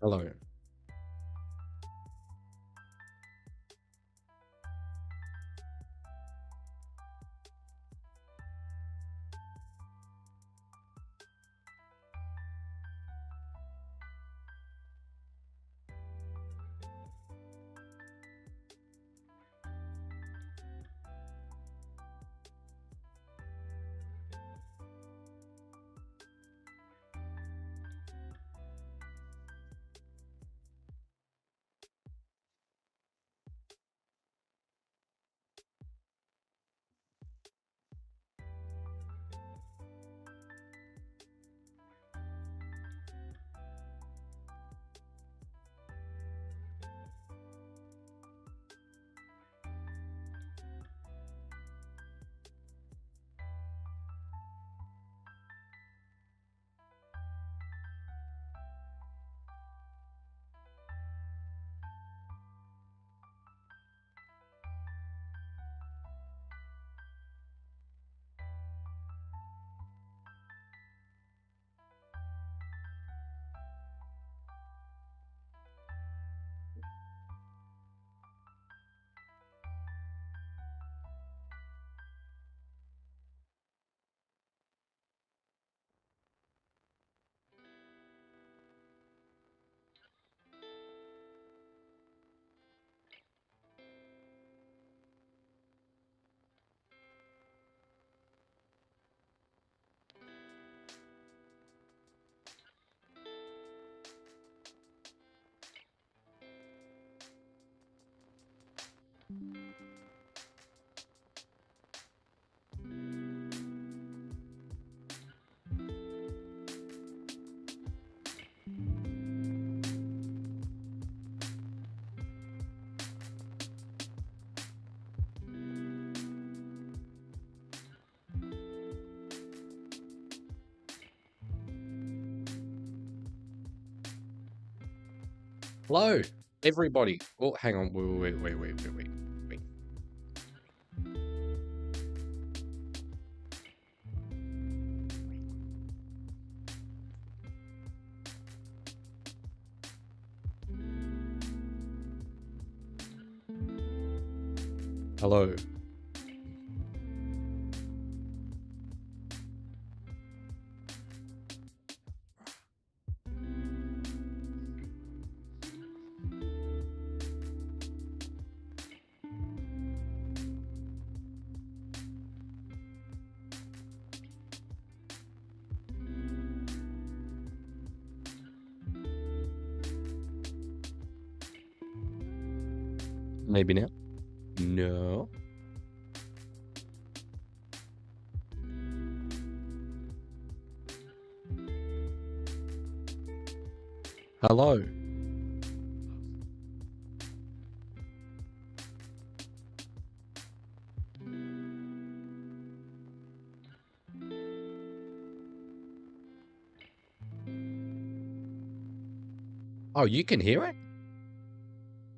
Hello. Hello, everybody. Oh, hang on. Wait. Hello. Maybe now. No. Hello. Oh, you can hear it?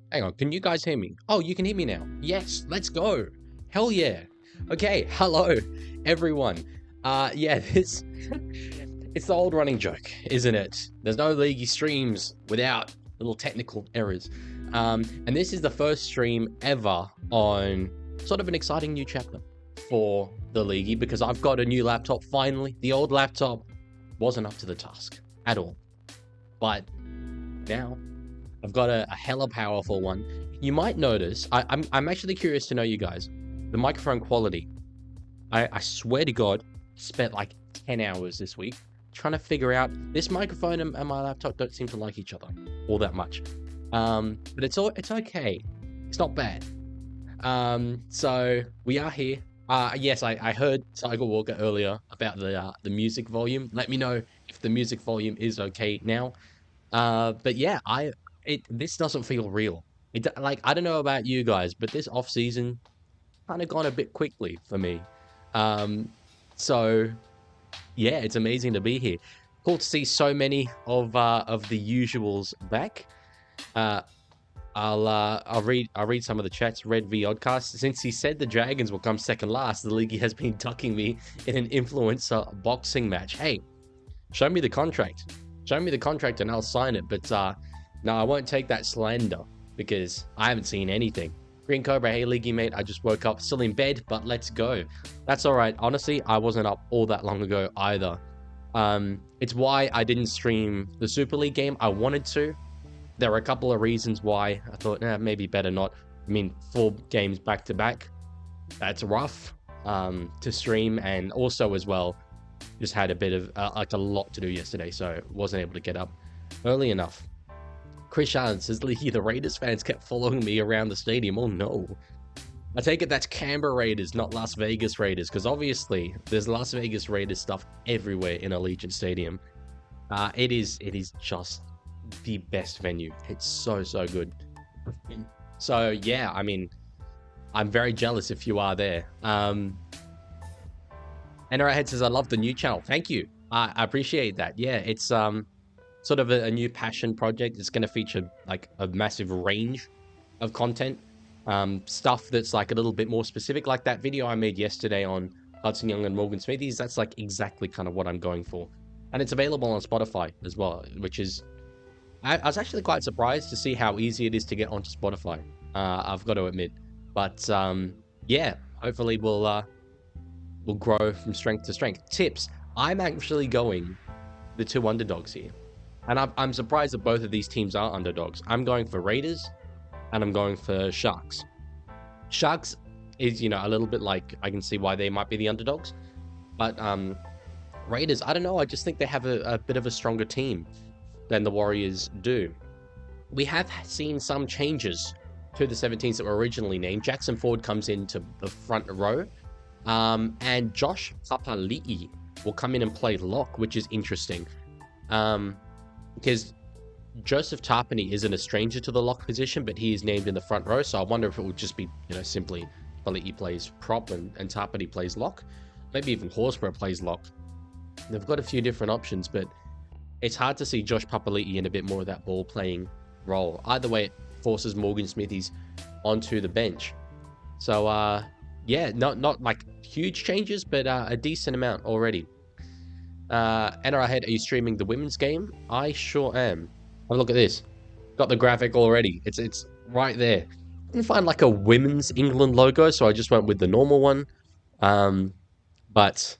Hang on, can you guys hear me? Oh, you can hear me now. Yes, let's go. Hell yeah. Okay, hello, everyone. Yeah, it's the old running joke, isn't it? There's no Leaguie streams without little technical errors. And this is the first stream ever on sort of an exciting new chapter for the Leaguie because I've got a new laptop finally. The old laptop wasn't up to the task at all. But now I've got a hella powerful one. You might notice, I'm actually curious to know you guys, the microphone quality. I swear to God, spent like 10 hours this week trying to figure out this microphone and my laptop don't seem to like each other all that much. But it's okay. It's not bad. So we are here. Yes, I heard Tiger Walker earlier about the music volume. Let me know if the music volume is okay now. But yeah, this doesn't feel real. Like, I don't know about you guys, but this off season kind of gone a bit quickly for me. So yeah, it's amazing to be here. Cool to see so many of the usuals back. I'll read some of the chats. Red V Oddcast, since he said the Dragons will come second last, the League has been ducking me in an influencer boxing match. Hey, show me the contract. show me the contract and I'll sign it. But no, I won't take that slander because I haven't seen anything. Green Cobra, hey Leaguie mate, I just woke up, still in bed, but let's go. That's all right. Honestly, I wasn't up all that long ago either. It's why I didn't stream the Super League game. I wanted to. There were a couple of reasons why I thought, maybe better not. I mean, 4 games back to back, that's rough to stream. And also as well, just had a bit of like a lot to do yesterday, so wasn't able to get up early enough. Chris Allen says, Leaguie, the Raiders fans kept following me around the stadium. Oh no. I take it that's Canberra Raiders, not Las Vegas Raiders, because obviously there's Las Vegas Raiders stuff everywhere in Allegiant Stadium. It is just the best venue. It's so good. So yeah, I mean, I'm very jealous if you are there. NRHead says, I love the new channel. Thank you. I appreciate that. Yeah, it's sort of a new passion project. It's going to feature like a massive range of content. Stuff that's like a little bit more specific, like that video I made yesterday on Hudson Young and Morgan Smithies. That's like exactly kind of what I'm going for. And it's available on Spotify as well, which is... I was actually quite surprised to see how easy it is to get onto Spotify. I've got to admit. But yeah, hopefully we'll grow from strength to strength. Tips. I'm actually going the 2 underdogs here. And I'm surprised that both of these teams are underdogs. I'm going for Raiders and I'm going for Sharks. Sharks is, you know, a little bit like, I can see why they might be the underdogs. But Raiders, I don't know. I just think they have a bit of a stronger team than the Warriors do. We have seen some changes to the 17s that were originally named. Jackson Ford comes into the front row. And Josh Papali'i will come in and play lock, which is interesting. Because Joseph Tarpany isn't a stranger to the lock position, but he is named in the front row. So I wonder if it would just be, you know, simply Papali'i plays prop and Tarpany plays lock. Maybe even Horsburgh plays lock. They've got a few different options, but it's hard to see Josh Papali'i in a bit more of that ball playing role. Either way, it forces Morgan Smithies onto the bench. So, yeah, not like huge changes, but a decent amount already. NRHead, are you streaming the women's game? I sure am. Oh, look at this. Got the graphic already. It's right there. Couldn't find like a women's England logo, so I just went with the normal one. But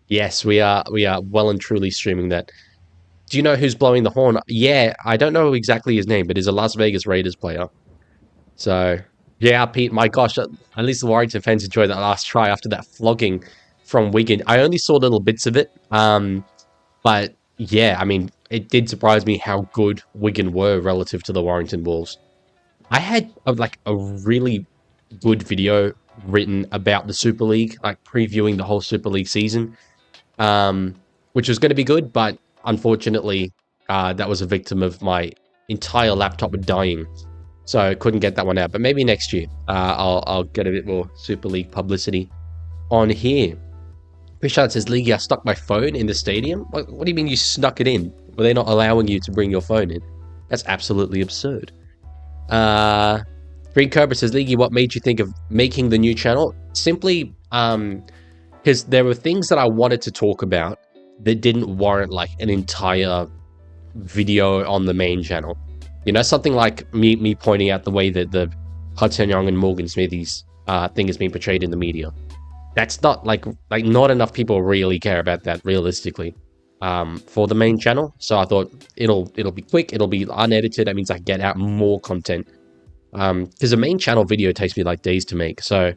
yes, we are well and truly streaming that. Do you know who's blowing the horn? Yeah, I don't know exactly his name, but he's a Las Vegas Raiders player. So, yeah, Pete, my gosh, at least the Warrington fans enjoyed that last try after that flogging from Wigan. I only saw little bits of it, but yeah, I mean, it did surprise me how good Wigan were relative to the Warrington Wolves. I had like a really good video written about the Super League, like previewing the whole Super League season, which was going to be good, but unfortunately, that was a victim of my entire laptop dying. So I couldn't get that one out. But maybe next year, I'll get a bit more Super League publicity on here. Prishad says, Leaguie, I stuck my phone in the stadium. What do you mean you snuck it in? Were they not allowing you to bring your phone in? That's absolutely absurd. Green Cobra says, Leaguie, what made you think of making the new channel? Simply because there were things that I wanted to talk about that didn't warrant like an entire video on the main channel. You know, something like me pointing out the way that the Hudson Young and Morgan Smithies thing is being portrayed in the media. That's not like not enough people really care about that realistically for the main channel. So I thought it'll be quick, it'll be unedited. That means I get out more content. Because the main channel video takes me like days to make. So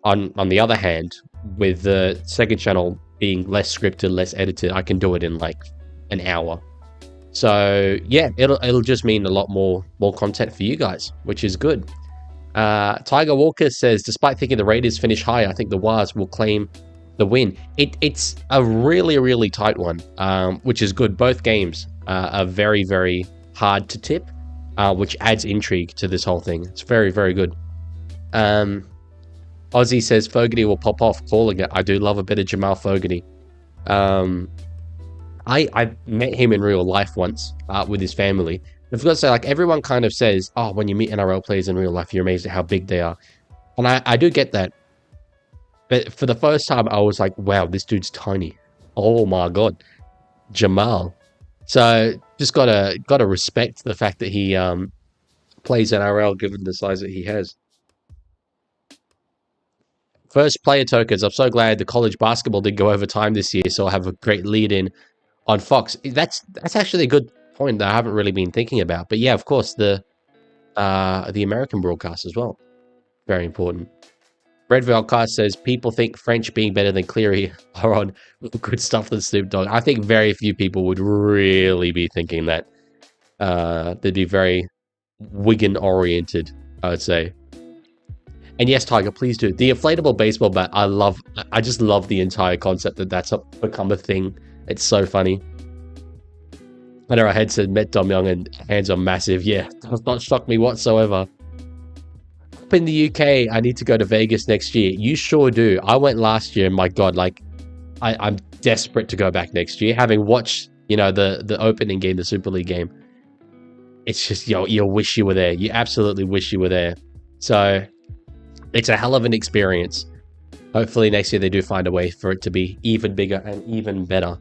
on the other hand, with the second channel being less scripted, less edited, I can do it in like an hour. So yeah, it'll just mean a lot more content for you guys, which is good. Tiger Walker says, despite thinking the Raiders finish high, I think the Wars will claim the win. It's a really, really tight one, which is good. Both games are very, very hard to tip, which adds intrigue to this whole thing. It's very, very good. Ozzy says, Fogarty will pop off, calling it. I do love a bit of Jamal Fogarty. I met him in real life once with his family. I've got to say, like, everyone kind of says, oh, when you meet NRL players in real life, you're amazed at how big they are. And I do get that. But for the first time, I was like, wow, this dude's tiny. Oh my God. Jamal. So, just gotta respect the fact that he plays NRL given the size that he has. First player tokens. I'm so glad the college basketball did go over time this year, so I'll have a great lead in on Fox. That's actually a good point that I haven't really been thinking about. But yeah, of course, the American broadcast as well. Very important. Red Velcast says people think French being better than Cleary are on good stuff than Snoop Dogg. I think very few people would really be thinking that. They'd be very Wigan oriented, I would say. And yes, Tiger, please do. The inflatable baseball bat, I just love the entire concept that that's become a thing. It's so funny. I know our head said met Dom Young and hands are massive. Yeah, does not shock me whatsoever. Up in the UK, I need to go to Vegas next year. You sure do. I went last year. My God, like, I'm desperate to go back next year. Having watched, the opening game, the Super League game. It's just, you wish you were there. You absolutely wish you were there. So it's a hell of an experience. Hopefully next year they do find a way for it to be even bigger and even better.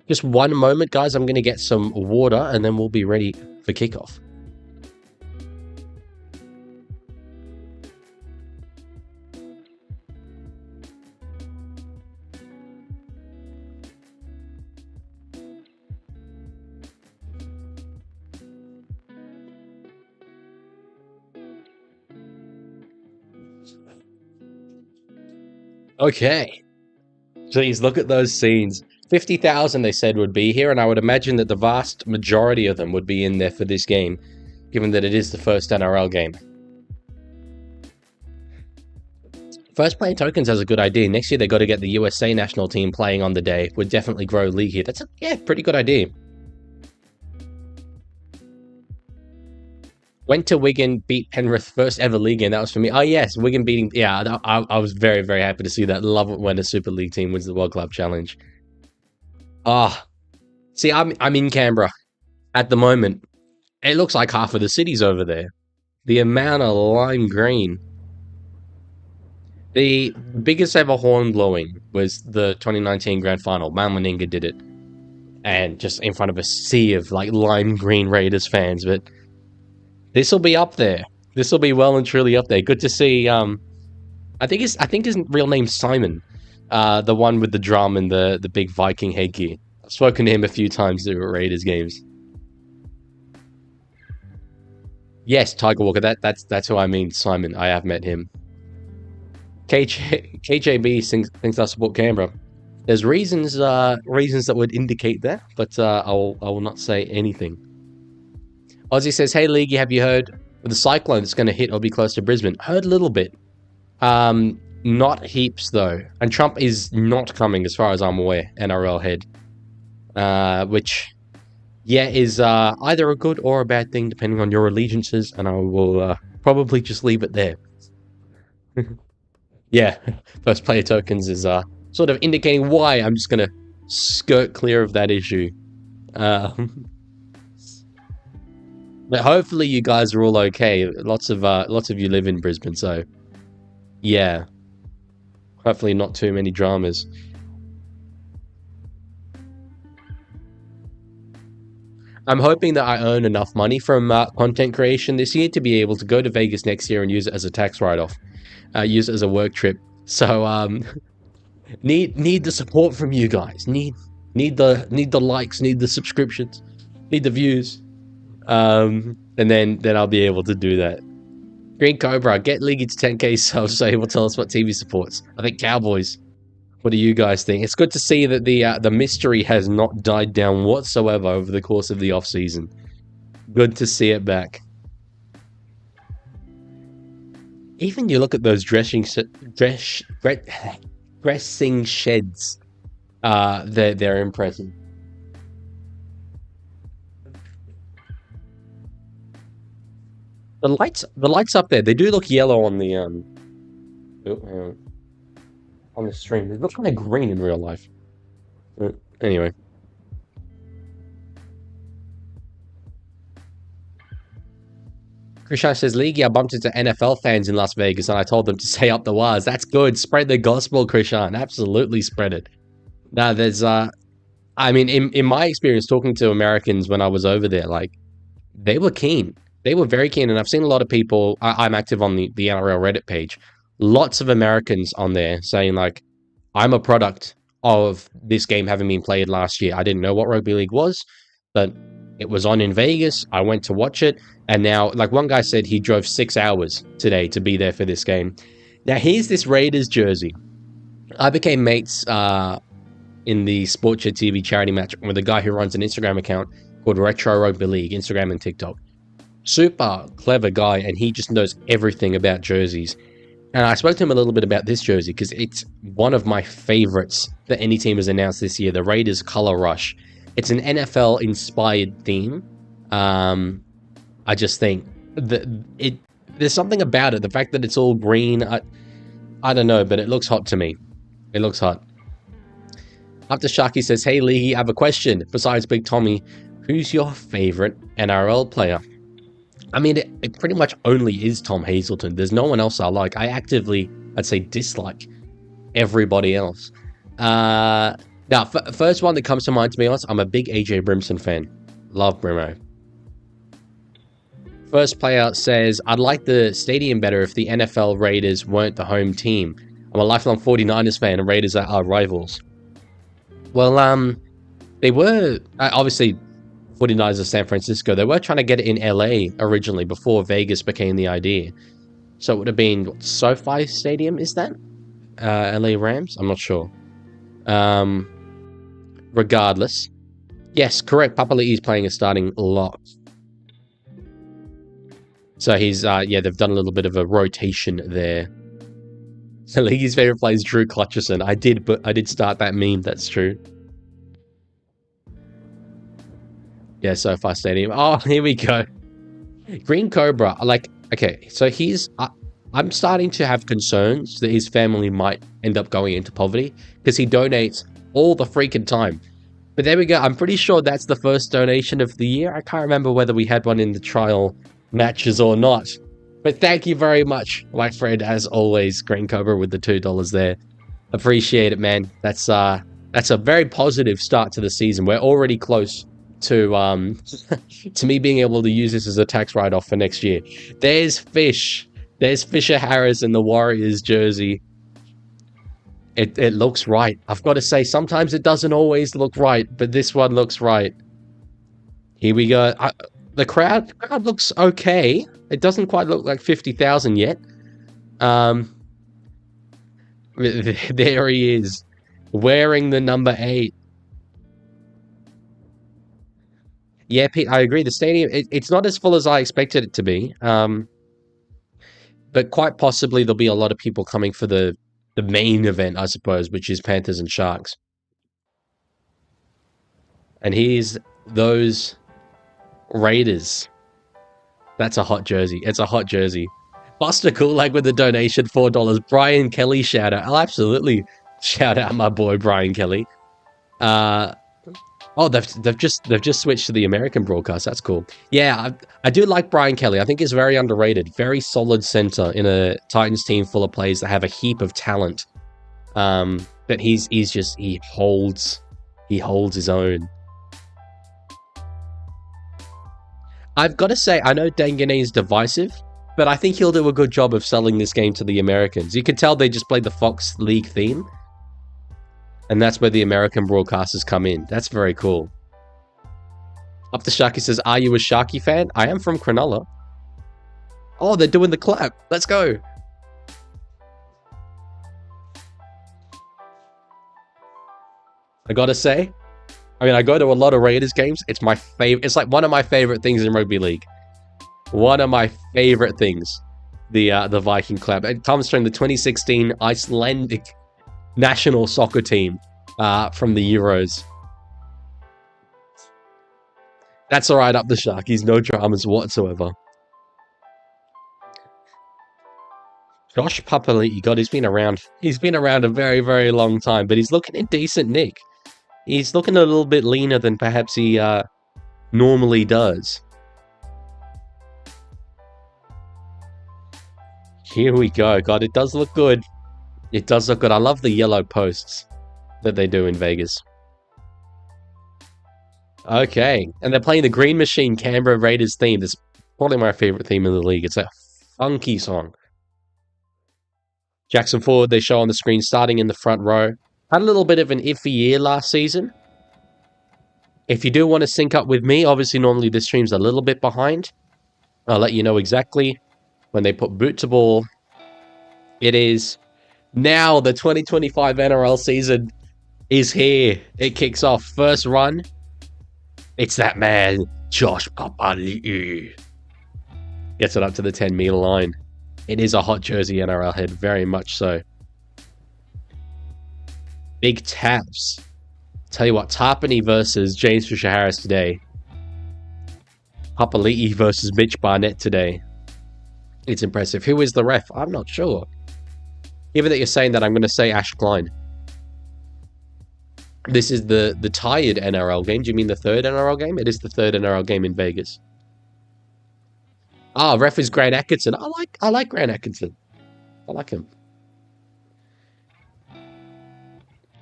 Just one moment, guys. I'm going to get some water and then we'll be ready for kickoff. Okay. Please look at those scenes. 50,000 they said would be here, and I would imagine that the vast majority of them would be in there for this game, given that it is the first NRL game. First Player Tokens has a good idea. Next year they got to get the USA national team playing on the day. Would definitely grow League here. That's a pretty good idea. Went to Wigan, beat Penrith, first ever league game. That was for me. Oh, yes, Wigan beating... Yeah, I was very, very happy to see that. Love it when a Super League team wins the World Club Challenge. See, I'm in Canberra at the moment. It looks like half of the city's over there. The amount of lime green. The biggest ever horn blowing was the 2019 Grand Final. Malinga did it. And just in front of a sea of, like, lime green Raiders fans, but... This will be up there. This will be well and truly up there. Good to see. I think his real name's Simon, the one with the drum and the big Viking headgear. I've spoken to him a few times at Raiders games. Yes, Tiger Walker. That's who I mean. Simon. I have met him. KJB thinks I support Canberra. There's reasons that would indicate that, but I will not say anything. Ozzy says, hey, Leaguie, have you heard of the cyclone that's going to hit or be close to Brisbane? Heard a little bit. Not heaps, though. And Trump is not coming, as far as I'm aware, NRL head. Which, is either a good or a bad thing, depending on your allegiances, and I will probably just leave it there. First Player Tokens is sort of indicating why I'm just going to skirt clear of that issue. But hopefully you guys are all okay. Lots of you live in Brisbane, so yeah. Hopefully not too many dramas. I'm hoping that I earn enough money from content creation this year to be able to go to Vegas next year and use it as a tax write-off. Use it as a work trip. So need the support from you guys. Need the likes, need the subscriptions, need the views. And then I'll be able to do that. Green Cobra, get Leaguie to 10k subs so he will tell us what team he supports. I think Cowboys. What do you guys think? It's good to see that the mystery has not died down whatsoever over the course of the off-season. Good to see it back. Even you look at those dressing sheds. They're impressive. The lights up there, they do look yellow on the on the stream. They look kind of green in real life. Anyway. Krishan says, Leaguie, I bumped into NFL fans in Las Vegas and I told them to say up the wires. That's good. Spread the gospel, Krishan. Absolutely spread it. Now, there's I mean, in my experience talking to Americans when I was over there, like, they were keen. They were very keen. And I've seen a lot of people, I'm active on the NRL Reddit page. Lots of Americans on there saying, like, I'm a product of this game having been played last year. I didn't know what Rugby League was, but it was on in Vegas. I went to watch it. And now, like, one guy said he drove 6 hours today to be there for this game. Now, here's this Raiders jersey. I became mates in the Sportcha TV charity match with a guy who runs an Instagram account called Retro Rugby League, Instagram and TikTok. Super clever guy, and he just knows everything about jerseys. And I spoke to him a little bit about this jersey because it's one of my favorites that any team has announced this year, the Raiders Color Rush. It's an NFL-inspired theme. I just think that there's something about it. The fact that it's all green, I don't know, but it looks hot to me. It looks hot. After Sharky says, hey, Leaguie, I have a question. Besides Big Tommy, who's your favorite NRL player? I mean, it pretty much only is Tom Hazelton. There's no one else I like. I actively, I'd say, dislike everybody else. Now, first one that comes to mind, to be honest, I'm a big AJ Brimson fan. Love Brimo. First player says, I'd like the stadium better if the NFL Raiders weren't the home team. I'm a lifelong 49ers fan and Raiders are our rivals. Well, they were, obviously, 49ers of San Francisco. They were trying to get it in LA originally before Vegas became the idea. So it would have been, what, SoFi Stadium, is that? LA Rams? I'm not sure. Regardless. Yes, correct. Papali'i's playing a starting lock. So he's, yeah, they've done a little bit of a rotation there. So League's favorite player is Drew Clutcherson. I did start that meme, that's true. Yeah, SoFi Stadium. Oh, here we go. Green Cobra. Like, okay, so I'm starting to have concerns that his family might end up going into poverty because he donates all the freaking time. But there we go. I'm pretty sure that's the first donation of the year. I can't remember whether we had one in the trial matches or not. But thank you very much, my friend, as always, Green Cobra with the $2 there. Appreciate it, man. That's a very positive start to the season. We're already close to to me being able to use this as a tax write-off for next year. There's Fish. There's Fisher Harris in the Warriors jersey. It looks right. I've got to say, sometimes it doesn't always look right, but this one looks right. Here we go. The crowd looks okay. It doesn't quite look like 50,000 yet. There he is, wearing the number 8. Yeah, Pete, I agree. The stadium, it's not as full as I expected it to be. But quite possibly there'll be a lot of people coming for the main event, I suppose, which is Panthers and Sharks. And here's those Raiders. That's a hot jersey. It's a hot jersey. Buster Kulak with the donation, $4. Brian Kelly shout out. I'll absolutely shout out my boy Brian Kelly. Oh, they've just switched to the American broadcast. That's cool. Yeah, I do like Brian Kelly. I think he's very underrated. Very solid center in a Titans team full of players that have a heap of talent. But he holds his own. I've got to say, I know Dangane is divisive, but I think he'll do a good job of selling this game to the Americans. You can tell they just played the Fox League theme. And that's where the American broadcasters come in. That's very cool. Up to Sharky says, are you a Sharky fan? I am from Cronulla. Oh, they're doing the clap. Let's go. I gotta say, I mean, I go to a lot of Raiders games. It's my favorite. It's like one of my favorite things in Rugby League. One of my favorite things. The Viking clap. It comes from the 2016 Icelandic national soccer team from the Euros. That's all right, up the Sharkies. No dramas whatsoever. Josh Papali'i, God, he's been around. He's been around a very, very long time, but he's looking in decent nick. He's looking a little bit leaner than perhaps he normally does. Here we go. God, it does look good. It does look good. I love the yellow posts that they do in Vegas. Okay. And they're playing the Green Machine Canberra Raiders theme. That's probably my favorite theme in the league. It's a funky song. Jackson Ford, they show on the screen, starting in the front row. Had a little bit of an iffy year last season. If you do want to sync up with me, obviously normally this stream's a little bit behind. I'll let you know exactly when they put boot to ball. It is now the 2025 NRL season is here. It kicks off. First run. It's that man, Josh Papali'i. Gets it up to the 10-meter line. It is a hot jersey NRL head, very much so. Big taps. Tell you what, Tarpany versus James Fisher-Harris today. Papali'i versus Mitch Barnett today. It's impressive. Who is the ref? I'm not sure. Given that you're saying that, I'm going to say Ash Klein. This is the tired NRL game. Do you mean the third NRL game? It is the third NRL game in Vegas. Ah, ref is Grant Atkinson. I like Grant Atkinson. I like him.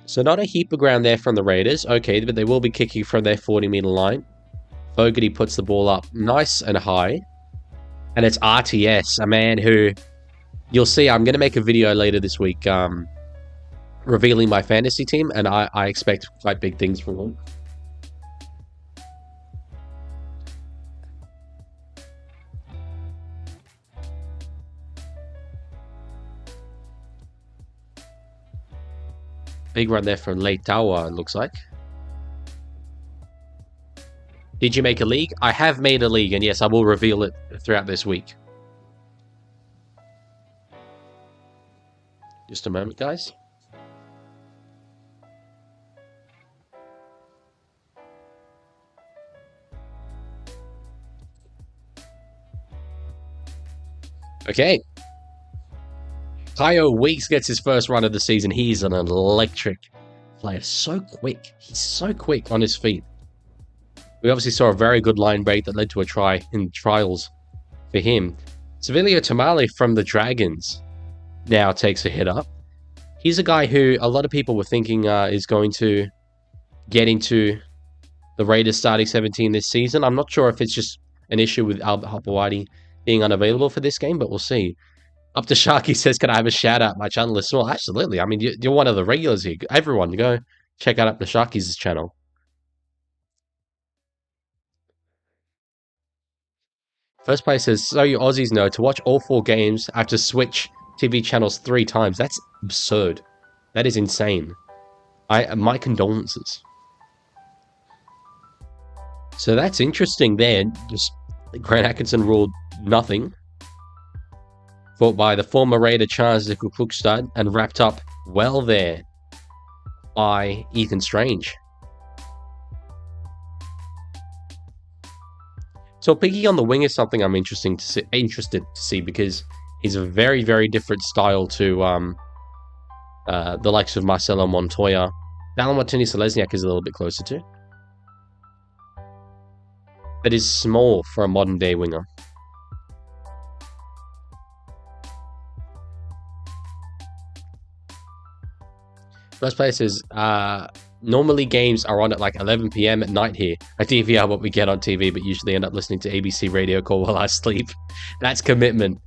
So not a heap of ground there from the Raiders. Okay, but they will be kicking from their 40-meter line. Fogarty puts the ball up nice and high. And it's RTS, a man who... You'll see, I'm going to make a video later this week revealing my fantasy team, and I expect quite big things from him. Big run there from Leitawa, it looks like. Did you make a league? I have made a league, and yes, I will reveal it throughout this week. Just a moment, guys. Okay. Kyo Weeks gets his first run of the season. He's an electric player. So quick. He's so quick on his feet. We obviously saw a very good line break that led to a try in trials for him. Sevilio Tamale from the Dragons now takes a hit up. He's a guy who a lot of people were thinking is going to get into the Raiders starting 17 this season. I'm not sure if it's just an issue with Albert Hapawadi being unavailable for this game, but we'll see. Up to Sharky says, can I have a shout out? My channel is small. Absolutely. I mean, you're one of the regulars here. Everyone, go check out Up to Sharky's channel. First place says, so you Aussies know, to watch all 4 games, I have to switch TV channels 3 times. That's absurd. That is insane. My condolences. So that's interesting there. Just Grant Atkinson ruled nothing. Fought by the former Raider Charles Klukstad and wrapped up well there by Ethan Strange. So Piggy on the wing is something I'm interested to see because he's a very, very different style to the likes of Marcelo Montoya. Dallin Watini-Selesniak is a little bit closer to. But is small for a modern day winger. First place is, normally games are on at like 11 PM at night here. I DVR what we get on TV, but usually end up listening to ABC Radio Call while I sleep. That's commitment.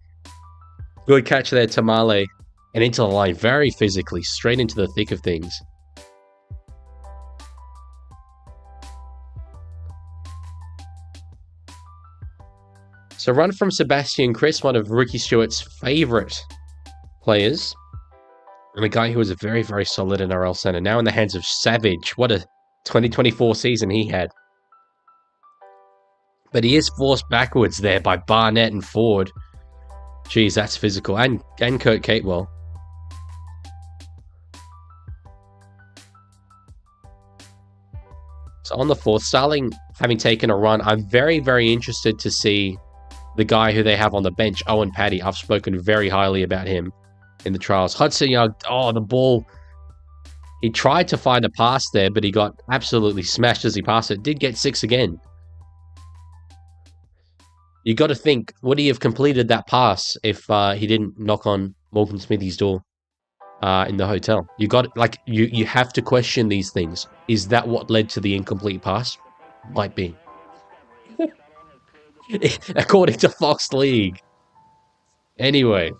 Good catch there, Tamale. And into the line, very physically, straight into the thick of things. So run from Sebastian Chris, one of Ricky Stewart's favourite players. And a guy who was a very, very solid NRL centre. Now in the hands of Savage. What a 2024 season he had. But he is forced backwards there by Barnett and Ford. Jeez, that's physical. And Kurt Catewell. So on the 4th, Starling having taken a run. I'm very, very interested to see the guy who they have on the bench, Owen Paddy. I've spoken very highly about him in the trials. Hudson Young, oh, the ball. He tried to find a pass there, but he got absolutely smashed as he passed it. Did get 6 again. You got to think, would he have completed that pass if he didn't knock on Morgan Smithy's door in the hotel? You have to question these things. Is that what led to the incomplete pass? Might be. According to Fox League. Anyway,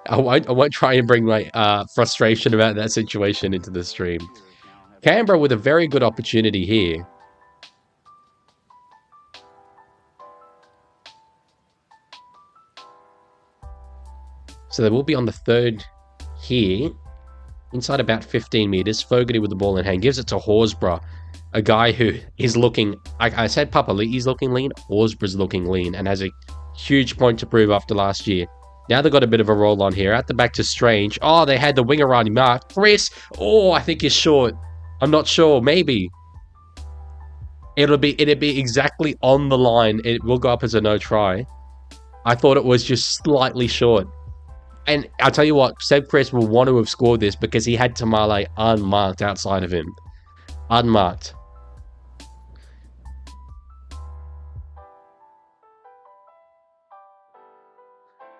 I won't try and bring my frustration about that situation into the stream. Canberra with a very good opportunity here. So they will be on the third here. Inside about 15 meters. Fogarty with the ball in hand. Gives it to Horsburgh. A guy who is looking... I said Papali'i's looking lean. Horsburgh's looking lean. And has a huge point to prove after last year. Now they've got a bit of a roll on here. At the back to Strange. Oh, they had the winger on him. Chris. Oh, I think he's short. I'm not sure. Maybe. It'd be exactly on the line. It will go up as a no try. I thought it was just slightly short. And I'll tell you what, Seb Chris will want to have scored this because he had Tamale unmarked outside of him. Unmarked.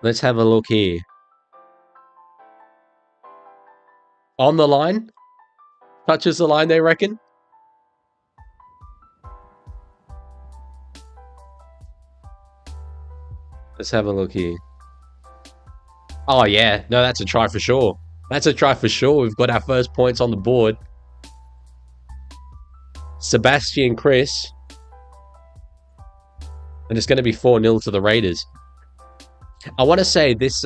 Let's have a look here. On the line? Touches the line, they reckon? Let's have a look here. Oh, yeah. No, that's a try for sure. That's a try for sure. We've got our first points on the board. Sebastian Chris. And it's going to be 4-0 to the Raiders. I want to say this,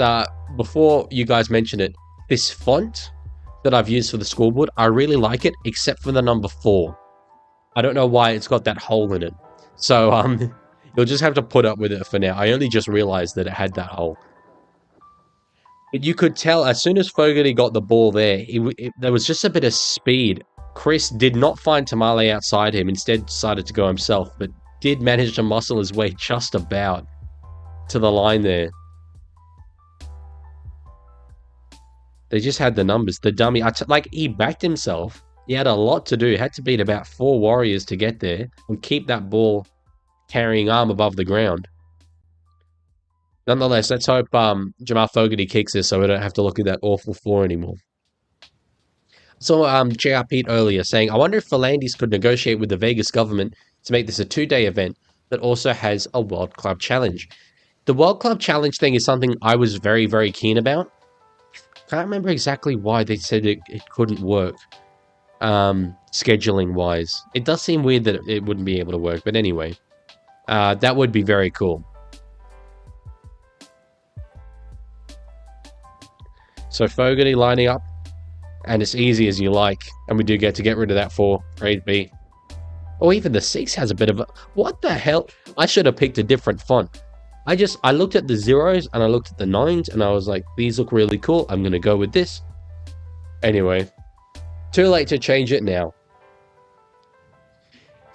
before you guys mention it, this font that I've used for the scoreboard, I really like it, except for the number 4. I don't know why it's got that hole in it. So, you'll just have to put up with it for now. I only just realized that it had that hole. You could tell as soon as Fogarty got the ball there, there was just a bit of speed. Chris did not find Tamale outside him, instead decided to go himself, but did manage to muscle his way just about to the line there. They just had the numbers. The dummy, like, he backed himself. He had a lot to do. He had to beat about 4 Warriors to get there and keep that ball carrying arm above the ground. Nonetheless, let's hope Jamal Fogarty kicks this so we don't have to look at that awful 4 anymore. So, JR Pete earlier saying, I wonder if Philandis could negotiate with the Vegas government to make this a 2-day event that also has a World Club Challenge. The World Club Challenge thing is something I was very, very keen about. Can't remember exactly why they said it couldn't work, scheduling-wise. It does seem weird that it wouldn't be able to work, but anyway. That would be very cool. So Fogarty lining up, and it's easy as you like, and we do get rid of that 4, grade B. Or even the 6 has a bit of a... What the hell? I should have picked a different font. I looked at the 0s, and I looked at the 9s, and I was like, these look really cool, I'm going to go with this. Anyway, too late to change it now.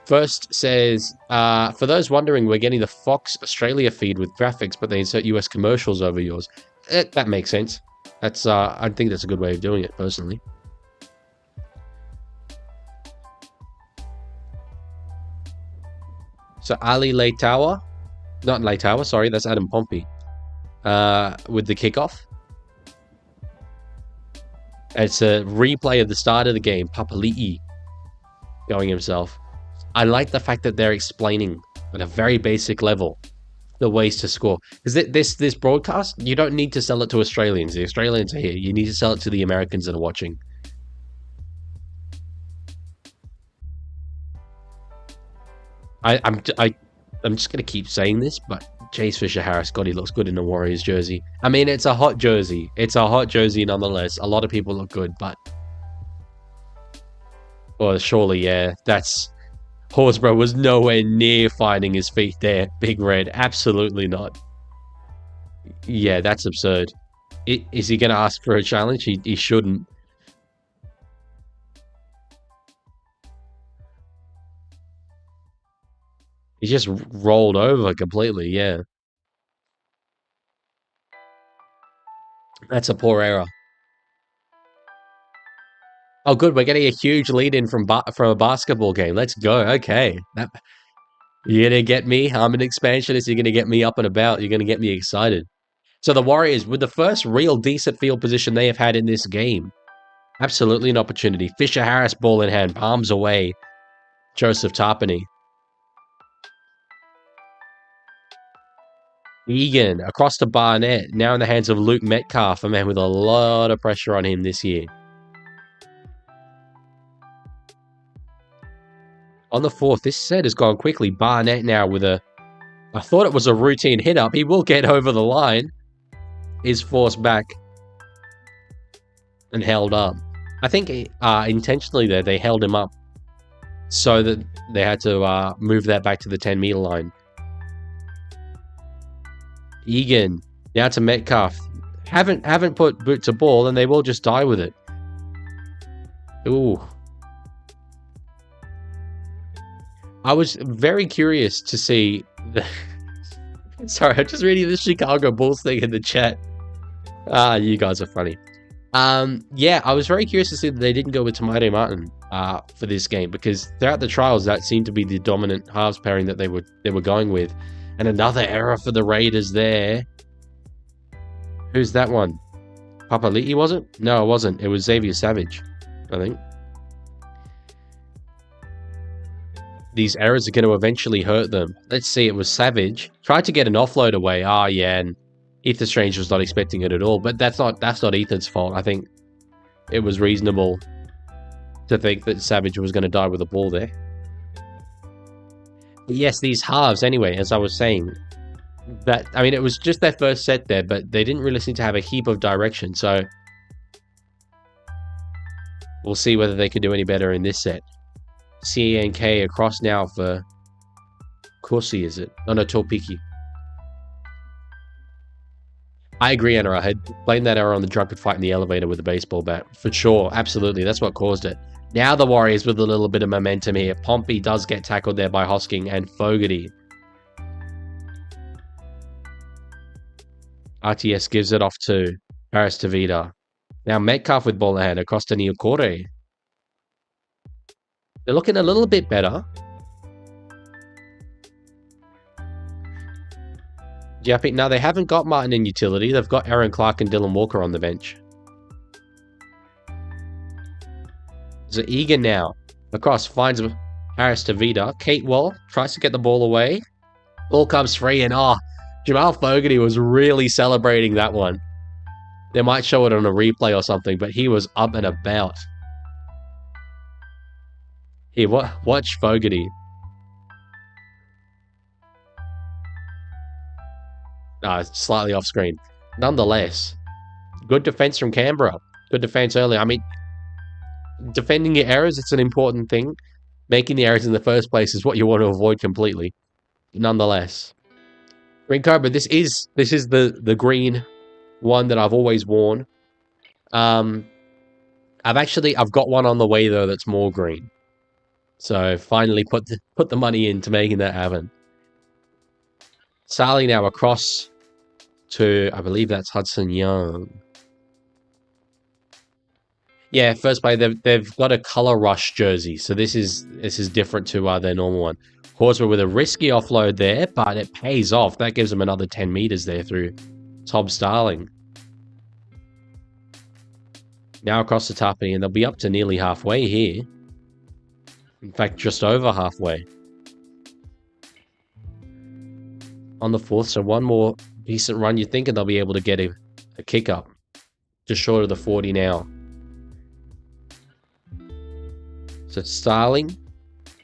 First says, for those wondering, we're getting the Fox Australia feed with graphics, but they insert US commercials over yours. That makes sense. That's I think that's a good way of doing it, personally. So Ali Leitawa, not Leitawa, sorry, that's Adam Pompey, with the kickoff. It's a replay of the start of the game. Papali'i going himself. I like the fact that they're explaining at a very basic level the ways to score. Because this broadcast, you don't need to sell it to Australians. The Australians are here. You need to sell it to the Americans that are watching. I'm just gonna keep saying this, but Jace Fisher-Harris, God, he looks good in a Warriors jersey. I mean, it's a hot jersey. It's a hot jersey nonetheless. A lot of people look good, but... Well, surely, yeah. That's... Horsburgh was nowhere near finding his feet there. Big Red. Absolutely not. Yeah, that's absurd. Is he going to ask for a challenge? He shouldn't. He just rolled over completely, yeah. That's a poor error. Oh, good. We're getting a huge lead-in from a basketball game. Let's go. Okay. You're going to get me? I'm an expansionist. You're going to get me up and about. You're going to get me excited. So the Warriors, with the first real decent field position they have had in this game. Absolutely an opportunity. Fisher-Harris, ball in hand. Palms away. Joseph Tarpany. Egan across to Barnett, now in the hands of Luke Metcalf, a man with a lot of pressure on him this year. On the fourth, this set has gone quickly. Barnett now with a... I thought it was a routine hit-up. He will get over the line. Is forced back and held up. I think intentionally there, they held him up so that they had to move that back to the 10-meter line. Egan, now to Metcalf. Haven't put boot to ball, and they will just die with it. Ooh. I was very curious to see the... Sorry, I'm just reading the Chicago Bulls thing in the chat. You guys are funny. Yeah, I was very curious to see that they didn't go with Tamade Martin for this game, because throughout the trials that seemed to be the dominant halves pairing that they were going with. And another error for the Raiders there. Who's that one? Papali'i, was it? No, it wasn't. It was Xavier Savage, I think. These errors are going to eventually hurt them. Let's see, it was Savage. Tried to get an offload away. Ah, yeah, and Ethan Strange was not expecting it at all. But that's not Ethan's fault. I think it was reasonable to think that Savage was going to die with the ball there. But yes, these halves, anyway, as I was saying, that, I mean, it was just their first set there, but they didn't really seem to have a heap of direction. So we'll see whether they can do any better in this set. CNK across now for Corsi, is it? Oh no, Topiki. I agree, Anna. I had blamed that error on the drunken fight in the elevator with the baseball bat. For sure, absolutely. That's what caused it. Now the Warriors with a little bit of momentum here. Pompey does get tackled there by Hosking and Fogarty. RTS gives it off to Paris Tavita. Now Metcalf with ball in hand across to Niokore. They're looking a little bit better. Jappy, now they haven't got Martin in utility. They've got Aaron Clark and Dylan Walker on the bench. So Egan now across finds Harris Tavita. Kate Wall tries to get the ball away. Ball comes free, and Jamal Fogarty was really celebrating that one. They might show it on a replay or something, but he was up and about. Here, watch Fogarty. Slightly off screen. Nonetheless, good defense from Canberra. Good defense early. I mean, defending your errors, it's an important thing. Making the errors in the first place is what you want to avoid completely. Nonetheless, Green Cobra, this is the green one that I've always worn. I've got one on the way though that's more green. So finally put the money into making that happen. Sally now across to, I believe that's Hudson Young. Yeah, first play, they've got a color rush jersey, so this is different to their normal one. Horsburgh with a risky offload there, but it pays off. That gives them another 10 meters there through Tom Starling. Now across the Tapani, and they'll be up to nearly halfway here. In fact, just over halfway. On the fourth, so one more decent run. You're thinking they'll be able to get a kick up. Just short of the 40 now. So Starling.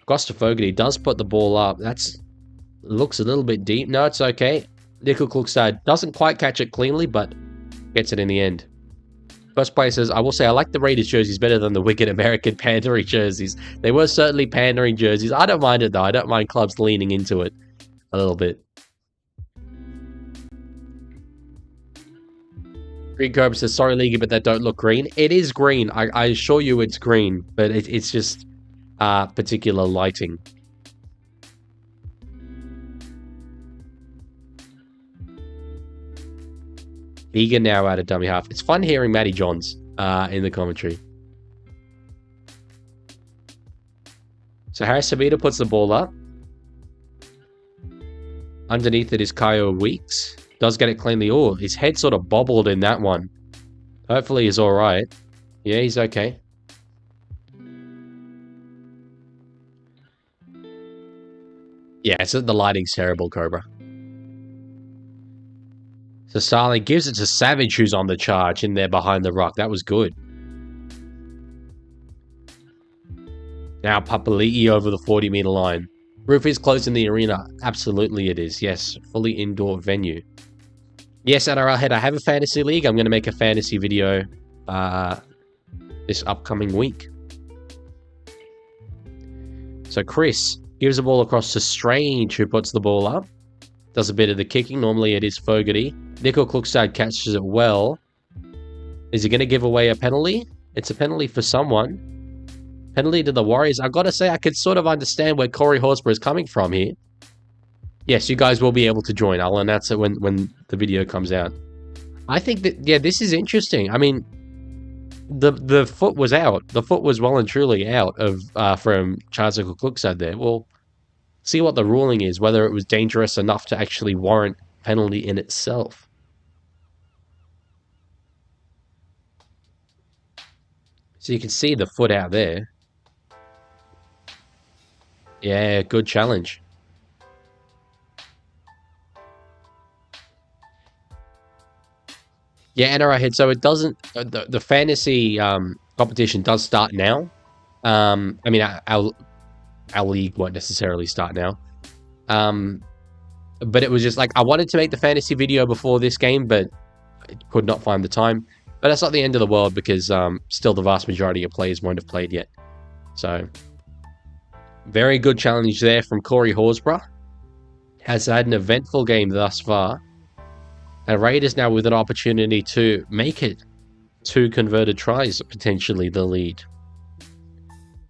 Costa Fogarty does put the ball up. Looks a little bit deep. No, it's okay. Nickel Klukstad doesn't quite catch it cleanly, but gets it in the end. First place says, I will say I like the Raiders jerseys better than the wicked American pandering jerseys. They were certainly pandering jerseys. I don't mind it though. I don't mind clubs leaning into it a little bit. Green Cobra says, sorry, Leaguie, but that don't look green. It is green. I assure you it's green, but it's just particular lighting. Egan now out of dummy half. It's fun hearing Matty Johns in the commentary. So Harris Sabita puts the ball up. Underneath it is Kyle Weeks. Does get it cleanly. Oh, his head sort of bobbled in that one. Hopefully he's alright. Yeah, he's okay. Yeah, it's the lighting's terrible, Cobra. So Starling gives it to Savage, who's on the charge in there behind the rock. That was good. Now Papali'i over the 40-meter line. Roof is closed in the arena. Absolutely it is. Yes, fully indoor venue. Yes, at Arrowhead, I have a fantasy league. I'm going to make a fantasy video this upcoming week. So Chris gives the ball across to Strange, who puts the ball up. Does a bit of the kicking. Normally it is Fogarty. Nickel Kluckstad catches it well. Is he going to give away a penalty? It's a penalty for someone. Penalty to the Warriors. I've got to say, I could sort of understand where Corey Horsburgh is coming from here. Yes, you guys will be able to join. I'll announce it when the video comes out. I think that, yeah, this is interesting. I mean, the foot was out. The foot was well and truly out of from Charles Nickel Kluckstad there. We'll see what the ruling is, whether it was dangerous enough to actually warrant penalty in itself. So you can see the foot out there. Yeah, good challenge. Yeah, and Arrowhead. So it doesn't. The fantasy competition does start now. I mean, our league won't necessarily start now. But it was just like I wanted to make the fantasy video before this game, but I could not find the time. But that's not the end of the world because still the vast majority of players won't have played yet. So very good challenge there from Corey Horsburgh. Has had an eventful game thus far. And Raiders now with an opportunity to make it 2 converted tries, potentially the lead.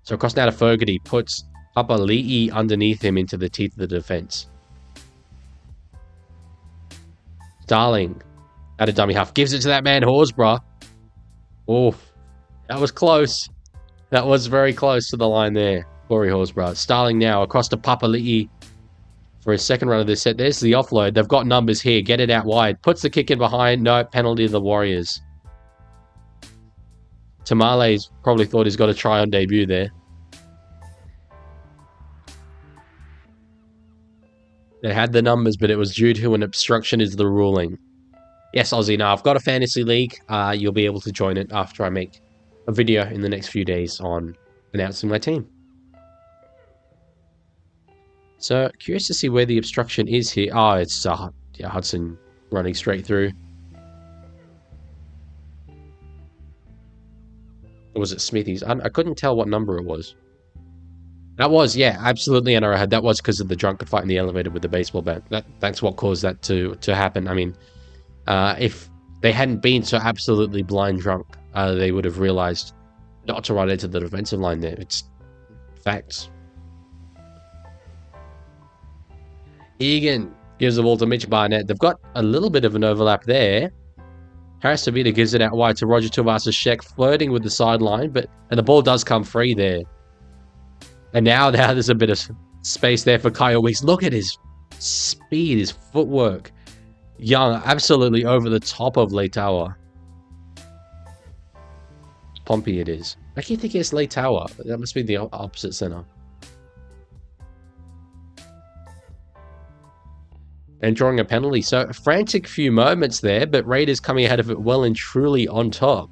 So across now to Fogarty, puts Papali'i underneath him into the teeth of the defense. Starling at a dummy half, gives it to that man Horsburgh. Oh, that was close. That was very close to the line there, Corey Horsburgh. Starling now across to Papali'i for his second run of this set. There's the offload. They've got numbers here. Get it out wide. Puts the kick in behind. No, penalty to the Warriors. Tamale's probably thought he's got a try on debut there. They had the numbers, but it was due to an obstruction is the ruling. Yes, Aussie, now I've got a fantasy league. You'll be able to join it after I make a video in the next few days on announcing my team. So, curious to see where the obstruction is here. Oh, it's yeah, Hudson running straight through. Or was it Smithies? I couldn't tell what number it was. That was, yeah, absolutely an Arrowhead. That was because of the drunken fight in the elevator with the baseball bat. That's what caused that to happen. I mean, if they hadn't been so absolutely blind drunk, they would have realized not to run into the defensive line there. It's facts. Egan gives the ball to Mitch Barnett. They've got a little bit of an overlap there. Harris Tavita gives it out wide to Roger Tuivasa-Sheck, flirting with the sideline, and the ball does come free there. And now there's a bit of space there for Kyle Weeks. Look at his speed, his footwork. Young, absolutely over the top of Leitaua. Pompey it is. I keep thinking it's Leitaua. That must be the opposite center. And drawing a penalty. So a frantic few moments there, but Raiders coming ahead of it well and truly on top.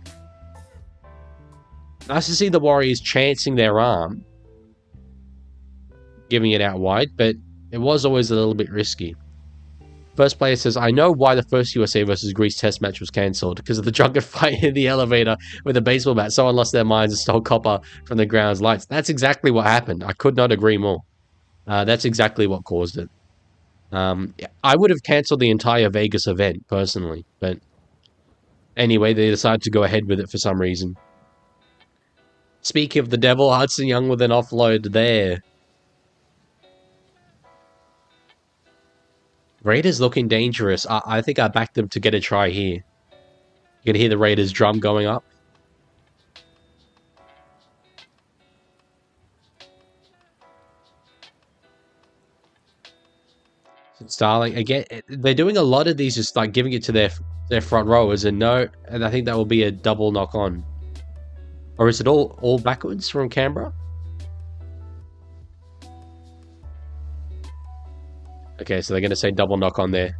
Nice to see the Warriors chancing their arm. Giving it out wide, but it was always a little bit risky. First player says, I know why the first USA versus Greece test match was cancelled, because of the drunken fight in the elevator with a baseball bat. Someone lost their minds and stole copper from the ground's lights. That's exactly what happened. I could not agree more. That's exactly what caused it. I would have cancelled the entire Vegas event, personally. But anyway, they decided to go ahead with it for some reason. Speaking of the devil, Hudson Young with an offload there. Raiders looking dangerous. I think I backed them to get a try here. You can hear the Raiders drum going up. Starling, again, they're doing a lot of these, just like giving it to their front rowers, and I think that will be a double knock on. Or is it all backwards from Canberra? Okay, so they're going to say double knock on there.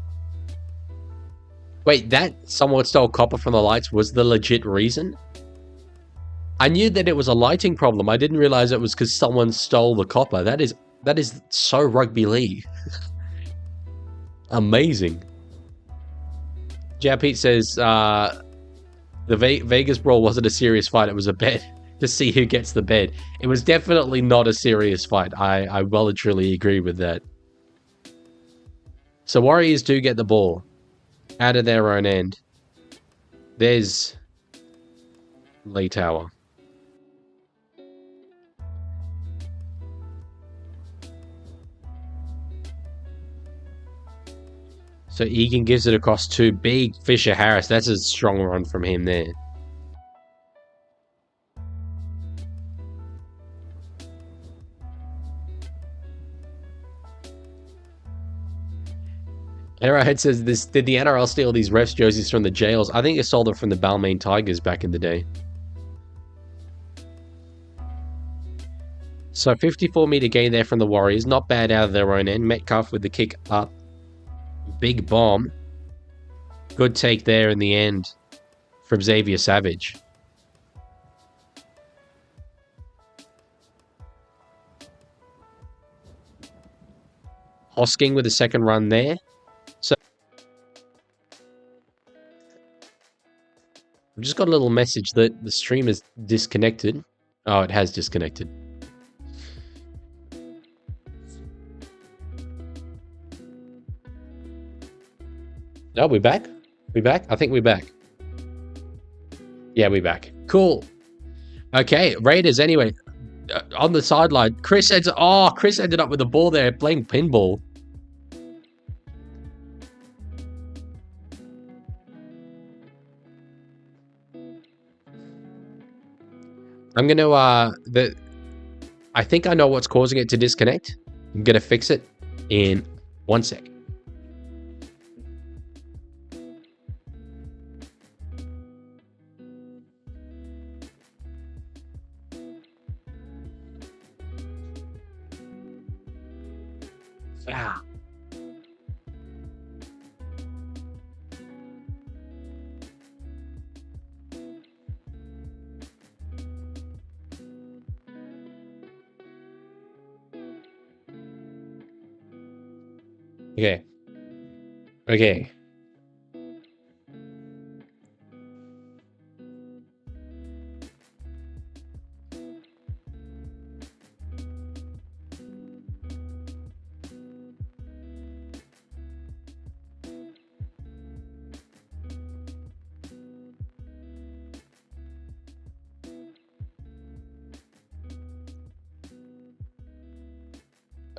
Wait, that someone stole copper from the lights was the legit reason? I knew that it was a lighting problem. I didn't realize it was because someone stole the copper. That is so Rugby League. Amazing. Pete says, the Vegas brawl wasn't a serious fight. It was a bet to see who gets the bed. It was definitely not a serious fight. I well and truly agree with that. So Warriors do get the ball out of their own end. There's Lee Tower. So Egan gives it across to big Fisher Harris. That's a strong run from him there. Arrowhead says, did the NRL steal these refs jerseys from the jails? I think they stole them from the Balmain Tigers back in the day. So 54-meter gain there from the Warriors. Not bad out of their own end. Metcalf with the kick up. Big bomb. Good take there in the end from Xavier Savage. Hosking with a second run there. So I've just got a little message that the stream is disconnected. Oh, it has disconnected. No, we're back? We back? I think we're back. Yeah, we're back. Cool. Okay, Raiders anyway. On the sideline, Chris ended up with the ball there playing pinball. I'm going to, I think I know what's causing it to disconnect. I'm going to fix it in 1 sec. Ah. Okay. Okay.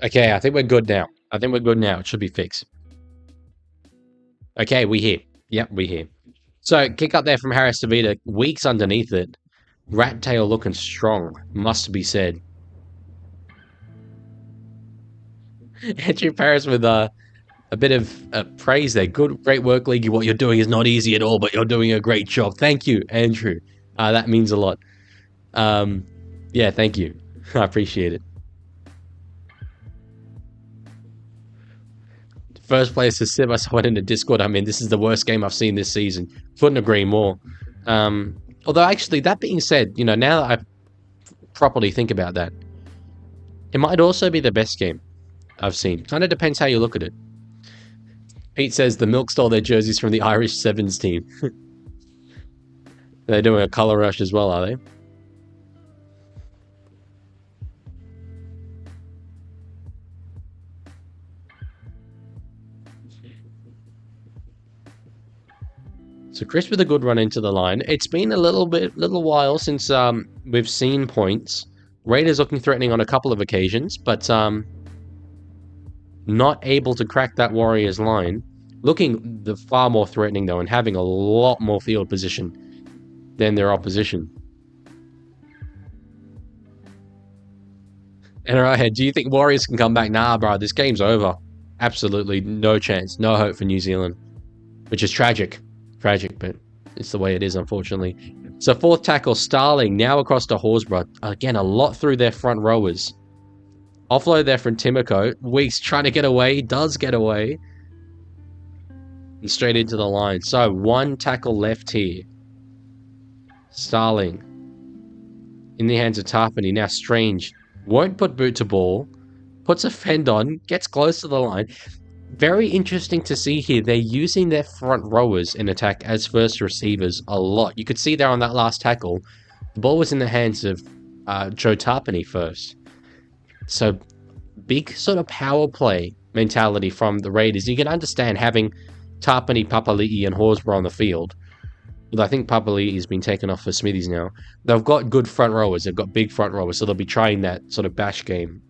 Okay, I think we're good now. It should be fixed. Okay, we here. Yep, we here. So, kick up there from Harris Tavita. Weeks underneath it. Rat tail looking strong, must be said. Andrew Paris with a bit of praise there. Great work, Leaguie. What you're doing is not easy at all, but you're doing a great job. Thank you, Andrew. That means a lot. Yeah, thank you. I appreciate it. First place to sit myself in the Discord. I mean, this is the worst game I've seen this season. Couldn't agree more. Although, actually, that being said, you know, now that I properly think about that, it might also be the best game I've seen. Kind of depends how you look at it. Pete says the Milk stole their jerseys from the Irish Sevens team. They're doing a colour rush as well, are they? So Chris with a good run into the line. It's been a little while since we've seen points. Raiders looking threatening on a couple of occasions, but not able to crack that Warriors line. Looking far more threatening though, and having a lot more field position than their opposition. And right, do you think Warriors can come back? Nah, bro, this game's over. Absolutely no chance, no hope for New Zealand, which is tragic. Tragic, but it's the way it is, unfortunately. So fourth tackle, Starling, now across to Horsburgh. Again, a lot through their front rowers. Offload there from Timoko. Weeks trying to get away. Does get away. And straight into the line. So, 1 tackle left here. Starling. In the hands of Tarpany. Now, Strange. Won't put boot to ball. Puts a fend on. Gets close to the line. Very interesting to see here. They're using their front rowers in attack as first receivers a lot. You could see there on that last tackle. The ball was in the hands of Joe Tarpany first. So, big sort of power play mentality from the Raiders. You can understand having Tarpany, Papali'i, and Horsburgh on the field. But I think Papali'i has been taken off for Smithies now. They've got good front rowers. They've got big front rowers, so they'll be trying that sort of bash game.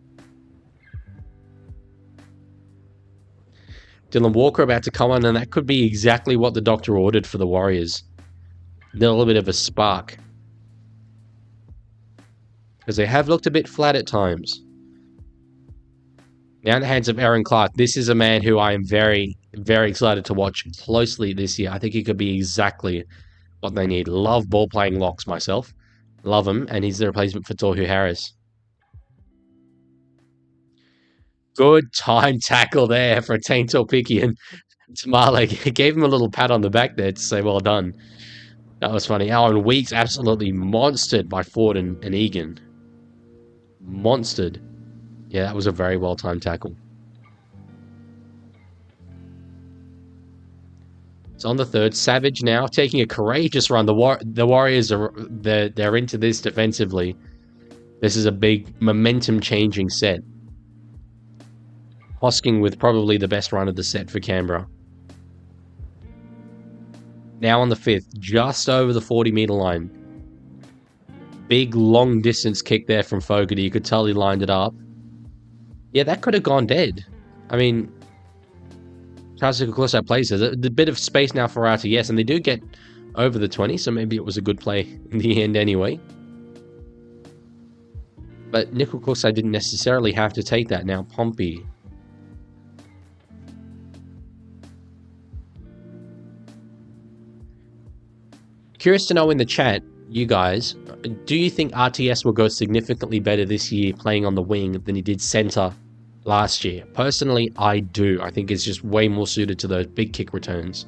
Dylan Walker about to come on, and that could be exactly what the doctor ordered for the Warriors. A little bit of a spark. Because they have looked a bit flat at times. Now in the hands of Aaron Clark. This is a man who I am very, very excited to watch closely this year. I think he could be exactly what they need. Love ball-playing locks myself. Love him, and he's the replacement for Tohu Harris. Good time tackle there for Tane Topiki and Tamale. Gave him a little pat on the back there to say well done. That was funny. Alan Weeks absolutely monstered by Ford and Egan. Monstered. Yeah, that was a very well-timed tackle. It's on the third. Savage now taking a courageous run. The Warriors they're into this defensively. This is a big momentum-changing set. Hosking with probably the best run of the set for Canberra. Now on the 5th, just over the 40-metre line. Big, long-distance kick there from Fogarty. You could tell he lined it up. Yeah, that could have gone dead. I mean, Charles Close plays there's a bit of space now for RTS, and they do get over the 20, so maybe it was a good play in the end anyway. But Nickel Close didn't necessarily have to take that. Now Pompey. Curious to know in the chat, you guys, do you think RTS will go significantly better this year playing on the wing than he did centre last year? Personally, I do. I think it's just way more suited to those big kick returns.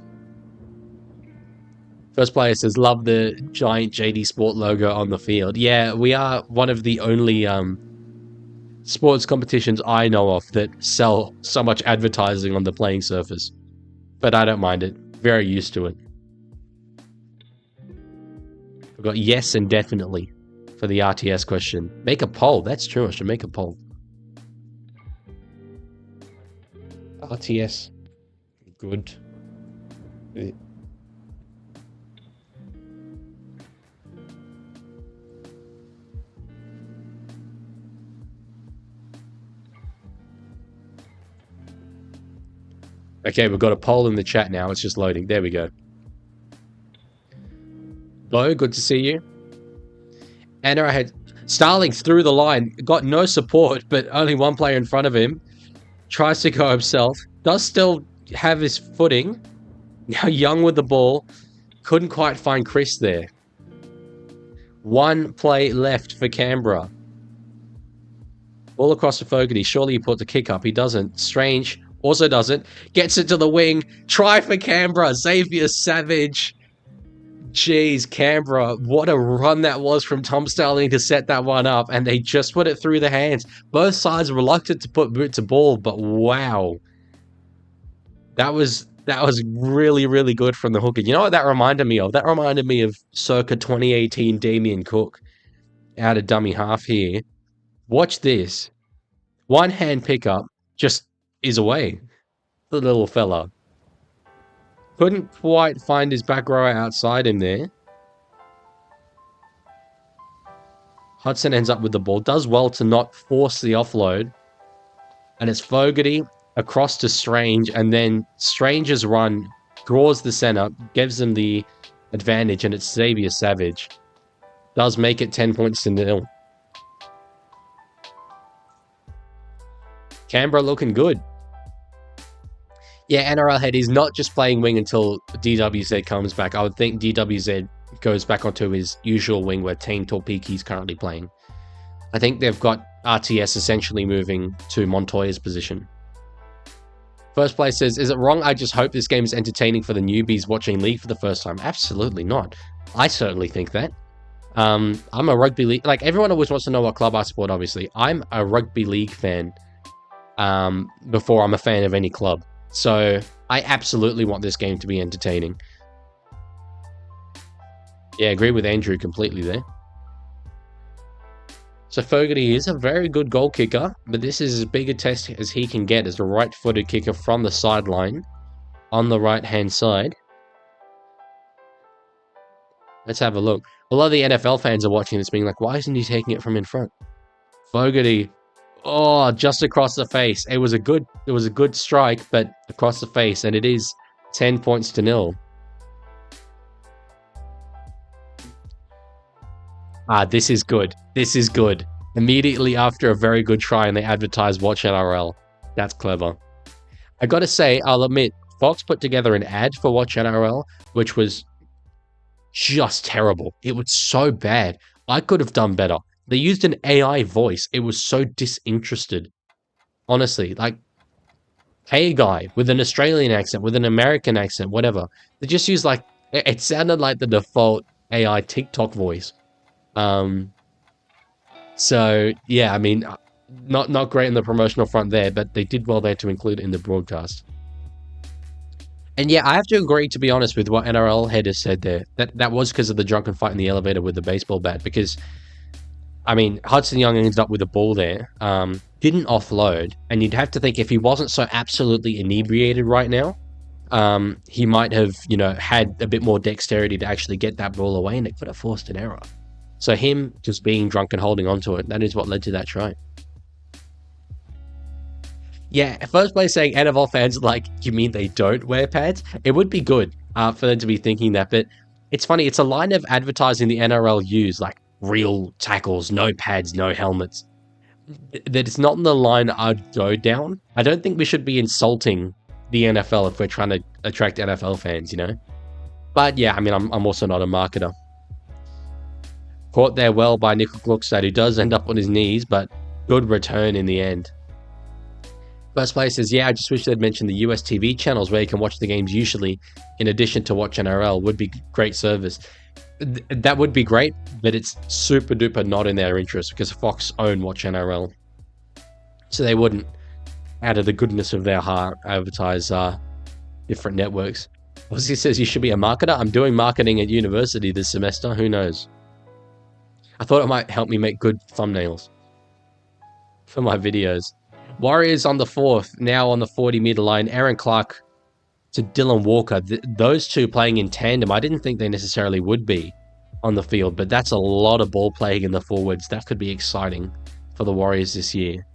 First player says, love the giant JD Sport logo on the field. Yeah, we are one of the only sports competitions I know of that sell so much advertising on the playing surface. But I don't mind it. Very used to it. We've got yes and definitely for the RTS question. Make a poll. That's true. I should make a poll. RTS. Good. Okay, we've got a poll in the chat now. It's just loading. There we go. Hello, good to see you. And I had Starling through the line, got no support, but only one player in front of him. Tries to go himself, does still have his footing. Now Young with the ball, couldn't quite find Chris there. One play left for Canberra. All across to Fogarty, surely he put the kick up, he doesn't. Strange, also doesn't. Gets it to the wing, try for Canberra, Xavier Savage. Jeez, Canberra, what a run that was from Tom Starling to set that one up, and they just put it through the hands. Both sides reluctant to put boot to ball, but wow. That was really, really good from the hooker. You know what that reminded me of? That reminded me of circa 2018 Damien Cook out of dummy half here. Watch this. One hand pickup just is away. The little fella. Couldn't quite find his back rower outside him there. Hudson ends up with the ball. Does well to not force the offload. And it's Fogarty across to Strange. And then Strange's run draws the center. Gives them the advantage. And it's Xavier Savage. Does make it 10 points to 0. Canberra looking good. Yeah, NRL head is not just playing wing until DWZ comes back. I would think DWZ goes back onto his usual wing where Tane Torpiki is currently playing. I think they've got RTS essentially moving to Montoya's position. First place says, is it wrong? I just hope this game is entertaining for the newbies watching League for the first time. Absolutely not. I certainly think that. I'm a rugby league, like everyone always wants to know what club I support, obviously. I'm a rugby league fan before I'm a fan of any club. So I absolutely want this game to be entertaining. Yeah, agree with Andrew completely there. So Fogarty is a very good goal kicker, but this is as big a test as he can get as a right-footed kicker from the sideline on the right-hand side. Let's have a look. A lot of the NFL fans are watching this being like, why isn't he taking it from in front? Fogarty, oh, just across the face. It was a good strike, but across the face, and it is 10 points to 0. This is good. This is good. Immediately after a very good try, and they advertise Watch NRL. That's clever. I gotta say, I'll admit, Fox put together an ad for Watch NRL, which was just terrible. It was so bad. I could have done better. They used an AI voice. It was so disinterested. Honestly, like, hey guy with an Australian accent, with an American accent, whatever. They just used like, it sounded like the default AI TikTok voice. So yeah, I mean, not great in the promotional front there, but they did well there to include it in the broadcast. And yeah, I have to agree, to be honest, with what NRL head has said there. That was because of the drunken fight in the elevator with the baseball bat. Because, I mean, Hudson Young ended up with a ball there, didn't offload, and you'd have to think if he wasn't so absolutely inebriated right now, he might have, had a bit more dexterity to actually get that ball away, and it could have forced an error. So him just being drunk and holding onto it, that is what led to that try. Yeah, first place saying NFL fans like, you mean they don't wear pads? It would be good for them to be thinking that, but it's funny, it's a line of advertising the NRL use, like real tackles, no pads, no helmets. That it's not in the line I'd go down. I don't think we should be insulting the NFL if we're trying to attract NFL fans, But yeah, I mean, I'm also not a marketer. Caught there well by Nickel Gluckstad, who does end up on his knees, but good return in the end. First place says, yeah, I just wish they'd mentioned the US TV channels where you can watch the games usually, in addition to Watch NRL, would be great service. That would be great, but it's super duper not in their interest because Fox own Watch NRL. So they wouldn't, out of the goodness of their heart, advertise different networks. Ozzy says you should be a marketer. I'm doing marketing at university this semester. Who knows? I thought it might help me make good thumbnails for my videos. Warriors on the 4th, now on the 40-meter line. Aaron Clark to Dylan Walker. Those two playing in tandem. I didn't think they necessarily would be on the field, but that's a lot of ball playing in the forwards. That could be exciting for the Warriors this year.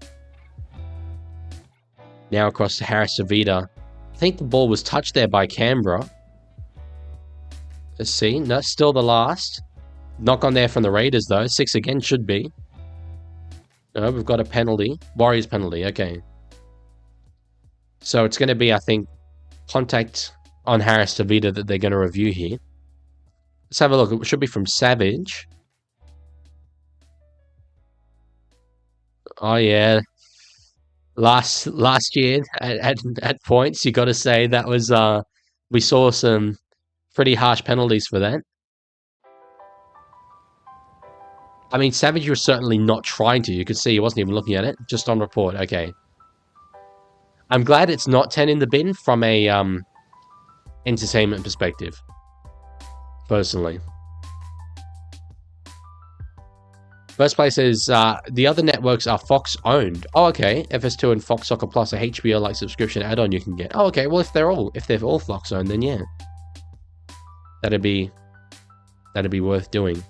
Now across to Harris Savita. I think the ball was touched there by Canberra. Let's see. No, still the last. Knock on there from the Raiders, though. 6 again should be. No, we've got a penalty. Warriors penalty, okay. So it's going to be, I think, contact on Harris Savita that they're going to review here. Let's have a look. It should be from Savage. Oh, yeah. Last year at points, you got to say that was... we saw some pretty harsh penalties for that. I mean, Savage was certainly not trying to. You could see he wasn't even looking at it. Just on report. Okay. I'm glad it's not 10 in the bin from a entertainment perspective. Personally. First place is the other networks are Fox owned. Oh, okay. FS2 and Fox Soccer Plus, a HBO-like subscription add-on you can get. Oh, okay. Well, if they're all Fox owned, then yeah. That'd be worth doing.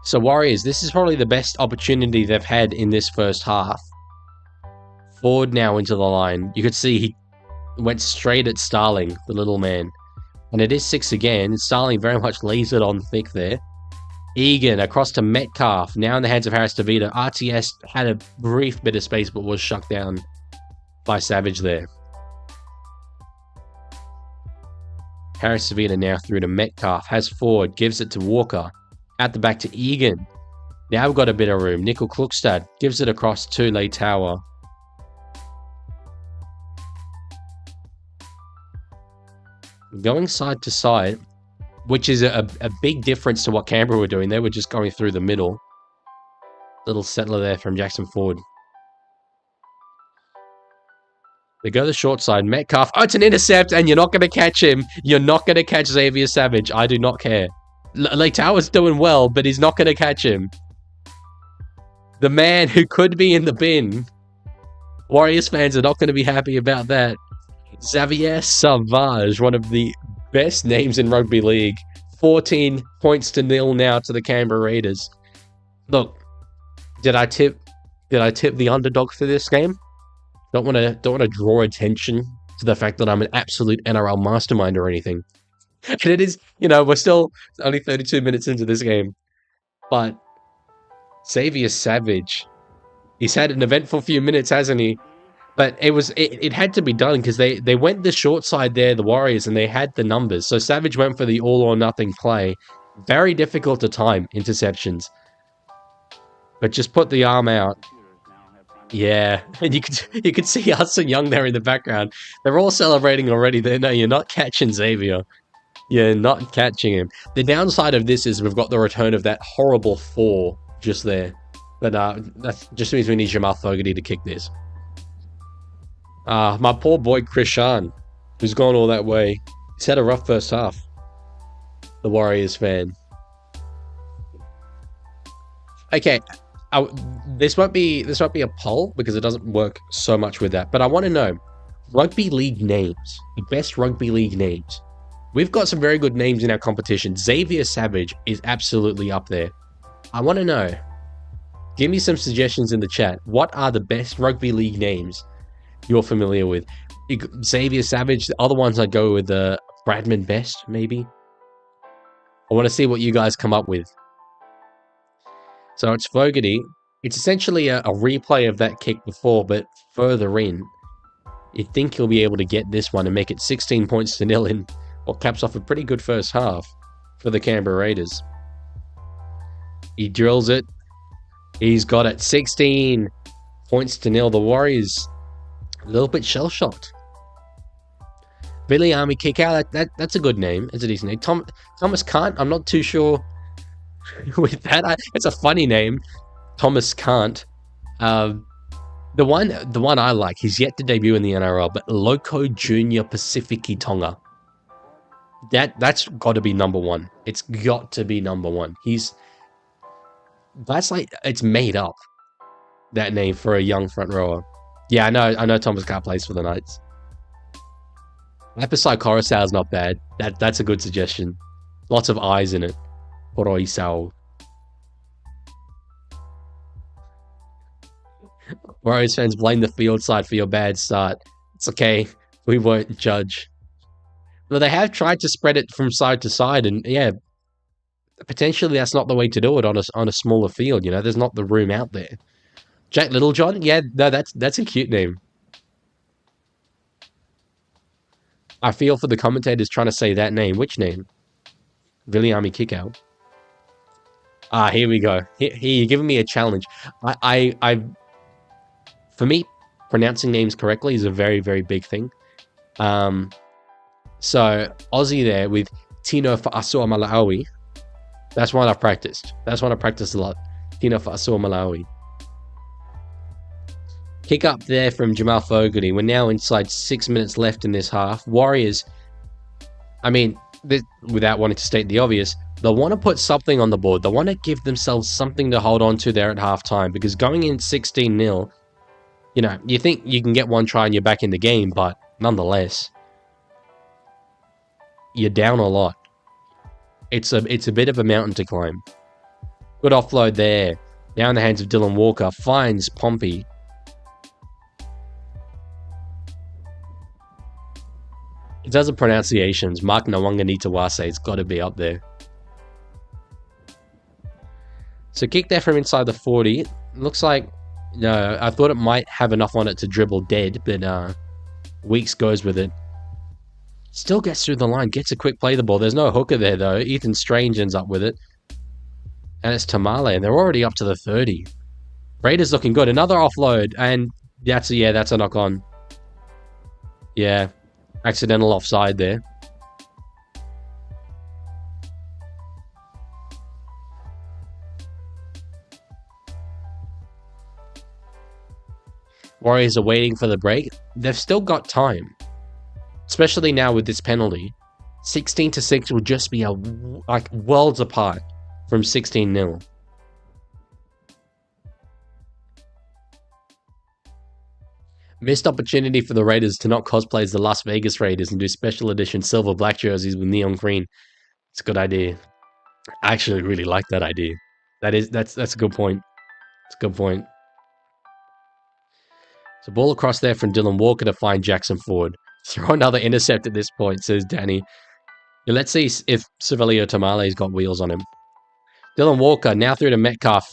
So Warriors, this is probably the best opportunity they've had in this first half. Forward now into the line. You could see he went straight at Starling, the little man. And it is 6 again. Starling very much leaves it on thick there. Egan across to Metcalf. Now in the hands of Harris DeVita. RTS had a brief bit of space but was shut down by Savage there. Harris DeVita now through to Metcalf. Has forward. Gives it to Walker. Out the back to Egan. Now we've got a bit of room. Nickel Klukstad gives it across to Leigh Tower. Going side to side, which is a big difference to what Canberra were doing. They were just going through the middle. Little settler there from Jackson Ford. They go the short side. Metcalf. Oh, it's an intercept, and you're not going to catch him. You're not going to catch Xavier Savage. I do not care. Leigh Tower's doing well, but he's not going to catch him. The man who could be in the bin. Warriors fans are not going to be happy about that. Xavier Savage, one of the best names in rugby league. 14 points to nil now to the Canberra Raiders. Look, did I tip the underdog for this game? Don't want to draw attention to the fact that I'm an absolute NRL mastermind or anything. And it is, we're still only 32 minutes into this game. But Xavier Savage, he's had an eventful few minutes, hasn't he? But it had to be done because they went the short side there, the Warriors, and they had the numbers. So Savage went for the all or nothing play. Very difficult to time interceptions. But just put the arm out. Yeah, and you could see Hudson Young there in the background. They're all celebrating already. No, you're not catching Xavier. You're not catching him. The downside of this is we've got the return of that horrible 4 just there. But that just means we need Jamal Fogarty to kick this. My poor boy Krishan, who's gone all that way. He's had a rough first half. The Warriors fan. Okay. This won't be a poll because it doesn't work so much with that. But I want to know rugby league names, the best rugby league names. We've got some very good names in our competition. Xavier Savage is absolutely up there. I want to know. Give me some suggestions in the chat. What are the best rugby league names you're familiar with? Xavier Savage. The other ones I'd go with Bradman Best, maybe. I want to see what you guys come up with. So it's Fogarty. It's essentially a replay of that kick before, but further in. You'd think he'll be able to get this one and make it 16 points to nil in what caps off a pretty good first half for the Canberra Raiders. He drills it. He's got it. 16 points to nil. The Warriors a little bit shell-shocked. Billy Army kick out. That's a good name. It's a decent name. Thomas Kant. I'm not too sure with that. It's a funny name. Thomas Kant. The one I like, he's yet to debut in the NRL, but Loco Junior Pacifici Tonga. That's got to be number one. It's got to be number one. That's like, it's made up, that name for a young front rower. Yeah, I know Thomas Kant plays for the Knights. Lapasai Coruscant is not bad. That's a good suggestion. Lots of eyes in it. Poroisao. Warriors fans blame the field side for your bad start. It's okay. We won't judge. Well, they have tried to spread it from side to side, and yeah, potentially that's not the way to do it on a smaller field. There's not the room out there. Jack Littlejohn? Yeah, no, that's a cute name. I feel for the commentators trying to say that name. Which name? Viliami Kickout. Here we go. Here, you're giving me a challenge. For me, pronouncing names correctly is a very, very big thing. So Aussie there with Tino Fa'asua Malawi. That's one I've practiced. That's one I practiced a lot. Tino Fa'asua Malawi. Kick up there from Jamal Fogarty. We're now inside 6 minutes left in this half. Warriors, without wanting to state the obvious, they want to put something on the board. They want to give themselves something to hold on to there at halftime, because going in 16-0, you think you can get one try and you're back in the game, but nonetheless, you're down a lot. It's a bit of a mountain to climb. Good offload there. Now in the hands of Dylan Walker. Finds Pompey. In terms of pronunciations, Mark Nawanga it's got to be up there. So kick there from inside the 40. Looks like, no, I thought it might have enough on it to dribble dead, but Weeks goes with it. Still gets through the line, gets a quick play the ball. There's no hooker there though. Ethan Strange ends up with it. And it's Tamale, and they're already up to the 30. Raiders looking good. Another offload, and that's a knock on. Yeah, accidental offside there. Warriors are waiting for the break. They've still got time, especially now with this penalty. 16-6 will just be like worlds apart from 16-0. Missed opportunity for the Raiders to not cosplay as the Las Vegas Raiders and do special edition silver black jerseys with neon green. It's a good idea. I actually really like that idea. That's a good point. It's a good point. So ball across there from Dylan Walker to find Jackson Ford. Throw another intercept at this point, says Danny. Let's see if Savelio Tamale's got wheels on him. Dylan Walker now through to Metcalf.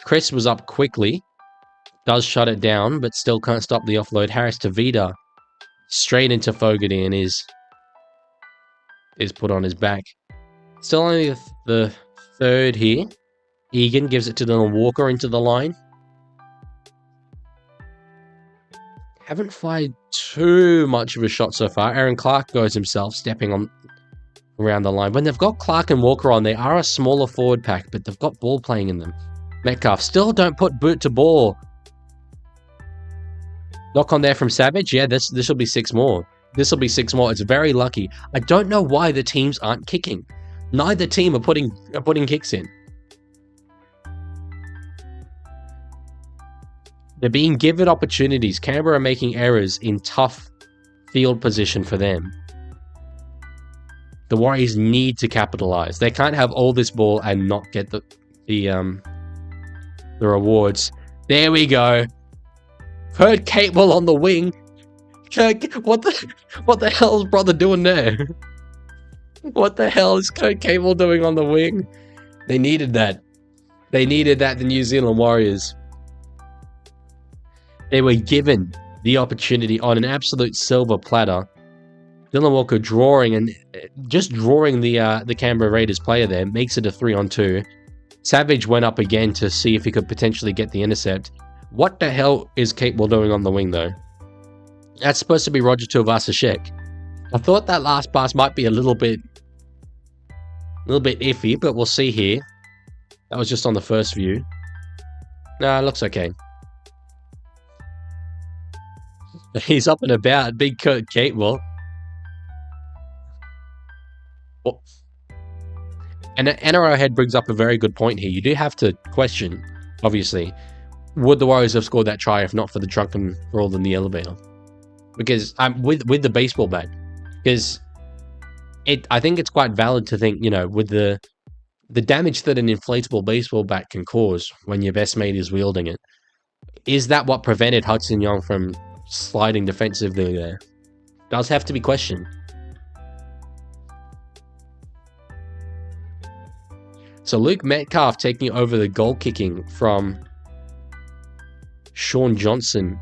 Chris was up quickly. Does shut it down, but still can't stop the offload. Harris to Vida. Straight into Fogarty and is put on his back. Still only the third here. Egan gives it to Dylan Walker into the line. Haven't fired too much of a shot so far. Aaron Clark goes himself, stepping on around the line. When they've got Clark and Walker on, they are a smaller forward pack, but they've got ball playing in them. Metcalf still don't put boot to ball. Knock on there from Savage. Yeah, this will be 6 more. This will be 6 more. It's very lucky. I don't know why the teams aren't kicking. Neither team are putting kicks in. They're being given opportunities. Canberra are making errors in tough field position for them. The Warriors need to capitalize. They can't have all this ball and not get the rewards. There we go. Heard Catewell on the wing. What the hell is brother doing there? What the hell is Kurt Catewell doing on the wing? They needed that. They needed that, the New Zealand Warriors. They were given the opportunity on an absolute silver platter. Dylan Walker drawing the Canberra Raiders player there makes it a 3-on-2. Savage went up again to see if he could potentially get the intercept. What the hell is Catewell doing on the wing though? That's supposed to be Roger Tuivasa-Sheck. I thought that last pass might be a little bit iffy, but we'll see here. That was just on the first view. Nah, it looks okay. He's up and about, big Kurt Catewell. Oh. And Arrowhead brings up a very good point here. You do have to question, obviously, would the Warriors have scored that try if not for the drunken brawl in the elevator? Because with the baseball bat, because I think it's quite valid to think, with the damage that an inflatable baseball bat can cause when your best mate is wielding it, is that what prevented Hudson Young from sliding defensively there? Does have to be questioned. So Luke Metcalf taking over the goal kicking from Sean Johnson.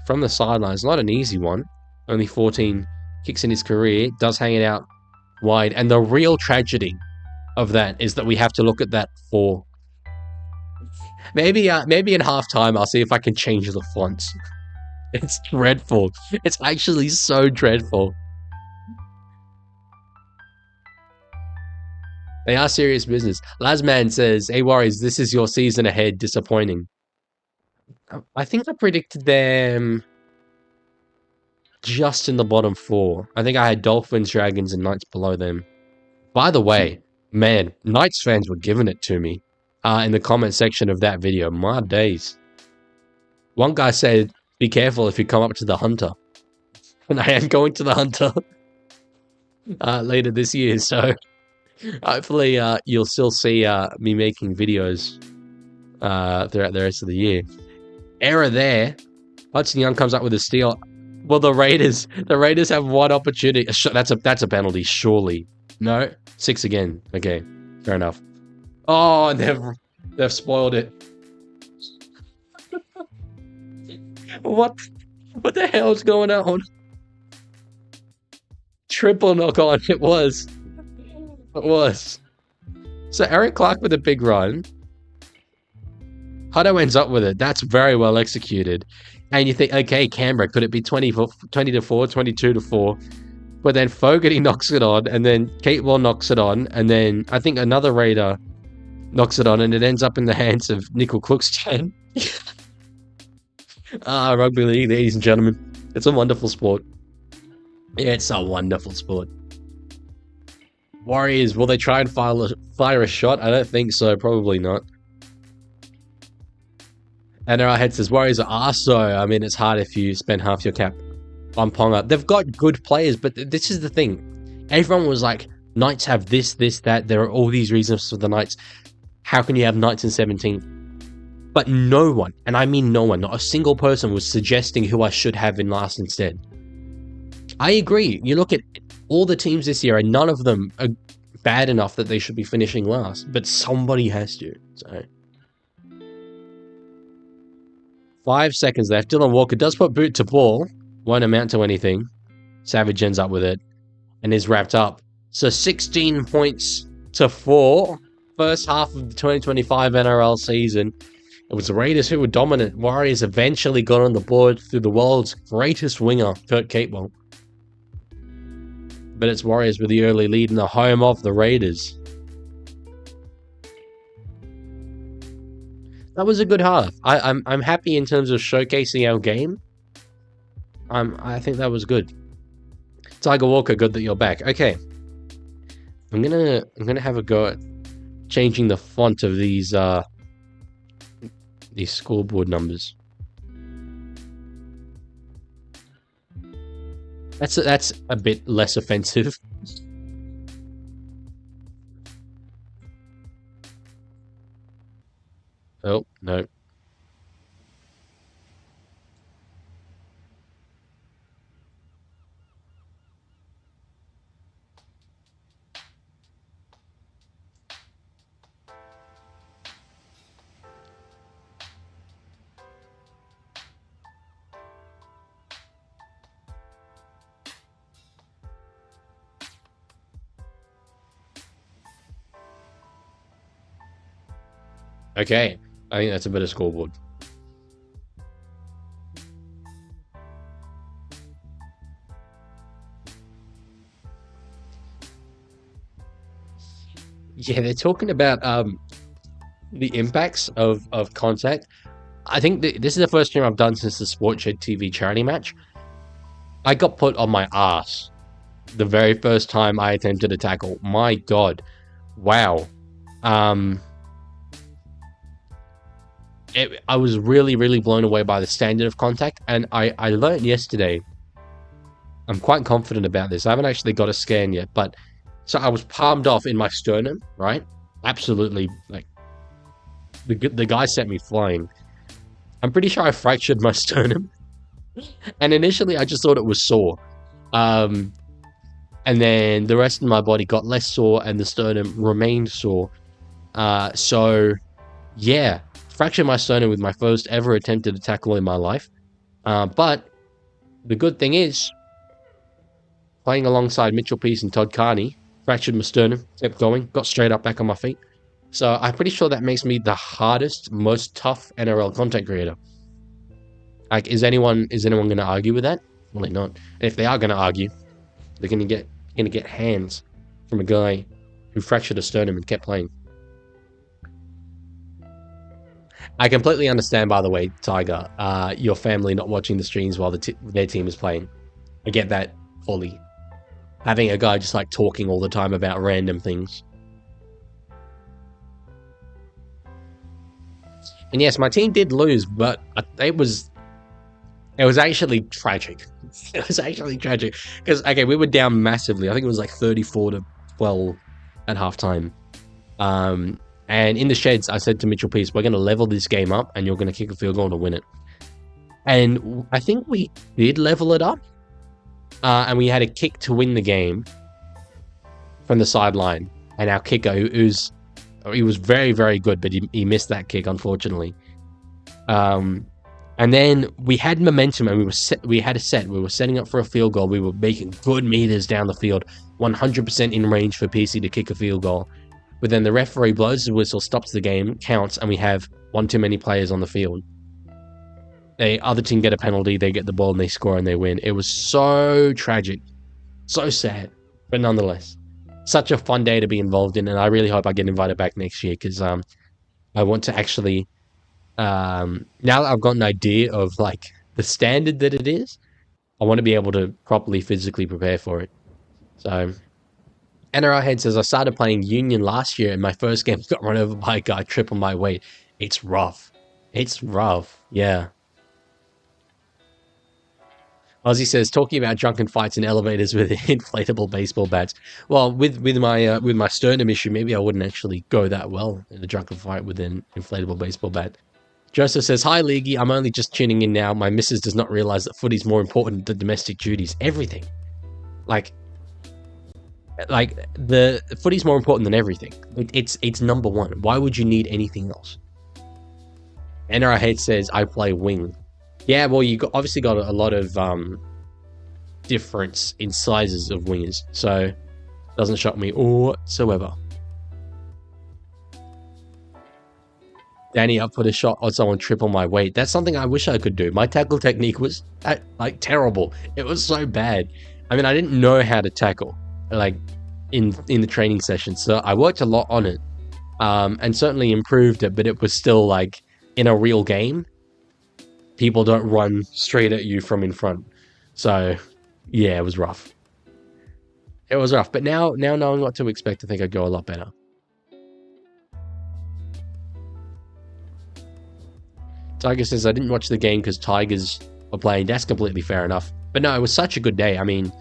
From the sidelines, not an easy one. Only 14 kicks in his career. Does hang it out wide. And the real tragedy of that is that we have to look at that for... Maybe in halftime I'll see if I can change the fonts. It's dreadful. It's actually so dreadful. They are serious business. Lasman says, "Hey Warriors, this is your season ahead. Disappointing." I think I predicted them just in the bottom 4. I think I had Dolphins, Dragons, and Knights below them. By the way, man, Knights fans were giving it to me in the comment section of that video. My days. One guy said, "Be careful if you come up to the Hunter." And I am going to the Hunter later this year, so hopefully you'll still see me making videos throughout the rest of the year. Error there. Hudson Young comes up with a steal. Well, the Raiders have one opportunity. That's a penalty, surely. No, 6 again. Okay, fair enough. Oh, and they've spoiled it. What the hell's going on? triple knock on. It was. It was. So Eric Clark with a big run. Hutto ends up with it. That's very well executed. And you think, okay, Canberra, could it be 20 to 4, 22 to 4? But then Fogarty knocks it on, and then Kate Wall knocks it on, and then I think another Raider knocks it on, and it ends up in the hands of Nickel Kluxchan. Rugby League, ladies and gentlemen. It's a wonderful sport. Yeah, it's a wonderful sport. Warriors, will they try and fire a shot? I don't think so. Probably not. And our head says, Warriors are arso. I mean, it's hard if you spend half your cap on Ponga. They've got good players, but this is the thing. Everyone was like, Knights have this, that. There are all these reasons for the Knights. How can you have Knights in 17? But no one, and I mean no one, not a single person was suggesting who I should have in last instead. I agree. You look at all the teams this year, and none of them are bad enough that they should be finishing last. But somebody has to. So 5 seconds left. Dylan Walker does put boot to ball. Won't amount to anything. Savage ends up with it and is wrapped up. So 16 points to 4. First half of the 2025 NRL season. It was the Raiders who were dominant. Warriors eventually got on the board through the world's greatest winger, Kurt Capewell. But it's Warriors with the early lead in the home of the Raiders. That was a good half. I'm happy in terms of showcasing our game. I think that was good. Tiger Walker, good that you're back. Okay, I'm gonna have a go at changing the font of these scoreboard numbers. That's a bit less offensive. Oh, no. Okay, I think that's a better scoreboard. Yeah, they're talking about the impacts of contact. I think this is the first stream I've done since the Sportshed TV charity match. I got put on my ass the very first time I attempted a tackle. My God. Wow. I was really, really blown away by the standard of contact, and I learned yesterday. I'm quite confident about this. I haven't actually got a scan yet, but so I was palmed off in my sternum, right? Absolutely, like the guy sent me flying. I'm pretty sure I fractured my sternum, and initially I just thought it was sore, and then the rest of my body got less sore, and the sternum remained sore. So yeah. Fractured my sternum with my first ever attempted tackle in my life. But the good thing is, playing alongside Mitchell Pearce and Todd Carney, fractured my sternum, kept going, got straight up back on my feet. So I'm pretty sure that makes me the hardest, most tough NRL content creator. Like, is anyone going to argue with that? Probably not. And if they are going to argue, they're going to get hands from a guy who fractured a sternum and kept playing. I completely understand, by the way, Tiger, your family not watching the streams while their team is playing. I get that fully. Having a guy just like talking all the time about random things. And yes, my team did lose, but it was actually tragic. It was actually tragic. Because, okay, we were down massively. I think it was like 34-12 at halftime. And in the sheds, I said to Mitchell Pearce, we're going to level this game up and you're going to kick a field goal to win it. And I think we did level it up. And we had a kick to win the game from the sideline. And our kicker, he was very, very good, but he missed that kick, unfortunately. And then we had momentum, and we had a set. We were setting up for a field goal. We were making good meters down the field, 100% in range for PC to kick a field goal. But then the referee blows the whistle, stops the game, counts, and we have one too many players on the field. The other team get a penalty, they get the ball, and they score, and they win. It was so tragic, so sad, but nonetheless, such a fun day to be involved in, and I really hope I get invited back next year, because I want to actually, now that I've got an idea of like the standard that it is, I want to be able to properly physically prepare for it. So NRL Head says, I started playing Union last year, and my first game got run over by a guy triple my weight. It's rough. It's rough. Yeah. Ozzy says, talking about drunken fights in elevators with inflatable baseball bats. Well, with my sternum issue, maybe I wouldn't actually go that well in a drunken fight with an inflatable baseball bat. Joseph says, hi, Leaguie. I'm only just tuning in now. My missus does not realize that footy's more important than domestic duties. Everything. Like the footy's more important than everything. It's number one. Why would you need anything else? NRL Head says, I play wing. Yeah, well, obviously got a lot of difference in sizes of wingers, so doesn't shock me whatsoever. Danny up for the shot on someone triple my weight. That's something I wish I could do. My tackle technique was like terrible. It was so bad. I mean, I didn't know how to tackle like in the training session, so I worked a lot on it, and certainly improved it. But it was still like in a real game, people don't run straight at you from in front. So yeah, it was rough. It was rough. But now knowing what to expect, I think I'd go a lot better. Tiger says, I didn't watch the game because Tigers were playing. That's completely fair enough. But no, it was such a good day. I mean,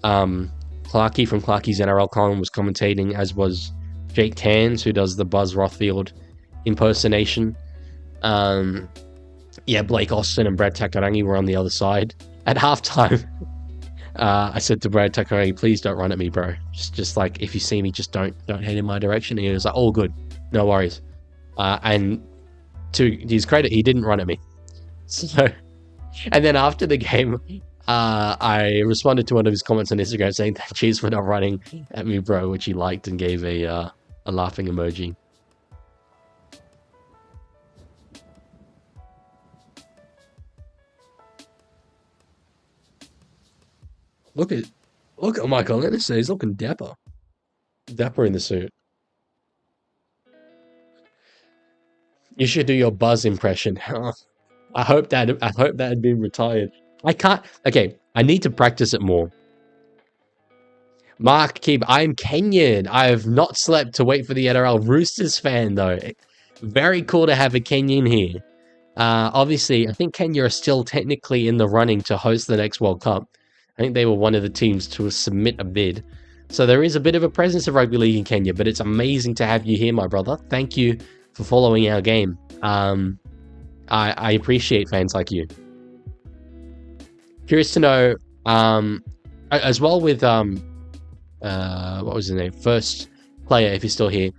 Clarkey from Clarkey's NRL column was commentating, as was Jake Cairns, who does the Buzz Rothfield impersonation. Yeah, Blake Austin and Brad Takarangi were on the other side. At halftime, I said to Brad Takarangi, please don't run at me, bro. Just like, if you see me, just don't head in my direction. And he was like, all good. No worries. And to his credit, he didn't run at me. So, and then after the game, I responded to one of his comments on Instagram saying that cheers for not running at me, bro, which he liked and gave a laughing emoji. Look at Michael Anderson. He's looking dapper. Dapper in the suit. You should do your Buzz impression. I hope that had been retired. I can't. Okay, I need to practice it more. Mark Keeb, I'm Kenyan. I have not slept to wait for the NRL. Roosters fan though. Very cool to have a Kenyan here. Obviously, I think Kenya are still technically in the running to host the next World Cup. I think they were one of the teams to submit a bid. So there is a bit of a presence of rugby league in Kenya, but it's amazing to have you here, my brother. Thank you for following our game. I appreciate fans like you. Curious to know, as well with, what was his name? First player, if he's still here.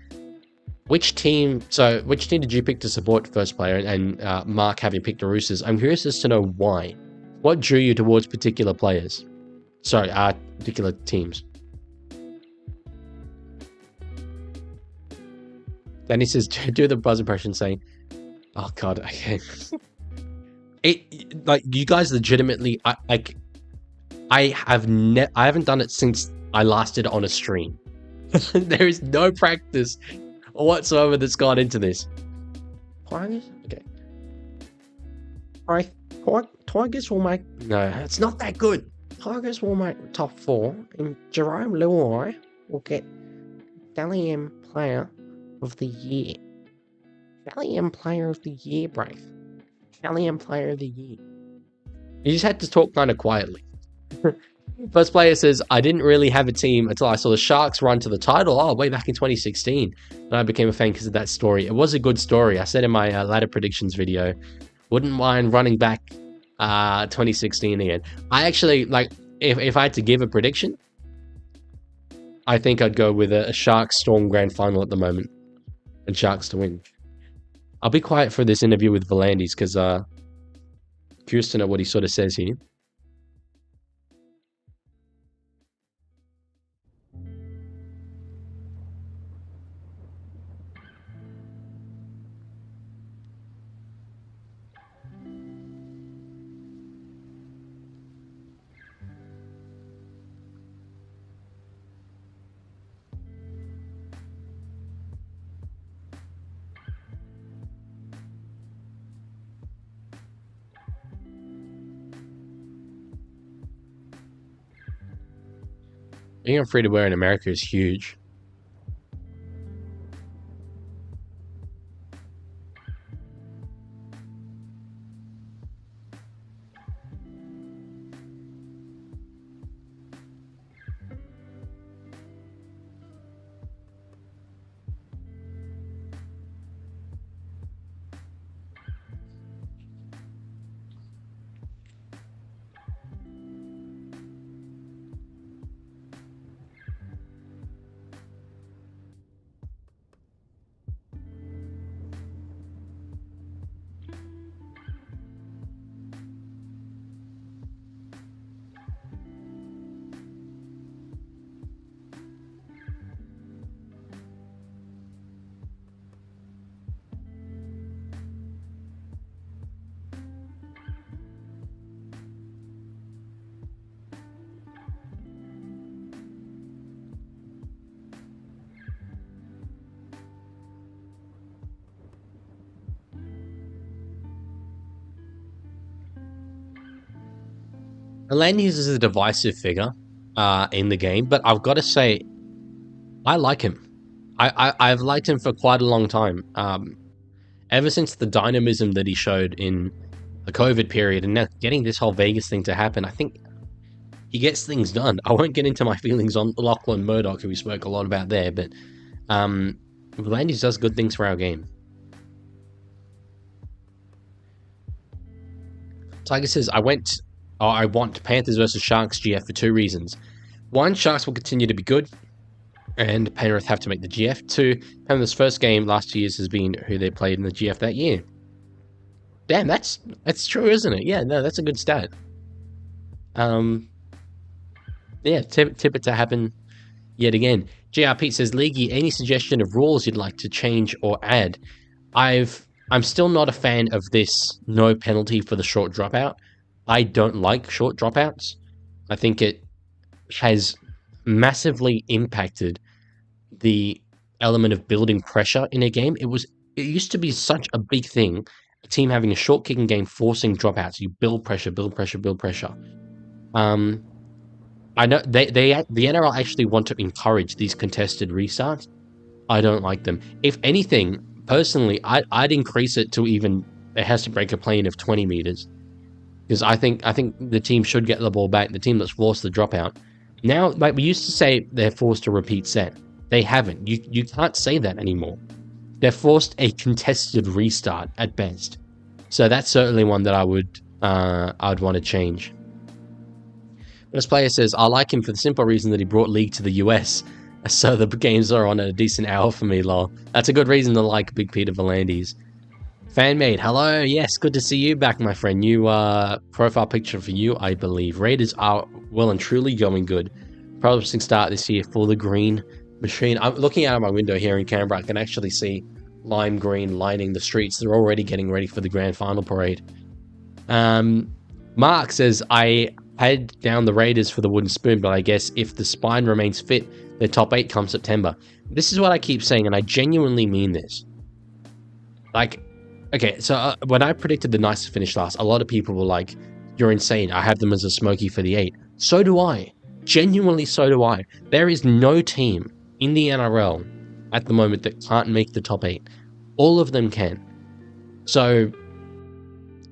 Which team did you pick to support first player? And Mark having picked the Roosters. I'm curious as to know why. What drew you towards particular players? Sorry, particular teams. Then he says, do the Buzz impression saying, oh God, okay. Like, you guys legitimately, I haven't done it since I last did it on a stream. There is no practice whatsoever that's gone into this. Tigers? Okay. Tigers will make... No, it's not that good. Tigers will make top 4, and Jerome Luai will get Dally M Player of the Year. Dally M Player of the Year, Brave. Dally M Player of the Year. You just had to talk kind of quietly. First player says, I didn't really have a team until I saw the Sharks run to the title, way back in 2016. And I became a fan because of that story. It was a good story. I said in my ladder predictions video, wouldn't mind running back 2016 again. I actually, like, if I had to give a prediction, I think I'd go with a Sharks Storm grand final at the moment. And Sharks to win. I'll be quiet for this interview with Volandis because Curious to know what he sort of says here. Being on free-to-wear in America is huge. Landis is a divisive figure in the game, but I've got to say, I like him. I've liked him for quite a long time. Ever since the dynamism that he showed in the COVID period, and now getting this whole Vegas thing to happen, I think he gets things done. I won't get into my feelings on Lachlan Murdoch, who we spoke a lot about there, but Landis does good things for our game. Tiger says, I want Panthers versus Sharks GF for 2 reasons. 1, Sharks will continue to be good, and Penrith have to make the GF. 2, Panthers' first game last year's has been who they played in the GF that year. Damn, that's true, isn't it? Yeah, no, that's a good stat. Yeah, tip it to happen yet again. JR Pete says, Leaguie, any suggestion of rules you'd like to change or add? I'm still not a fan of this no penalty for the short dropout. I don't like short dropouts. I think it has massively impacted the element of building pressure in a game. It used to be such a big thing, a team having a short kicking game forcing dropouts. You build pressure. I know the NRL actually want to encourage these contested restarts. I don't like them. If anything, personally, I'd increase it to even it has to break a plane of 20 meters. Because I think the team should get the ball back, the team that's forced the dropout. Now, like we used to say, they're forced to repeat set. They haven't. You can't say that anymore. They're forced a contested restart at best. So that's certainly one that I'd want to change. This player says, I like him for the simple reason that he brought League to the US. So the games are on at a decent hour for me, lol. That's a good reason to like Big Peter V'landys. Fanmade, hello, yes, good to see you back, my friend. New profile picture for you, I believe. Raiders are well and truly going good. Promising start this year for the green machine. I'm looking out of my window here in Canberra. I can actually see lime green lining the streets. They're already getting ready for the grand final parade. Mark says, I had down the Raiders for the wooden spoon, but I guess if the spine remains fit, their top 8 come September. This is what I keep saying, and I genuinely mean this. Like, okay, so when I predicted the Knights to finish last, a lot of people were like, you're insane. I have them as a smoky for the 8. So do I. Genuinely, so do I. There is no team in the NRL at the moment that can't make the top 8. All of them can. So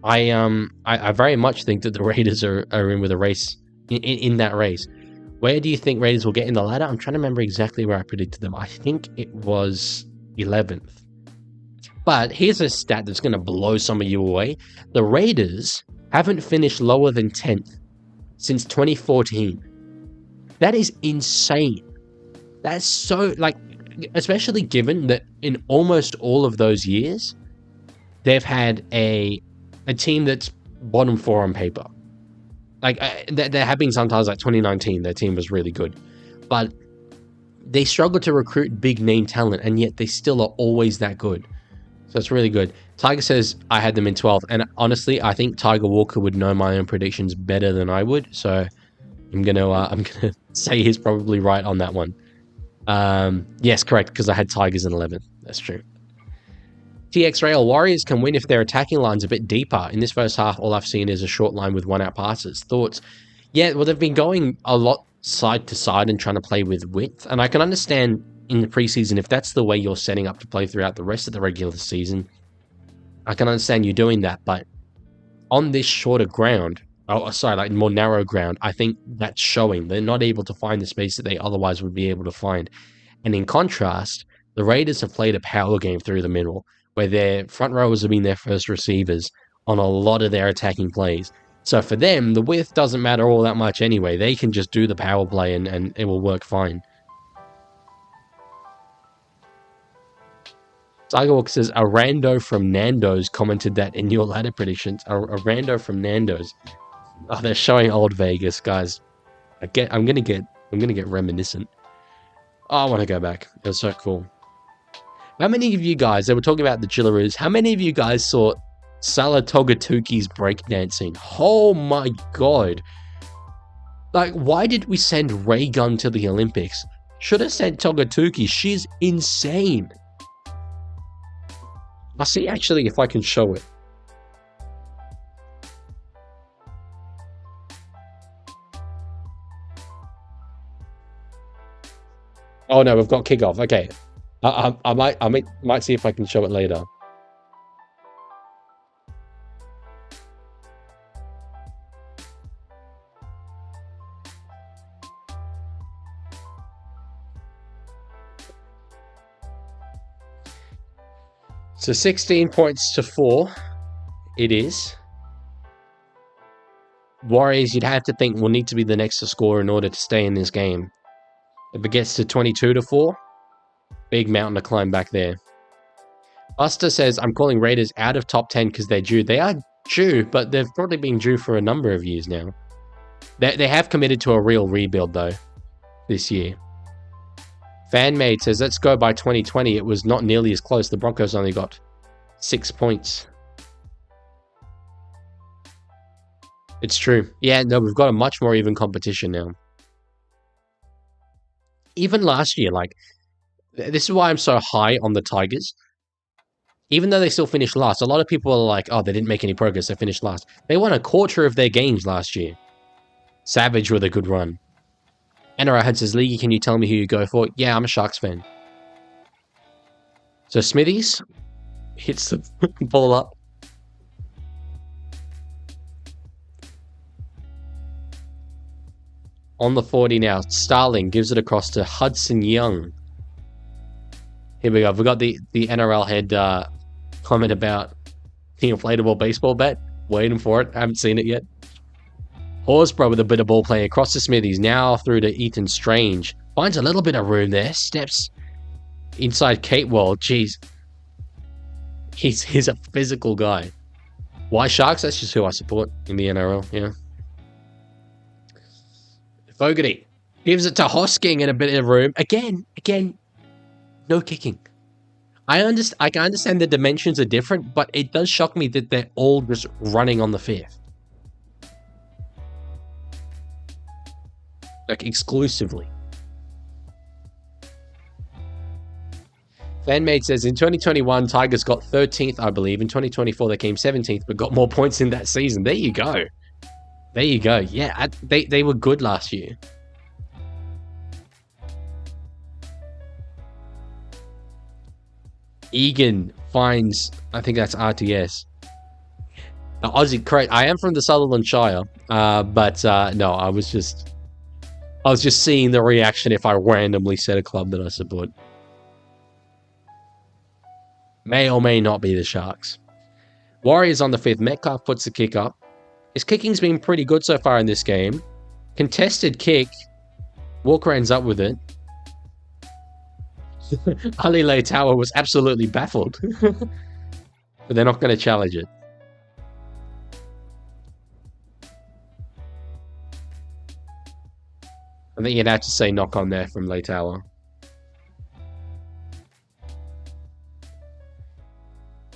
I very much think that the Raiders are in with a race, in that race. Where do you think Raiders will get in the ladder? I'm trying to remember exactly where I predicted them. I think it was 11th. But here's a stat that's going to blow some of you away. The Raiders haven't finished lower than 10th since 2014. That is insane. That's so, like, especially given that in almost all of those years, they've had a team that's bottom 4 on paper. Like, there have been sometimes, like 2019, their team was really good. But they struggle to recruit big name talent, and yet they still are always that good. So it's really good. Tiger says I had them in 12th, and honestly, I think Tiger Walker would know my own predictions better than I would. So I'm gonna say he's probably right on that one. Yes, correct, because I had Tigers in 11th. That's true. TX Rail, Warriors can win if their attacking line's a bit deeper. In this first half, all I've seen is a short line with one-out passes. Thoughts? Yeah, well, they've been going a lot side to side and trying to play with width. And I can understand in the preseason, if that's the way you're setting up to play throughout the rest of the regular season, I can understand you doing that. But on this shorter ground, like more narrow ground, I think that's showing. They're not able to find the space that they otherwise would be able to find. And in contrast, the Raiders have played a power game through the middle, where their front rowers have been their first receivers on a lot of their attacking plays. So for them, the width doesn't matter all that much anyway. They can just do the power play and it will work fine. Tiger Walker says, a rando from Nando's commented that in your ladder predictions. A rando from Nando's. Oh, they're showing old Vegas, guys. I'm gonna get reminiscent. Oh, I want to go back. It was so cool. How many of you guys, they were talking about the Jillaroos, how many of you guys saw Salah Togatuki's breakdancing? Oh my god. Like, why did we send Ray Gunn to the Olympics? Should have sent Togatuki. She's insane. I'll see actually if I can show it. Oh no, we've got kickoff. Okay. I might see if I can show it later. So 16 points to 4. It is. Warriors, you'd have to think, will need to be the next to score in order to stay in this game. If it gets to 22 to 4, big mountain to climb back there. Buster says, I'm calling Raiders out of top 10 because they're due. They are due, but they've probably been due for a number of years now. They have committed to a real rebuild, though, this year. Fanmade says, let's go by 2020. It was not nearly as close. The Broncos only got 6 points. It's true. Yeah, no, we've got a much more even competition now. Even last year, like, this is why I'm so high on the Tigers. Even though they still finished last, a lot of people are like, oh, they didn't make any progress, they finished last. They won a quarter of their games last year. Savage with a good run. Anarahad says, Leaguie, can you tell me who you go for? Yeah, I'm a Sharks fan. So Smithies hits the ball up. On the 40 now. Starling gives it across to Hudson Young. Here we go. We've got the NRL head comment about the inflatable baseball bat. Waiting for it. I haven't seen it yet. Horsburgh with a bit of ball play across to Smithies. Now through to Ethan Strange. Finds a little bit of room there. Steps inside Kate Wall. Jeez. He's a physical guy. Why Sharks? That's just who I support in the NRL. Yeah. Fogarty gives it to Hosking in a bit of room. Again, no kicking. I can understand the dimensions are different, but it does shock me that they're all just running on the 5th. Like, exclusively. Fanmade says, in 2021, Tigers got 13th, I believe. In 2024, they came 17th, but got more points in that season. There you go. There you go. Yeah, they were good last year. Egan finds, I think that's RTS. Aussie, correct. I am from the Sutherland Shire, but no, I was just seeing the reaction if I randomly said a club that I support. May or may not be the Sharks. Warriors on the 5th. Metcalf puts the kick up. His kicking's been pretty good so far in this game. Contested kick. Walker ends up with it. Ali Leitawa was absolutely baffled. But they're not going to challenge it. I think you'd have to say knock on there from Leitauer.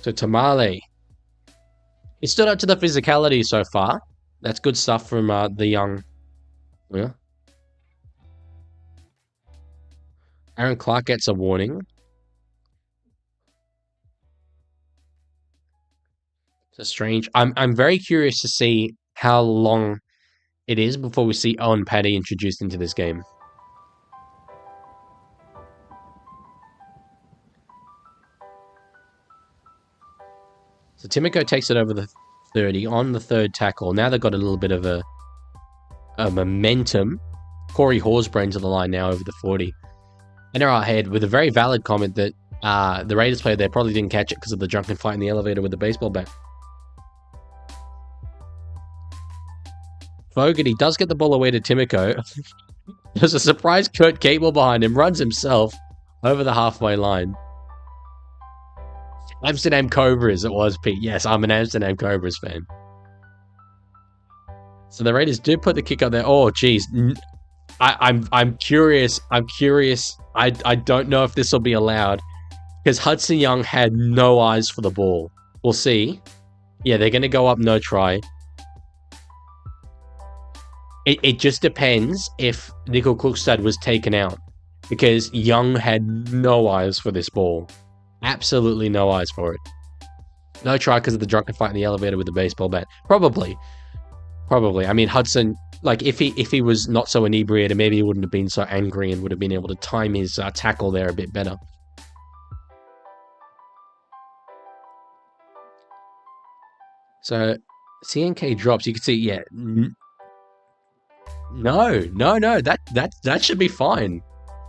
So Tamale. He stood up to the physicality so far. That's good stuff from the young. Yeah. Aaron Clark gets a warning. It's strange. I'm very curious to see how long it is before we see Owen Paddy introduced into this game. So Timoko takes it over the 30 on the third tackle. Now they've got a little bit of a momentum. Corey Horsbrain to the line now over the 40. NRR Head with a very valid comment that the Raiders player there probably didn't catch it because of the drunken fight in the elevator with the baseball bat. Fogarty does get the ball away to Timoko. There's a surprise Kurt Gable behind him, runs himself over the halfway line. Amsterdam Cobras, it was, Pete. Yes, I'm an Amsterdam Cobras fan. So the Raiders do put the kick up there. Oh, geez. I'm curious. I don't know if this will be allowed because Hudson Young had no eyes for the ball. We'll see. Yeah, they're going to go up no try. It just depends if Nickel Klukstad was taken out because Young had no eyes for this ball. Absolutely no eyes for it. No try because of the drunken fight in the elevator with the baseball bat. Probably. I mean, Hudson, like, if he was not so inebriated, maybe he wouldn't have been so angry and would have been able to time his tackle there a bit better. So, CNK drops. You can see, yeah. No. That should be fine.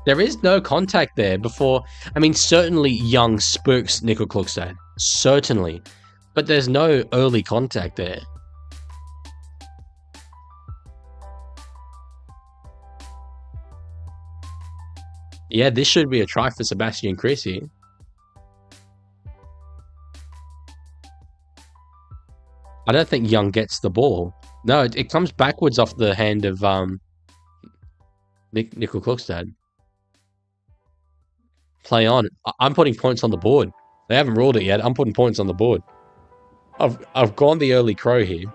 There is no contact there before. I mean, certainly Young spooks Nickel Klukstad. Certainly. But there's no early contact there. Yeah, this should be a try for Sebastian Chrissy. I don't think Young gets the ball. No, it comes backwards off the hand of Nickel Klukstad. Play on. I'm putting points on the board. They haven't ruled it yet. I'm putting points on the board. I've gone the early crow here.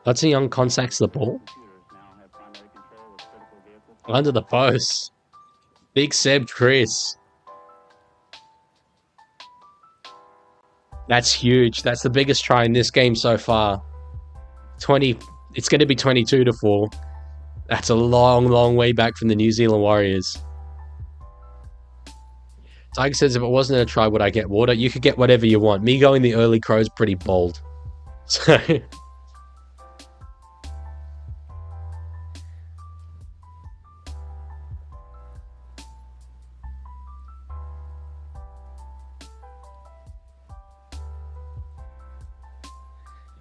Hudson Young contacts the ball. Under the post. Big Seb Chris. That's huge. That's the biggest try in this game so far. It's going to be 22-4. That's a long way back from the New Zealand Warriors. Tiger says, if it wasn't a try, would I get water? You could get whatever you want. Me going the early crow is pretty bold. So...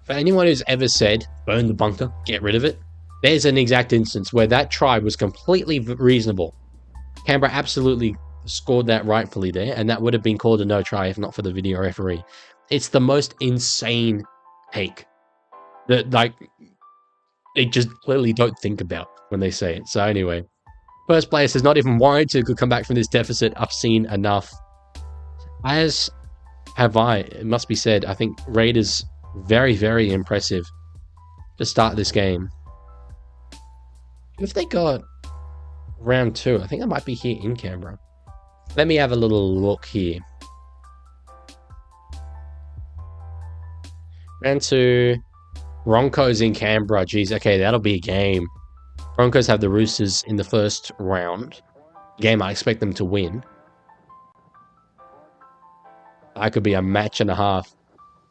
For anyone who's ever said, burn the bunker, get rid of it, there's an exact instance where that try was completely reasonable. Canberra absolutely scored that rightfully there, and that would have been called a no try if not for the video referee. It's the most insane take that, like, they just clearly don't think about when they say it. So anyway, first place is not even warranted could come back from this deficit. I've seen enough. As have I, it must be said. I think Raiders... very impressive to start this game. If they got round 2, I think I might be here in Canberra. Let me have a little look here. Round 2, Broncos in Canberra. Geez, okay, that'll be a game. Broncos have the Roosters in the first round. Game I expect them to win. That could be a match and a half.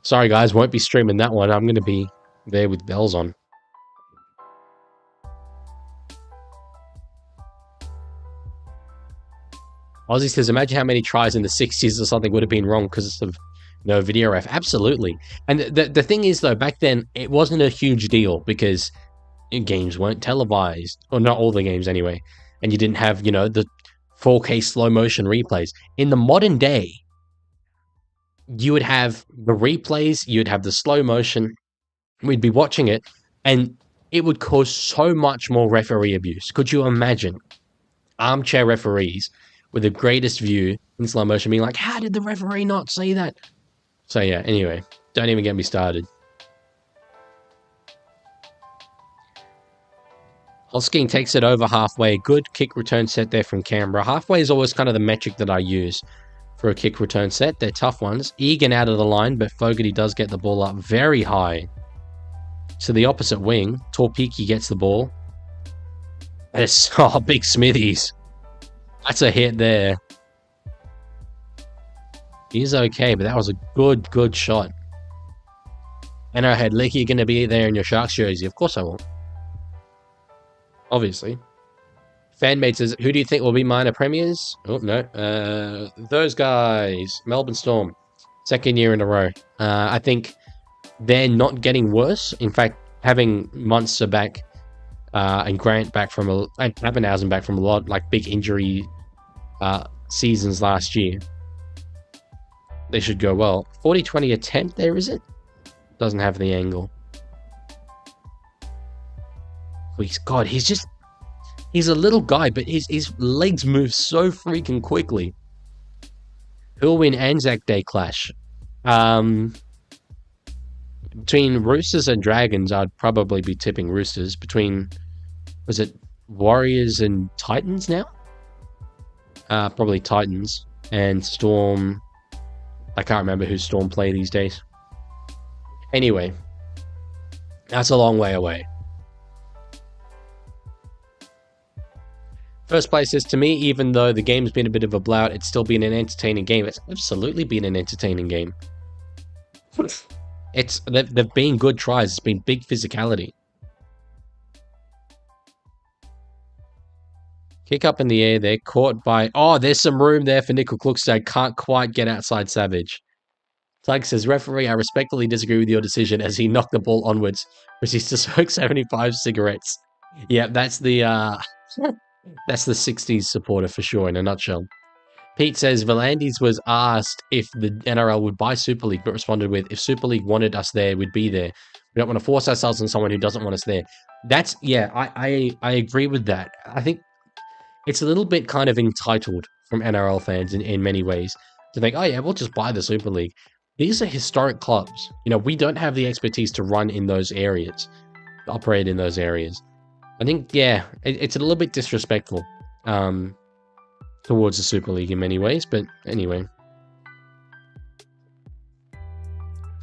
Sorry, guys, won't be streaming that one. I'm going to be there with bells on. Ozzy says, imagine how many tries in the 60s or something would have been wrong because of no video ref. Absolutely. And the thing is, though, back then, it wasn't a huge deal because games weren't televised. Or not all the games, anyway. And you didn't have, you know, the 4K slow motion replays. In the modern day, you would have the replays, you'd have the slow motion, we'd be watching it, and it would cause so much more referee abuse. Could you imagine armchair referees with the greatest view in slow motion being like, how did the referee not see that? So yeah, anyway, don't even get me started. Hosking takes it over halfway. Good kick return set there from Canberra. Halfway is always kind of the metric that I use for a kick return set. They're tough ones. Egan out of the line, but Fogarty does get the ball up very high to the opposite wing. Torpiki gets the ball. It's big Smithies. That's a hit there. He's okay, but that was a good shot. And I had Leaguie going to be there in your Sharks jersey. Of course I will. Obviously. Fanmate says, who do you think will be minor premiers? Oh, no. Those guys. Melbourne Storm. Second year in a row. I think they're not getting worse. In fact, having Munster back and Grant back from and Pappenhausen back from a lot, like, big injury seasons last year. They should go well. 40-20 attempt there, is it? Doesn't have the angle. God, he's a little guy, but his legs move so freaking quickly. Who'll win Anzac Day clash? Between Roosters and Dragons, I'd probably be tipping Roosters. Between, was it Warriors and Titans now? Probably Titans. And Storm, I can't remember who Storm play these days. Anyway, that's a long way away. First place is, to me, even though the game's been a bit of a blowout, it's still been an entertaining game. It's absolutely been an entertaining game. They've been good tries. It's been big physicality. Kick up in the air there, caught by... Oh, there's some room there for Nickel Klukstad. Can't quite get outside Savage. Tug says, referee, I respectfully disagree with your decision as he knocked the ball onwards, proceeds to smoke 75 cigarettes. Yeah, that's the... That's the 60s supporter for sure, in a nutshell. Pete says, Volandis was asked if the NRL would buy Super League, but responded with, if Super League wanted us there, we'd be there. We don't want to force ourselves on someone who doesn't want us there. That's, yeah, I agree with that. I think it's a little bit kind of entitled from NRL fans in many ways to think, oh yeah, we'll just buy the Super League. These are historic clubs. You know, we don't have the expertise to run in those areas, operate in those areas. I think, yeah, it's a little bit disrespectful towards the Super League in many ways, but anyway.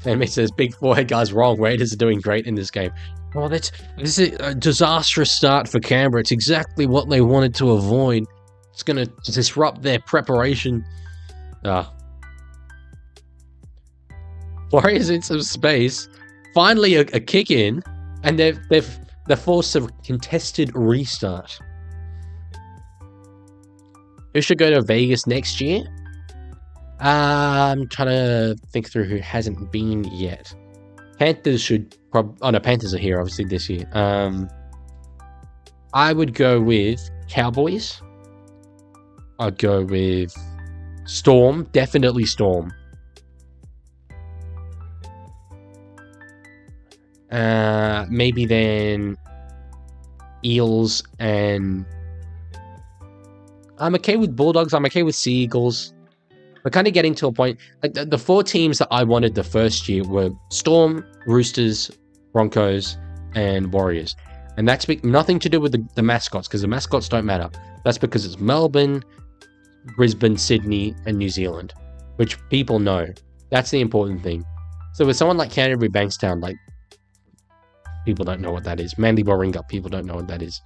Fanmate says, big forehead guy's wrong. Raiders are doing great in this game. Oh, this is a disastrous start for Canberra. It's exactly what they wanted to avoid. It's going to disrupt their preparation. Warriors in some space. Finally, a kick in, and they're forced to contested restart. Who should go to Vegas next year? I'm trying to think through who hasn't been yet. Panthers should Panthers are here obviously this year. I would go with Cowboys. I'd go with Storm, definitely Storm. Maybe then Eels, and I'm okay with Bulldogs. I'm okay with Sea Eagles. We're kind of getting to a point, like the four teams that I wanted the first year were Storm, Roosters, Broncos, and Warriors. And that's nothing to do with the mascots, because the mascots don't matter. That's because it's Melbourne, Brisbane, Sydney, and New Zealand, which people know. That's the important thing. So with someone like Canterbury Bankstown, like, people don't know what that is. Manly Warringah, people don't know what that is.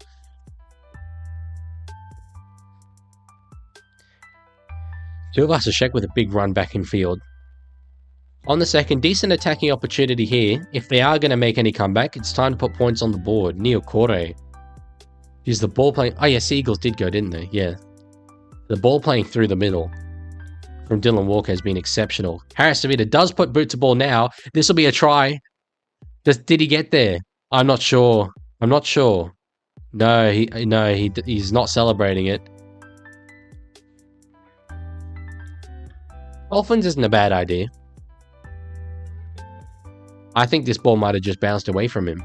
Two of us are checked with a big run back in field. On the second, decent attacking opportunity here. If they are going to make any comeback, it's time to put points on the board. Neo Corre. Is the ball playing... Oh yeah, Seagulls did go, didn't they? Yeah. The ball playing through the middle from Dylan Walker has been exceptional. Harris Savita does put boot to ball now. This will be a try. Did he get there? I'm not sure. No, he's not celebrating it. Dolphins isn't a bad idea. I think this ball might have just bounced away from him.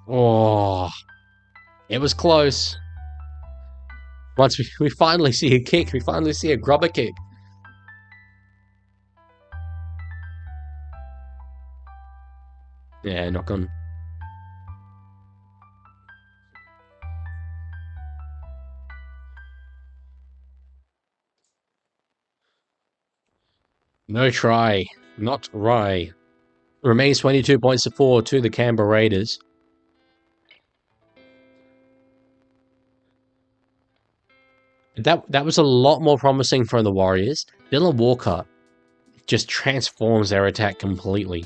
Oh, it was close. Once we finally see a kick, we finally see a grubber kick. Yeah, knock on. No try. Not right. Remains 22 points to 4 to the Canberra Raiders. That was a lot more promising for the Warriors. Dylan Walker just transforms their attack completely.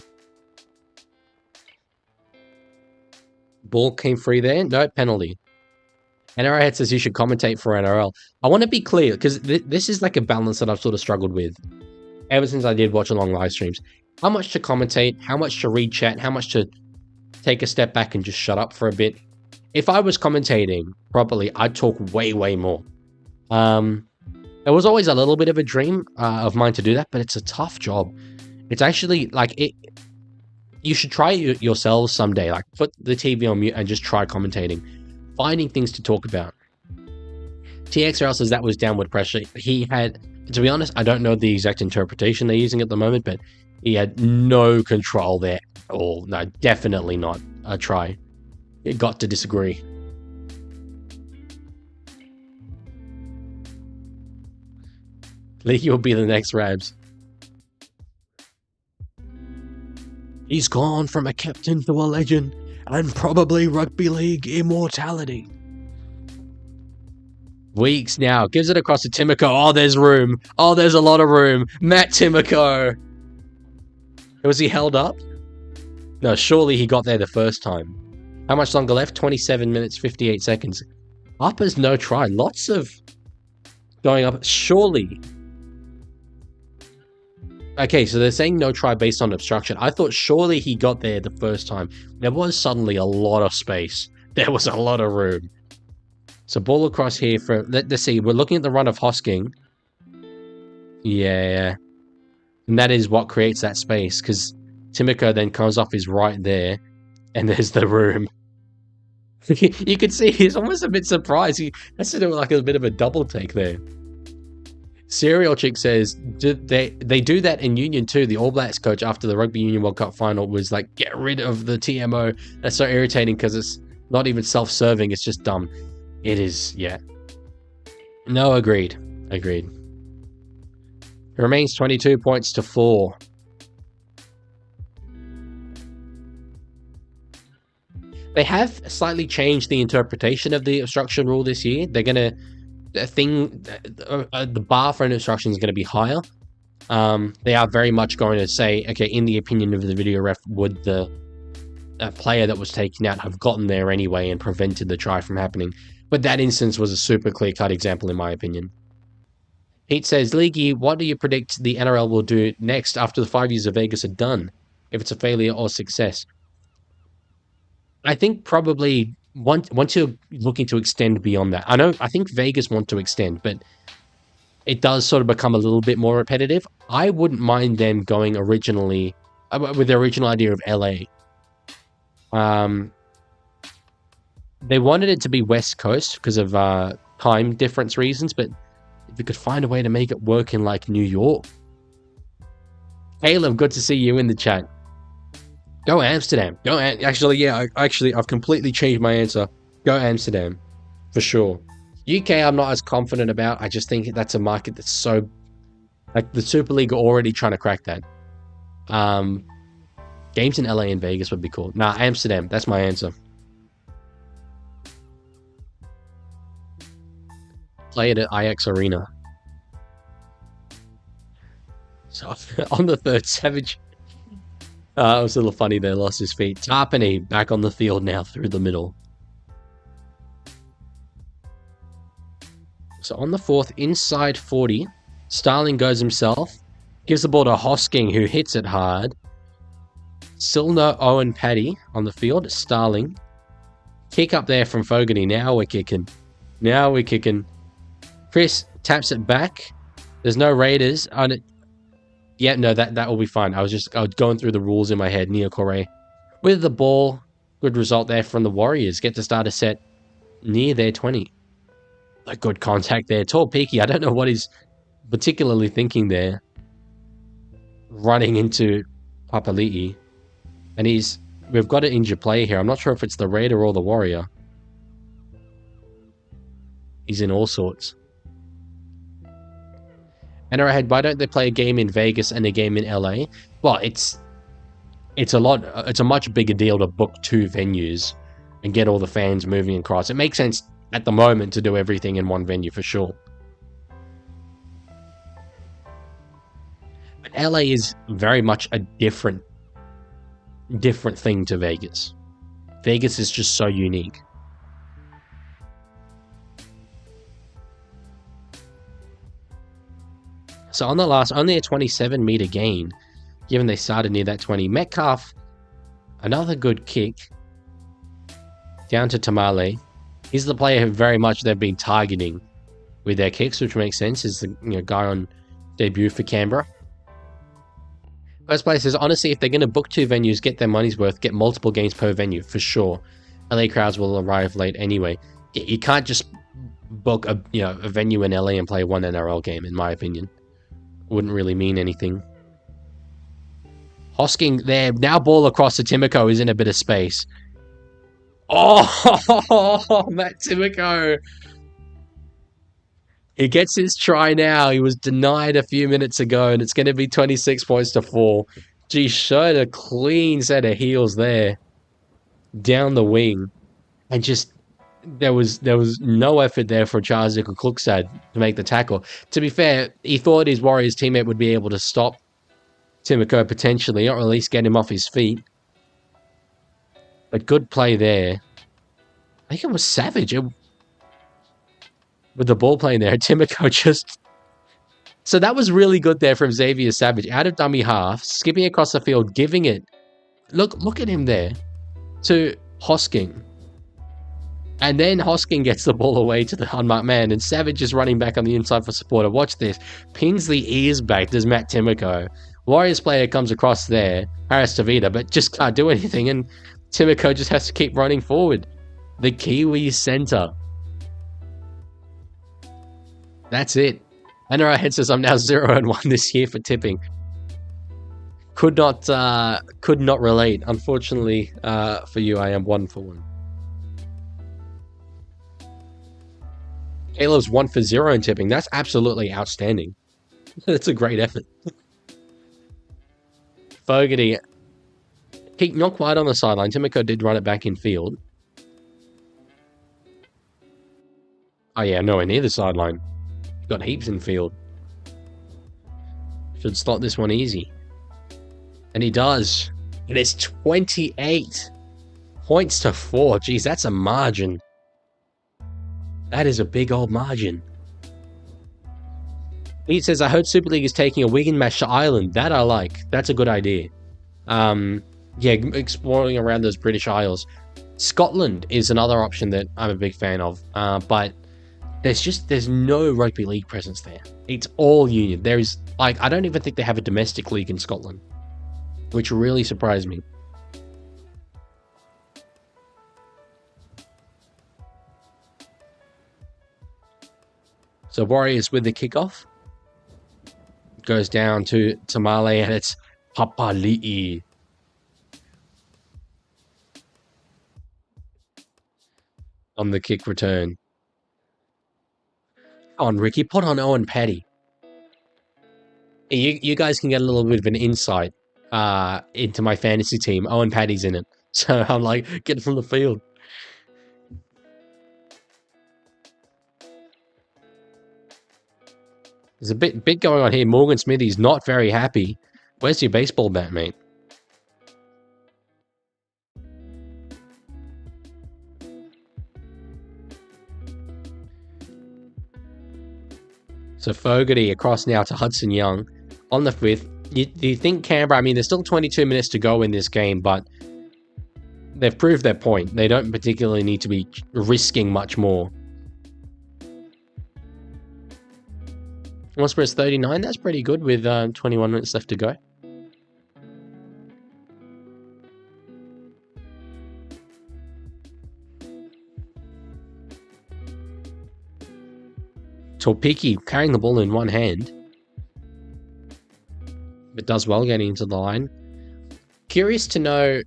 Ball came free there. No penalty. NRL says you should commentate for NRL. I want to be clear, because this is like a balance that I've sort of struggled with ever since I did watch along live streams. How much to commentate, how much to read chat, how much to take a step back and just shut up for a bit. If I was commentating properly, I'd talk way, way more. It was always a little bit of a dream of mine to do that, but it's a tough job. It's actually like it. You should try it yourselves someday. Like put the TV on mute and just try commentating, finding things to talk about. TXRL says that was downward pressure. He had, to be honest, I don't know the exact interpretation they're using at the moment, but he had no control there at all. No, definitely not a try. You got to disagree. Leaguie will be the next Rabs. He's gone from a captain to a legend, and probably rugby league immortality. Weeks now. Gives it across to Timoko. Oh, there's room. Oh, there's a lot of room. Matt Timoko. Was he held up? No, surely he got there the first time. How much longer left? 27 minutes, 58 seconds. Upper's no try. Lots of going up. Surely. Okay, so they're saying no try based on obstruction. I thought surely he got there the first time. There was suddenly a lot of space. There was a lot of room. So ball across here for... Let's see. We're looking at the run of Hosking. Yeah. And that is what creates that space. Because Timoko then comes off his right there. And there's the room. You could see he's almost a bit surprised. He has to do like a bit of a double take there. Serial Chick says they do that in Union too. The All Blacks coach after the Rugby Union World Cup final was like, get rid of the TMO. That's so irritating because it's not even self-serving. It's just dumb. It is, yeah. No, agreed. Agreed. It remains 22 points to 4. They have slightly changed the interpretation of the obstruction rule this year. They're going to... the bar for an obstruction is going to be higher. They are very much going to say, okay, in the opinion of the video ref, would the player that was taken out have gotten there anyway and prevented the try from happening? But that instance was a super clear-cut example, in my opinion. Pete says, Leaguie, what do you predict the NRL will do next after the 5 years of Vegas are done? If it's a failure or success? I think probably... Once you're looking to extend beyond that, I think Vegas want to extend, but it does sort of become a little bit more repetitive. I wouldn't mind them going originally with the original idea of LA. They wanted it to be West Coast because of time difference reasons, but if you could find a way to make it work in like New York. Caleb, good to see you in the chat. Go Amsterdam. Actually, yeah. I've completely changed my answer. Go Amsterdam, for sure. UK, I'm not as confident about. I just think that's a market that's so... Like, the Super League are already trying to crack that. Games in LA and Vegas would be cool. Nah, Amsterdam. That's my answer. Play it at IX Arena. So, on the third, Savage... it was a little funny there, lost his feet. Tarpany back on the field now through the middle. So on the fourth, inside 40, Starling goes himself, gives the ball to Hosking, who hits it hard. Still no Owen Paddy on the field. Starling. Kick up there from Fogarty. Now we're kicking. Chris taps it back. There's no Raiders on it. Yeah, no, that will be fine. I was going through the rules in my head. Neo Corre with the ball. Good result there from the Warriors. Get to start a set near their 20. A good contact there. Tall Peaky. I don't know what he's particularly thinking there. Running into Papali'i. And we've got an injured player here. I'm not sure if it's the Raider or the Warrior. He's in all sorts. And ahead, why don't they play a game in Vegas and a game in LA? Well, it's a much bigger deal to book 2 venues and get all the fans moving across. It makes sense at the moment to do everything in one venue for sure. But LA is very much a different thing to Vegas. Vegas is just so unique. So on the last, only a 27-meter gain, given they started near that 20. Metcalf, another good kick. Down to Tamale. He's the player who very much they've been targeting with their kicks, which makes sense. Is the guy on debut for Canberra. First place is, honestly, if they're going to book 2 venues, get their money's worth, get multiple games per venue, for sure. LA crowds will arrive late anyway. You can't just book a venue in LA and play one NRL game, in my opinion. Wouldn't really mean anything. Hosking there. Now ball across to Timoko is in a bit of space. Oh, Matt Timoko. He gets his try now. He was denied a few minutes ago, and it's going to be 26 points to 4. Gee, showed a clean set of heels there. Down the wing. And just, there was no effort there for Charles Klukstad to make the tackle. To be fair, he thought his Warriors teammate would be able to stop Timoko potentially, or at least get him off his feet. But good play there. I think it was Savage. With the ball playing there, Timoko just... So that was really good there from Xavier Savage. Out of dummy half, skipping across the field, giving it... Look at him there. To Hosking. And then Hosking gets the ball away to the unmarked man, and Savage is running back on the inside for supporter. Watch this. Pins the ears back. There's Matt Timoko. Warriors player comes across there, Harris Tavita, but just can't do anything, and Timoko just has to keep running forward. The Kiwi center. That's it. And our head says I'm now 0-1 this year for tipping. Could not relate. Unfortunately, for you, I am 1-1. Caleb's 1-0 in tipping. That's absolutely outstanding. That's a great effort. Fogarty, not quite on the sideline. Timoko did run it back in field. Oh yeah, nowhere near the sideline. Got heaps in field. Should slot this one easy. And he does. And it's 28 points to 4. Jeez, that's a margin. That is a big old margin. He says, I heard Super League is taking a Wigan match to Ireland. That I like. That's a good idea. Yeah, exploring around those British Isles. Scotland is another option that I'm a big fan of. But there's no rugby league presence there. It's all union. I don't even think they have a domestic league in Scotland, which really surprised me. So Warriors with the kickoff. Goes down to Tamale, and it's Papali'i. On the kick return. On Ricky, put on Owen Paddy. You guys can get a little bit of an insight into my fantasy team. Owen Paddy's in it. So I'm like, get from the field. There's a bit going on here. Morgan Smithy's not very happy. Where's your baseball bat, mate? So Fogarty across now to Hudson Young on the 5th. you think Canberra, I mean, there's still 22 minutes to go in this game, but they've proved their point. They don't particularly need to be risking much more. Westbrook's 39, that's pretty good with 21 minutes left to go. Torpiki carrying the ball in one hand, but does well getting into the line. Curious to know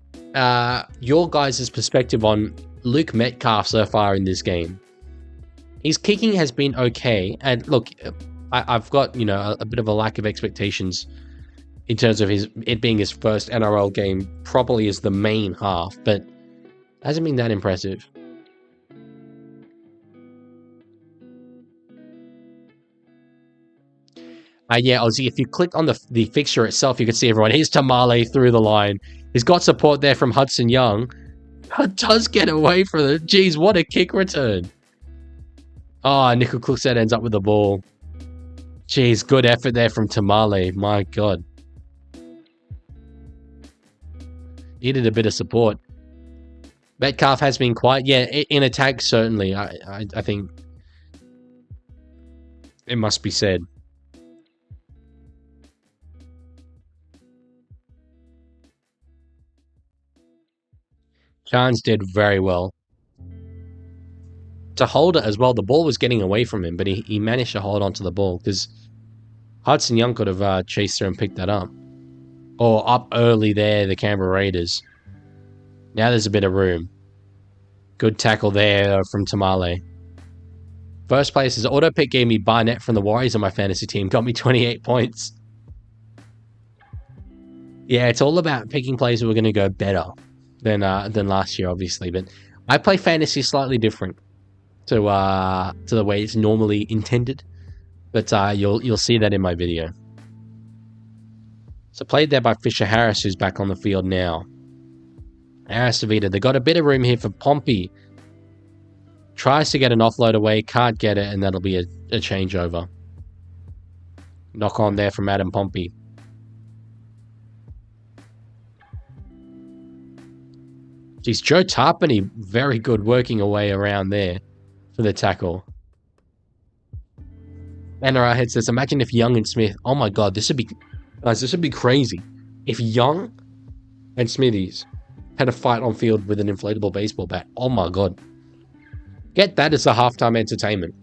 your guys' perspective on Luke Metcalf so far in this game. His kicking has been okay, and look, I've got, you know, a bit of a lack of expectations in terms of it being his first NRL game properly as the main half, but hasn't been that impressive. Yeah, Ozzy, if you click on the fixture itself, you can see everyone. Here's Tamale through the line. He's got support there from Hudson Young. But does get away from it. Jeez, what a kick return. Oh, Nickel Cookset ends up with the ball. Jeez, good effort there from Tamale. My God. Needed a bit of support. Metcalf has been quiet. Yeah, in attack, certainly. I think it must be said. Chance did very well. To hold it as well, the ball was getting away from him, but he managed to hold on to the ball because Hudson Young could have chased through and picked that up. Or up early there, the Canberra Raiders. Now there's a bit of room. Good tackle there from Tamale. First place is auto pick gave me Barnett from the Warriors on my fantasy team. Got me 28 points. Yeah, it's all about picking players who are going to go better than last year, obviously. But I play fantasy slightly different to the way it's normally intended. But you'll see that in my video. So played there by Fisher Harris, who's back on the field now. Harris Davida. They got a bit of room here for Pompey. Tries to get an offload away, can't get it, and that'll be a changeover. Knock on there from Adam Pompey. Geez, Joe Tarpany, very good working away around there for the tackle. NRL Head says, imagine if Young and Smith, oh my God, this would be crazy. If Young and Smithies had a fight on field with an inflatable baseball bat, oh my God. Get that as a halftime entertainment.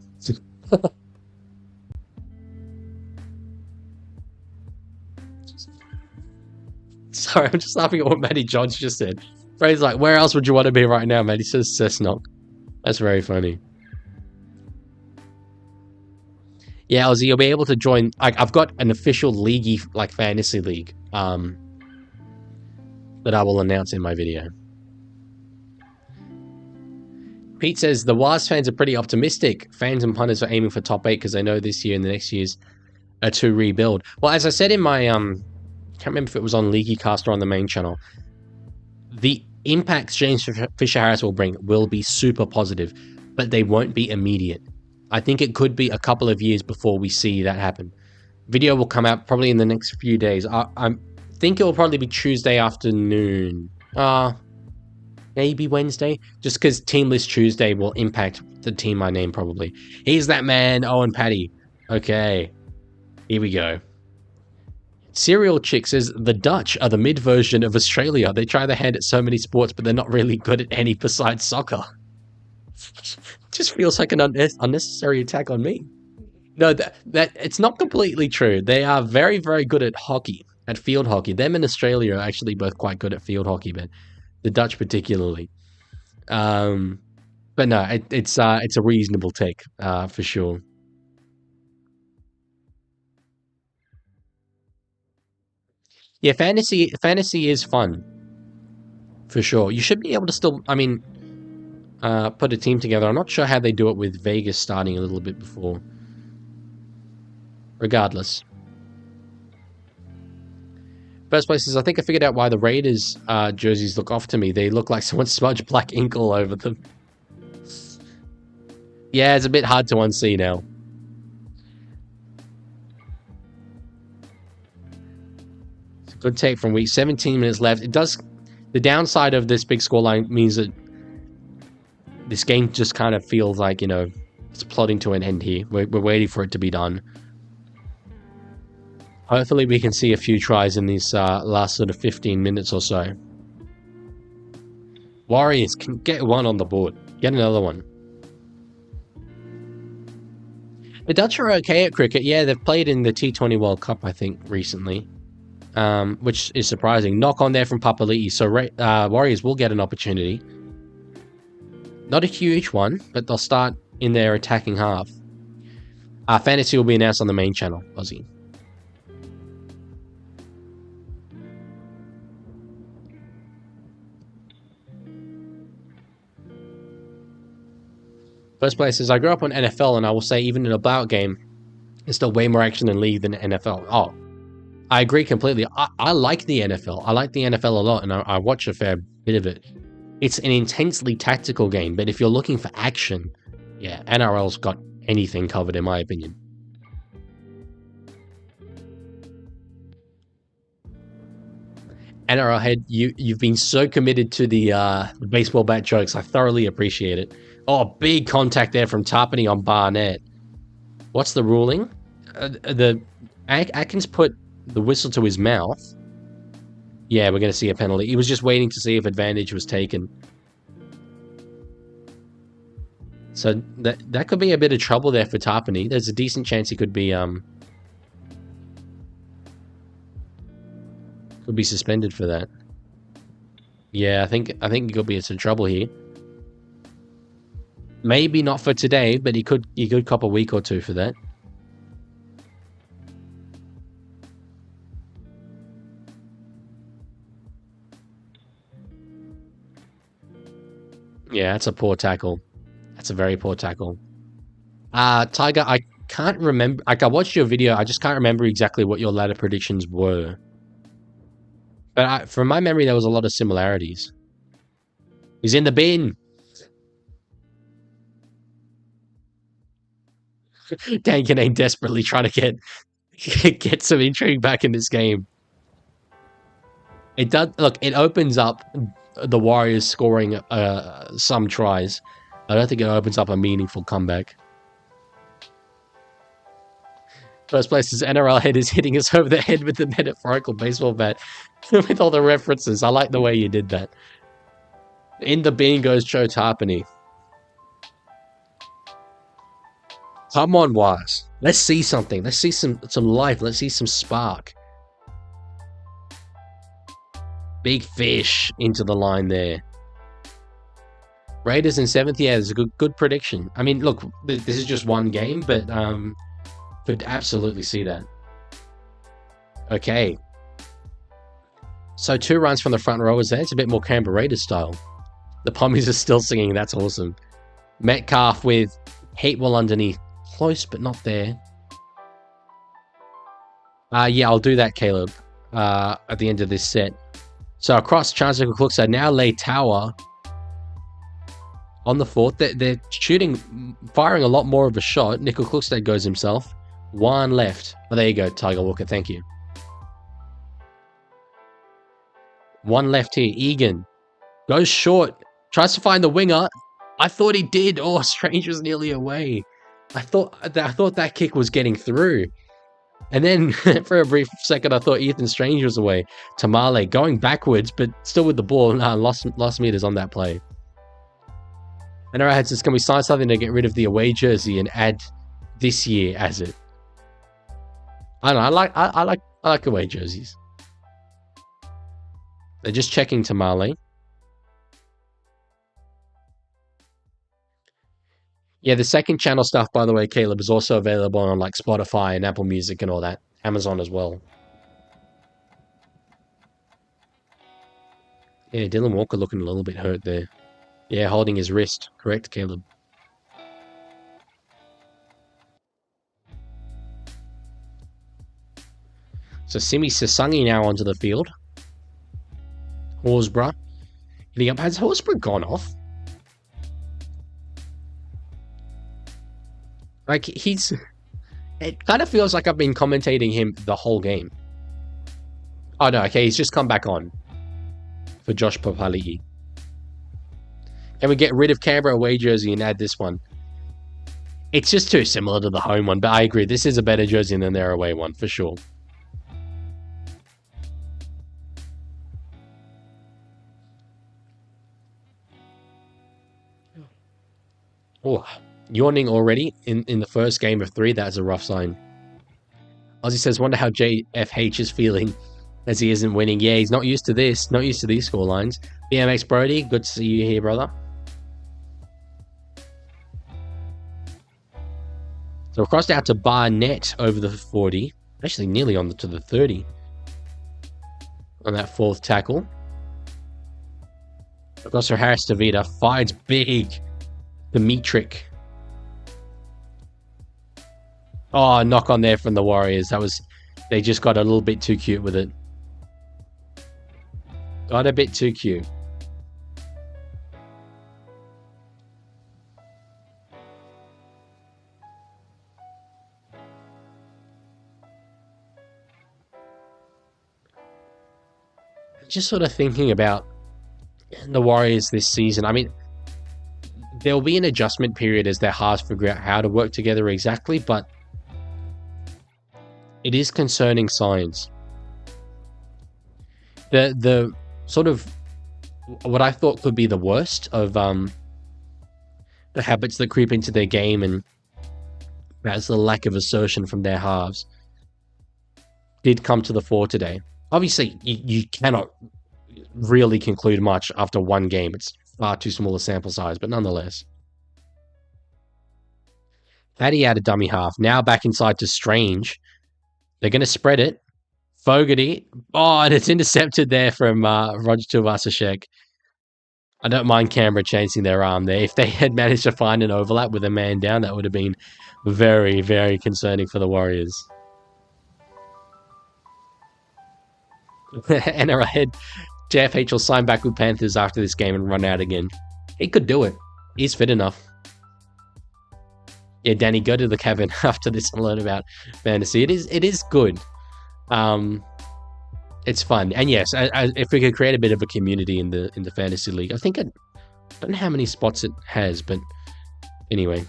Sorry, I'm just laughing at what Matty Johns just said. Freddie's like, where else would you want to be right now, mate? He says Cessnock. That's very funny. Yeah, Ozzy, you'll be able to join. I've got an official Leaguie, like fantasy league, that I will announce in my video. Pete says the Waz fans are pretty optimistic. Fans and punters are aiming for top 8 because they know this year and the next years are to rebuild. Well, as I said in my can't remember if it was on Leaguie Cast or on the main channel. The impacts James Fisher-Harris will bring will be super positive, but they won't be immediate. I think it could be a couple of years before we see that happen. Video will come out probably in the next few days. I think it will probably be Tuesday afternoon. Maybe Wednesday, just because Team List Tuesday will impact the team I name probably. He's that man, Owen Paddy. Okay, here we go. Serial Chick says, the Dutch are the mid version of Australia. They try their hand at so many sports, but they're not really good at any besides soccer. Just feels like an unnecessary attack on me. No, that it's not completely true. They are very, very good at hockey, at field hockey. Them and Australia are actually both quite good at field hockey, but the Dutch particularly. But no, it's a reasonable take for sure. Yeah, fantasy is fun for sure. You should be able to still, I mean, put a team together. I'm not sure how they do it with Vegas starting a little bit before. Regardless. First place is, I think I figured out why the Raiders jerseys look off to me. They look like someone smudged black ink all over them. Yeah, it's a bit hard to unsee now. Good take from week. 17 minutes left. It does. The downside of this big scoreline means that this game just kind of feels like, you know, it's plodding to an end here. We're waiting for it to be done. Hopefully we can see a few tries in these last sort of 15 minutes or so. Warriors can get one on the board. Get another one. The Dutch are okay at cricket. Yeah, they've played in the T20 World Cup, I think, recently. Which is surprising. Knock on there from Papali'i. So Warriors will get an opportunity. Not a huge one, but they'll start in their attacking half. Fantasy will be announced on the main channel, Aussie. First place is I grew up on NFL, and I will say even in a blowout game, there's still way more action in League than NFL. Oh, I agree completely. I like the NFL. I like the NFL a lot, and I watch a fair bit of it. It's an intensely tactical game, but if you're looking for action, yeah, NRL's got anything covered, in my opinion. NRL head, you've been so committed to the baseball bat jokes. I thoroughly appreciate it. Oh, big contact there from Tarpany on Barnett. What's the ruling? Atkins put the whistle to his mouth. Yeah, we're going to see a penalty. He was just waiting to see if advantage was taken. So that could be a bit of trouble there for Tarpany. There's a decent chance he could be suspended for that. Yeah, I think he could be in some trouble here. Maybe not for today, but he could cop a week or two for that. Yeah, that's a poor tackle. That's a very poor tackle. Tiger, I can't remember. Like, I watched your video. I just can't remember exactly what your ladder predictions were. But from my memory, there was a lot of similarities. He's in the bin. Dan Canane desperately trying to get some intrigue back in this game. It does. Look, it opens up the Warriors scoring some tries. I don't think it opens up a meaningful comeback. First place is NRL head is hitting us over the head with the metaphorical baseball bat with all the references. I like the way you did that. In the bin goes Joe Tarpany. Come on, Wise. Let's see something. Let's see some life. Let's see some spark. Big fish into the line there. Raiders in 7th. Yeah, there's a good prediction. I mean, look, this is just one game, but could absolutely see that. Okay. So 2 runs from the front rowers there. It's a bit more Canberra Raiders style. The Pommies are still singing. That's awesome. Metcalf with Heatwell underneath. Close, but not there. Yeah, I'll do that, Caleb, at the end of this set. So across, Chance Nickel now lay tower on the 4th. They're firing a lot more of a shot. Nickel Klookstad goes himself. 1 left. Oh, there you go, Tiger Walker. Thank you. 1 left here. Egan goes short. Tries to find the winger. I thought he did. Oh, Strange was nearly away. I thought that kick was getting through. And then for a brief second, I thought Ethan Strange was away. Tamale going backwards, but still with the ball. Nah, lost meters on that play. And our heads, can we sign something to get rid of the away jersey and add this year as it? I don't know. I like away jerseys. They're just checking Tamale. Yeah, the second channel stuff, by the way, Caleb, is also available on like Spotify and Apple Music and all that. Amazon as well. Yeah, Dylan Walker looking a little bit hurt there. Yeah, holding his wrist. Correct, Caleb. So Simi Sasangi now onto the field. Horsburgh. Hitting up. Has Horsburgh gone off? Like, it kind of feels like I've been commentating him the whole game. Oh, no. Okay, he's just come back on for Josh Papali'i. Can we get rid of Canberra away jersey and add this one? It's just too similar to the home one, but I agree. This is a better jersey than their away one, for sure. Oh, yawning already in the first game of 3. That's a rough sign. Ozzy says, wonder how JFH is feeling as he isn't winning. Yeah, he's not used to this. Not used to these scorelines. BMX Brody, good to see you here, brother. So across out to Barnett over the 40. Actually, nearly on to the 30. On that 4th tackle. Across for Harris Tavita. Finds big. Dimitrik. Oh, knock on there from the Warriors. They just got a little bit too cute with it. Got a bit too cute. Just sort of thinking about the Warriors this season. I mean, there'll be an adjustment period as their halves figure out how to work together exactly, but it is concerning signs. The sort of what I thought could be the worst of the habits that creep into their game, and that's the lack of assertion from their halves, did come to the fore today. Obviously, you cannot really conclude much after one game. It's far too small a sample size, but nonetheless. Fatty out a dummy half. Now back inside to Strange. They're going to spread it. Fogarty. Oh, and it's intercepted there from Roger Tuivasa-Sheck. I don't mind Canberra chasing their arm there. If they had managed to find an overlap with a man down, that would have been very, very concerning for the Warriors. And ahead, JFH will sign back with Panthers after this game and run out again. He could do it. He's fit enough. Yeah, Danny, go to the cabin after this and learn about fantasy. It is good. It's fun. And yes, if we could create a bit of a community in the fantasy league, I don't know how many spots it has, but anyway.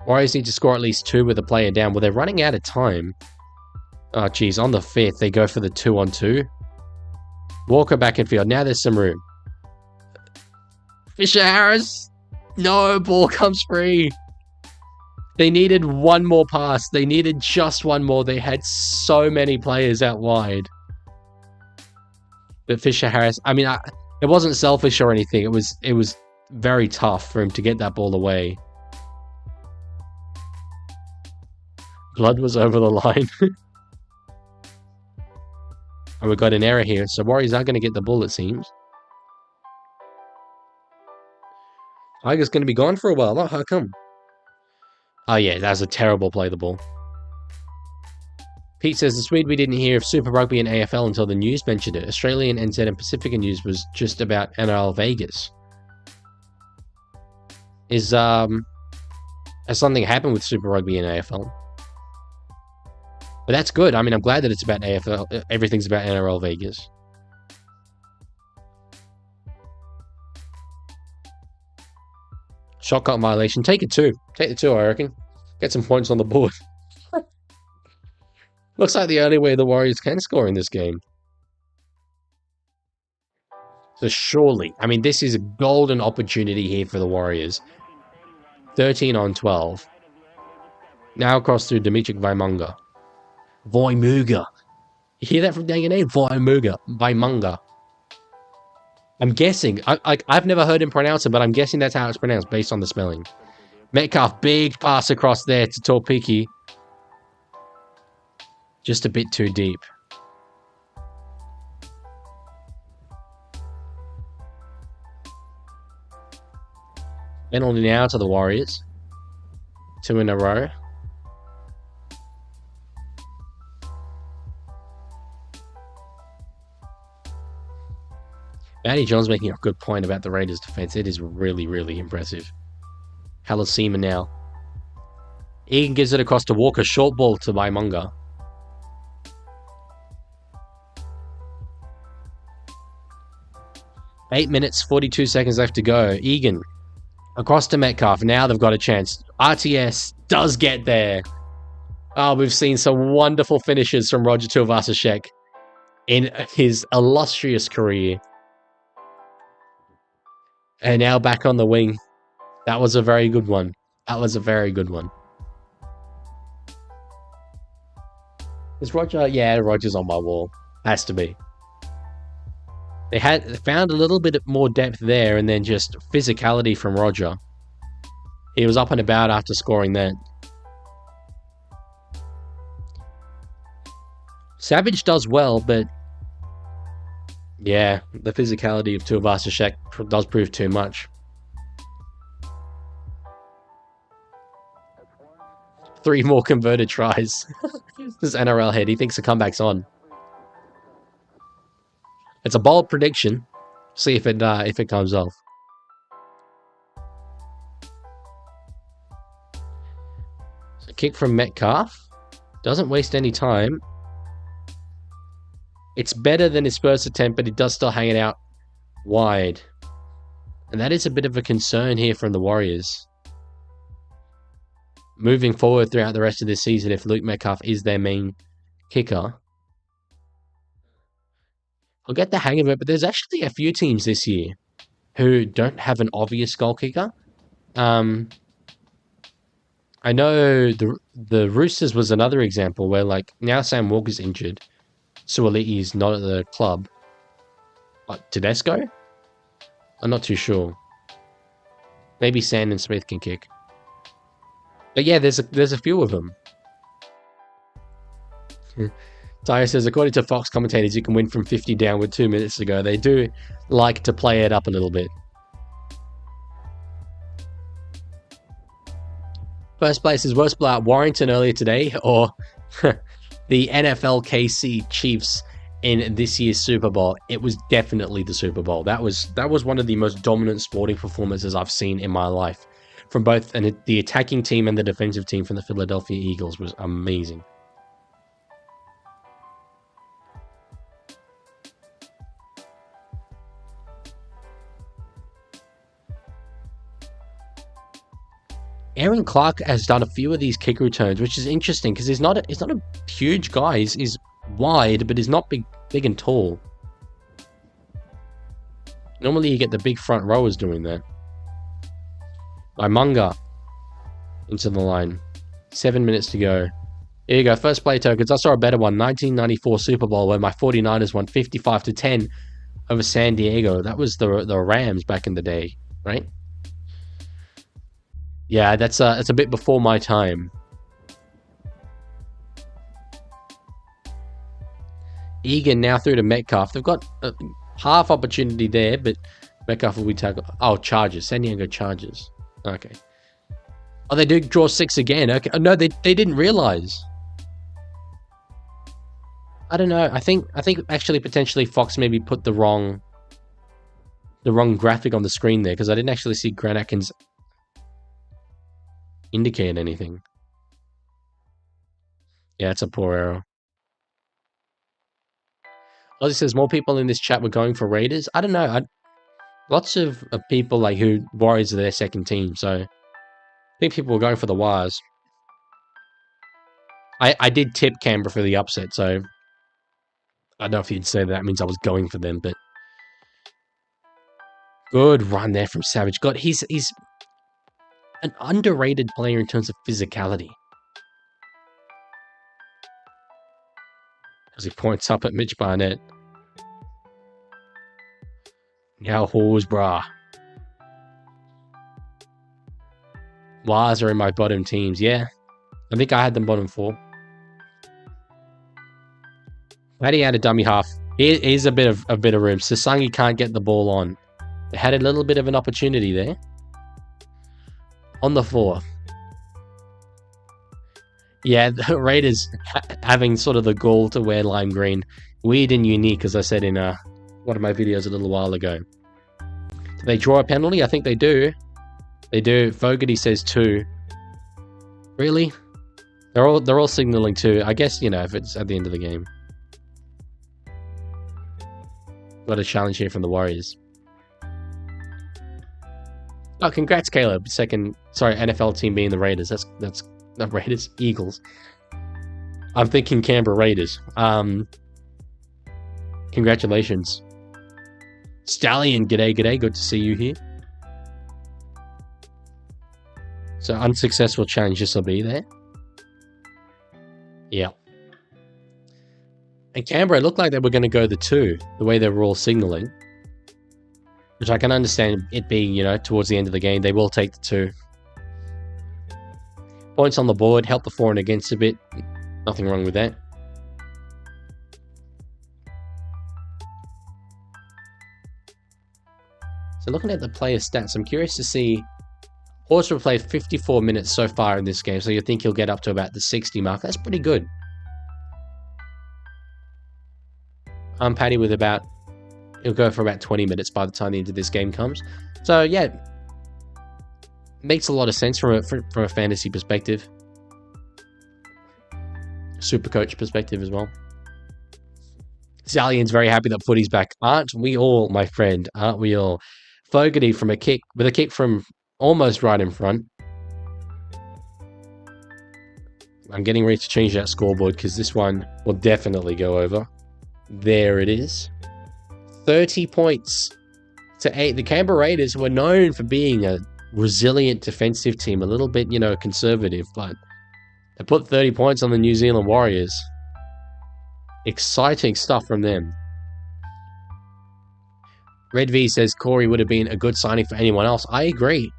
Warriors need to score at least 2 with a player down. Well, they're running out of time. Oh, geez. On the 5th, they go for the 2-on-2. Walker back in field. Now there's some room. Fisher-Harris. No, ball comes free. They needed one more pass. They needed just one more. They had so many players out wide. But Fisher-Harris, I mean, it wasn't selfish or anything. It was very tough for him to get that ball away. Blood was over the line. And we got an error here. So Warriors are going to get the ball, it seems. Tiger's going to be gone for a while. Oh, how come? Oh, yeah, that was a terrible play, the ball. Pete says, the Swede we didn't hear of Super Rugby and AFL until the news mentioned it. Australian, NZ, and Pacifica news was just about NRL Vegas. Has something happened with Super Rugby and AFL? But that's good. I mean, I'm glad that it's about AFL. Everything's about NRL Vegas. Shot clock violation. Take it 2. Take the 2, I reckon. Get some points on the board. Looks like the only way the Warriors can score in this game. So surely, I mean, this is a golden opportunity here for the Warriors. 13-on-12. Now across through Dimitrik Vaimunga. Vaimunga. You hear that from down your name? Vaimunga. I'm guessing. I've never heard him pronounce it, but I'm guessing that's how it's pronounced based on the spelling. Metcalf, big pass across there to Torpiki. Just a bit too deep. Penalty now to the Warriors. 2 in a row. Matty John's making a good point about the Raiders' defense. It is really, really impressive. Hella seaman now. Egan gives it across to Walker. Short ball to Baimunga. Eight minutes, 42 seconds left to go. Egan across to Metcalf. Now they've got a chance. RTS does get there. Oh, we've seen some wonderful finishes from Roger Tuivasa-Sheck in his illustrious career. And now back on the wing. That was a very good one. That was a very good one. Is Roger? Yeah, Roger's on my wall. Has to be. They found a little bit more depth there, and then just physicality from Roger. He was up and about after scoring that. Savage does well, but yeah, the physicality of Tuivasa-Sheck does prove too much. 3 more converted tries. This NRL head, he thinks the comeback's on. It's a bold prediction. See if it comes off. So kick from Metcalf. Doesn't waste any time. It's better than his first attempt, but he does still hang it out wide. And that is a bit of a concern here from the Warriors. Moving forward throughout the rest of this season, if Luke Metcalf is their main kicker. I'll get the hang of it, but there's actually a few teams this year who don't have an obvious goal kicker. I know the Roosters was another example where, like, now Sam Walker's injured. Suoli'i's not at the club. What, Tedesco? I'm not too sure. Maybe Sandon Smith can kick. But yeah, there's a few of them. Tyre says, according to Fox commentators, you can win from 50 down with 2 minutes to go. They do like to play it up a little bit. First place is worst blowout, Warrington earlier today, or the NFL KC Chiefs in this year's Super Bowl. It was definitely the Super Bowl. That was one of the most dominant sporting performances I've seen in my life. From both the attacking team and the defensive team from the Philadelphia Eagles was amazing. Aaron Clark has done a few of these kick returns, which is interesting because he's not a huge guy. He's wide, but he's not big and tall. Normally you get the big front rowers doing that. Baimunga into the line. 7 minutes to go. Here you go. First play tokens. I saw a better one. 1994 Super Bowl where my 49ers won 55-10 over San Diego. That was the Rams back in the day, right? Yeah, that's a bit before my time. Egan now through to Metcalf. They've got a half opportunity there, but Metcalf will be tackled. Oh, Chargers. San Diego Chargers. Okay. Oh, they do draw 6 again. Okay. Oh, no, they didn't realize. I don't know. I think actually potentially Fox maybe put the wrong graphic on the screen there because I didn't actually see Grant Atkins indicate anything. Yeah, it's a poor error. Ozzy says more people in this chat were going for Raiders. I don't know. Lots of people like who Warriors are their second team, so I think people were going for the Wires. I did tip Canberra for the upset, so I don't know if you'd say that means I was going for them, but good run there from Savage. God, he's an underrated player in terms of physicality. As he points up at Mitch Barnett. Now Horsburgh. Wires are in my bottom teams. Yeah, I think I had them bottom 4. Paddy out a dummy half. Here's a bit of room. Sasangi can't get the ball on. They had a little bit of an opportunity there. On the 4th. Yeah, the Raiders having sort of the gall to wear lime green. Weird and unique, as I said in one of my videos a little while ago. Do they draw a penalty? I think they do. They do. Fogarty says 2. Really? They're all signaling 2. I guess, if it's at the end of the game. Got a challenge here from the Warriors. Oh, congrats, Caleb. NFL team being the Raiders. That's not Raiders, Eagles. I'm thinking Canberra Raiders. Congratulations. Stallion, g'day. Good to see you here. So, unsuccessful challenge, this will be there. Yeah. And Canberra, it looked like they were going to go the 2, the way they were all signaling. Which I can understand it being, towards the end of the game. They will take the 2. Points on the board, help the for and against a bit. Nothing wrong with that. So looking at the player stats, I'm curious to see... Horsburgh played 54 minutes so far in this game, so you think he'll get up to about the 60 mark. That's pretty good. Paddy with about... He'll go for about 20 minutes by the time the end of this game comes. So, yeah. Makes a lot of sense from a fantasy perspective. Super coach perspective as well. Stallion's very happy that footy's back. Aren't we all, my friend? Aren't we all? Fogarty with a kick from almost right in front. I'm getting ready to change that scoreboard because this one will definitely go over. There it is. 30 points to 8. The Canberra Raiders were known for being a resilient defensive team, a little bit, conservative, but they put 30 points on the New Zealand Warriors. Exciting stuff from them. Red V says Corey would have been a good signing for anyone else. I agree.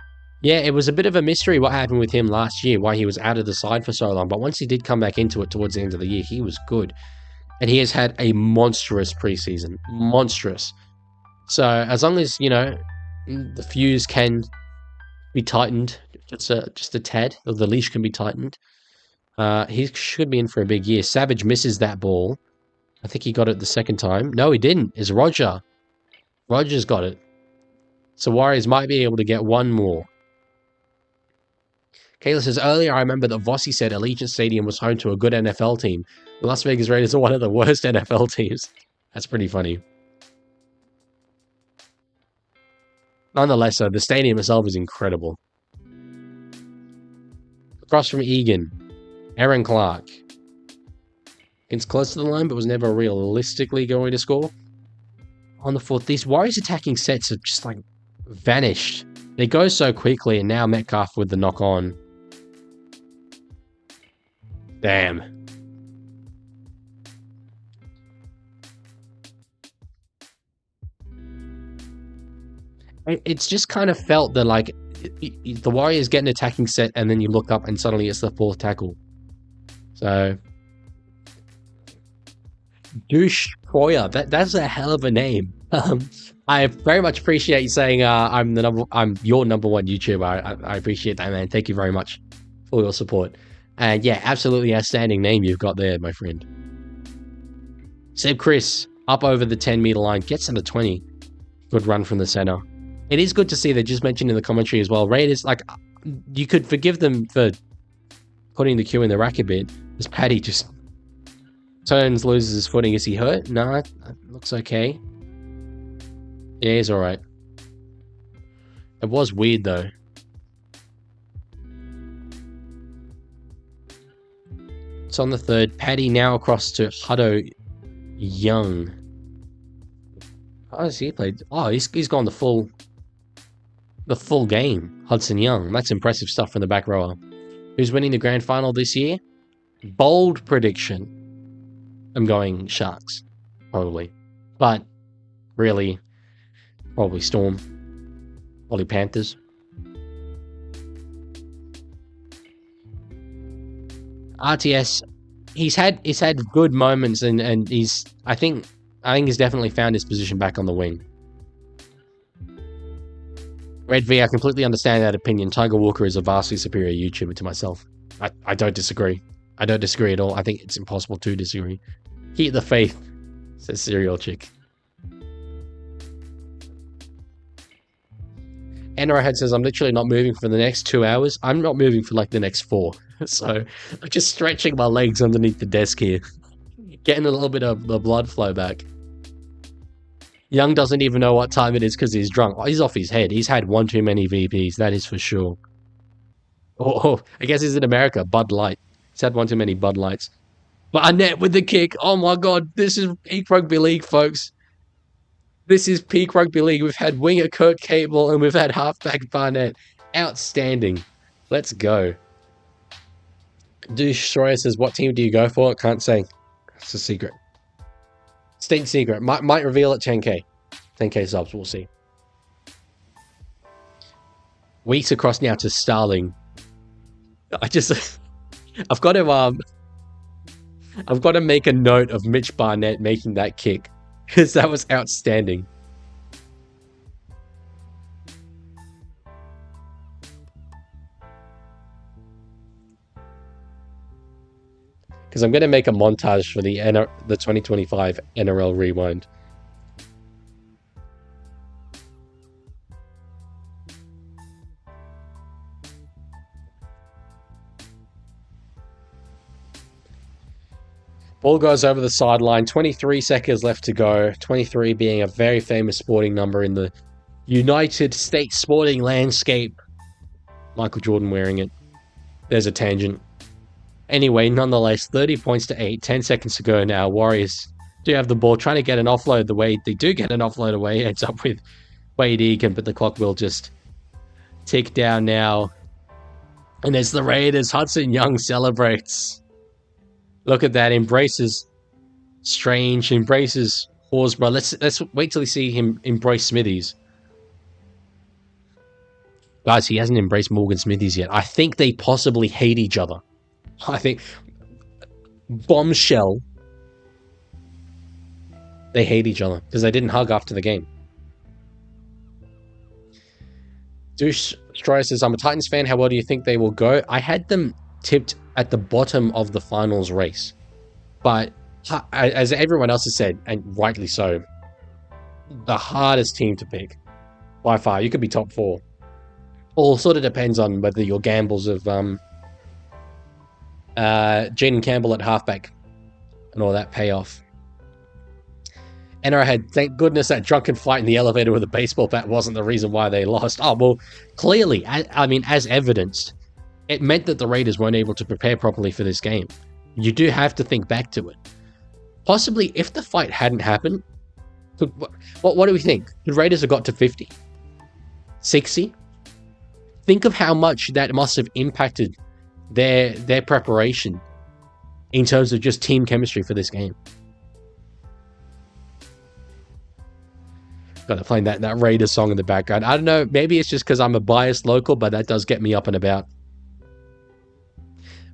Yeah, it was a bit of a mystery what happened with him last year, why he was out of the side for so long, but once he did come back into it towards the end of the year, he was good. And he has had a monstrous preseason. Monstrous. So, as long as, the fuse can be tightened, just a tad, or the leash can be tightened, he should be in for a big year. Savage misses that ball. I think he got it the second time. No, he didn't. It's Roger. Roger's got it. So, Warriors might be able to get one more. Kayla says, earlier I remember that Vossi said Allegiant Stadium was home to a good NFL team. The Las Vegas Raiders are one of the worst NFL teams. That's pretty funny. Nonetheless, the stadium itself is incredible. Across from Egan, Aaron Clark. It's close to the line, but was never realistically going to score. On the fourth, these Warriors attacking sets have just vanished. They go so quickly, and now Metcalf with the knock on. Damn. It's just kind of felt that the Warriors get an attacking set and then you look up and suddenly it's the 4th tackle. So Douche Troyer, that's a hell of a name. I very much appreciate you saying I'm your number 1 YouTuber. I appreciate that, man. Thank you very much for your support. And yeah, absolutely outstanding name you've got there, my friend. Seb Chris up over the 10-meter line, gets to the 20. Good run from the center. It is good to see, they just mentioned in the commentary as well, Raiders, you could forgive them for putting the cue in the rack a bit, as Paddy just loses his footing. Is he hurt? No, it looks okay. Yeah, he's alright. It was weird though. It's on the 3rd. Paddy now across to Hutto Young. How has he played? Oh, he's gone the full game. Hudson Young. That's impressive stuff from the back rower. Who's winning the grand final this year? Bold prediction. I'm going Sharks. Probably. But really, probably Storm. Probably Panthers. RTS, he's had good moments and he's I think he's definitely found his position back on the wing. Red V, I completely understand that opinion. Tiger Walker is a vastly superior YouTuber to myself. I don't disagree. I don't disagree at all. I think it's impossible to disagree. Keep the faith, says Serial Chick. Arrowhead says, I'm literally not moving for the next 2 hours. I'm not moving for like the next 4. So I'm just stretching my legs underneath the desk here. Getting a little bit of the blood flow back. Young doesn't even know what time it is because he's drunk. Oh, he's off his head. He's had one too many VPs, that is for sure. Oh, I guess he's in America. Bud Light. He's had one too many Bud Lights. But Annette with the kick. Oh my god, this is peak rugby league, folks. This is peak rugby league. We've had winger Kurt Cable and we've had halfback Barnett. Outstanding. Let's go. Douche Schroyer says, what team do you go for? Can't say. It's a secret. State secret. Might reveal at 10k. 10k subs, we'll see. Weeks across now to Starling. I've got to make a note of Mitch Barnett making that kick, because that was outstanding. Because I'm going to make a montage for the 2025 NRL Rewind. Ball goes over the sideline. 23 seconds left to go. 23 being a very famous sporting number in the United States sporting landscape. Michael Jordan wearing it. There's a tangent. Anyway, nonetheless, 30 points to 8. 10 seconds to go now. Warriors do have the ball, trying to get an offload the way they do get an offload away. Ends up with Wade Egan, but the clock will just tick down now. And as the Raiders, Hudson Young celebrates. Look at that, embraces Strange, embraces Horsburgh. Let's wait till we see him embrace Smithies. Guys, he hasn't embraced Morgan Smithies yet. I think they possibly hate each other. I think bombshell. They hate each other because they didn't hug after the game. Douche Stroyer says, I'm a Titans fan. How well do you think they will go? I had them tipped at the bottom of the finals race. But as everyone else has said, and rightly so, the hardest team to pick by far. You could be top 4. All sort of depends on whether your gambles of Jaden Campbell at halfback and all that pay off. And I had, thank goodness that drunken fight in the elevator with a baseball bat wasn't the reason why they lost. Oh, well, clearly, I mean, as evidenced, it meant that the Raiders weren't able to prepare properly for this game. You do have to think back to it. Possibly, if the fight hadn't happened, what do we think? The Raiders have got to 50? 60? Think of how much that must have impacted their preparation in terms of just team chemistry for this game. Got to play that Raiders song in the background. I don't know, maybe it's just because I'm a biased local, but that does get me up and about.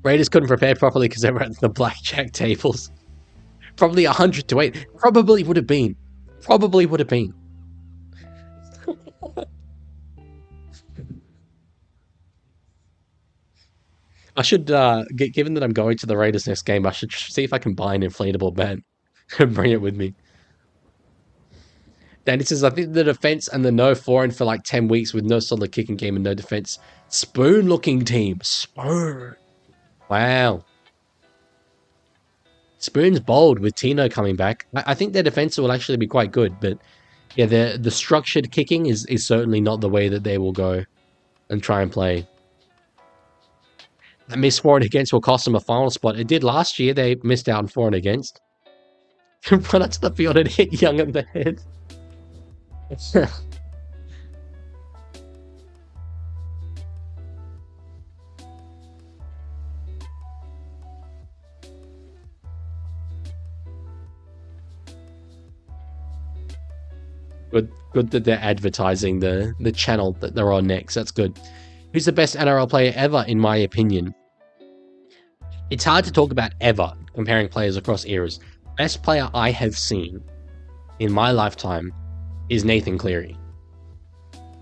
Raiders couldn't prepare properly because they were at the blackjack tables. Probably 100 to 8. Probably would have been. Probably would have been. I should, given that I'm going to the Raiders next game, I should see if I can buy an inflatable bat and bring it with me. Danny says, I think the defense and the no foreign for like 10 weeks with no solid kicking game and no defense. Spoon-looking team. Spoon. Wow. Spoon's bold with Tino coming back. I think their defense will actually be quite good, but yeah, the structured kicking is certainly not the way that they will go and try and play. That missed for and against will cost them a final spot. It did last year. They missed out on for and against. Run up to the field and hit Young in the head. Good that they're advertising the channel that they're on next. That's good. Who's the best NRL player ever, in my opinion? It's hard to talk about ever, comparing players across eras. Best player I have seen in my lifetime is Nathan Cleary.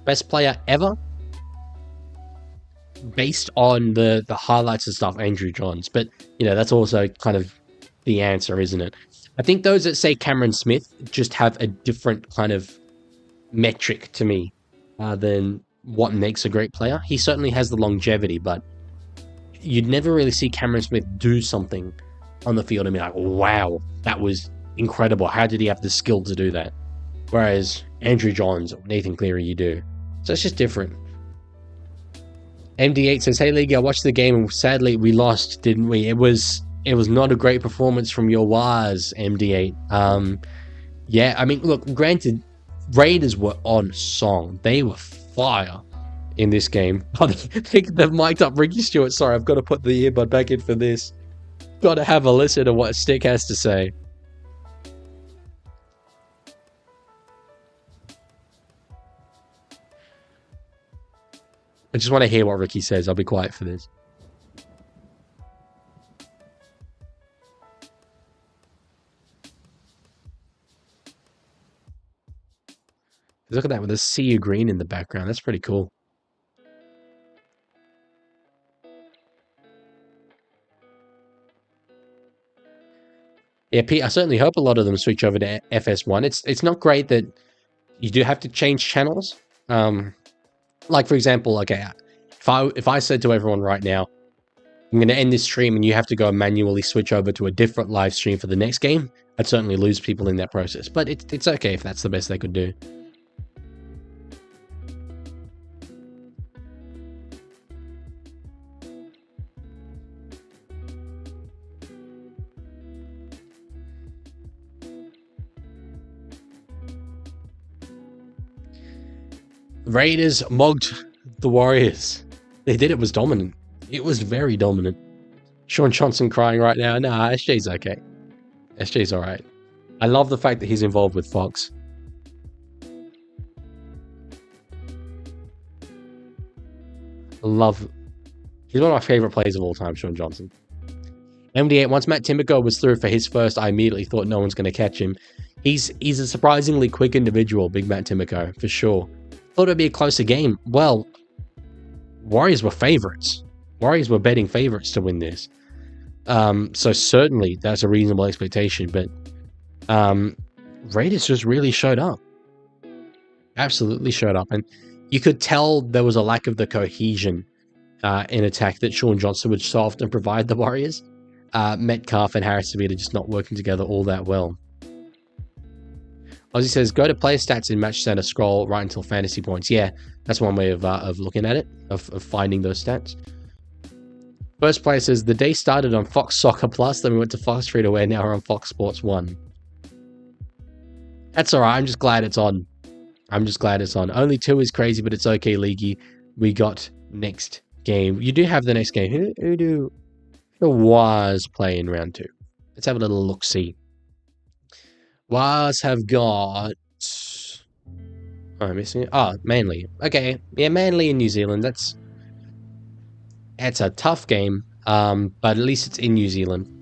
Best player ever? Based on the highlights and stuff, Andrew Johns. But, you know, that's also kind of the answer, isn't it? I think those that say Cameron Smith just have a different kind of metric to me than what makes a great player. He certainly has the longevity, but you'd never really see Cameron Smith do something on the field and be like, wow, that was incredible. How did he have the skill to do that? Whereas Andrew Johns or Nathan Cleary, you do. So it's just different. MD8 says, hey, League, I watched the game and sadly we lost, didn't we? It was not a great performance from your Waz, MD8. Yeah, I mean, look, granted, Raiders were on song. They were fire in this game. Oh, they've mic'd up Ricky Stewart. Sorry, I've got to put the earbud back in for this. Got to have a listen to what Stick has to say. I just want to hear what Ricky says. I'll be quiet for this. Look at that with a sea of green in the background. That's pretty cool. Yeah, Pete, I certainly hope a lot of them switch over to FS1. It's not great that you do have to change channels. Like, for example, okay, if I said to everyone right now, I'm going to end this stream and you have to go and manually switch over to a different live stream for the next game, I'd certainly lose people in that process. But it's okay if that's the best they could do. Raiders mogged the Warriors. They did. It was dominant. It was very dominant. Sean Johnson crying right now. Nah, SJ's okay. SJ's alright. I love the fact that he's involved with Fox. He's one of my favorite players of all time, Sean Johnson. MD8, once Matt Timbergo was through for his first, I immediately thought no one's going to catch him. He's a surprisingly quick individual, Big Matt Timbergo, for sure. Thought it'd be a closer game. Well, Warriors were favorites. Warriors were betting favorites to win this. So certainly that's a reasonable expectation, but Raiders just really showed up. Absolutely showed up. And you could tell there was a lack of the cohesion in attack that Sean Johnson would so often provide the Warriors. Metcalf and Harris Tavita just not working together all that well. Ozzy says, go to player stats in Match Center, scroll right until fantasy points. Yeah, that's one way of looking at it, of finding those stats. First player says, the day started on Fox Soccer Plus, then we went to Fox Free to Wear, now we're on Fox Sports 1. That's alright, I'm just glad it's on. Only 2 is crazy, but it's okay, Leaguie. We got next game. You do have the next game. Who was play in round 2? Let's have a little look-see. Was have got... Oh, I'm missing it. Oh, Manly. Okay. Yeah, Manly in New Zealand. That's a tough game, but at least it's in New Zealand.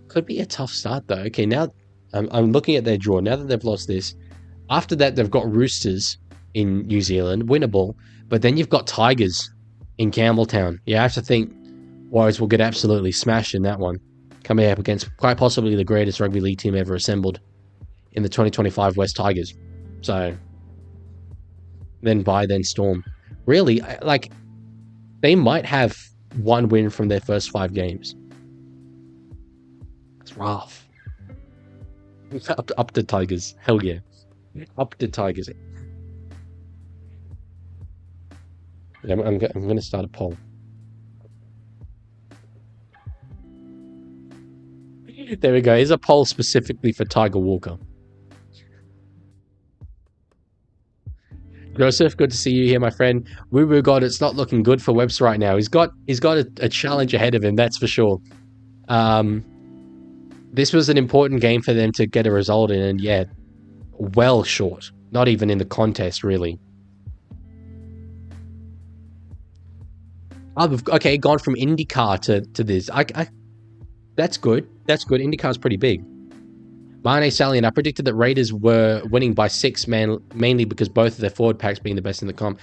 Could be a tough start, though. Okay, now I'm looking at their draw. Now that they've lost this, after that, they've got Roosters in New Zealand, winnable, but then you've got Tigers in Campbelltown. You have to think Warriors will get absolutely smashed in that one, coming up against quite possibly the greatest rugby league team ever assembled in the 2025 West Tigers. So, then Storm. Really, like, they might have one win from their first 5 games. It's rough. Up to Tigers. Hell yeah. Up to Tigers. Yeah, I'm going to start a poll. There we go. Here's a poll specifically for Tiger Walker. Joseph, good to see you here, my friend. Woo Woo God, it's not looking good for Webster right now. He's got a challenge ahead of him, that's for sure. This was an important game for them to get a result in, and yeah, well short. Not even in the contest, really. Oh, okay, gone from IndyCar to this. That's good. That's good. IndyCar's pretty big. Mane Salian, I predicted that Raiders were winning by 6, mainly because both of their forward packs being the best in the comp.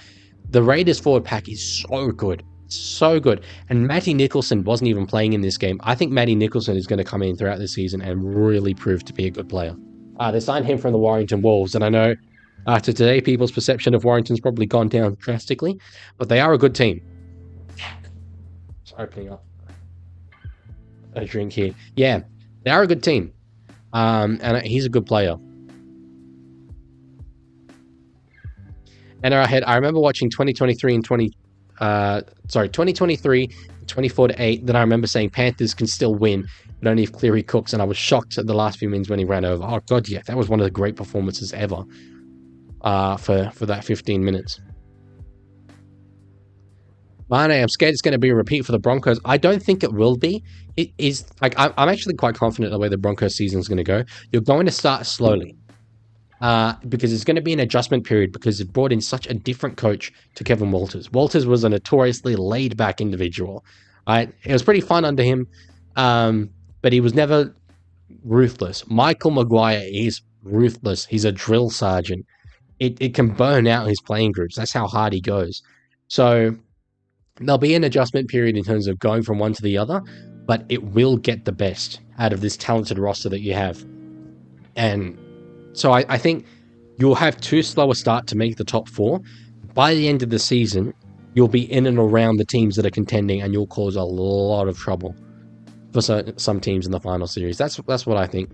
The Raiders forward pack is so good. So good. And Matty Nicholson wasn't even playing in this game. I think Matty Nicholson is going to come in throughout the season and really prove to be a good player. They signed him from the Warrington Wolves, and I know To today, people's perception of Warrington's probably gone down drastically, but they are a good team. Just opening up a drink here. Yeah, they are a good team. And he's a good player. And I remember watching 2023 and 2023, 24-8. Then I remember saying Panthers can still win, but only if Cleary cooks. And I was shocked at the last few minutes when he ran over. Oh god, yeah, that was one of the great performances ever. For that 15 minutes. Mane, I'm scared it's going to be a repeat for the Broncos. I don't think it will be. It is like I'm actually quite confident the way the Broncos season is going to go. You're going to start slowly. Because it's going to be an adjustment period because they've brought in such a different coach to Kevin Walters. Walters was a notoriously laid-back individual. It was pretty fun under him, but he was never ruthless. Michael Maguire is ruthless. He's a drill sergeant. It can burn out his playing groups. That's how hard he goes. So there'll be an adjustment period in terms of going from one to the other, but it will get the best out of this talented roster that you have. And so I think you'll have too slow a start to make the top four. By the end of the season, you'll be in and around the teams that are contending, and you'll cause a lot of trouble for some teams in the final series. That's what I think.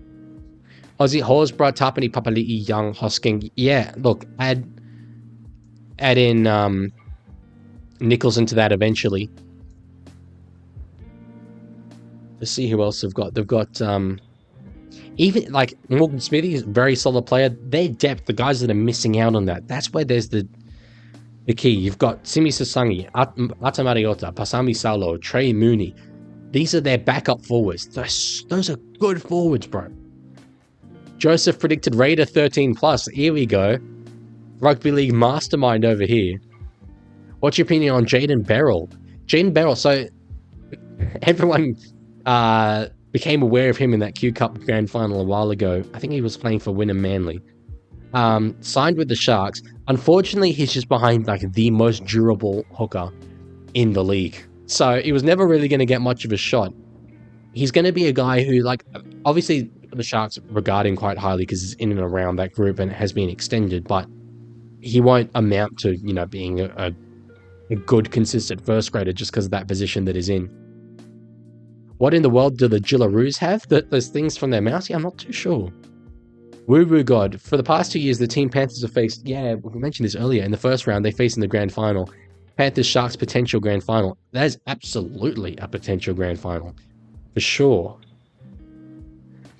Aussie Horsborough, Tapani, Papali'i, Young, Hosking. Yeah, look, add in Nichols into that eventually. Let's see who else they've got. They've got even like Morgan Smithy is a very solid player. Their depth, the guys that are missing out on that, that's where there's the key. You've got Simi Sasangi, Ata Mariota, Pasami Saulo, Trey Mooney. These are their backup forwards. Those are good forwards, bro. Joseph predicted Raider 13+. Here we go. Rugby League mastermind over here. What's your opinion on Jaden Beryl? Jaden Beryl, so everyone became aware of him in that Q Cup Grand Final a while ago. I think he was playing for Wynnum Manly. Signed with the Sharks. Unfortunately, he's just behind like the most durable hooker in the league. So he was never really going to get much of a shot. He's going to be a guy who, like, obviously the Sharks regard him quite highly because he's in and around that group and it has been extended, but he won't amount to, you know, being a good, consistent first grader just because of that position that he's in. What in the world do the Jillaroos have? Those things from their mouths? Yeah, I'm not too sure. Woo Woo God. For the past 2 years, the team Panthers have faced, yeah, we mentioned this earlier, in the first round, they faced in the grand final. Panthers Sharks potential grand final. That is absolutely a potential grand final. For sure.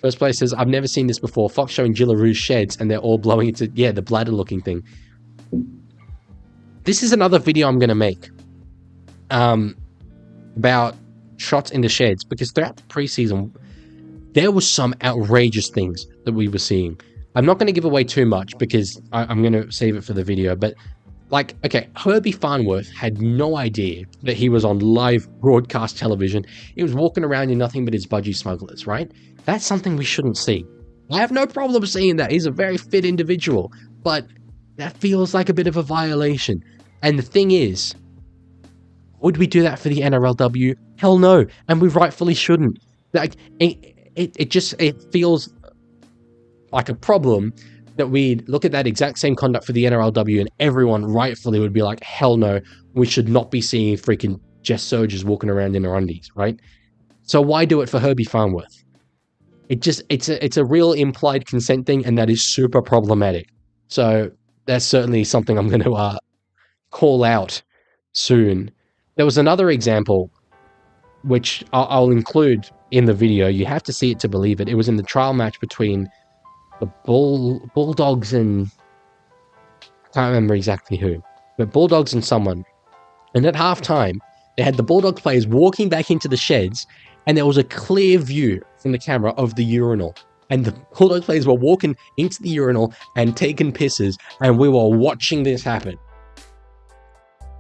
First place says, I've never seen this before. Fox showing Jillaroos sheds and they're all blowing into, yeah, the bladder looking thing. This is another video I'm going to make about shots in the sheds, because throughout the preseason, there was some outrageous things that we were seeing. I'm not going to give away too much because I'm going to save it for the video, but like, okay, Herbie Farnworth had no idea that he was on live broadcast television. He was walking around in nothing but his budgie smugglers, right? That's something we shouldn't see. I have no problem seeing that. He's a very fit individual, but that feels like a bit of a violation. And the thing is, would we do that for the NRLW? Hell no, and we rightfully shouldn't. Like, it feels like a problem that we look at that exact same conduct for the NRLW and everyone rightfully would be like, hell no, we should not be seeing freaking Jess Surges walking around in her undies, right? So why do it for Herbie Farnworth? It's a real implied consent thing, and that is super problematic. So that's certainly something I'm going to call out soon. There was another example, which I'll include in the video. You have to see it to believe it. It was in the trial match between the Bulldogs and I can't remember exactly who, but Bulldogs and someone. And at halftime, they had the Bulldogs players walking back into the sheds, and there was a clear view from the camera of the urinal. And the Bulldogs players were walking into the urinal and taking pisses, and we were watching this happen.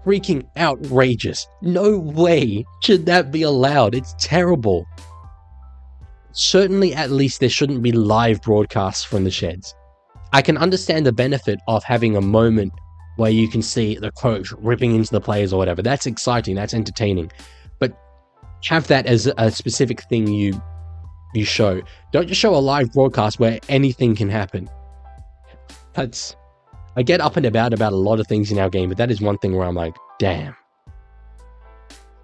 Freaking outrageous. No way should that be allowed. It's terrible. Certainly, at least there shouldn't be live broadcasts from the sheds. I can understand the benefit of having a moment where you can see the coach ripping into the players or whatever. That's exciting. That's entertaining. But have that as a specific thing you show. Don't just show a live broadcast where anything can happen. That's I get up and about a lot of things in our game, but that is one thing where I'm like, damn.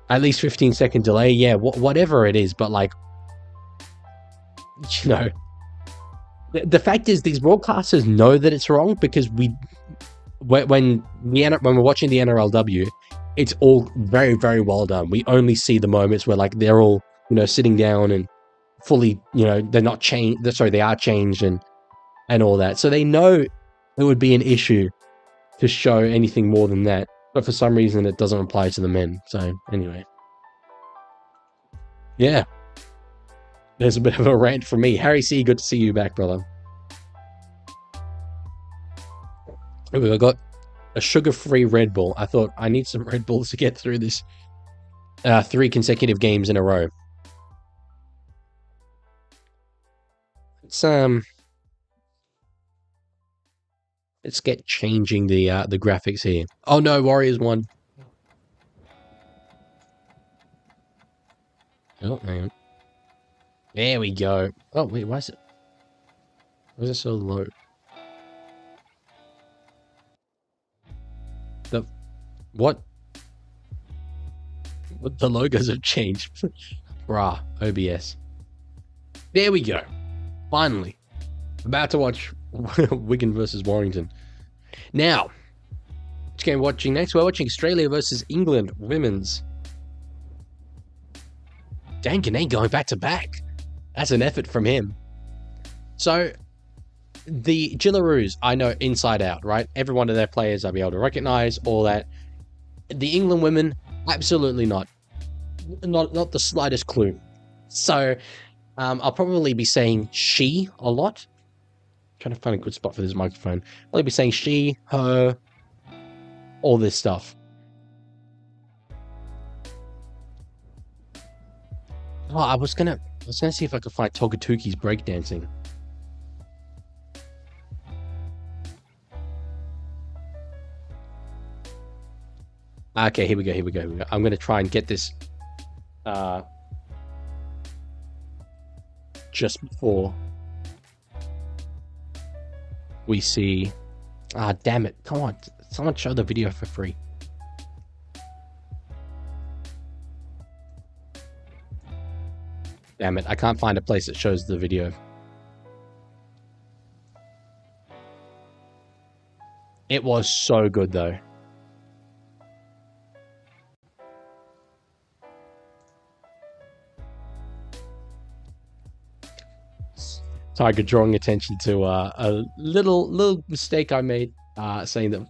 At least 15-second delay, yeah, whatever it is, but like, you know, the fact is these broadcasters know that it's wrong because when we're watching the NRLW, it's all very, very well done. We only see the moments where like they're all, you know, sitting down and fully, you know, they're not changed. Sorry, they are changed and all that. So they know it would be an issue to show anything more than that. But for some reason, it doesn't apply to the men. So anyway, yeah, there's a bit of a rant from me. Harry C, good to see you back, brother. I got a sugar-free Red Bull. I thought I need some Red Bulls to get through this 3 consecutive games in a row. Let's get changing the graphics here. Oh no, Warriors won. Oh, hang on. There we go. Oh wait, why is it so low? What the logos have changed. Bruh, OBS. There we go. Finally. About to watch Wigan versus Warrington. Now, which game we're watching next? We're watching Australia versus England women's. Dang, Gane going back to back. That's an effort from him. So, the Jillaroos, I know inside out, right? Every one of their players I'll be able to recognize, all that. The England women, absolutely not. Not the slightest clue. So, I'll probably be saying she a lot. Trying to find a good spot for this microphone. I'll be saying she, her, all this stuff. Oh, I was gonna see if I could find Togatuki's breakdancing. Okay, here we go. I'm gonna try and get this just before we see. Damn it. Come on. Someone show the video for free. Damn it. I can't find a place that shows the video. It was so good though. Tiger drawing attention to a little mistake I made, saying that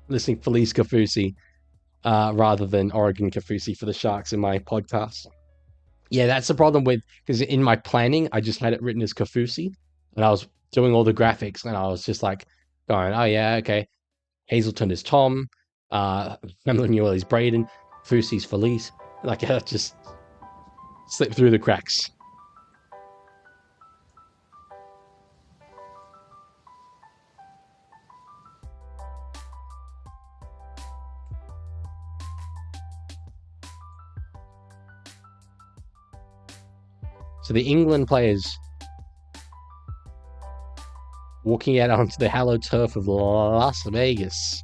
listing Felice Kafusi rather than Oregon Kafusi for the Sharks in my podcast. Yeah, that's the problem with, because in my planning, I just had it written as Kafusi, and I was doing all the graphics, and I was just like going, oh yeah, okay. Hazelton is Tom, Emmanuel is Braden, Kafusi's Felice. Like, I just slipped through the cracks. So the England players walking out onto the hallowed turf of Las Vegas.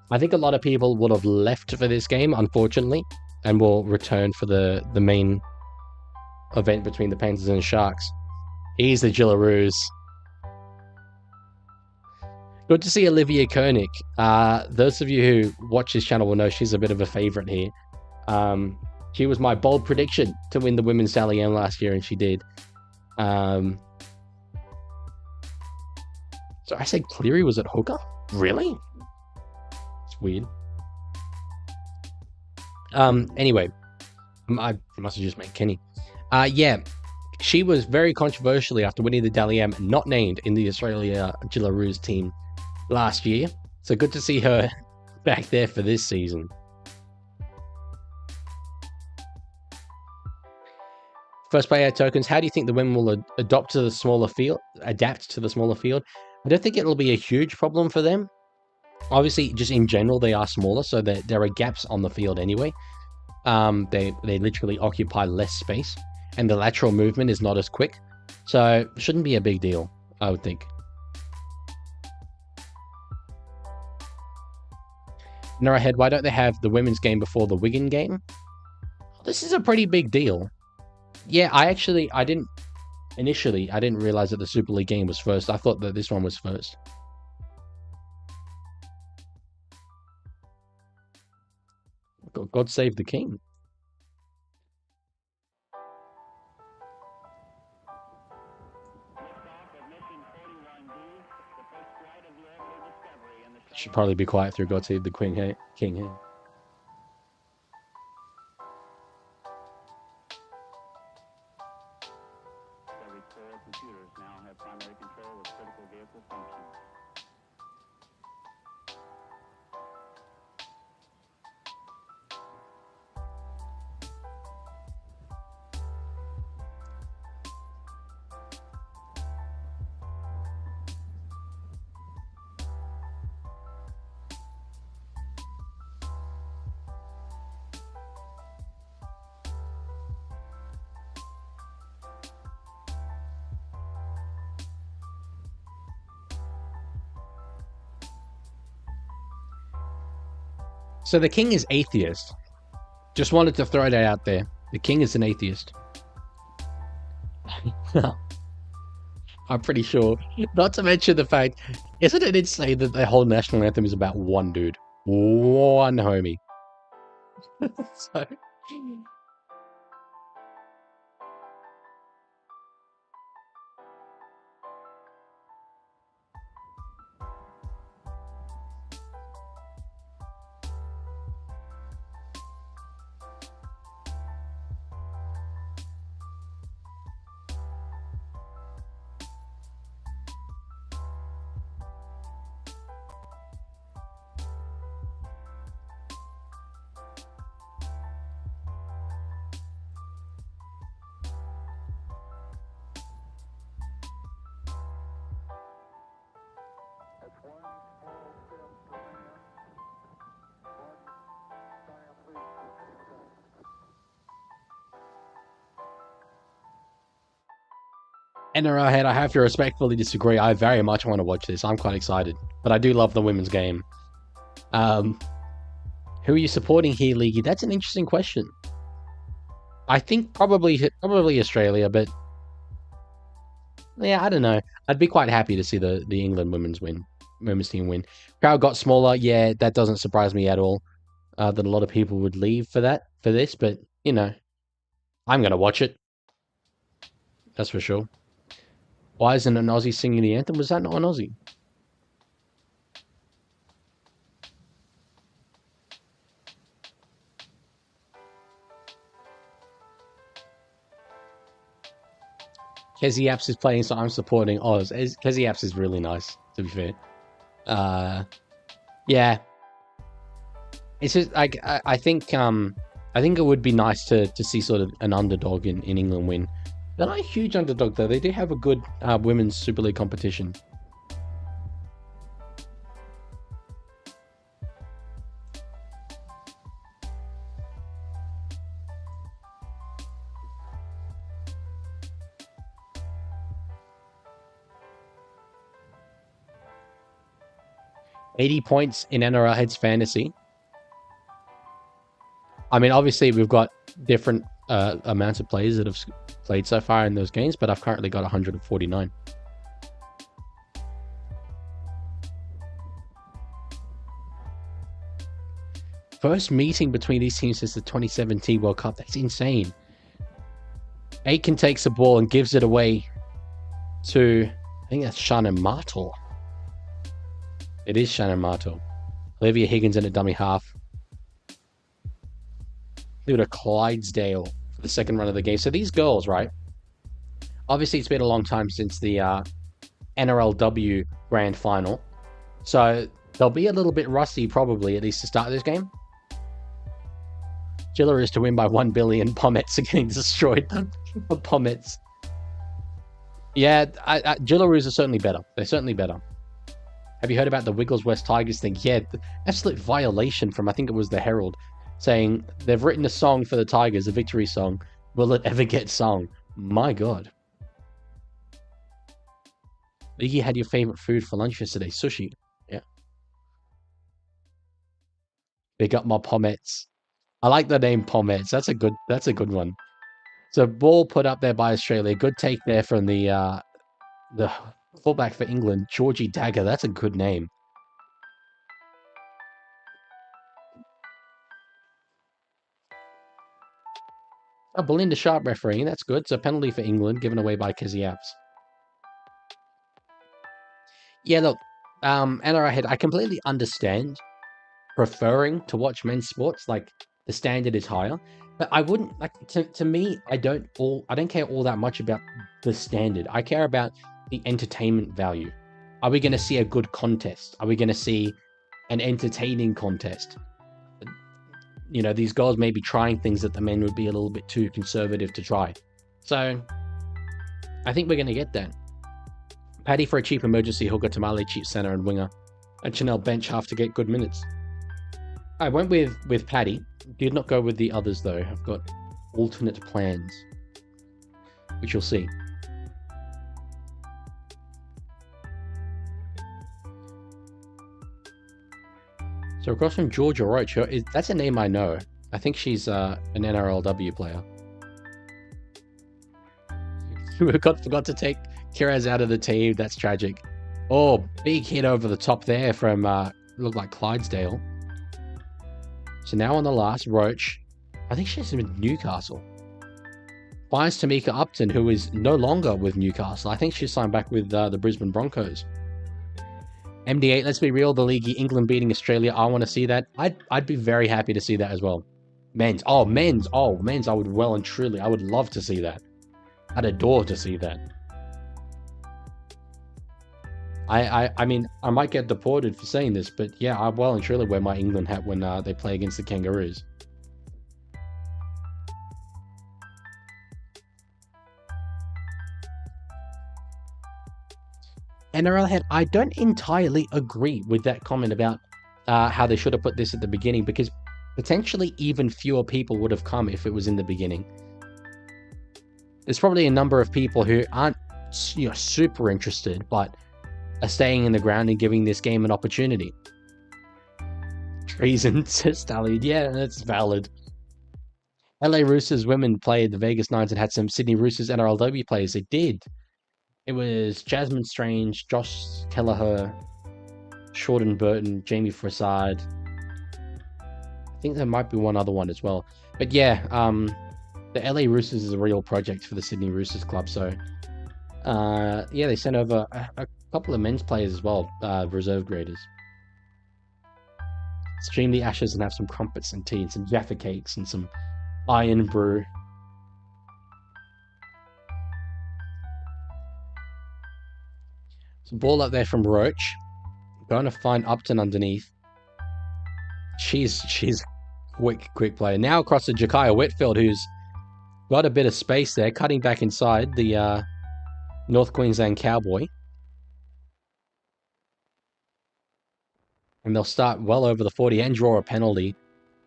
I think a lot of people would have left for this game, unfortunately, and will return for the main event between the Panthers and the Sharks. Here's the Jillaroos. Good to see Olivia Koenig. Those of you who watch this channel will know she's a bit of a favorite here. She was my bold prediction to win the Women's Dally M last year, and she did. So I said Cleary was at hooker? Really? It's weird. Anyway, I must have just met Kenny. Yeah, she was very controversially after winning the Dally M, not named in the Australia Jillaroos team last year. So good to see her back there for this season. First player tokens. How do you think the women will adapt to the smaller field? I don't think it'll be a huge problem for them. Obviously, just in general, they are smaller, so there are gaps on the field anyway. They literally occupy less space, and the lateral movement is not as quick, so shouldn't be a big deal, I would think. In our head, why don't they have the women's game before the Wigan game? This is a pretty big deal. Yeah, I didn't realize that the Super League game was first. I thought that this one was first. God save the king. Should probably be quiet through God save the king here. So the king is atheist. Just wanted to throw that out there. The king is an atheist. I'm pretty sure. Not to mention the fact, isn't it insane that the whole national anthem is about one dude? One homie. So... And Arrowhead, I have to respectfully disagree. I very much want to watch this. I'm quite excited. But I do love the women's game. Who are you supporting here, Leaguie? That's an interesting question. I think probably Australia, but... yeah, I don't know. I'd be quite happy to see the England women's team win. Crowd got smaller. Yeah, that doesn't surprise me at all. That a lot of people would leave for this, but, you know, I'm going to watch it. That's for sure. Why isn't an Aussie singing the anthem? Was that not an Aussie? Kezi Apps is playing, so I'm supporting Oz. Kezi Apps is really nice, to be fair. Yeah. It's just like I think it would be nice to see sort of an underdog in England win. They're not a huge underdog though. They do have a good women's Super League competition. $80 points in NRL Heads Fantasy. I mean, obviously, we've got different amounts of players that have played so far in those games, but I've currently got 149. First meeting between these teams since the 2017 World Cup. That's insane. Aitken takes the ball and gives it away to, I think that's Shannon Martel. It is Shannon Martel. Olivia Higgins in a dummy half. Leave it to Clydesdale for the second run of the game. So these girls, right? Obviously, it's been a long time since the NRLW Grand Final. So they'll be a little bit rusty, probably, at least to start this game. Jillaroos to win by 1 billion. Pommets are getting destroyed. Pommets. Yeah, Jillaroos are certainly better. They're certainly better. Have you heard about the Wigglesworth Tigers thing? Yeah, absolute violation from, I think it was the Herald, saying they've written a song for the Tigers, a victory song. Will it ever get sung? My God. Leaguie, had your favorite food for lunch yesterday? Sushi. Yeah. Big up my Pomets. I like the name Pomets. That's a good one. So ball put up there by Australia. Good take there from the fullback for England, Georgie Dagger. That's a good name. Oh, Belinda Sharp refereeing. That's good. So penalty for England given away by Kizzy Apps. Yeah, look, Anna, I completely understand preferring to watch men's sports. Like the standard is higher, but I wouldn't like to me. I don't care all that much about the standard. I care about the entertainment value. Are we going to see a good contest? Are we going to see an entertaining contest? You know, these girls may be trying things that the men would be a little bit too conservative to try. So I think we're going to get that. Paddy for a cheap emergency hooker, Tamale cheap center and winger, and Chanel bench half to get good minutes. I went with Paddy. Did not go with the others though. I've got alternate plans, which you'll see. So across from Georgia Roach, that's a name I know. I think she's an NRLW player. We forgot to take Kiraz out of the team. That's tragic. Oh, big hit over the top there from looked like Clydesdale. So now on the last, Roach. I think she's in Newcastle. Finds Tamika Upton, who is no longer with Newcastle. I think she's signed back with the Brisbane Broncos. MD8, let's be real, the Leaguie, England beating Australia. I want to see that. I'd be very happy to see that as well. Men's. I would well and truly. I would love to see that. I'd adore to see that. I mean, I might get deported for saying this, but yeah, I well and truly wear my England hat when they play against the Kangaroos. NRL head, I don't entirely agree with that comment about how they should have put this at the beginning, because potentially even fewer people would have come if it was in the beginning. There's probably a number of people who aren't, super interested, but are staying in the ground and giving this game an opportunity. Treason, says Stallion. Yeah, that's valid. LA Roosters women played the Vegas Nines and had some Sydney Roosters NRLW players. They did. It was Jasmine Strange, Josh Kelleher, Shorten Burton, Jamie Farsad. I think there might be one other one as well. But yeah, the LA Roosters is a real project for the Sydney Roosters club. So yeah, they sent over a couple of men's players as well, reserve graders. Stream the ashes and have some crumpets and tea and some Jaffa cakes and some iron brew. So ball up there from Roach. Going to find Upton underneath. She's quick player. Now across to Jakaya Whitfield, who's got a bit of space there, cutting back inside the North Queensland Cowboy. And they'll start well over the 40 and draw a penalty.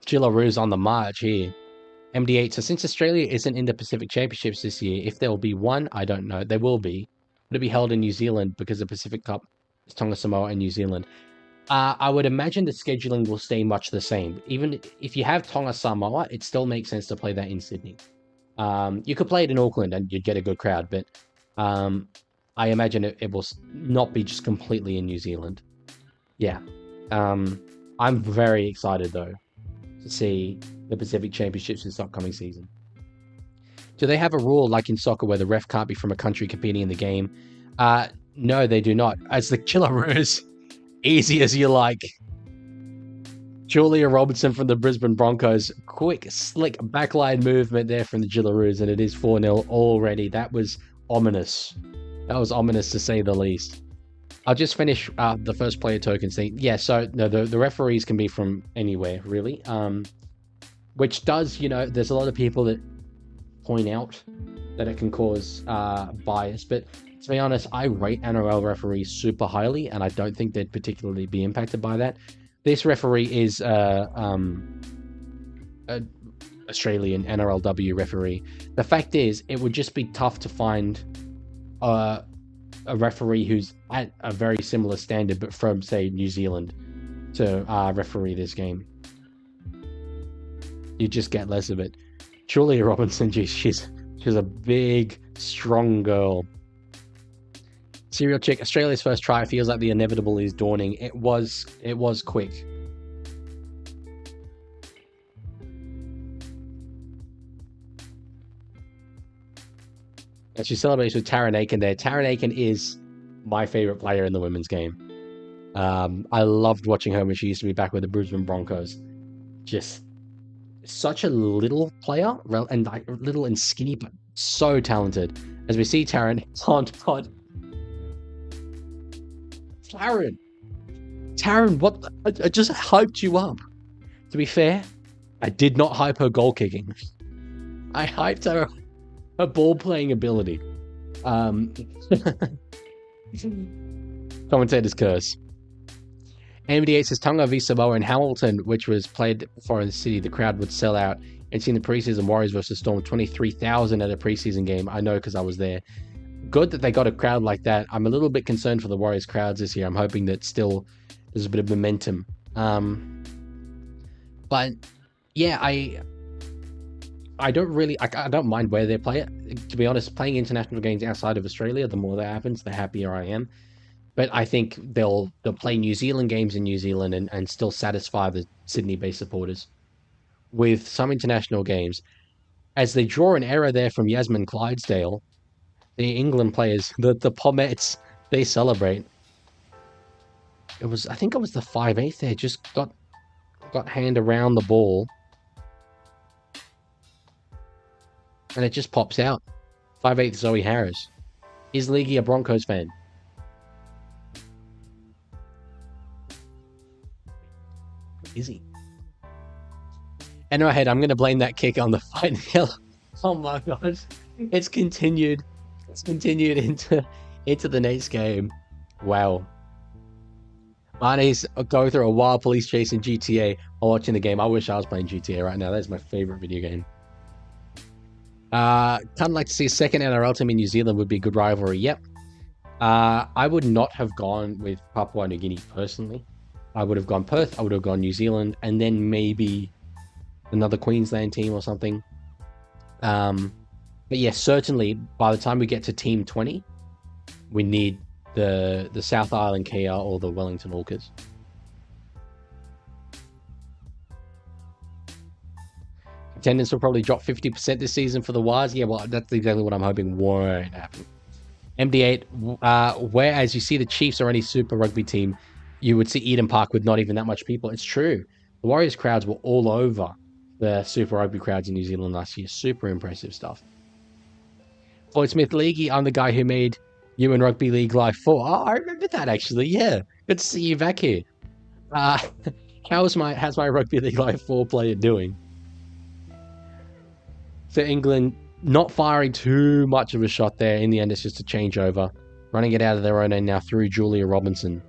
Jillaroos on the march here. MD8. So since Australia isn't in the Pacific Championships this year, if there will be one, I don't know. There will be. It'll be held in New Zealand because the Pacific Cup is Tonga, Samoa, and New Zealand. I would imagine the scheduling will stay much the same. Even if you have Tonga, Samoa, it still makes sense to play that in Sydney. You could play it in Auckland and you'd get a good crowd, but I imagine it will not be just completely in New Zealand. Yeah. I'm very excited, though, to see the Pacific Championships this upcoming season. Do they have a rule like in soccer where the ref can't be from a country competing in the game? No, they do not. As the Jillaroos, easy as you like. Julia Robertson from the Brisbane Broncos. Quick, slick backline movement there from the Jillaroos, and it is 4-0 already. That was ominous. That was ominous to say the least. I'll just finish the first player tokens thing. Yeah, so no, the referees can be from anywhere, really. Which does, there's a lot of people that point out that it can cause bias, but to be honest, I rate NRL referees super highly, and I don't think they'd particularly be impacted by that. This referee is an Australian NRLW referee. The fact is, it would just be tough to find a referee who's at a very similar standard, but from, say, New Zealand to referee this game. You just get less of it. Julia Robinson, geez, she's a big, strong girl. Serial chick, Australia's first try feels like the inevitable is dawning. It was quick. And she celebrates with Taryn Aiken there. Taryn Aiken is my favorite player in the women's game. I loved watching her when she used to be back with the Brisbane Broncos. Just such a little player, and like little and skinny, but so talented. As we see Taryn, pod. Taryn, what? I just hyped you up. To be fair, I did not hype her goal kicking. I hyped her ball playing ability. Commentator's curse. MD8 says Tonga v Samoa in Hamilton, which was played before in the city, the crowd would sell out. And seeing the preseason Warriors versus Storm, 23,000 at a preseason game. I know because I was there. Good that they got a crowd like that. I'm a little bit concerned for the Warriors crowds this year. I'm hoping that still there's a bit of momentum. But yeah, I don't mind where they play it. To be honest, playing international games outside of Australia, the more that happens, the happier I am. But I think they'll play New Zealand games in New Zealand and still satisfy the Sydney-based supporters with some international games. As they draw an error there from Yasmin Clydesdale, the England players, the Pomettes, they celebrate. I think it was the 5'8" there, just got hand around the ball. And it just pops out. 5'8" Zoe Harris. Is Leaguie a Broncos fan? Is he? And right ahead, I'm going to blame that kick on the fight. Oh my gosh. It's continued. It's continued into the next game. Wow. Marnie's going through a wild police chase in GTA while watching the game. I wish I was playing GTA right now. That's my favorite video game. Kind of like to see a second NRL team in New Zealand would be a good rivalry. Yep. I would not have gone with Papua New Guinea personally. I would have gone Perth, I would have gone New Zealand, and then maybe another Queensland team or something. But yeah, certainly by the time we get to Team 20, we need the South Island Kia or the Wellington Orcas. Attendance will probably drop 50% this season for the Wires. Yeah, well, that's exactly what I'm hoping won't happen. MD8, whereas you see the Chiefs are any Super Rugby team, you would see Eden Park with not even that much people. It's true. The Warriors crowds were all over the Super Rugby crowds in New Zealand last year. Super impressive stuff. Floyd Smith Leaguie, I'm the guy who made you in Rugby League Live 4. Oh, I remember that actually. Yeah. Good to see you back here. How's my Rugby League Live 4 player doing? So England not firing too much of a shot there. In the end, it's just a changeover. Running it out of their own end now through Julia Robinson.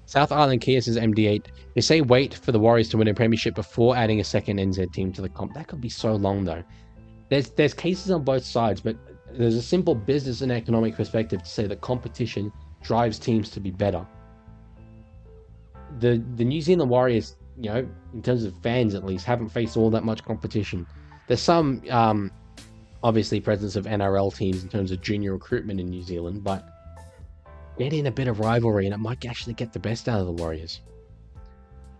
South Island Kia says MD8. They say wait for the Warriors to win a premiership before adding a second NZ team to the comp. That could be so long though. There's cases on both sides, but there's a simple business and economic perspective to say that competition drives teams to be better. The New Zealand Warriors, you know, in terms of fans at least, haven't faced all that much competition. There's some obviously presence of NRL teams in terms of junior recruitment in New Zealand, but get in a bit of rivalry and it might actually get the best out of the Warriors.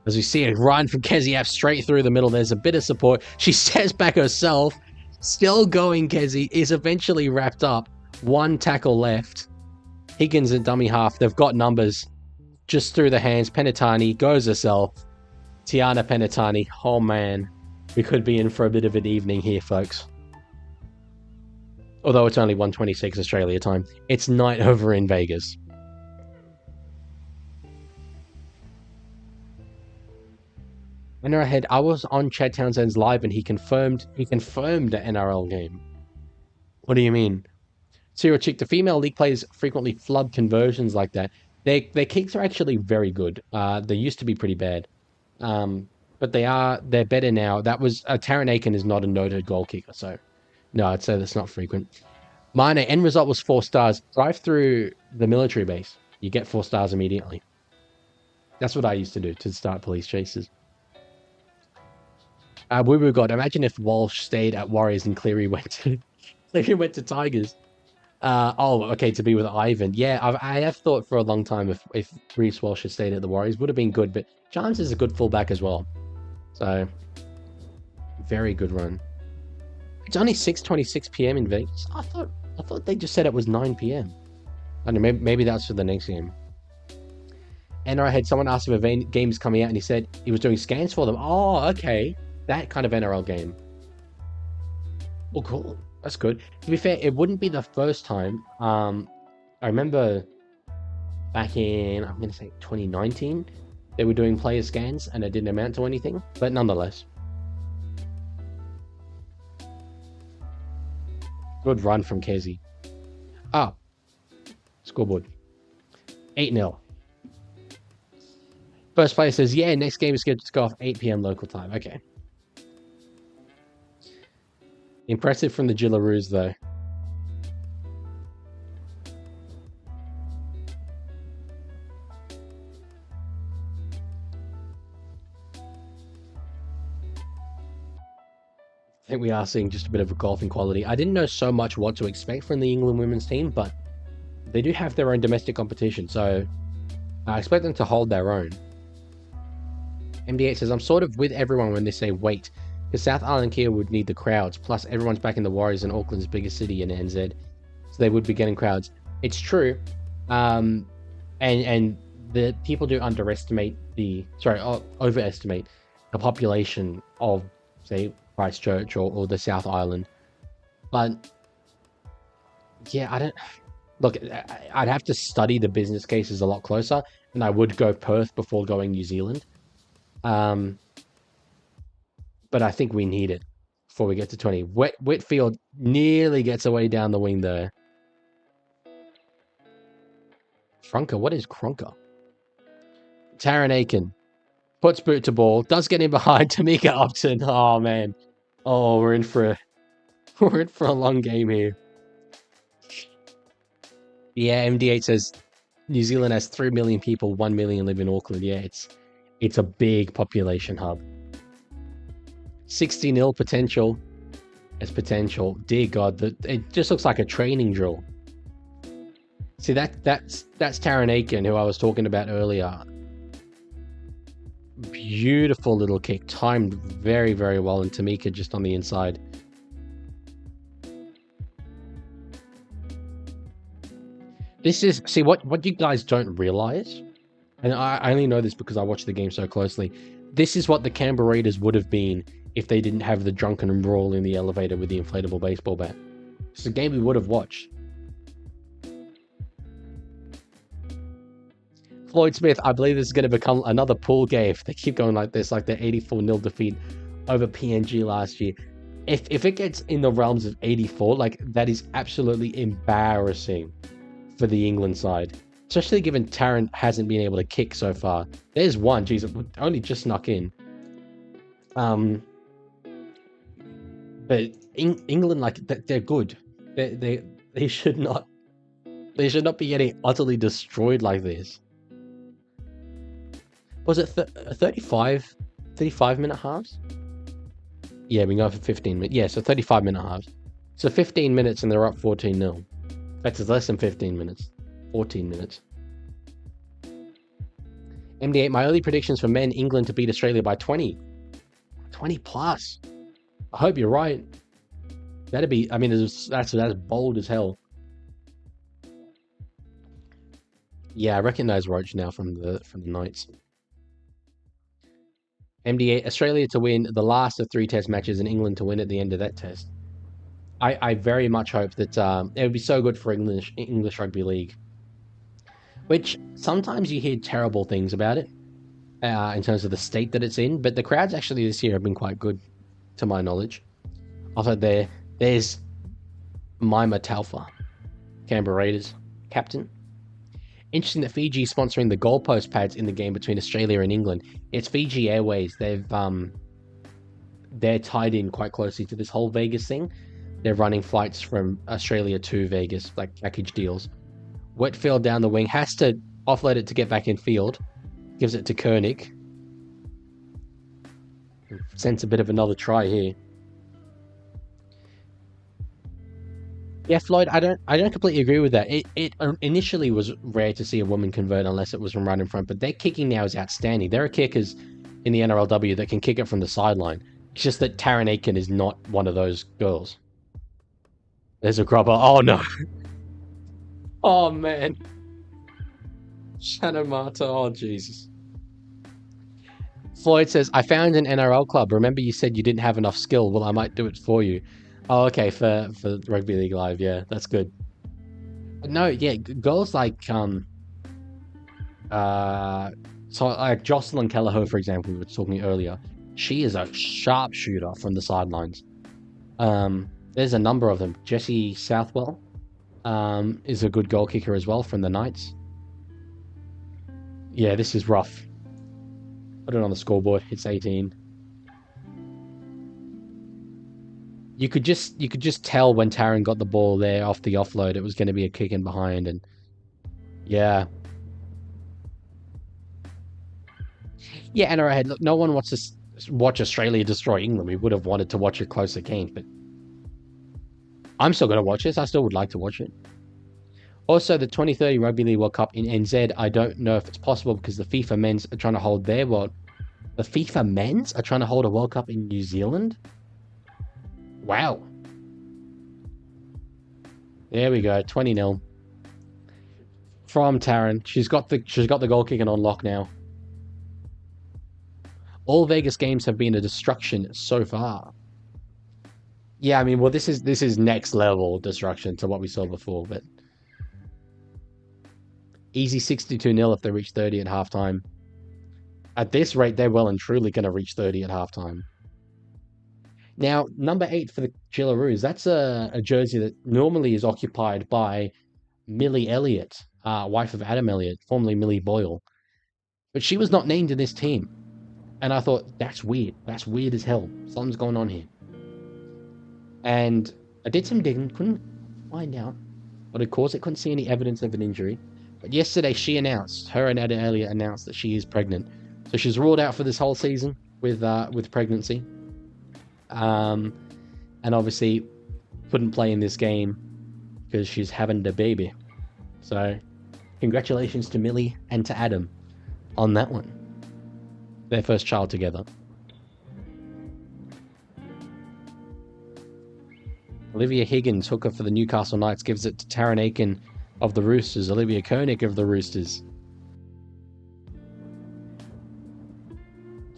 As we see a run from Keziap straight through the middle, there's a bit of support. She steps back herself. Still going, Kezi is eventually wrapped up. One tackle left. Higgins and dummy half. They've got numbers. Just through the hands. Penatani goes herself. Tiana Penatani. Oh man. We could be in for a bit of an evening here, folks. Although it's only 1:26 Australia time. It's night over in Vegas. And ahead, I was on Chad Townsend's live and he confirmed the NRL game. What do you mean? Serial chick, the female league players frequently flub conversions like that. Their kicks are actually very good. They used to be pretty bad. But they're better now. That was Taryn Aiken is not a noted goal kicker, so no, I'd say that's not frequent. Minor end result was 4 stars. Drive through the military base. You get 4 stars immediately. That's what I used to do to start police chases. Woo God, imagine if Walsh stayed at Warriors and Cleary went to Cleary went to Tigers. Okay, to be with Ivan. Yeah, I have thought for a long time if Reece Walsh had stayed at the Warriors, would have been good, but Giants is a good fullback as well. So, very good run. It's only 6:26 p.m. in Vegas. I thought they just said it was 9 p.m. I don't know, maybe that's for the next game. And I had someone ask if a game is coming out, and he said he was doing scans for them. Oh, okay. That kind of NRL game. Well, cool. That's good. To be fair, it wouldn't be the first time. I remember back in, I'm going to say 2019, they were doing player scans, and it didn't amount to anything. But nonetheless. Good run from Kezi. Ah. Scoreboard. 8-0. First player says, yeah, next game is scheduled to go off 8 p.m. local time. Okay. Impressive from the Jillaroos, though. I think we are seeing just a bit of a golfing quality. I didn't know so much what to expect from the England women's team, but they do have their own domestic competition, so I expect them to hold their own. MD8 says, I'm sort of with everyone when they say wait, because South Island Kia would need the crowds, plus everyone's back in the Warriors and Auckland's biggest city in NZ, so they would be getting crowds. It's true, and the people do overestimate the population of, say, Christchurch or the South Island. But yeah, I'd have to study the business cases a lot closer, and I would go Perth before going New Zealand. But I think we need it before we get to 20. Whitfield nearly gets away down the wing there. Cronker, what is Cronker? Taron Aiken puts boot to ball, does get in behind Tamika Upton. Oh man, we're in for a long game here. Yeah, MD8 says New Zealand has 3 million people, 1 million live in Auckland. Yeah, it's a big population hub. 60-0 potential. It's potential. Dear God, it just looks like a training drill. See, that's Taron Aiken, who I was talking about earlier. Beautiful little kick, timed very, very well, and Tamika just on the inside. This is, see, what you guys don't realize, and I only know this because I watch the game so closely, this is what the Canberra Raiders would have been if they didn't have the drunken brawl in the elevator with the inflatable baseball bat. It's a game we would have watched. Floyd Smith, I believe this is going to become another pool game if they keep going like this, like the 84-0 defeat over PNG last year. If it gets in the realms of 84, like, that is absolutely embarrassing for the England side. Especially given Tarrant hasn't been able to kick so far. There's one, geez, it only just snuck in. But England, like, they're good. They should not be getting utterly destroyed like this. Was it 35 minute halves? Yeah, we go for 15 minutes. Yeah, so 35 minute halves. So 15 minutes and they're up 14-0. That's less than 15 minutes. 14 minutes. MD8, my early predictions for men, England to beat Australia by 20. 20 plus. I hope you're right. That'd be, I mean, that's bold as hell. Yeah, I recognize Roach now from the Knights. MD8, Australia to win the last of 3 test matches and England to win at the end of that test. I very much hope that it would be so good for English Rugby League. Which, sometimes you hear terrible things about it, in terms of the state that it's in, but the crowds actually this year have been quite good, to my knowledge. Also, there's Maima Taufa, Canberra Raiders captain. Interesting that Fiji is sponsoring the goalpost pads in the game between Australia and England. It's Fiji Airways. They're tied in quite closely to this whole Vegas thing. They're running flights from Australia to Vegas, like package deals. Whitfield down the wing has to offload it to get back in field. Gives it to Koenig. Sends a bit of another try here. Yeah, Floyd, I don't completely agree with that. It initially was rare to see a woman convert unless it was from right in front, but their kicking now is outstanding. There are kickers in the NRLW that can kick it from the sideline. It's just that Taryn Aiken is not one of those girls. There's a grubber. Oh no. Oh man. Shannon Marta. Oh Jesus. Floyd says, I found an NRL club. Remember you said you didn't have enough skill? Well, I might do it for you. Oh, okay, for Rugby League Live, yeah, that's good. But no, yeah, girls like so like Jocelyn Kelleher, for example, we were talking earlier. She is a sharpshooter from the sidelines. There's a number of them. Jessie Southwell is a good goal kicker as well from the Knights. Yeah, this is rough. Put it on the scoreboard. It's 18. You could just tell when Taryn got the ball there off the offload, it was going to be a kick in behind, and yeah. Yeah, and I had look, no one wants to watch Australia destroy England. We would have wanted to watch a closer game, but I'm still going to watch this. I still would like to watch it. Also, the 2030 Rugby League World Cup in NZ, I don't know if it's possible because the FIFA men's are trying to hold their world. The FIFA men's are trying to hold a World Cup in New Zealand. Wow. There we go. 20-0 from Taryn. She's got the goal kicking on lock now. All Vegas games have been a destruction so far. Yeah, I mean, well, this is next level destruction to what we saw before, but easy 62-0 if they reach 30 at halftime. At this rate, they're well and truly going to reach 30 at halftime. Now, number 8 for the Jillaroos, that's a jersey that normally is occupied by Millie Elliott, wife of Adam Elliott, formerly Millie Boyle. But she was not named in this team. And I thought, that's weird. That's weird as hell. Something's going on here. And I did some digging, couldn't find out what had caused it, couldn't see any evidence of an injury. But yesterday she announced, her and Adam Elliott announced that she is pregnant. So she's ruled out for this whole season with pregnancy. And obviously couldn't play in this game because she's having the baby. So congratulations to Millie and to Adam on that one. Their first child together. Olivia Higgins, hooker for the Newcastle Knights, gives it to Taryn Aiken of the Roosters. Olivia Koenig of the Roosters.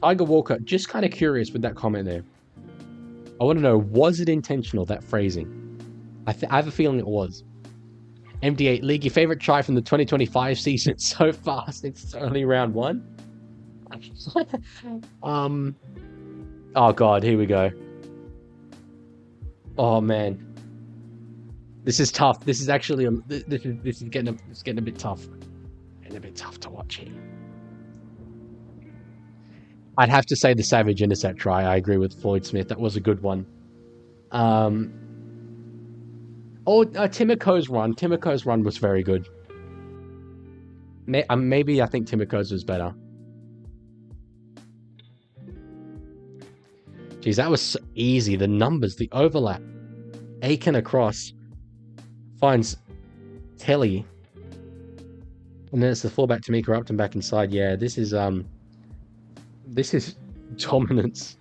Tiger Walker, just kind of curious with that comment there. I want to know, was it intentional, that phrasing? I have a feeling it was. MD8, League, your favorite try from the 2025 season so far since it's only round 1? Oh god, here we go. Oh man, this is tough. This is actually this is getting a bit tough. Getting a bit tough to watch here. I'd have to say the Savage intercept try. I agree with Floyd Smith. That was a good one. Timoko's run. Timoko's run was very good. Maybe I think Timoko's was better. Geez, that was so easy. The numbers, the overlap. Aiken across. Finds Telly. And then it's the fullback Tamika Upton back inside. Yeah, this is dominance.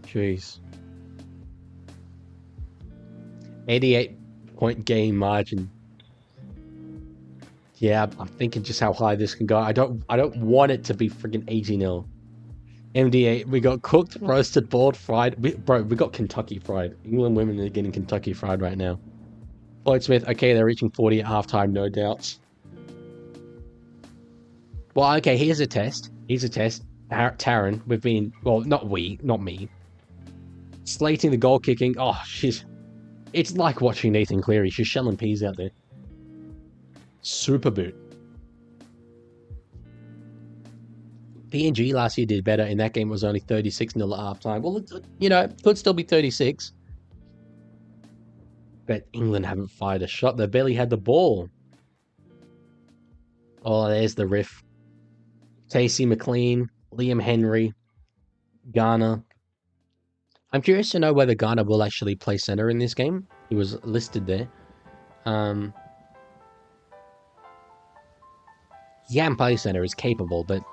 Jeez. 88-point game margin. Yeah, I'm thinking just how high this can go. I don't want it to be freaking 80-0. MD8, we got cooked, roasted, boiled, fried. We got Kentucky fried. England women are getting Kentucky fried right now. Floyd Smith, okay, they're reaching 40 at halftime, no doubts. Well, okay, here's a test. Taryn, we've been, well, not me. Slating the goal kicking. Oh, it's like watching Nathan Cleary. She's shelling peas out there. Super boot. PNG last year did better. In that game, it was only 36-0 at halftime. Well, you know, it could still be 36. bet England haven't fired a shot. They barely had the ball. Oh, there's the riff. Stacey McLean, Liam Henry, Garner. I'm curious to know whether Garner will actually play center in this game. He was listed there. He can play center, is capable, but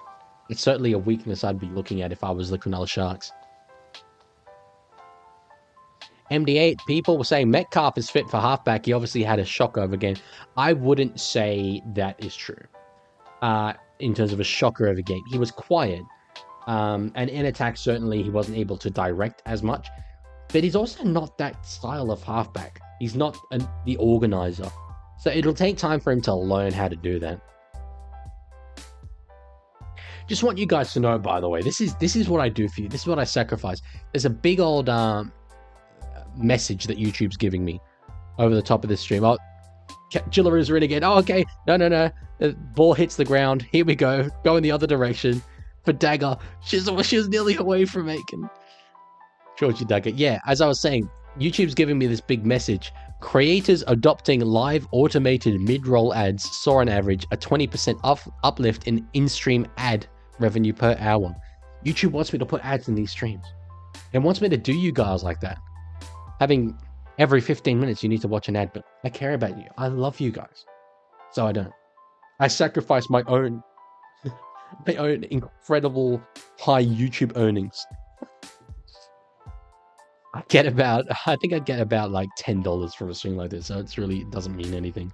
it's certainly a weakness I'd be looking at if I was the Cronulla Sharks. MD8, people were saying Metcalf is fit for halfback. He obviously had a shock-over game. I wouldn't say that is true. In terms of a shocker-over game. He was quiet. And in attack, certainly, he wasn't able to direct as much. But he's also not that style of halfback. He's not the organizer. So it'll take time for him to learn how to do that. Just want you guys to know, by the way, this is what I do for you. This is what I sacrifice. There's a big old message that YouTube's giving me over the top of this stream. Oh, Jillaroos are in again. Oh, okay. No. The ball hits the ground. Here we go. Go in the other direction. For Dagger. She was nearly away from Aiken. Georgie Dagger. Yeah, as I was saying, YouTube's giving me this big message. Creators adopting live automated mid-roll ads saw on average a 20% uplift in in-stream ad revenue per hour. YouTube wants me to put ads in these streams. It wants me to do you guys like that. Having every 15 minutes you need to watch an ad, but I care about you. I love you guys. So I don't. I sacrifice my own incredible high YouTube earnings. I think I'd get about like $10 from a stream like this, so it doesn't mean anything.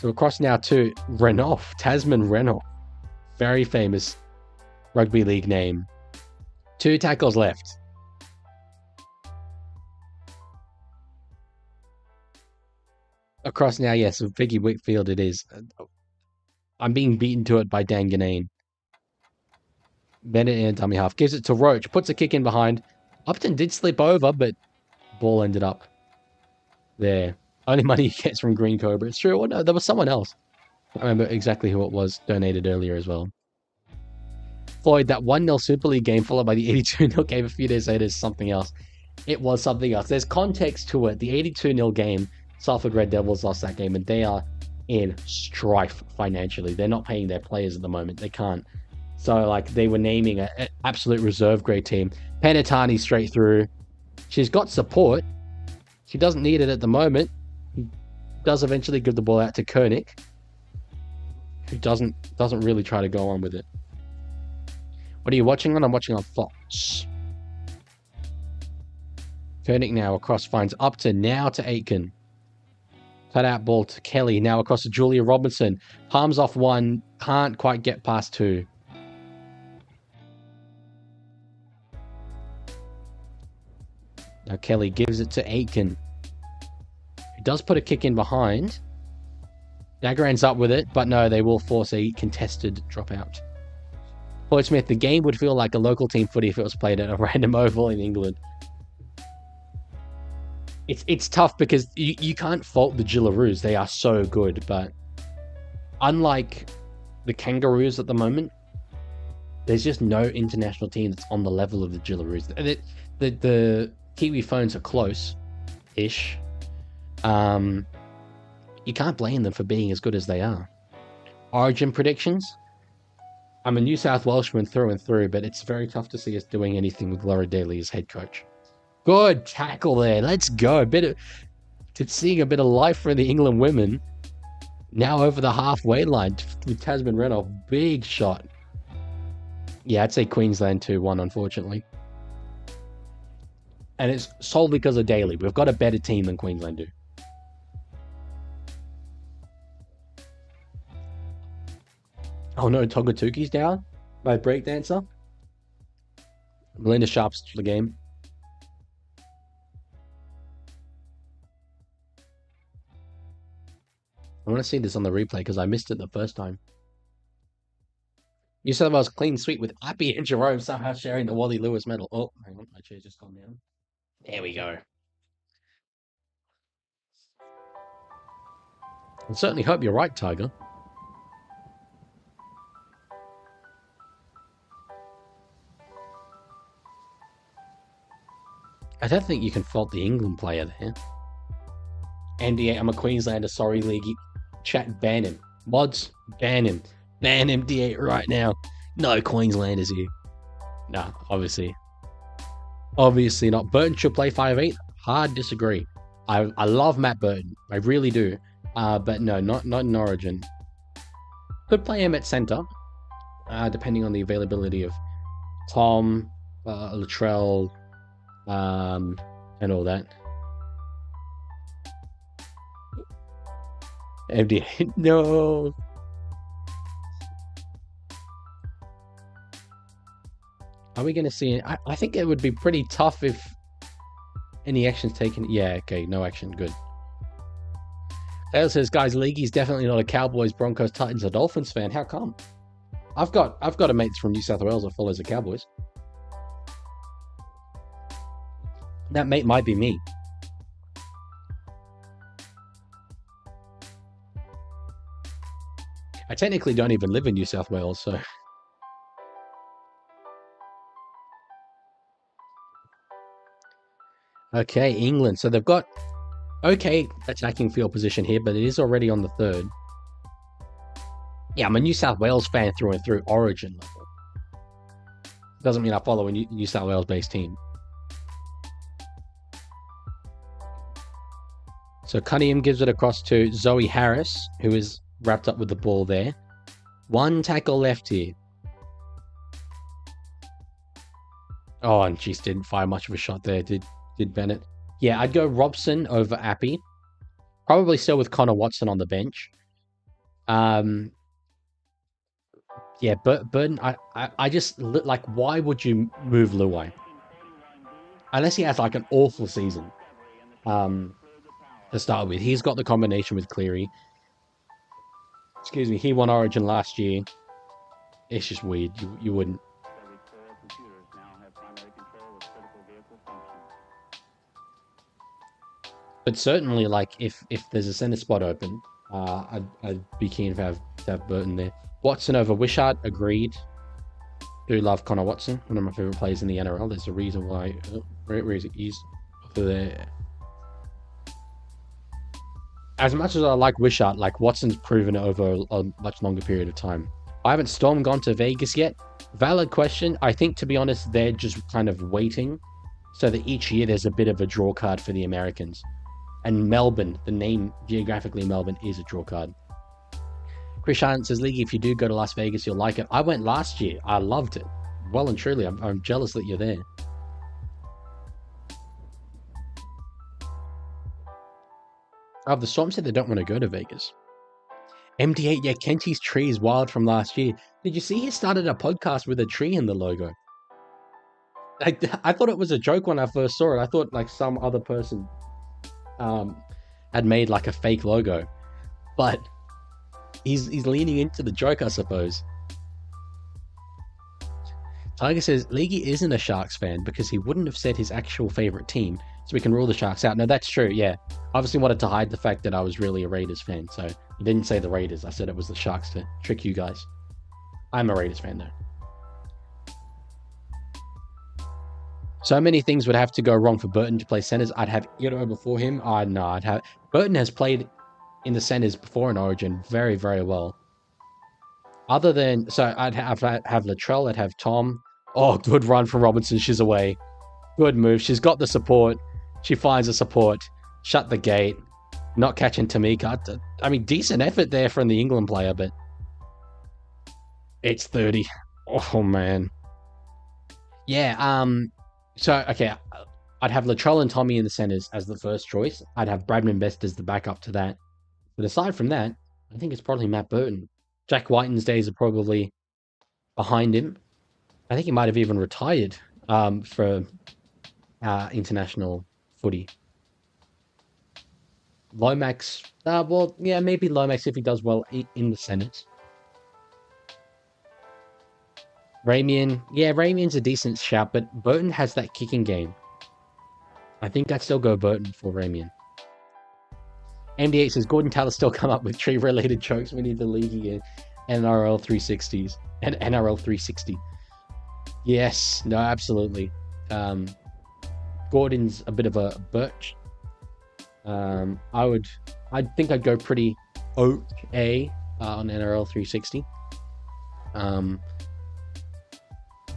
So across now to Renouf, Tasman Renouf. Very famous rugby league name. 2 tackles left. Across now, yes, with Vicky Whitfield it is. I'm being beaten to it by Dan Ganane. Bennett and dummy half. Gives it to Roach. Puts a kick in behind. Upton did slip over, but ball ended up there. Only money he gets from Green Cobra. It's true. Oh, no, there was someone else. I don't remember exactly who it was. Donated earlier as well. Floyd, that 1-0 Super League game followed by the 82-0 game a few days later is something else. It was something else. There's context to it. The 82-0 game, Salford Red Devils lost that game, and they are in strife financially. They're not paying their players at the moment. They can't. So, like, they were naming an absolute reserve grade team. Penatani straight through. She's got support. She doesn't need it at the moment. He does eventually give the ball out to Koenig, who doesn't really try to go on with it. What are you watching on? I'm watching on Fox. Koenig now across, finds Upton, now to Aitken. Cut out ball to Kelly, now across to Julia Robinson. Palms off 1, can't quite get past 2. Now Kelly gives it to Aitken, who does put a kick in behind. Dagger ends up with it, but no, they will force a contested dropout. Floyd Smith, the game would feel like a local team footy if it was played at a random oval in England. It's tough because you can't fault the Jillaroos. They are so good, but unlike the Kangaroos at the moment, there's just no international team that's on the level of the Jillaroos. The Kiwi phones are close-ish. You can't blame them for being as good as they are. Origin predictions? I'm a New South Welshman through and through, but it's very tough to see us doing anything with Laura Daly as head coach. Good tackle there. Let's go. Seeing a bit of life for the England women. Now over the halfway line with Tasman Renouf. Big shot. Yeah, I'd say Queensland 2-1, unfortunately. And it's solely because of Daly. We've got a better team than Queensland do. Oh no, Togatuki's down by breakdancer. Melinda Sharp's to the game. I want to see this on the replay because I missed it the first time. New South Wales clean sweep with Appy and Jerome somehow sharing the Wally Lewis medal. Oh, hang on, my chair's just gone down. There we go. I certainly hope you're right, Tiger. I don't think you can fault the England player there. NDA, I'm a Queenslander, sorry, Leaguie. Chat, ban him. Mods, ban him. Ban MD8 right now. No Queenslanders here. Nah, obviously. Obviously not. Burton should play 5'8". Hard disagree. I love Matt Burton. I really do. But no, not in Origin. Could play him at centre, depending on the availability of Tom, Latrell, and all that. MD8, no. Are we going to see it? I think it would be pretty tough if any action's taken. Yeah, okay, no action, good. Dale says, guys, Leaguie's definitely not a Cowboys, Broncos, Titans, or Dolphins fan. How come? I've got a mate from New South Wales that follows the Cowboys. That mate might be me. I technically don't even live in New South Wales, so... Okay, England. So they've got okay attacking field position here, but it is already on the third. Yeah, I'm a New South Wales fan through and through, Origin level. Doesn't mean I follow a New South Wales-based team. So Cunningham gives it across to Zoe Harris, who is wrapped up with the ball there. One tackle left here. Oh, and she didn't fire much of a shot there, did Bennett. Yeah, I'd go Robson over Appy. Probably still with Connor Watson on the bench. Yeah, Burton, I just, like, why would you move Luai? Unless he has, like, an awful season. To start with. He's got the combination with Cleary. Excuse me, he won Origin last year. It's just weird. You wouldn't. But certainly, like, if there's a centre spot open, I'd be keen to have Burton there. Watson over Wishart, agreed. Do love Connor Watson, one of my favourite players in the NRL. There's a reason why. Where is it? He's over there. As much as I like Wishart, like, Watson's proven it over a much longer period of time. I haven't Storm gone to Vegas yet. Valid question. I think, to be honest, they're just kind of waiting so that each year there's a bit of a draw card for the Americans. And Melbourne, the name geographically Melbourne, is a draw card. Chris Shannon says, League, if you do go to Las Vegas, you'll like it. I went last year. I loved it. Well and truly, I'm jealous that you're there. The Storm said they don't want to go to Vegas. MD8, yeah, Kenty's tree is wild from last year. Did you see he started a podcast with a tree in the logo? I thought it was a joke when I first saw it. I thought, like, some other person had made, like, a fake logo. But he's leaning into the joke, I suppose. Tiger says, Leaguie isn't a Sharks fan because he wouldn't have said his actual favourite team, so we can rule the Sharks out. No, that's true, yeah. Obviously wanted to hide the fact that I was really a Raiders fan, so I didn't say the Raiders. I said it was the Sharks to trick you guys. I'm a Raiders fan, though. So many things would have to go wrong for Burton to play centres. I'd have Iro before him. No, I'd have... Burton has played in the centres before in Origin very, very well. Other than... So I'd have Latrell, I'd have Tom. Oh, good run from Robinson. She's away. Good move. She's got the support. She finds the support. Shut the gate. Not catching Tamika. I mean, decent effort there from the England player, but... It's 30. Oh, man. Yeah, So, okay, I'd have Latrell and Tommy in the centres as the first choice. I'd have Bradman Best as the backup to that. But aside from that, I think it's probably Matt Burton. Jack Whiten's days are probably behind him. I think he might have even retired for international footy. Lomax, well, yeah, maybe Lomax if he does well in the centres. Ramian, yeah, Ramian's a decent shout, but Burton has that kicking game. I think I'd still go Burton for Ramian. MD8 says, Gordon Taylor still come up with tree-related jokes. We need the Leaguie and NRL 360s. And NRL 360. Yes, no, absolutely. Gordon's a bit of a birch. I think I'd go pretty okay on NRL 360.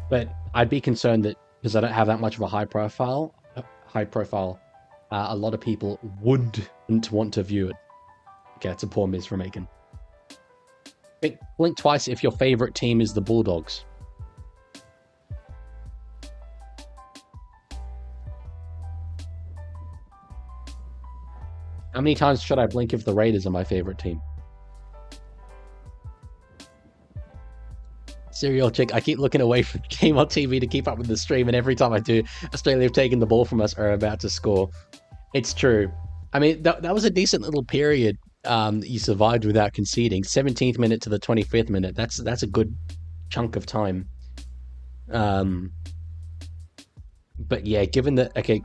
But I'd be concerned that because I don't have that much of a high profile, a lot of people wouldn't want to view it. Okay, it's a poor miss from Aiken. Blink twice if your favorite team is the Bulldogs. How many times should I blink if the Raiders are my favorite team? Serial chick, I keep looking away from the game on TV to keep up with the stream, and every time I do, Australia have taken the ball from us or are about to score. It's true. I mean, that was a decent little period that you survived without conceding. 17th minute to the 25th minute. That's a good chunk of time. But yeah, given that, okay,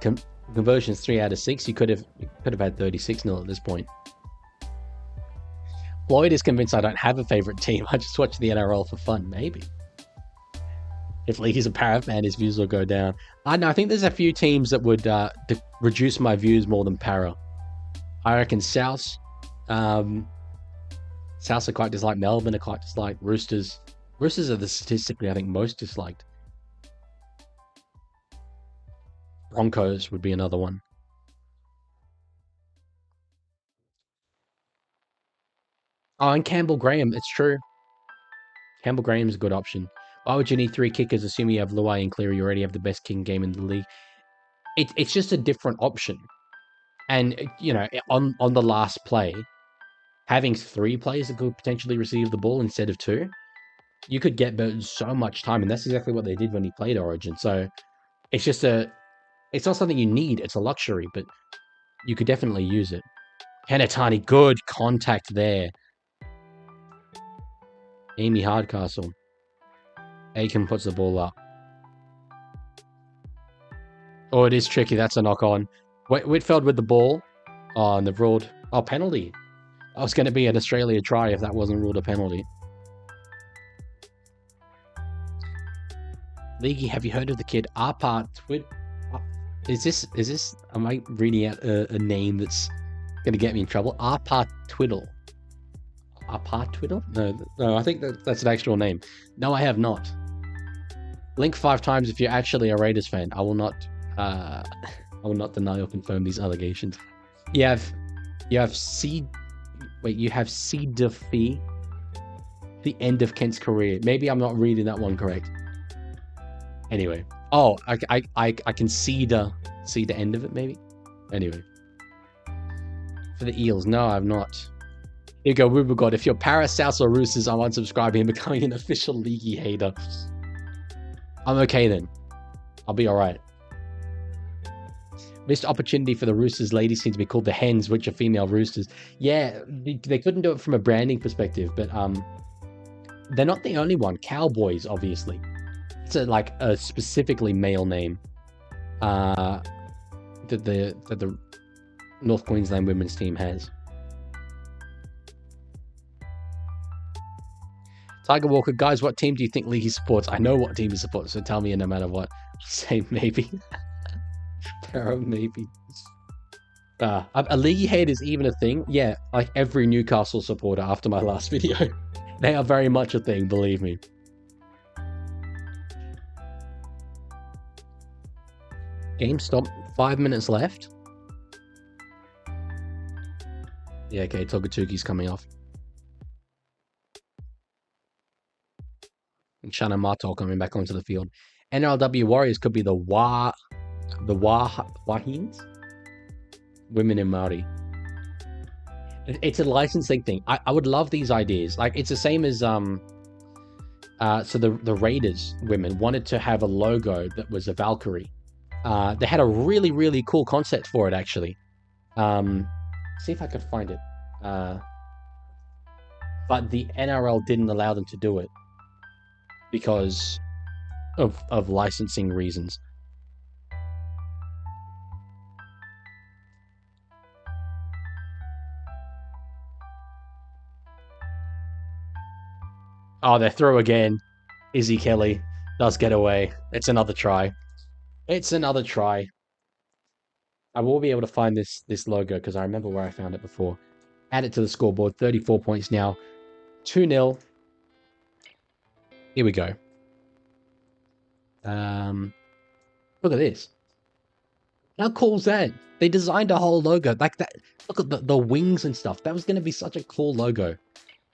conversions 3 out of 6, you could have had 36-0 at this point. Floyd is convinced I don't have a favorite team. I just watch the NRL for fun. Maybe. If League's a Para fan, his views will go down. I know. I think there's a few teams that would reduce my views more than Para. I reckon South. South are quite disliked. Melbourne are quite disliked. Roosters. Roosters are the statistically, I think, most disliked. Broncos would be another one. Oh, and Campbell Graham, it's true. Campbell Graham's a good option. Why would you need 3 kickers, assuming you have Luai and Cleary? You already have the best kicking game in the league. It's just a different option. And, you know, on the last play, having 3 players that could potentially receive the ball instead of 2, you could get so much time. And that's exactly what they did when he played Origin. So it's just it's not something you need. It's a luxury, but you could definitely use it. Henatani, good contact there. Amy Hardcastle. Aiken puts the ball up. Oh, it is tricky. That's a knock on. Whitfield with the ball. Oh, and they've ruled. Oh, penalty. I was going to be an Australia try if that wasn't ruled a penalty. Leaguie, have you heard of the kid Arpart Twid? Is this? Am I reading out a name that's going to get me in trouble? Arpart Twiddle. Arpart Twiddle? No, I think that's an actual name. No, I have not. Blink 5 times if you're actually a Raiders fan. I will not deny or confirm these allegations. You have C. Wait, you have C. Defee. The end of Kent's career. Maybe I'm not reading that one correct. Anyway. Oh, I can see the end of it, maybe? Anyway. For the Eels, no, I've not. Here you go, Wubagod. If you're Para, South, or Roosters, I'm unsubscribing and becoming an official Leaguie hater. I'm okay then. I'll be alright. Missed opportunity for the Roosters. Ladies seem to be called the Hens, which are female Roosters. Yeah, they couldn't do it from a branding perspective, but they're not the only one. Cowboys, obviously. It's a specifically male name. That the North Queensland women's team has. Tiger Walker, guys, what team do you think Leaguie supports? I know what team he supports, so tell me no matter what. Say maybe. Para, maybe. A Leaguie hate is even a thing. Yeah, like every Newcastle supporter after my last video. They are very much a thing, believe me. Game stop. 5 minutes left. Yeah, okay, Togatuki's coming off. And Shannon Martel coming back onto the field. NRLW Warriors could be the Wahines? Women in Māori. It's a licensing thing. I would love these ideas. Like, it's the same as so the Raiders women wanted to have a logo that was a Valkyrie. They had a really, really cool concept for it, actually. See if I could find it. But the NRL didn't allow them to do it because of licensing reasons. Oh, they're through again. Izzy Kelly does get away. It's another try. It's another try. I will be able to find this logo because I remember where I found it before. Add it to the scoreboard. 34 points now. 2-0. Here we go. Look at this. How cool is that? They designed a whole logo like that. Look at the wings and stuff. That was going to be such a cool logo.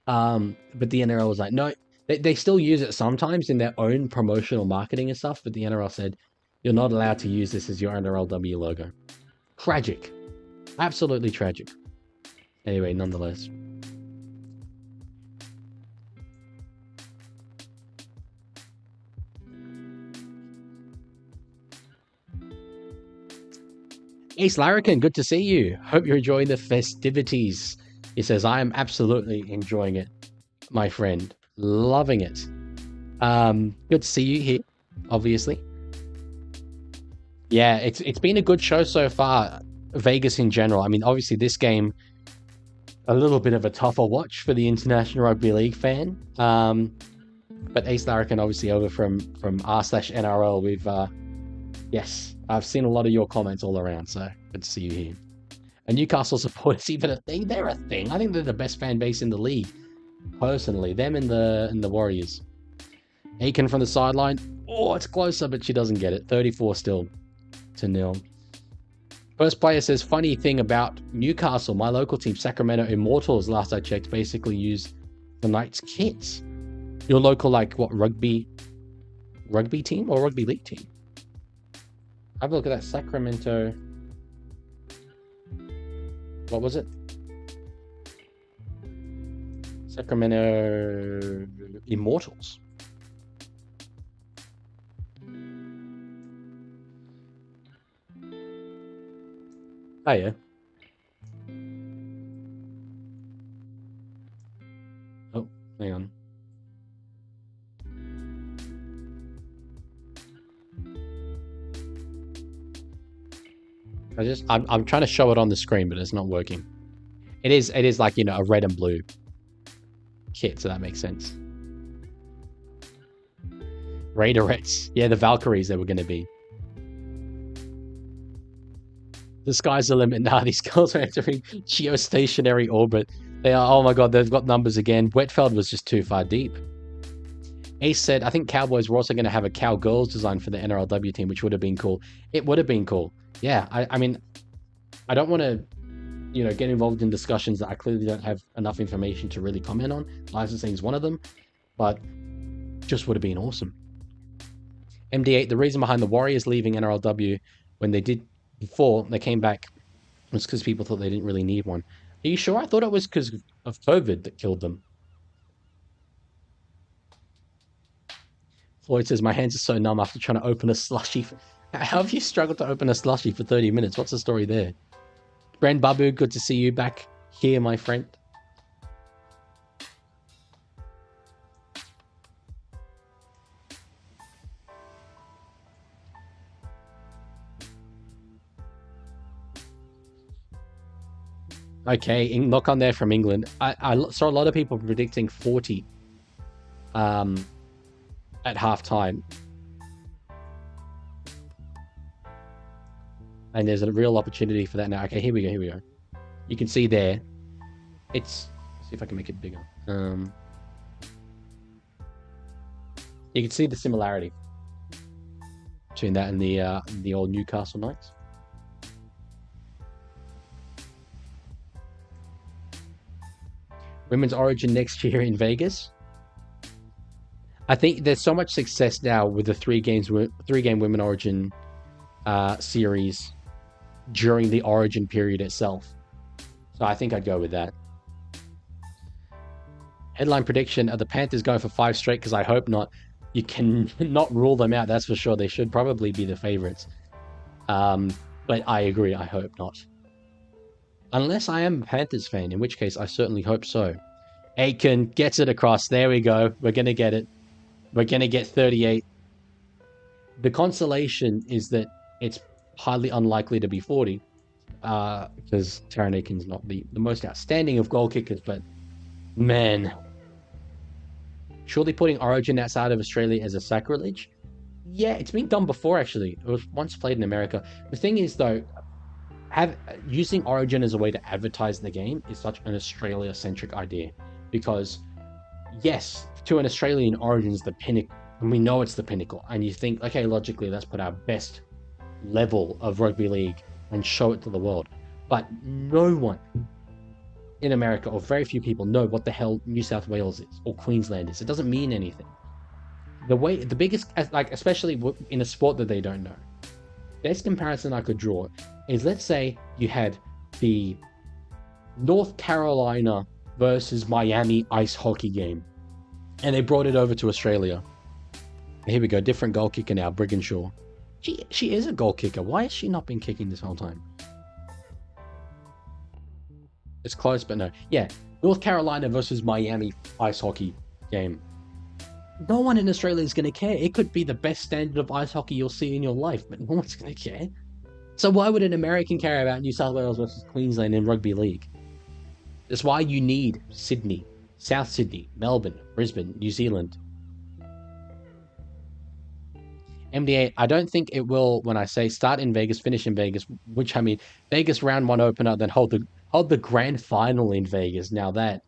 But the NRL was like, no, they still use it sometimes in their own promotional marketing and stuff. But the NRL said, you're not allowed to use this as your NRLW logo. Tragic. Absolutely tragic. Anyway, nonetheless. Ace Larrikin, good to see you. Hope you're enjoying the festivities. He says, I am absolutely enjoying it, my friend. Loving it. Good to see you here, obviously. Yeah, it's been a good show so far. Vegas in general. I mean, obviously this game, a little bit of a tougher watch for the International Rugby League fan. But Ace Larrikin, obviously over from r/NRL, we've yes, I've seen a lot of your comments all around, so good to see you here. A Newcastle support is even a thing. They're a thing. I think they're the best fan base in the league, personally. Them and the Warriors. Aiken from the sideline. Oh, it's closer, but she doesn't get it. 34 still to 0. First player says, funny thing about Newcastle, my local team, Sacramento Immortals, last I checked, basically used the Knights kits. Your local, like, what, rugby team or rugby league team? Have a look at that. Sacramento. What was it? Sacramento Immortals. Oh, yeah. Oh, hang on. I'm trying to show it on the screen, but it's not working. It is like, you know, a red and blue kit, so that makes sense. Raiderettes. Yeah, the Valkyries they were going to be. The sky's the limit. Nah, these girls are entering geostationary orbit. They are, oh my god, they've got numbers again. Wetfeld was just too far deep. Ace said, I think Cowboys were also going to have a Cowgirls design for the NRLW team, which would have been cool. It would have been cool. Yeah, I mean, I don't want to, you know, get involved in discussions that I clearly don't have enough information to really comment on. Licensing is one of them, but just would have been awesome. MD8, the reason behind the Warriors leaving NRLW when they did before they came back was because people thought they didn't really need one. Are you sure? I thought it was because of COVID that killed them. Floyd says, my hands are so numb after trying to open a slushie. How have you struggled to open a slushie for 30 minutes? What's the story there? Brand Babu, good to see you back here, my friend. Okay, knock on there from England. I saw a lot of people predicting 40 at halftime. And there's a real opportunity for that now. Okay, here we go. You can see there. Let's see if I can make it bigger. You can see the similarity between that and the old Newcastle Knights. Women's Origin next year in Vegas. I think there's so much success now with the three-game Women Origin series during the Origin period itself. So I think I'd go with that. Headline prediction, are the Panthers going for 5 straight? Because I hope not. You can not rule them out, that's for sure. They should probably be the favorites. But I agree, I hope not. Unless I am a Panthers fan, in which case I certainly hope so. Aiken gets it across. There we go. We're going to get it. We're going to get 38. The consolation is that it's highly unlikely to be 40 because Taron Aiken's not the most outstanding of goal kickers, but man, surely putting Origin outside of Australia as a sacrilege? Yeah, it's been done before, actually. It was once played in America. The thing is, though, using Origin as a way to advertise the game is such an Australia-centric idea, because yes, to an Australian, Origin is the pinnacle, and we know it's the pinnacle. And you think, okay, logically, let's put our best level of rugby league and show it to the world. But no one in America, or very few people, know what the hell New South Wales is or Queensland is. It doesn't mean anything. The biggest, like, especially in a sport that they don't know, best comparison I could draw is, let's say you had the North Carolina versus Miami ice hockey game, and they brought it over to Australia. Here we go, different goal kicker now, Brigginshaw. She is a goal kicker. Why has she not been kicking this whole time? It's close, but no. Yeah, North Carolina versus Miami ice hockey game. No one in Australia is going to care. It could be the best standard of ice hockey you'll see in your life, but no one's going to care. So why would an American care about New South Wales versus Queensland in Rugby League? That's why you need Sydney, South Sydney, Melbourne, Brisbane, New Zealand. MDA, I don't think it will, when I say start in Vegas, finish in Vegas, which I mean, Vegas round 1 opener, then hold the grand final in Vegas. Now that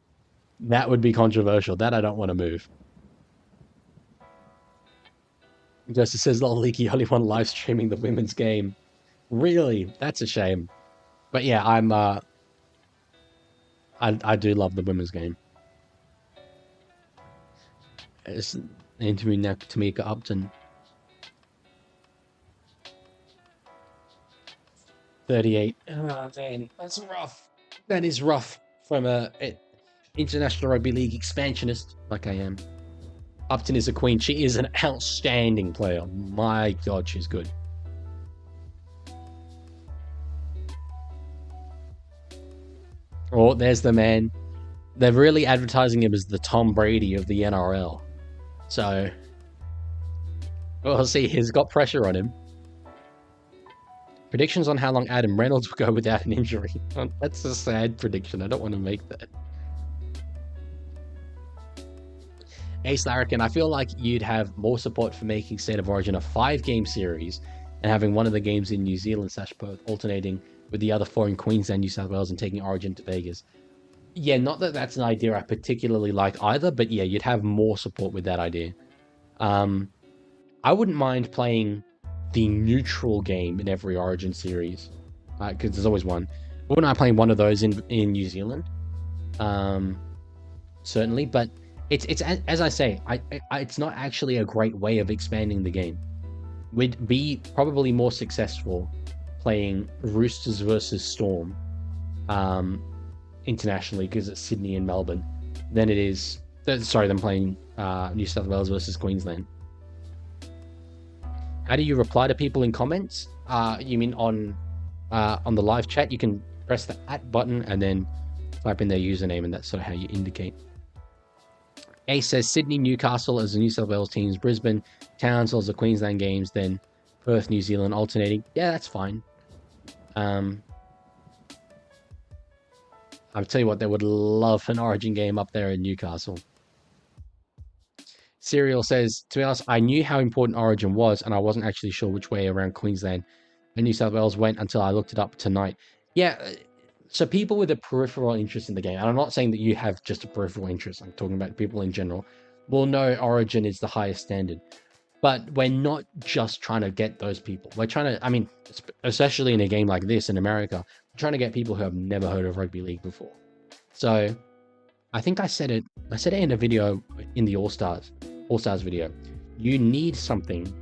would be controversial. That I don't want to move. Justice says, "Lol, Leaguie only one live streaming the women's game." Really? That's a shame. But yeah, I do love the women's game. It's an interview now, Tamika Upton. 38. Oh, man, that's rough. That is rough from a International Rugby League expansionist like I am. Upton is a queen. She is an outstanding player. My God, she's good. Oh, there's the man. They're really advertising him as the Tom Brady of the NRL. So, we'll see. He's got pressure on him. Predictions on how long Adam Reynolds will go without an injury. That's a sad prediction. I don't want to make that. Ace Larrikin, I feel like you'd have more support for making State of Origin a 5-game series and having one of the games in New Zealand / Perth alternating with the other 4 in Queensland, New South Wales, and taking Origin to Vegas. Yeah, not that that's an idea I particularly like either, but yeah, you'd have more support with that idea. I wouldn't mind playing the neutral game in every Origin series, because there's always one. Wouldn't I playing one of those in New Zealand? Certainly, but it's as I say, it's not actually a great way of expanding the game. We'd be probably more successful playing Roosters versus Storm internationally, because it's Sydney and Melbourne, than it is than playing New South Wales versus Queensland. How do you reply to people in comments? You mean on the live chat? You can press the @ button and then type in their username, and that's sort of how you indicate. Ace says Sydney, Newcastle as the New South Wales teams, Brisbane, Townsville as the Queensland games, then Perth, New Zealand alternating. Yeah, that's fine. I'll tell you what, they would love an Origin game up there in Newcastle. Serial says, to be honest, I knew how important Origin was, and I wasn't actually sure which way around Queensland and New South Wales went until I looked it up tonight. Yeah, so people with a peripheral interest in the game, and I'm not saying that you have just a peripheral interest, I'm talking about people in general, will know Origin is the highest standard. But we're not just trying to get those people. We're trying to, I mean, especially in a game like this in America, we're trying to get people who have never heard of Rugby League before. So I think I said it in a video in the All-Stars video. You need something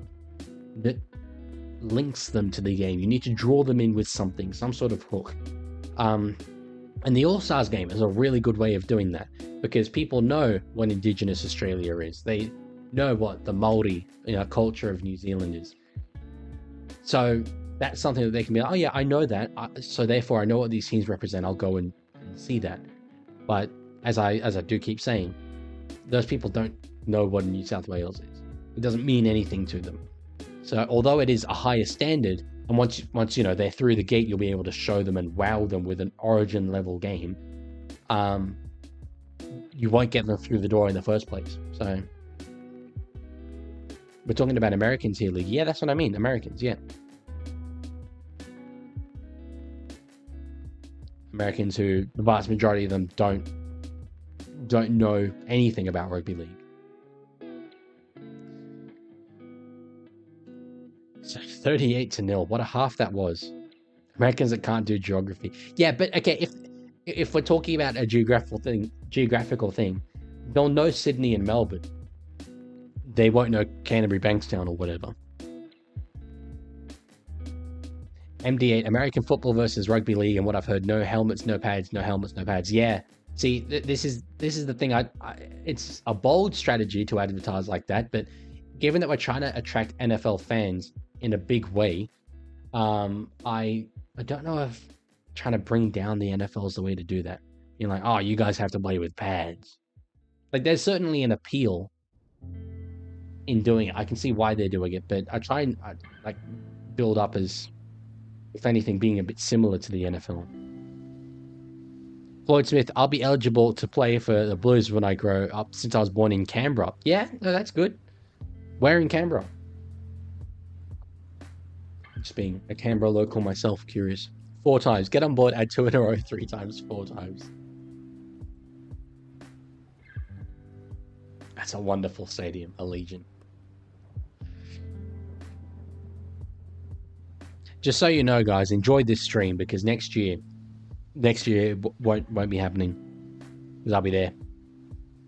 that links them to the game. You need to draw them in with something, some sort of hook. And the All-Stars game is a really good way of doing that, because people know what Indigenous Australia is. They know what the Māori culture of New Zealand is. So that's something that they can be like, oh yeah, I know that, so therefore I know what these teams represent. I'll go and see that. But as I do keep saying, those people don't know what New South Wales is. It doesn't mean anything to them. So although it is a higher standard, and once they're through the gate, you'll be able to show them and wow them with an Origin level game. You won't get them through the door in the first place. So we're talking about Americans here, League. Yeah, that's what I mean. Americans, yeah. Americans who the vast majority of them don't know anything about rugby league. So 38-0. What a half that was. Americans that can't do geography. Yeah, but okay, if we're talking about a geographical thing, they'll know Sydney and Melbourne. They won't know Canterbury, Bankstown, or whatever. MD8, American football versus rugby league, and what I've heard: no helmets, no pads, no helmets, no pads. Yeah. See, this is the thing. It's a bold strategy to advertise like that, but given that we're trying to attract NFL fans in a big way, I don't know if trying to bring down the NFL is the way to do that. You're like, oh, you guys have to play with pads. Like, there's certainly an appeal in doing it. I can see why they're doing it, but I try and like build up as, if anything, being a bit similar to the NFL. Floyd Smith, I'll be eligible to play for the Blues when I grow up since I was born in Canberra. Yeah, no, that's good. Where in Canberra? Just being a Canberra local myself, curious. 4 times. Get on board, add 2 in a row, 3 times, 4 times. That's a wonderful stadium, Allegiant. Just so you know, guys, enjoy this stream because next year it won't be happening. Because I'll be there.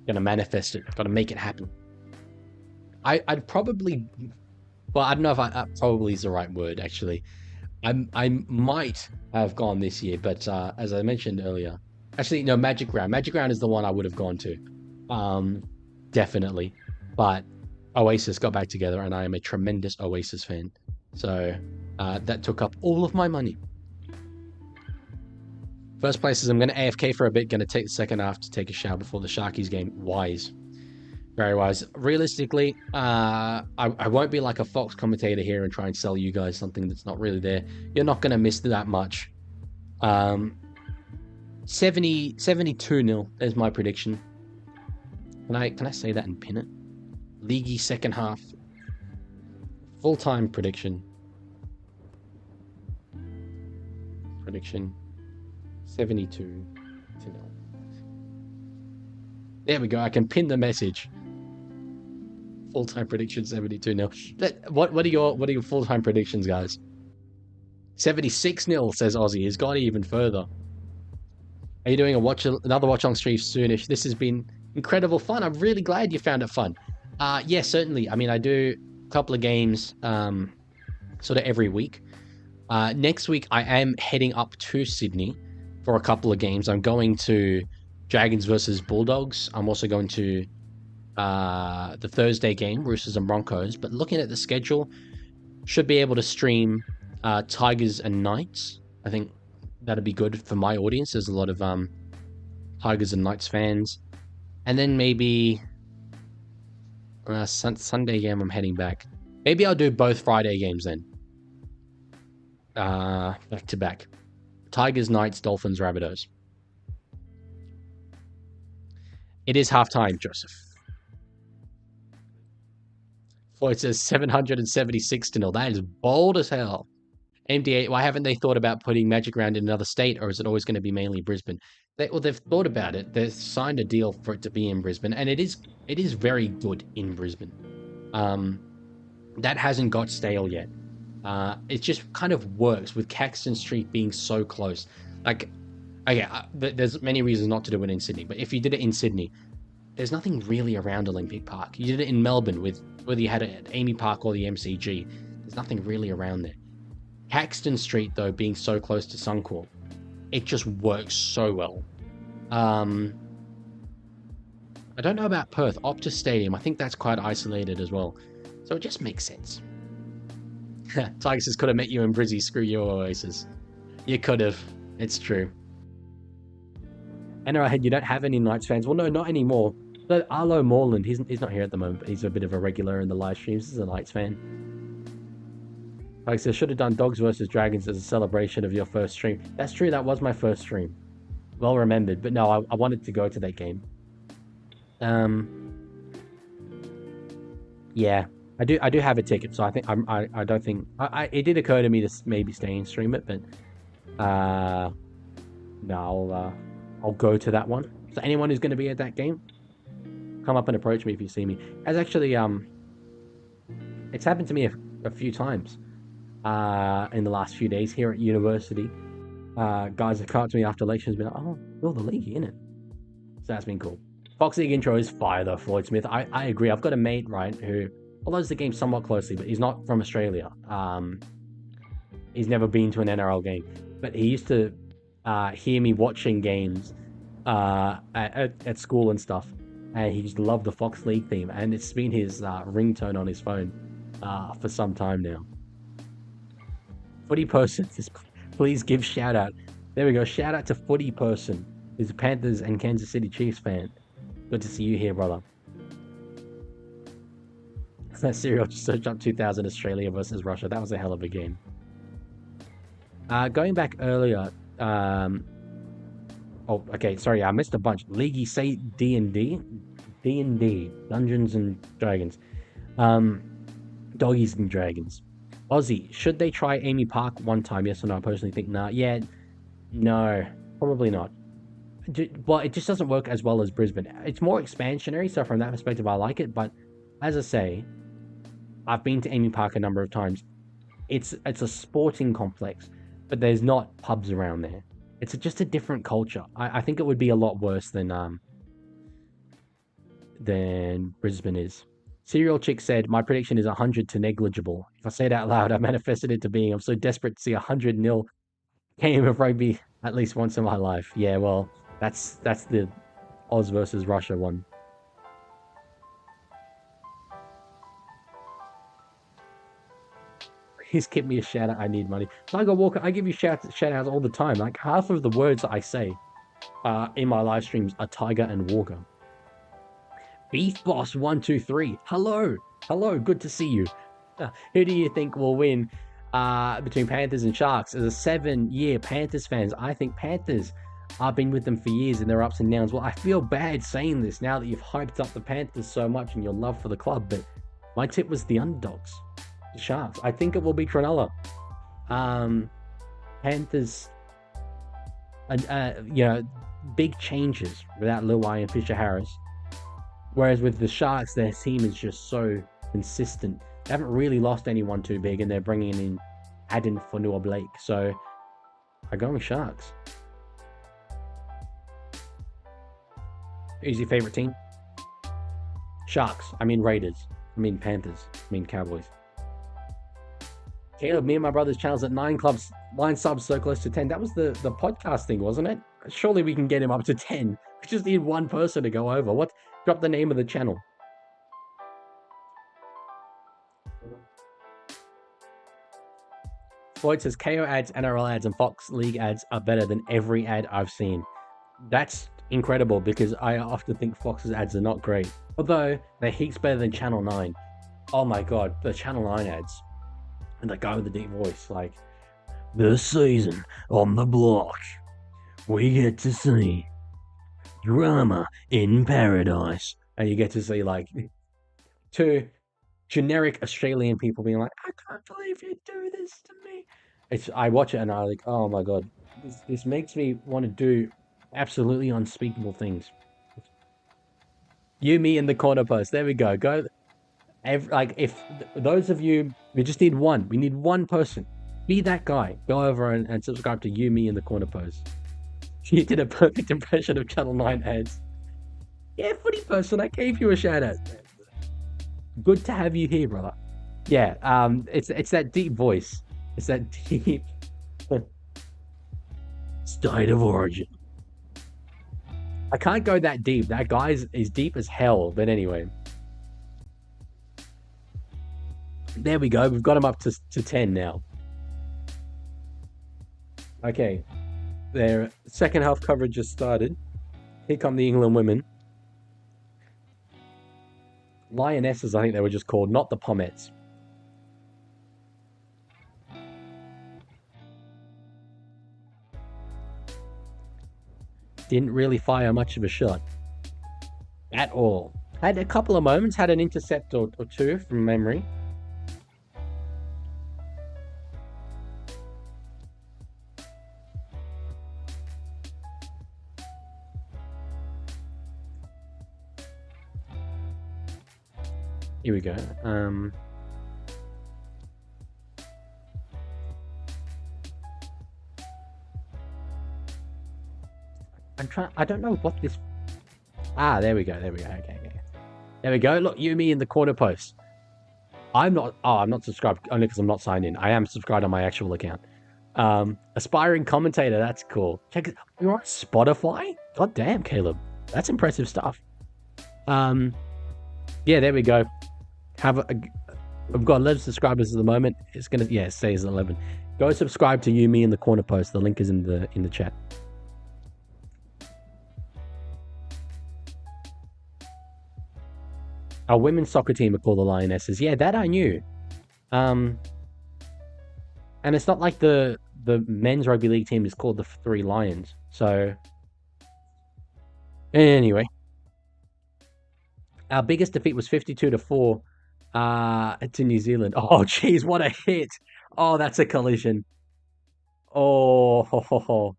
Gonna manifest it. Gotta make it happen. I'd probably... Well, I don't know if probably is the right word, actually. I might have gone this year, but as I mentioned earlier... Actually, no, Magic Round. Magic Round is the one I would have gone to. Definitely. But Oasis got back together, and I am a tremendous Oasis fan. So that took up all of my money. First place is I'm going to AFK for a bit. Going to take the second half to take a shower before the Sharkies game. Wise. Very wise. Realistically, I won't be like a Fox commentator here and try and sell you guys something that's not really there. You're not going to miss that much. 72-0 is my prediction. Can I say that and pin it? Leaguie second half. Full-time prediction. Prediction. 72-0. There we go. I can pin the message. Full-time prediction 72-0. What are your full-time predictions, guys? 76-0 says Aussie. Has gone even further. Are you doing another watch-along stream soonish? This has been incredible fun. I'm really glad you found it fun. Yeah, certainly. I mean, I do a couple of games sort of every week. Next week, I am heading up to Sydney for a couple of games. I'm going to Dragons versus Bulldogs. I'm also going to the Thursday game, Roosters and Broncos. But looking at the schedule, should be able to stream Tigers and Knights. I think that'd be good for my audience. There's a lot of Tigers and Knights fans. And then maybe Sunday game, I'm heading back. Maybe I'll do both Friday games then. Back to back. Tigers, Knights, Dolphins, Rabbitohs. It is halftime, Joseph. Floyd says 776-0. That is bold as hell. MD8, why haven't they thought about putting Magic Round in another state, or is it always going to be mainly Brisbane? They've thought about it. They've signed a deal for it to be in Brisbane, and it is very good in Brisbane. That hasn't got stale yet. It just kind of works with Caxton Street being so close. Like, okay, there's many reasons not to do it in Sydney, but if you did it in Sydney, there's nothing really around Olympic Park. You did it in Melbourne with whether you had it at Amy Park or the MCG. There's nothing really around there. Caxton Street, though, being so close to Suncorp, it just works so well. I don't know about Perth. Optus Stadium, I think that's quite isolated as well. So it just makes sense. Tigers says, could have met you in Brizzy. Screw you, Oasis. You could have. It's true. NRL, you don't have any Knights fans? Well, no, not anymore. But Arlo Moreland, he's not here at the moment, but he's a bit of a regular in the live streams. He's a Knights fan. Like I said, should have done Dogs versus Dragons as a celebration of your first stream. That's true, that was my first stream. Well remembered, but no, I wanted to go to that game. Yeah, I do have a ticket, so I think I don't think it did occur to me to maybe stay and stream it, but No, I'll go to that one. So anyone who's going to be at that game, come up and approach me if you see me. As actually, it's happened to me a few times in the last few days here at university. Guys have come up to me after lectures and been like, oh, you're the Leaguie, innit? So that's been cool. Fox League intro is fire though, Floyd Smith. I agree. I've got a mate, right, who follows the game somewhat closely, but he's not from Australia. He's never been to an NRL game, but he used to hear me watching games at school and stuff, and he just loved the Fox League theme, and it's been his ringtone on his phone for some time now. Footy person, please give shout out. There we go. Shout out to Footy person, who's a Panthers and Kansas City Chiefs fan. Good to see you here, brother. That serial just searched up 2000 Australia versus Russia. That was a hell of a game. Going back earlier, oh, okay, sorry, I missed a bunch. Leaguie, say D&D, Dungeons and Dragons, Doggies and Dragons. Aussie, should they try Amy Park one time? Yes or no? I personally think nah. Yeah, no, probably not. Well, it just doesn't work as well as Brisbane. It's more expansionary, so from that perspective, I like it. But as I say, I've been to Amy Park a number of times. It's a sporting complex, but there's not pubs around there. It's just a different culture. I think it would be a lot worse than Brisbane is. Serial Chick said, my prediction is 100 to negligible. If I say it out loud, I manifested it to being. I'm so desperate to see 100-0 game of rugby at least once in my life. Yeah, well, that's the Oz versus Russia one. Please give me a shout out. I need money. Tiger Walker, I give you shout outs all the time. Like half of the words I say in my live streams are Tiger and Walker. Beef Boss 123. Hello, good to see you. Who do you think will win between Panthers and Sharks? As a 7-year Panthers fans, I think Panthers. I've been with them for years in their ups and downs. Well, I feel bad saying this now that you've hyped up the Panthers so much and your love for the club, but my tip was the underdogs, the Sharks. I think it will be Cronulla. Panthers, big changes without Luai and Fisher Harris. Whereas with the Sharks, their team is just so consistent. They haven't really lost anyone too big, and they're bringing in Aden Fonua Blake. So I'm going Sharks. Who's your favorite team? Sharks. I mean Raiders. I mean Panthers. I mean Cowboys. Caleb, me and my brother's channel's at 9 subs, so close to 10. That was the podcast thing, wasn't it? Surely we can get him up to 10. We just need one person to go over. What? Drop the name of the channel. Floyd says KO ads, NRL ads, and Fox League ads are better than every ad I've seen. That's incredible because I often think Fox's ads are not great. Although they're heaps better than Channel 9. Oh my god, the Channel 9 ads. And the guy with the deep voice, like, this season on the block, we get to see drama in paradise. And you get to see, like, two generic Australian people being like, I can't believe you do this to me. I watch it and I'm like, oh my god, this makes me want to do absolutely unspeakable things. You, me, and the corner post. There we go. If those of you, we just need one. We need one person. Be that guy. Go over and subscribe to You, Me, and the corner post. You did a perfect impression of Channel 9 ads. Yeah, footy person, I gave you a shout out. Good to have you here, brother. Yeah, it's that deep voice. It's that deep state of origin. I can't go that deep. That guy is deep as hell. But anyway. There we go. We've got him up to 10 now. Okay. Their second half coverage just started. Here come the England women. Lionesses, I think they were just called, not the Pomettes. Didn't really fire much of a shot. At all. Had a couple of moments, had an intercept or two from memory. Here we go. I don't know what this... there we go. Okay. There we go. Look, you, me in the corner post. I'm not subscribed only because I'm not signed in. I am subscribed on my actual account. Aspiring commentator, that's cool. Check it. You're on Spotify? God damn, Caleb. That's impressive stuff. Yeah, there we go. I've got 11 subscribers at the moment. It's gonna, it stays at 11. Go subscribe to you, me in the corner post. The link is in the chat. Our women's soccer team are called the Lionesses. Yeah, that I knew. And it's not like the men's rugby league team is called the Three Lions. So, anyway. Our biggest defeat was 52-4 to New Zealand. Oh, jeez, what a hit. Oh, that's a collision. Oh, ho, ho, ho.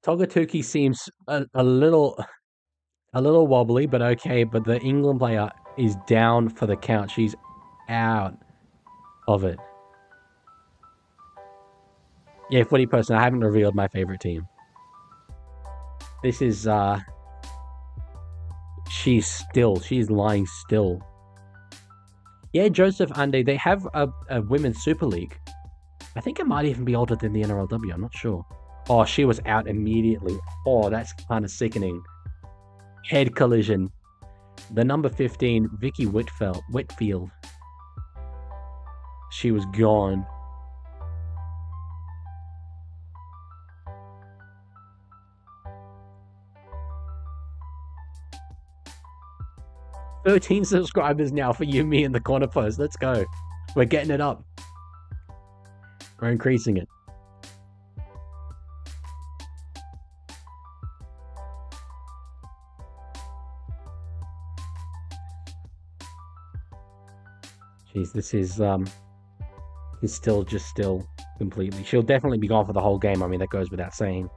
Togatuki seems a little wobbly, but okay. But the England player is down for the count. She's out of it. Yeah, footy person, I haven't revealed my favorite team. This is, she's lying still. Yeah, Joseph Ande, they have a women's Super League. I think it might even be older than the NRLW, I'm not sure. Oh, she was out immediately. Oh, that's kind of sickening. Head collision. The number 15, Vicky Whitfield. She was gone. $13 subscribers now for you, me, in the corner post. Let's go. We're getting it up. We're increasing it. Jeez, this is still completely. She'll definitely be gone for the whole game. I mean, that goes without saying.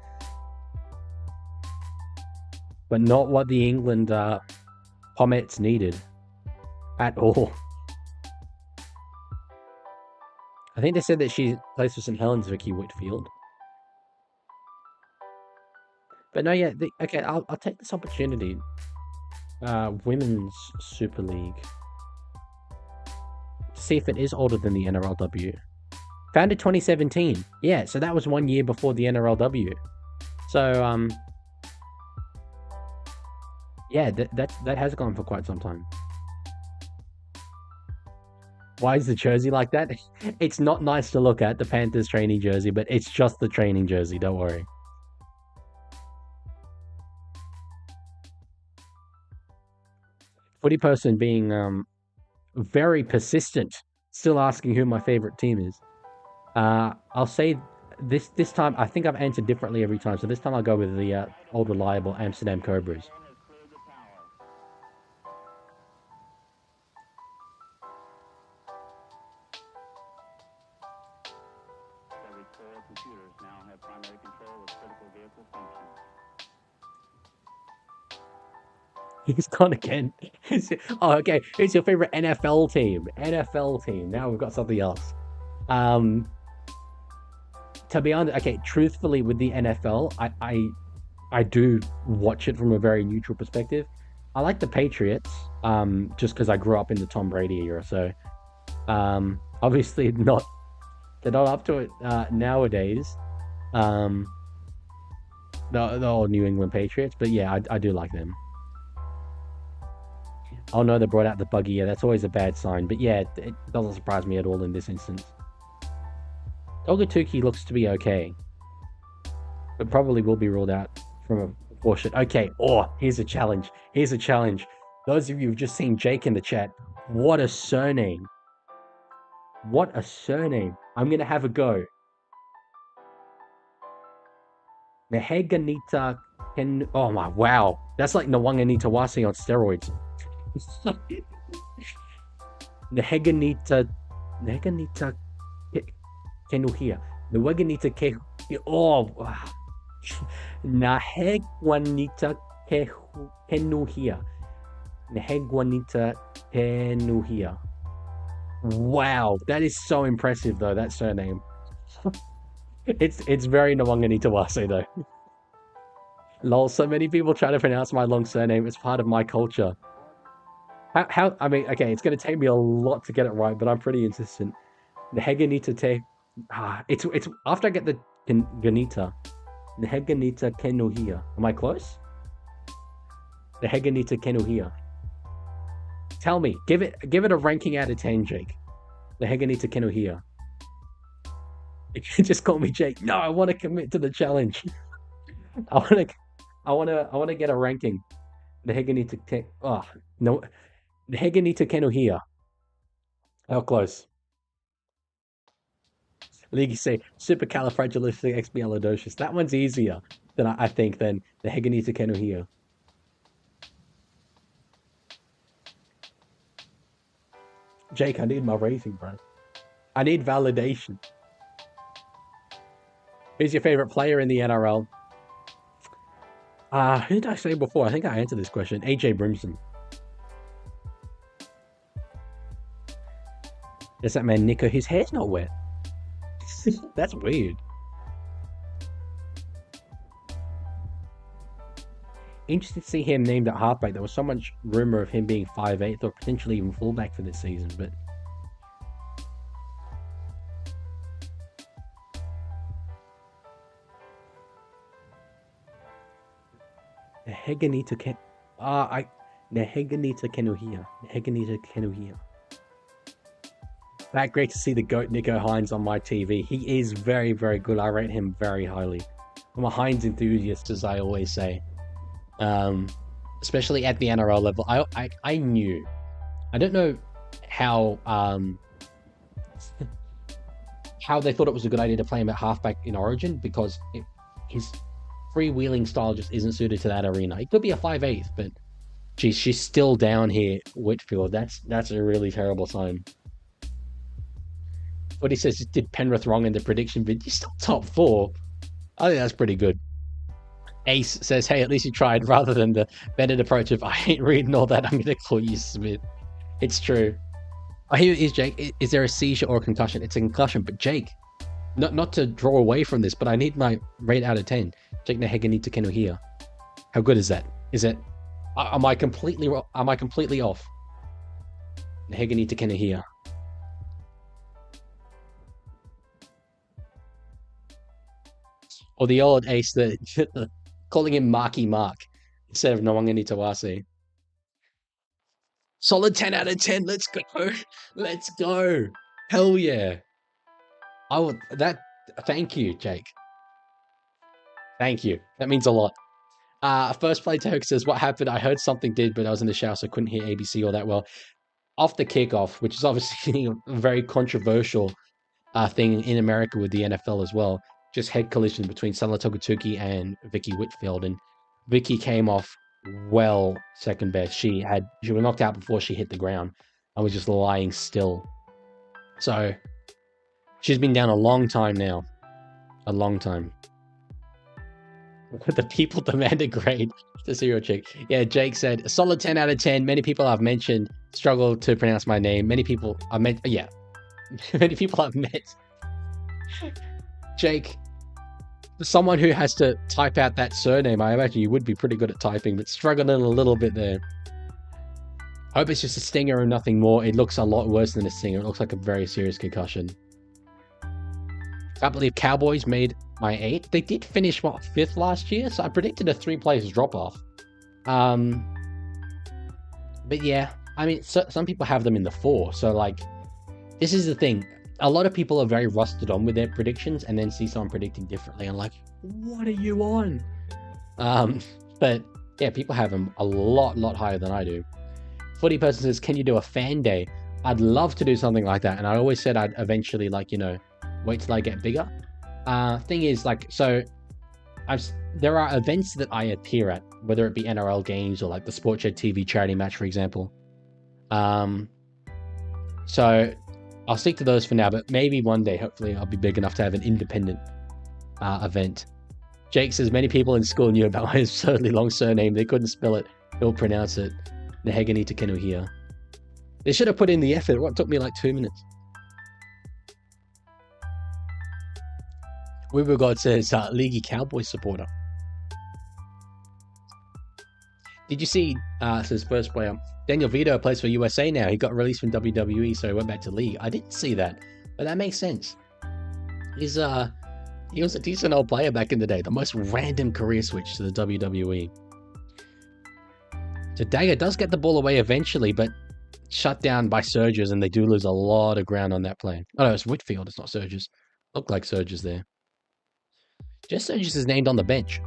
But not what the England Pomets needed at all. I think they said that she plays for St. Helens, Vicky Whitfield. But no, yeah, okay, I'll take this opportunity. Women's Super League. See if it is older than the NRLW. Founded 2017. Yeah, so that was 1 year before the NRLW. So, yeah, that has gone for quite some time. Why is the jersey like that? It's not nice to look at, the Panthers training jersey, but it's just the training jersey, don't worry. Footy person being very persistent, still asking who my favorite team is. I'll say this time, I think I've answered differently every time, so this time I'll go with the old reliable Amsterdam Cobras. He's gone again. Oh, okay. Who's your favorite NFL team? NFL team. Now we've got something else. To be honest, okay, truthfully, with the NFL, I do watch it from a very neutral perspective. I like the Patriots, just because I grew up in the Tom Brady era. So, obviously they're not up to it nowadays. The old New England Patriots, but yeah, I do like them. Oh no, they brought out the buggy. Yeah, that's always a bad sign. But yeah, it doesn't surprise me at all in this instance. Togatuki looks to be okay, but probably will be ruled out from a portion. Okay, here's a challenge. Here's a challenge. Those of you who've just seen Jake in the chat, what a surname. What a surname. I'm going to have a go. Neheganita Ken... Oh my, wow. That's like Nwanganita Wasi on steroids. Neheganita Kenuhia. Nwanganita Ke... Oh, wow. Nahegwanita Kenuhia. Nehegwanita Tenuhia. Wow, that is so impressive though, that surname. It's very Nwanganitawase though. Lol, so many people try to pronounce my long surname. It's part of my culture. I mean, okay, it's gonna take me a lot to get it right, but I'm pretty insistent. Neheganita te it's after I get the Ganita. Neheganita Kenuhia. Am I close? Neheganita Kenuhia. Tell me, give it a ranking out of 10, Jake. Neheganita Kenuhia. You can just call me Jake. No, I want to commit to the challenge. I want to get a ranking. Neheganita no. Neheganita Kenuhia. How close? Leaguie say supercalifragilisticexpialidocious. That one's easier than I think than the Neheganita Kenuhia. Jake, I need my rating, bro. I need validation. Who's your favorite player in the NRL? Who did I say before? I think I answered this question. AJ Brimson. Does that man Nico? His hair's not wet. That's weird. Interesting to see him named at halfback. There was so much rumor of him being 5'8" or potentially even fullback for this season, but Neheganita Kenuhia. That great to see the GOAT Nico Hines on my TV. He is very, very good. I rate him very highly. I'm a Hines enthusiast, as I always say. Especially at the NRL level. I knew. I don't know how how they thought it was a good idea to play him at halfback in Origin, because his freewheeling style just isn't suited to that arena. He could be a 5'8", but geez, she's still down here, Whitfield. That's a really terrible sign. What he says, did Penrith wrong in the prediction, but he's still top 4. I think that's pretty good. Ace says, hey, at least you tried, rather than the Bennett approach of, I ain't reading all that, I'm going to call you Smith. It's true. Oh, here is Jake. Is there a seizure or a concussion? It's a concussion, but Jake, not to draw away from this, but I need my rate out of 10. Jake Neheganita Kenuhia. How good is that? Is it? Am I completely off? Neheganita Kenuhia. Or the old Ace that calling him Marky Mark instead of Nwanganitawase. Solid 10 out of 10. Let's go. Let's go. Hell yeah. Thank you, Jake. Thank you. That means a lot. First Play Toke says, what happened? I heard something did, but I was in the shower, so I couldn't hear ABC all that well. Off the kickoff, which is obviously a very controversial thing in America with the NFL as well. Just head collision between Salatoga Tuki and Vicky Whitfield, and Vicky came off well second best. She was knocked out before she hit the ground and was just lying still. So she's been down a long time now. A long time. The people demand a grade to serial chick. Yeah, Jake said, a solid 10 out of 10. Many people I've mentioned struggle to pronounce my name. Many people I've met. Yeah. Many people I've met. Jake, someone who has to type out that surname, I imagine you would be pretty good at typing, but struggling a little bit there. I hope it's just a stinger and nothing more. It looks a lot worse than a stinger. It looks like a very serious concussion. Can't believe Cowboys made my 8. They did finish, 5th last year? So I predicted a 3-place drop-off. But yeah, I mean, some people have them in the 4. So, like, this is the thing. A lot of people are very rusted on with their predictions and then see someone predicting differently and like, what are you on? But yeah, people have them a lot higher than I do. Footy person says, can you do a fan day? I'd love to do something like that. And I always said I'd eventually, like, you know, wait till I get bigger. Thing is, like, so there are events that I appear at, whether it be NRL games or like the Sportshed TV charity match, for example. So I'll stick to those for now, but maybe one day, hopefully, I'll be big enough to have an independent event. Jake says, many people in school knew about my absurdly long surname. They couldn't spell it. He'll pronounce it. Nehegani to Kenu here. They should have put in the effort. What took me like 2 minutes? Weaver God says, Leaguie Cowboys supporter. Did you see, says first player, Daniel Vito plays for USA now. He got released from WWE, so he went back to League. I didn't see that, but that makes sense. He was a decent old player back in the day. The most random career switch to the WWE. So Dagger does get the ball away eventually, but shut down by Surges, and they do lose a lot of ground on that play. Oh no, it's Whitfield, it's not Surges. Looked like Surges there. Just Surges is named on the bench.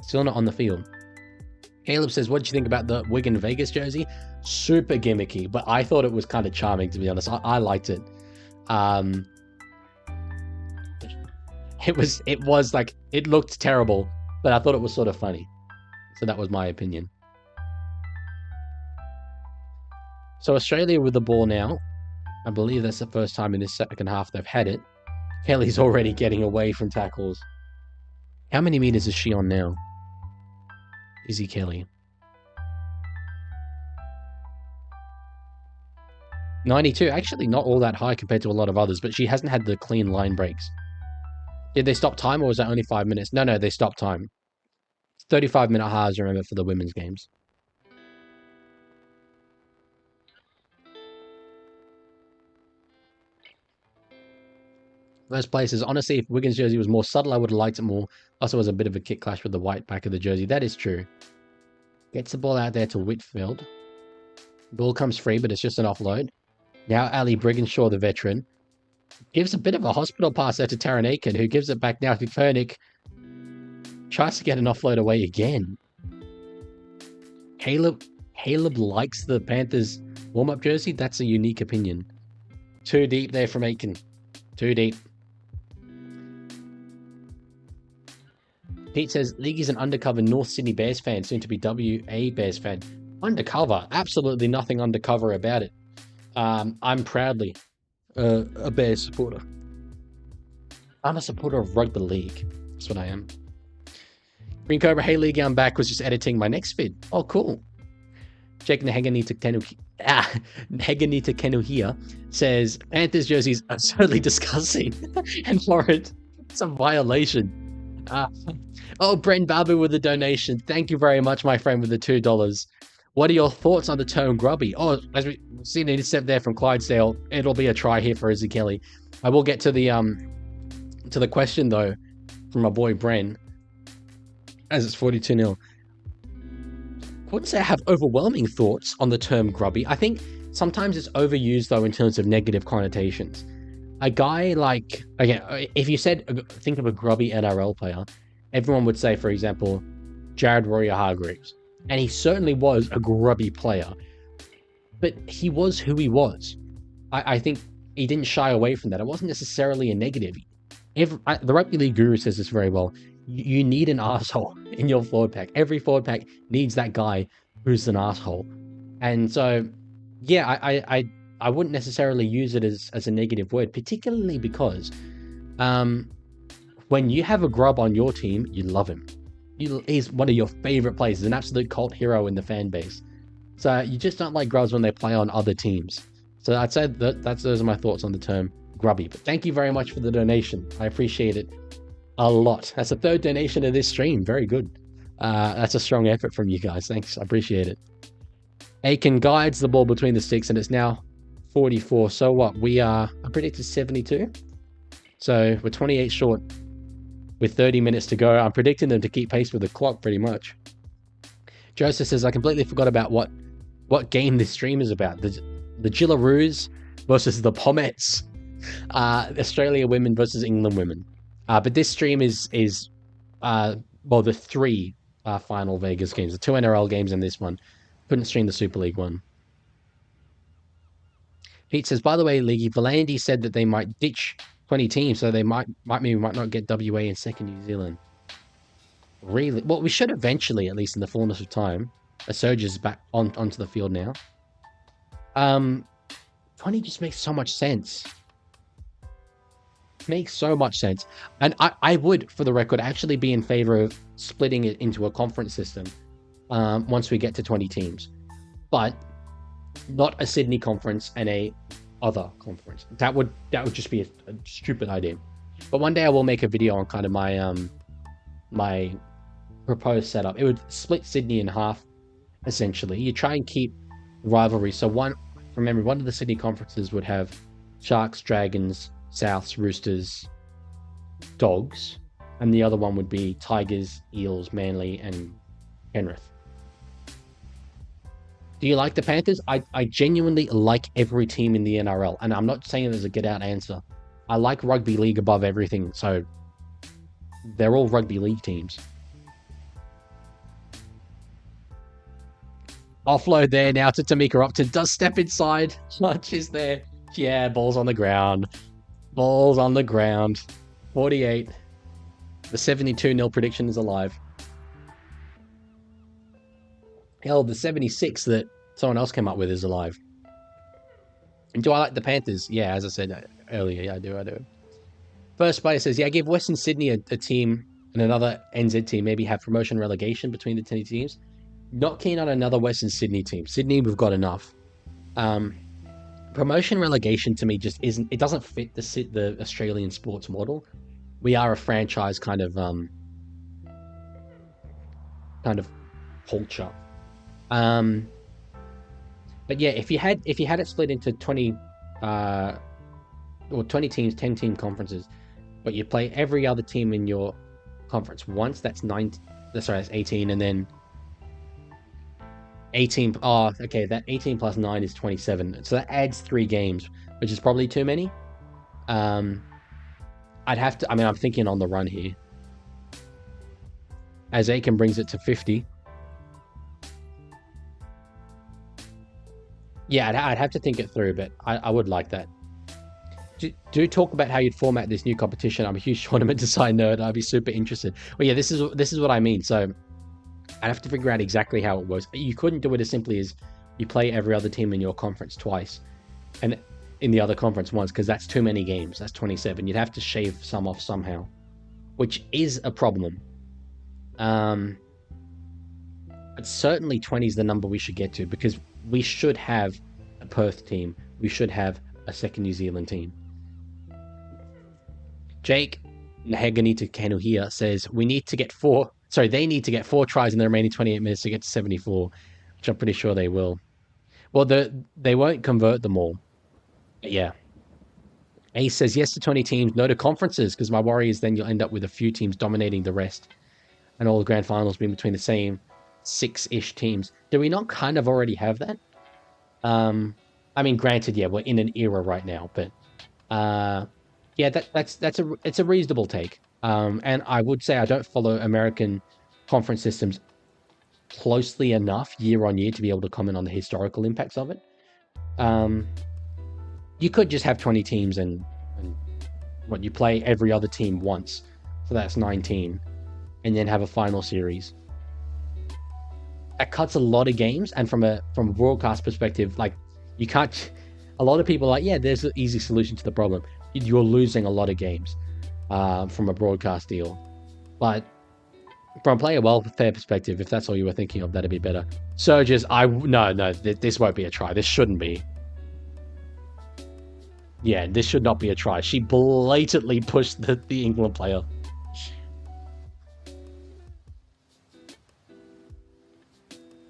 Still not on the field. Caleb says, what did you think about the Wigan Vegas jersey? Super gimmicky, but I thought it was kind of charming, to be honest. I liked it. It was like, it looked terrible, but I thought it was sort of funny. So that was my opinion. So Australia with the ball now. I believe that's the first time in this second half they've had it. Kelly's already getting away from tackles. How many meters is she on now? Izzy Kelly. 92. Actually not all that high compared to a lot of others, but she hasn't had the clean line breaks. Did they stop time or was that only 5 minutes? No, they stopped time. 35-minute halves, remember, for the women's games. First place is, honestly, if Wigan's jersey was more subtle, I would have liked it more. Also, was a bit of a kick clash with the white back of the jersey. That is true. Gets the ball out there to Whitfield. Ball comes free, but it's just an offload. Now Ali Brigginshaw, the veteran, gives a bit of a hospital pass there to Taran Aiken, who gives it back now to Koenig. Tries to get an offload away again. Caleb likes the Panthers warm-up jersey. That's a unique opinion. Too deep there from Aiken. Too deep. Pete says, League's an undercover North Sydney Bears fan, soon to be WA Bears fan. Undercover? Absolutely nothing undercover about it. I'm proudly a Bears supporter. I'm a supporter of Rugby League. That's what I am. Green Cobra, hey League, I'm back. Was just editing my next vid. Oh, cool. Jake Nehegani to Kenu here says, Panthers jerseys are certainly disgusting and horrid. It's a violation. Brent Babu with a donation. Thank you very much, my friend, with the $2. What are your thoughts on the term grubby? Oh, as we've seen an intercept there from Clydesdale, it'll be a try here for Izzy Kelly. I will get to the question, though, from my boy Bren, as it's 42-0. I wouldn't say I have overwhelming thoughts on the term grubby. I think sometimes it's overused, though, in terms of negative connotations. A guy like, again, if you said, think of a grubby NRL player, everyone would say, for example, Jared Warrior-Hargreaves. And he certainly was a grubby player. But he was who he was. I think he didn't shy away from that. It wasn't necessarily a negative. The Rugby League guru says this very well. You need an asshole in your forward pack. Every forward pack needs that guy who's an asshole. And so, yeah, I wouldn't necessarily use it as a negative word, particularly because when you have a grub on your team, you love him. He's one of your favorite players. He's an absolute cult hero in the fan base. So you just don't like grubs when they play on other teams. So I'd say those are my thoughts on the term grubby. But thank you very much for the donation. I appreciate it a lot. That's the third donation of this stream. Very good. That's a strong effort from you guys. Thanks. I appreciate it. Aiken guides the ball between the sticks, and it's now 44. So what? I predicted 72. So we're 28 short with 30 minutes to go. I'm predicting them to keep pace with the clock pretty much. Joseph says, I completely forgot about what game this stream is about. The Jillaroos versus the Pommets. Australia women versus England women. But this stream is the three final Vegas games. The 2 NRL games and this one. Couldn't stream the Super League one. Pete says, by the way, Leaguie, Volandy said that they might ditch 20 teams, so they might not get WA in second New Zealand. Really? Well, we should eventually, at least in the fullness of time. A Surge is back onto the field now. 20 just makes so much sense. Makes so much sense. And I would, for the record, actually be in favor of splitting it into a conference system once we get to 20 teams. but not a Sydney conference and a other conference. That would just be a stupid idea. But one day I will make a video on kind of my my proposed setup. It would split Sydney in half, essentially. You try and keep rivalry. So remember, one of the Sydney conferences would have Sharks, Dragons, Souths, Roosters, Dogs, and the other one would be Tigers, Eels, Manly, and Penrith. Do you like the Panthers? I genuinely like every team in the NRL, and I'm not saying there's a get out answer. I like Rugby League above everything, so they're all Rugby League teams. Offload there now to Tamika Upton. Does step inside. Clutch is there. Yeah, ball's on the ground. Ball's on the ground. 48. The 72-0 prediction is alive. Hell, the 76 that someone else came up with is alive. And do I like the Panthers? Yeah, as I said earlier, yeah, I do. First player says, yeah, give Western Sydney a team and another NZ team, maybe have promotion relegation between the 10 teams. Not keen on another Western Sydney team. Sydney, we've got enough. Promotion relegation to me just isn't, it doesn't fit the Australian sports model. We are a franchise kind of culture. But yeah, if you had it split into 20 or 20 teams, 10 team conferences, but you play every other team in your conference once, that's 18, and then 18, okay, that 18 plus 9 is 27, so that adds 3 games, which is probably too many. I'm thinking on the run here, as Aiken brings it to 50. Yeah, I'd have to think it through, but I would like that. Do talk about how you'd format this new competition. I'm a huge tournament design nerd. I'd be super interested. Well, yeah, this is what I mean. So I'd have to figure out exactly how it works. You couldn't do it as simply as you play every other team in your conference twice, and in the other conference once, because that's too many games. That's 27. You'd have to shave some off somehow, which is a problem. But certainly 20 is the number we should get to, because we should have a Perth team. We should have a second New Zealand team. Jake Naheganita here says they need to get 4 tries in the remaining 28 minutes to get to 74, which I'm pretty sure they will. Well, they won't convert them all. But yeah. Ace says yes to 20 teams, no to conferences, because my worry is then you'll end up with a few teams dominating the rest, and all the grand finals being between the same 6-ish teams. Do we not kind of already have that? I mean, granted, yeah, we're in an era right now, but yeah, it's a reasonable take. And I would say I don't follow American conference systems closely enough year on year to be able to comment on the historical impacts of it. You could just have 20 teams and what, you play every other team once, so that's 19, and then have a final series. That cuts a lot of games, and from a broadcast perspective, like, you can't. A lot of people are like, yeah, there's an easy solution to the problem. You're losing a lot of games from a broadcast deal, but from a player welfare perspective, if that's all you were thinking of, that'd be better. Surges, no, this won't be a try. This shouldn't be. Yeah, this should not be a try. She blatantly pushed the England player.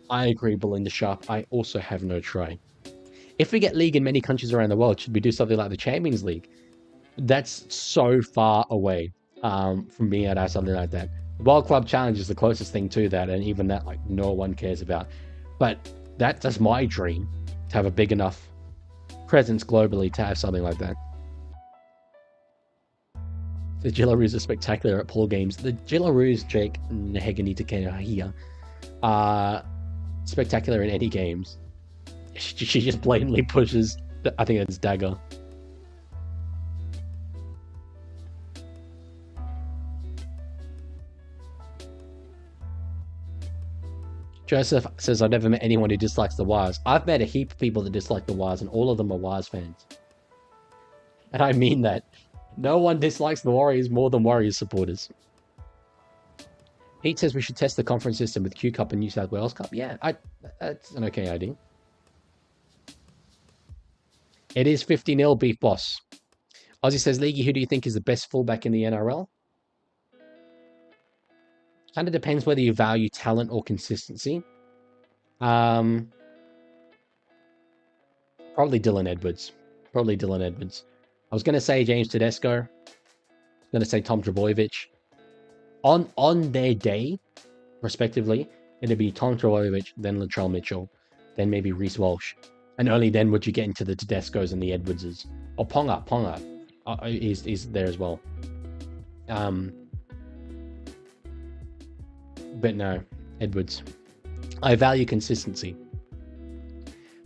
I agree, Belinda Sharp. I also have no try. If we get League in many countries around the world, should we do something like the Champions League? That's so far away from being able to have something like that. The World Club Challenge is the closest thing to that, and even that, like, no one cares about. But that's my dream, to have a big enough presence globally to have something like that. The Jillaroos are spectacular at pool games. The Jillaroos, Jake Naheganita here, are spectacular in any games. She just blatantly pushes, I think it's Dagger. Joseph says, I've never met anyone who dislikes the Wires. I've met a heap of people that dislike the Wires, and all of them are Wires fans. And I mean that. No one dislikes the Warriors more than Warriors supporters. Pete says we should test the conference system with Q Cup and New South Wales Cup. Yeah, that's an okay idea. It is 50-0, Beef Boss. Ozzy says, Leaguie, who do you think is the best fullback in the NRL? Kind of depends whether you value talent or consistency. Probably Dylan Edwards. Probably Dylan Edwards. I was going to say James Tedesco. I was going to say Tom Trbojevic. On their day, respectively, it'd be Tom Trbojevic, then Latrell Mitchell, then maybe Reece Walsh. And only then would you get into the Tedescos and the Edwardses. Or Ponga is there as well. But no, Edwards. I value consistency.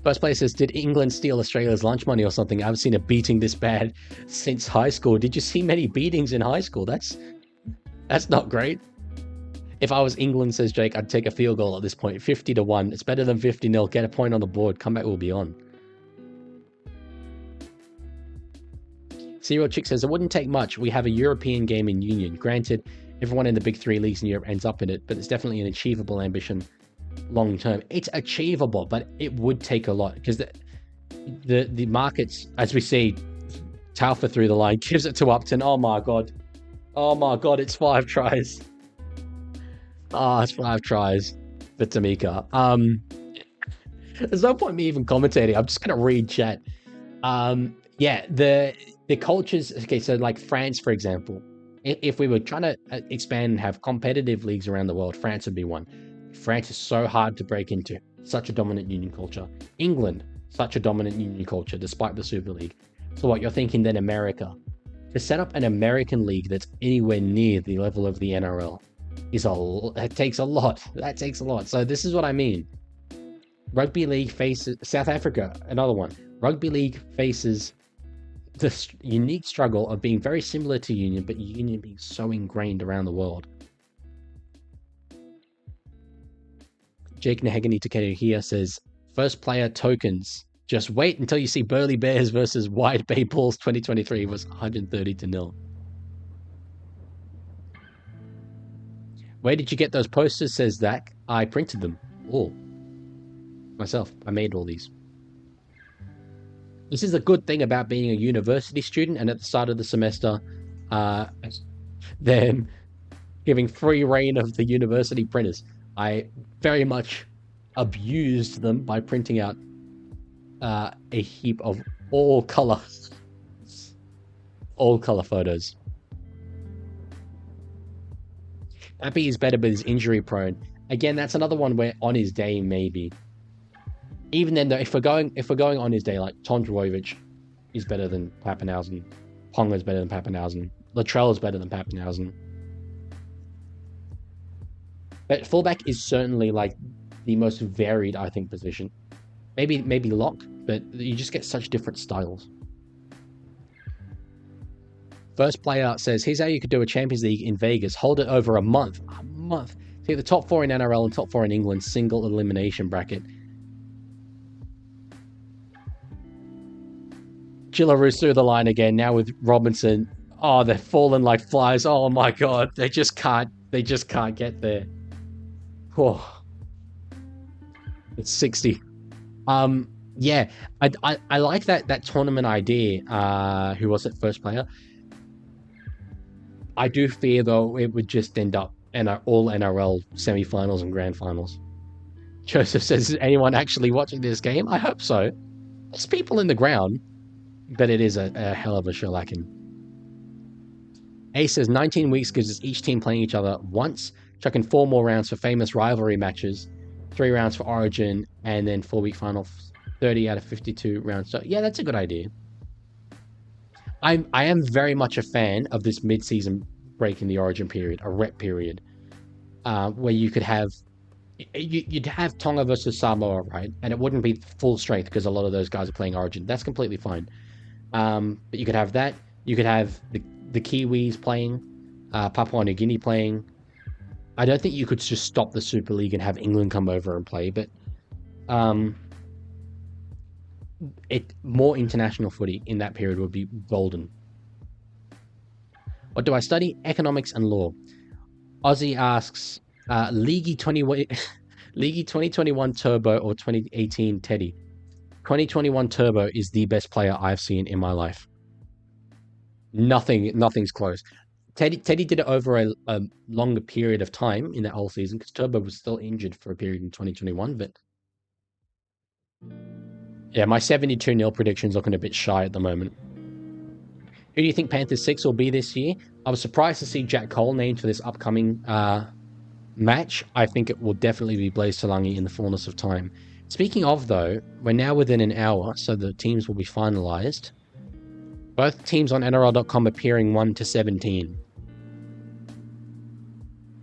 First place says, did England steal Australia's lunch money or something? I haven't seen a beating this bad since high school. Did you see many beatings in high school? That's not great. If I was England, says Jake, I'd take a field goal at this point. 50-1. It's better than 50-0. Get a point on the board. Comeback will be on. Serial Chick says, it wouldn't take much. We have a European game in Union. Granted, everyone in the big three leagues in Europe ends up in it, but it's definitely an achievable ambition long term. It's achievable, but it would take a lot because the markets, as we see, Taufa through the line, gives it to Upton. Oh my god, it's 5 tries. It's 5 tries for Tamika. There's no point me even commentating. I'm just gonna read chat. Yeah, the cultures. Okay, so like France, for example, if we were trying to expand and have competitive leagues around the world, France would be one. France is so hard to break into. Such a dominant union culture. England, such a dominant union culture, despite the Super League. So what you're thinking then America. To set up an American league that's anywhere near the level of the NRL that takes a lot. That takes a lot. So this is what I mean. Rugby League faces South Africa, another one. Rugby League faces the unique struggle of being very similar to Union, but Union being so ingrained around the world. Jake Nahegany Takeda here says, first player tokens. Just wait until you see Burley Bears versus Wide Bay Bulls 2023 was 130-0. Where did you get those posters, says Zach. I printed them all. Myself. I made all these. This is a good thing about being a university student and at the start of the semester, then giving free reign of the university printers. I very much abused them by printing out a heap of all color photos. Appy is better, but is injury prone. Again, that's another one where on his day, maybe. Even then, though, if we're going on his day, like Tom Trbojevic is better than Pappenhausen, Ponga is better than Pappenhausen, Latrell is better than Pappenhausen. But fullback is certainly like the most varied, I think, position. Maybe lock, but you just get such different styles. First player says, here's how you could do a Champions League in Vegas. Hold it over a month. A month. Take the top 4 in NRL and top 4 in England, single elimination bracket. Jillaroos through the line again, now with Robinson. Oh, they're falling like flies. Oh my god. They just can't get there. Oh. It's 60. Yeah, I like that tournament idea. Who was it? First player. I do fear though it would just end up in all NRL semi-finals and grand finals. Joseph says, is anyone actually watching this game? I hope so. There's people in the ground, but it is a hell of a shellacking. Ace says 19 weeks gives us each team playing each other once, chucking 4 more rounds for famous rivalry matches, 3 rounds for Origin, and then 4-week final, 30 out of 52 rounds. So yeah, that's a good idea. I am very much a fan of this mid-season break in the Origin period, a rep period, where you could have, you'd have Tonga versus Samoa, right? And it wouldn't be full strength because a lot of those guys are playing Origin. That's completely fine. But you could have that. You could have the Kiwis playing, Papua New Guinea playing. I don't think you could just stop the Super League and have England come over and play, but more international footy in that period would be golden. What do I study? Economics and law. Ozzy asks, Leaguie 2021 Turbo or 2018 Teddy? 2021 Turbo is the best player I've seen in my life. Nothing's close. Teddy did it over a longer period of time in that whole season because Turbo was still injured for a period in 2021. But yeah, my 72-0 prediction's looking a bit shy at the moment. Who do you think Panthers 6 will be this year? I was surprised to see Jack Cole named for this upcoming match. I think it will definitely be Blaise Talangi in the fullness of time. Speaking of, though, we're now within an hour, so the teams will be finalized. Both teams on NRL.com appearing 1 to 17.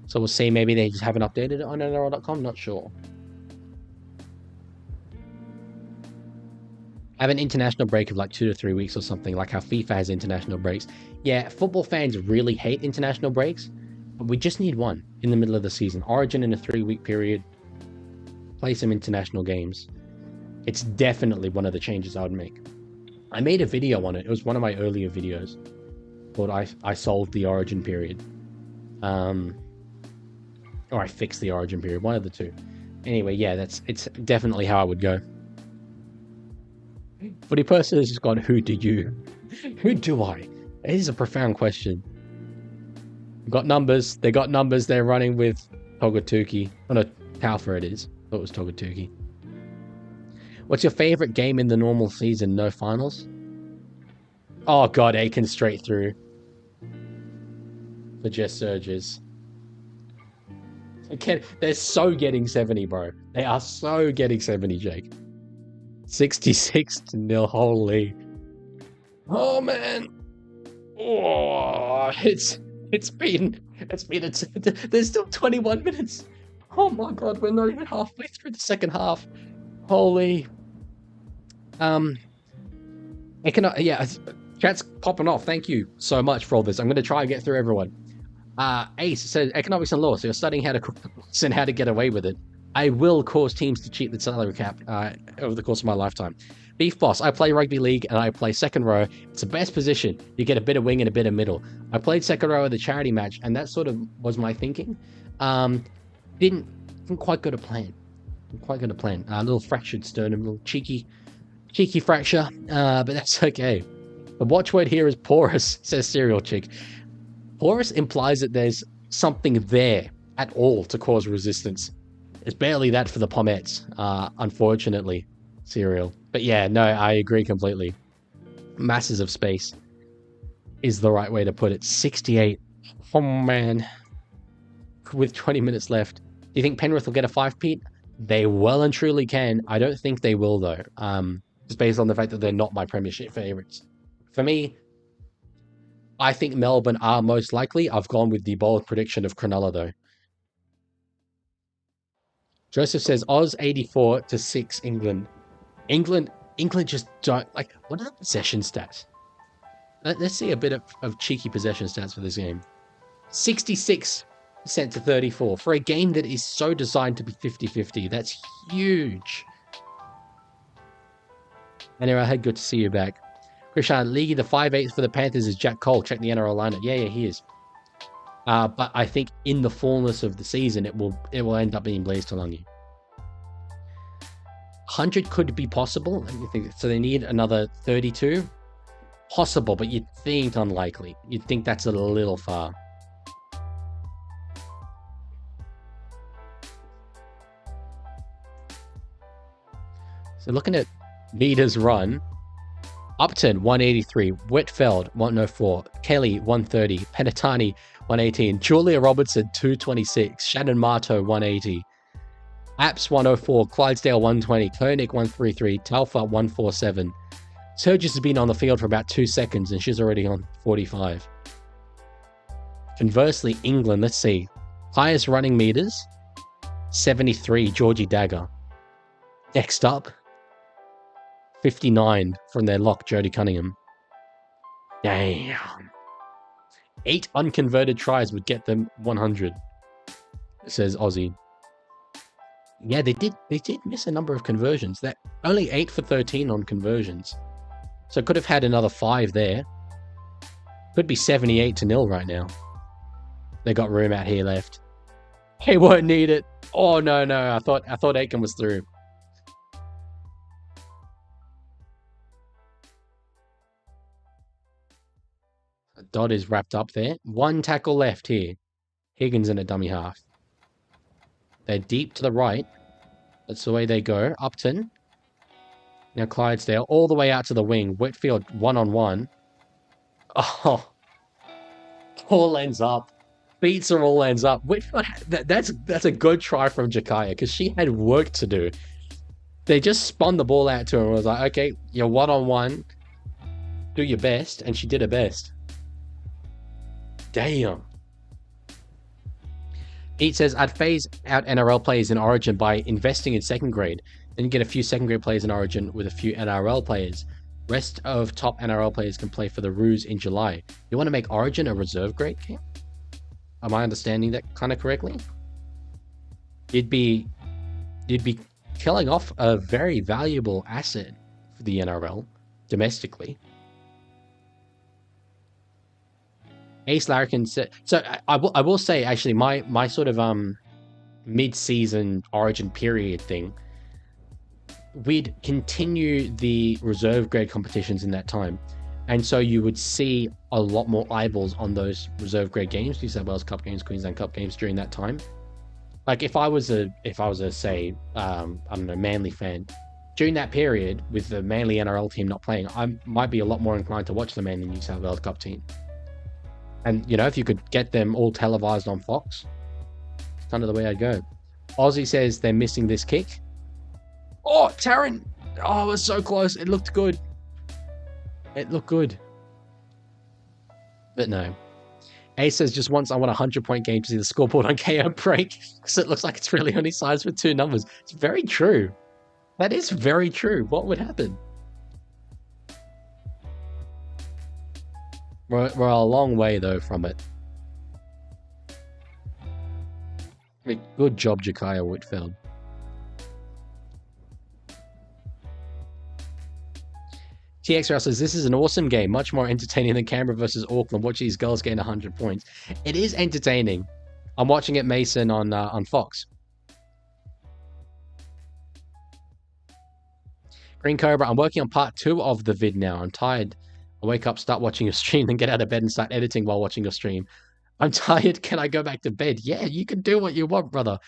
So we'll see. Maybe they just haven't updated it on NRL.com. Not sure. Have an international break of like 2 to 3 weeks or something, like how FIFA has international breaks. Yeah, football fans really hate international breaks, but we just need one in the middle of the season. Origin in a 3-week period. Play some international games. It's definitely one of the changes I would make. I made a video on it. It was one of my earlier videos called I solved the Origin period. Or I fixed the Origin period. One of the two. Anyway, yeah, it's definitely how I would go. Footy person has just gone, who do you? Who do I? It is a profound question. Got numbers. They got numbers. They're running with Togatuki. Oh no, Taufa it is. I thought it was Togatuki. What's your favorite game in the normal season? No finals? Oh god, Aiken straight through. For just surges. They're so getting 70, bro. They are so getting 70, Jake. 66-0, holy. Oh man. Oh, there's still 21 minutes. Oh my god, we're not even halfway through the second half. Holy. Chat's popping off. Thank you so much for all this. I'm going to try and get through everyone. Ace says, economics and law. So you're studying how to cook the books and how to get away with it. I will cause teams to cheat the salary cap over the course of my lifetime. Beef Boss, I play Rugby League and I play second row. It's the best position. You get a bit of wing and a bit of middle. I played second row at the charity match and that sort of was my thinking. Didn't quite go to plan. A little fractured sternum, a little cheeky fracture, but that's okay. The watchword here is porous, says Serial Chick. Porous implies that there's something there at all to cause resistance. It's barely that for the Pomettes, unfortunately, Serial. But yeah, no, I agree completely. Masses of space is the right way to put it. 68. Oh man. With 20 minutes left. Do you think Penrith will get a 5-peat? They well and truly can. I don't think they will, though. Just based on the fact that they're not my premiership favourites. For me, I think Melbourne are most likely. I've gone with the bold prediction of Cronulla, though. Joseph says, Oz 84-6 England. England just don't... Like, what are the possession stats? Let's see a bit of cheeky possession stats for this game. 66% to 34. For a game that is so designed to be 50-50. That's huge. Anyway, hey, good to see you back. Krishan, Leaguie, the 5'8" for the Panthers is Jack Cole. Check the NRL lineup. Yeah, he is. But I think in the fullness of the season, it will end up being Blaise Talangi. 100 could be possible. Let me think. So they need another 32. Possible, but you'd think unlikely. You'd think that's a little far. So looking at meters run, Upton 183, Whitfeld 104, Kelly 130, Penatani 118, Julia Robertson 226, Shannon Marto 180, Apps 104, Clydesdale 120, Koenig 133, Talfa 147. Surges has been on the field for about 2 seconds and she's already on 45. Conversely, England, let's see. Highest running meters, 73, Georgie Dagger. Next up, 59 from their lock, Jodie Cunningham. Damn. 8 unconverted tries would get them 100, says Aussie. Yeah, they did miss a number of conversions. That only 8 for 13 on conversions. So could have had another 5 there. Could be 78-0 right now. They got room out here left. He won't need it. Oh no, I thought Aiken was through. Dodd is wrapped up there. One tackle left here. Higgins in a dummy half. They're deep to the right. That's the way they go. Upton. Now Clydesdale all the way out to the wing. Whitfield one-on-one. Oh, all ends up. Beats her all ends up. Whitfield, that's a good try from Jakaya because she had work to do. They just spun the ball out to her and was like, okay, you're one-on-one. Do your best. And she did her best. Damn. Eat says, I'd phase out NRL players in Origin by investing in second grade. Then you get a few second grade players in Origin with a few NRL players. Rest of top NRL players can play for the Roos in July. You want to make Origin a reserve grade camp? Am I understanding that kind of correctly? You'd be killing off a very valuable asset for the NRL domestically. Ace Larrikin said, so I will say actually my sort of mid-season Origin period thing, we'd continue the reserve grade competitions in that time, and so you would see a lot more eyeballs on those reserve grade games, New South Wales Cup games, Queensland Cup games during that time. Like if I was a say I don't know, Manly fan during that period with the Manly NRL team not playing, I might be a lot more inclined to watch the Manly New South Wales Cup team. And, you know, if you could get them all televised on Fox, it's kind of the way I'd go. Aussie says they're missing this kick. Oh, Taryn! Oh, it was so close. It looked good. It looked good. But no. A says, just once I want a 100-point game to see the scoreboard on KO break, because it looks like it's really only sized with 2 numbers. It's very true. That is very true. What would happen? We're a long way, though, from it. Good job, Jakaya Whitfield. TXR says, this is an awesome game. Much more entertaining than Canberra versus Auckland. Watch these girls gain 100 points. It is entertaining. I'm watching it, Mason, on Fox. Green Cobra, I'm working on part 2 of the vid now. I'm tired. I wake up, start watching your stream, then get out of bed and start editing while watching your stream. I'm tired. Can I go back to bed? Yeah, you can do what you want, brother.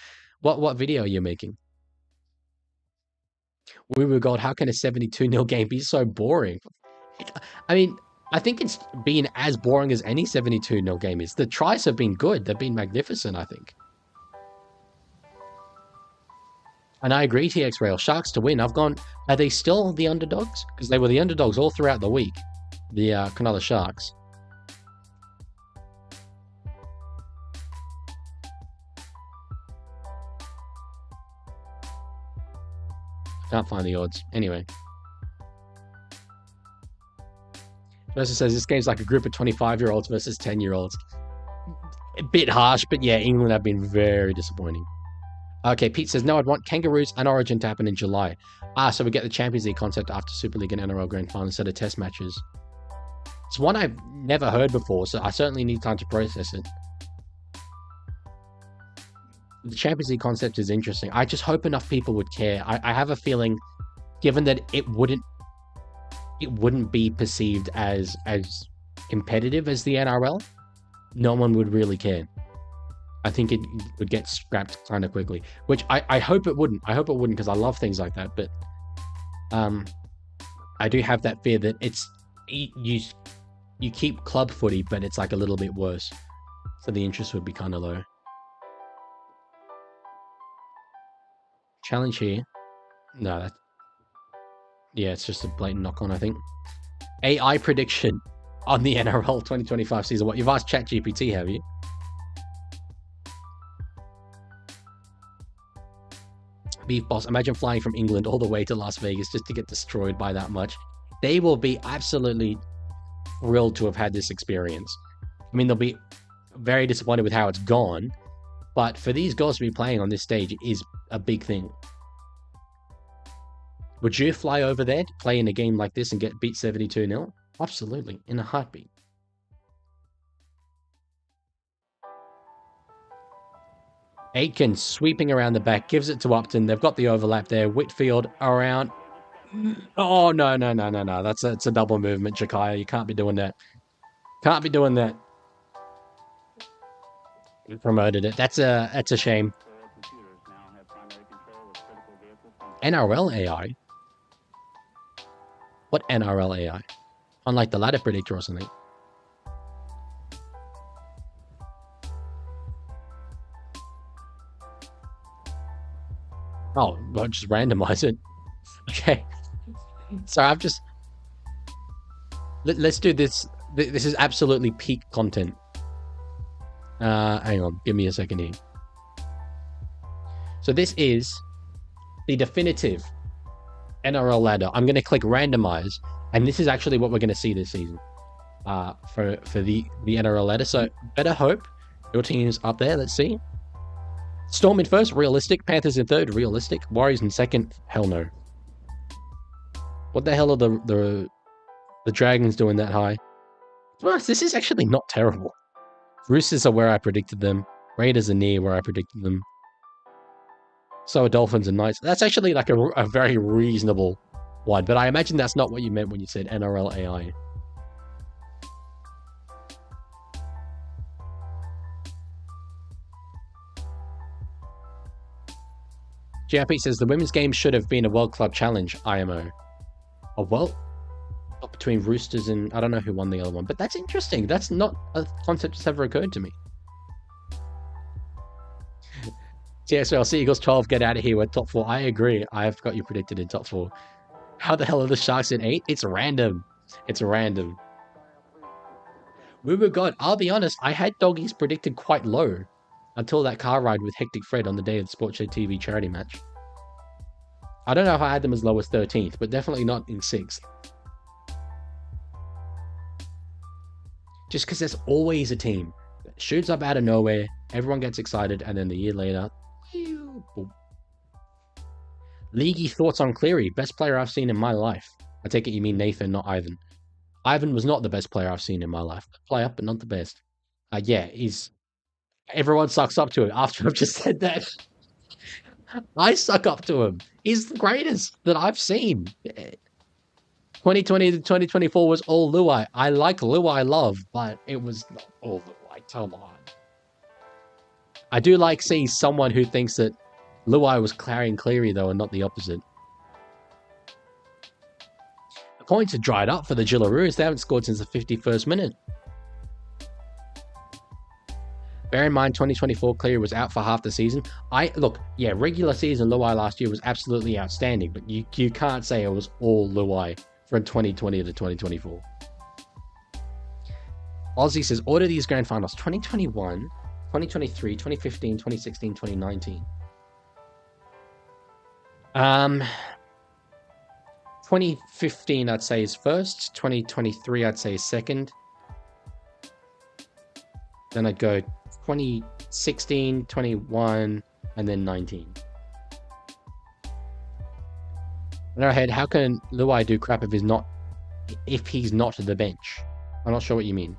What video are you making? We were God, how can a 72-0 game be so boring? I mean, I think it's been as boring as any 72-0 game is. The tries have been good. They've been magnificent, I think. And I agree, TX Rail. Sharks to win. I've gone, are they still the underdogs? Because they were the underdogs all throughout the week. The Cronulla Sharks. Can't find the odds. Anyway. Versus says this game's like a group of 25-year-olds versus 10-year-olds. A bit harsh, but yeah, England have been very disappointing. Okay, Pete says, no, I'd want Kangaroos and Origin to happen in July. So we get the Champions League concept after Super League and NRL Grand Final instead of test matches. It's one I've never heard before, so I certainly need time to process it. The Champions League concept is interesting. I just hope enough people would care. I have a feeling, given that it wouldn't be perceived as competitive as the NRL, no one would really care. I think it would get scrapped kind of quickly, which I hope it wouldn't. I hope it wouldn't because I love things like that. But I do have that fear that it's you keep club footy, but it's like a little bit worse. So the interest would be kind of low. Challenge here. No, yeah, it's just a blatant knock-on, I think. AI prediction on the NRL 2025 season. What, you've asked ChatGPT, have you? Beef Boss, imagine flying from England all the way to Las Vegas just to get destroyed by that much. They will be absolutely thrilled to have had this experience. I mean, they'll be very disappointed with how it's gone, but for these girls to be playing on this stage is a big thing. Would you fly over there to play in a game like this and get beat 72-0? Absolutely, in a heartbeat. Aitken sweeping around the back, gives it to Upton. They've got the overlap there. Whitfield around. Oh, no. That's a double movement, Jakaya. You can't be doing that. Can't be doing that. We promoted it. That's a shame. NRL AI? What NRL AI? Unlike the ladder predictor or something. Oh, well, just randomize it. Okay. So I've just... Let's do this. This is absolutely peak content. Hang on. Give me a second here. So this is the definitive NRL ladder. I'm going to click randomize. And this is actually what we're going to see this season. For the NRL ladder. So better hope your team's up there. Let's see. Storm in first, realistic. Panthers in third, realistic. Warriors in second, hell no. What the hell are the Dragons doing that high? Well, this is actually not terrible. Roosters are where I predicted them. Raiders are near where I predicted them. So are Dolphins and Knights. That's actually like a very reasonable one, but I imagine that's not what you meant when you said NRL AI. JRP says the women's game should have been a World Club Challenge, IMO. A World... between Roosters and... I don't know who won the other one, but that's interesting. That's not a concept that's ever occurred to me. TSL, Seagulls 12, get out of here. We're top 4. I agree. I've got you predicted in top 4. How the hell are the Sharks in 8? It's random. It's random. God, I'll be honest, I had doggies predicted quite low until that car ride with Hectic Fred on the day of the Sportshed TV charity match. I don't know if I had them as low as 13th, but definitely not in 6th. Just because there's always a team that shoots up out of nowhere, everyone gets excited, and then the year later... Leaguie thoughts on Cleary, best player I've seen in my life. I take it you mean Nathan, not Ivan. Ivan was not the best player I've seen in my life. Player, but not the best. Yeah, he's... Everyone sucks up to it after I've just said that. I suck up to him. He's the greatest that I've seen. 2020 to 2024 was all Luai. I like Luai love, but it was not all Luai. Come on. I do like seeing someone who thinks that Luai was carrying Cleary, though, and not the opposite. The points have dried up for the Jillaroos. They haven't scored since the 51st minute. Bear in mind, 2024 Cleary was out for half the season. Look, yeah, regular season Luai last year was absolutely outstanding, but you can't say it was all Luai from 2020 to 2024. Aussie says, order these grand finals. 2021, 2023, 2015, 2016, 2019. 2015, I'd say, is first. 2023, I'd say, is second. Then I'd go 2016, 21, and then 19. In our head, how can Luai do crap if he's not the bench? I'm not sure what you mean.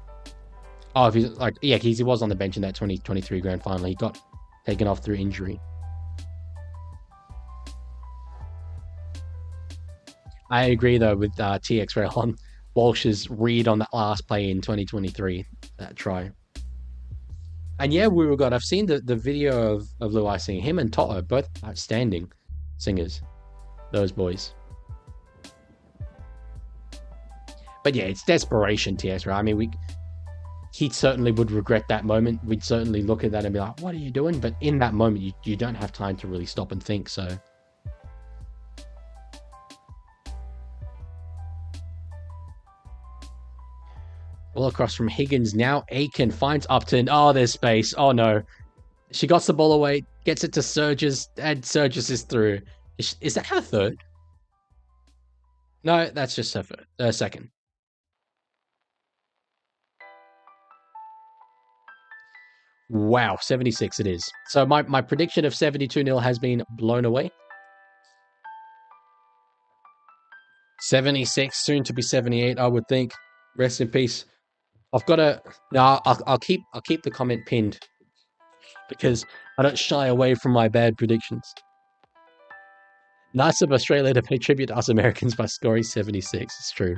Oh, if he's like, yeah, he was on the bench in that 2023 grand final. He got taken off through injury. I agree though with TX Rail on Walsh's read on that last play in 2023, that try. And yeah, I've seen the video of Luai singing. Him and Toto, both outstanding singers. Those boys. But yeah, it's desperation, TX Rail. I mean, he certainly would regret that moment. We'd certainly look at that and be like, what are you doing? But in that moment, you don't have time to really stop and think, so... All across from Higgins. Now Aiken finds Upton. Oh, there's space. Oh, no. She got the ball away. Gets it to Surges. And Surges is through. Is that her third? No, that's just her second. Wow, 76 it is. So my prediction of 72-0 has been blown away. 76, soon to be 78, I would think. Rest in peace. I've got to... No, I'll keep the comment pinned. Because I don't shy away from my bad predictions. Nice of Australia to pay tribute to us Americans by scoring 76. It's true.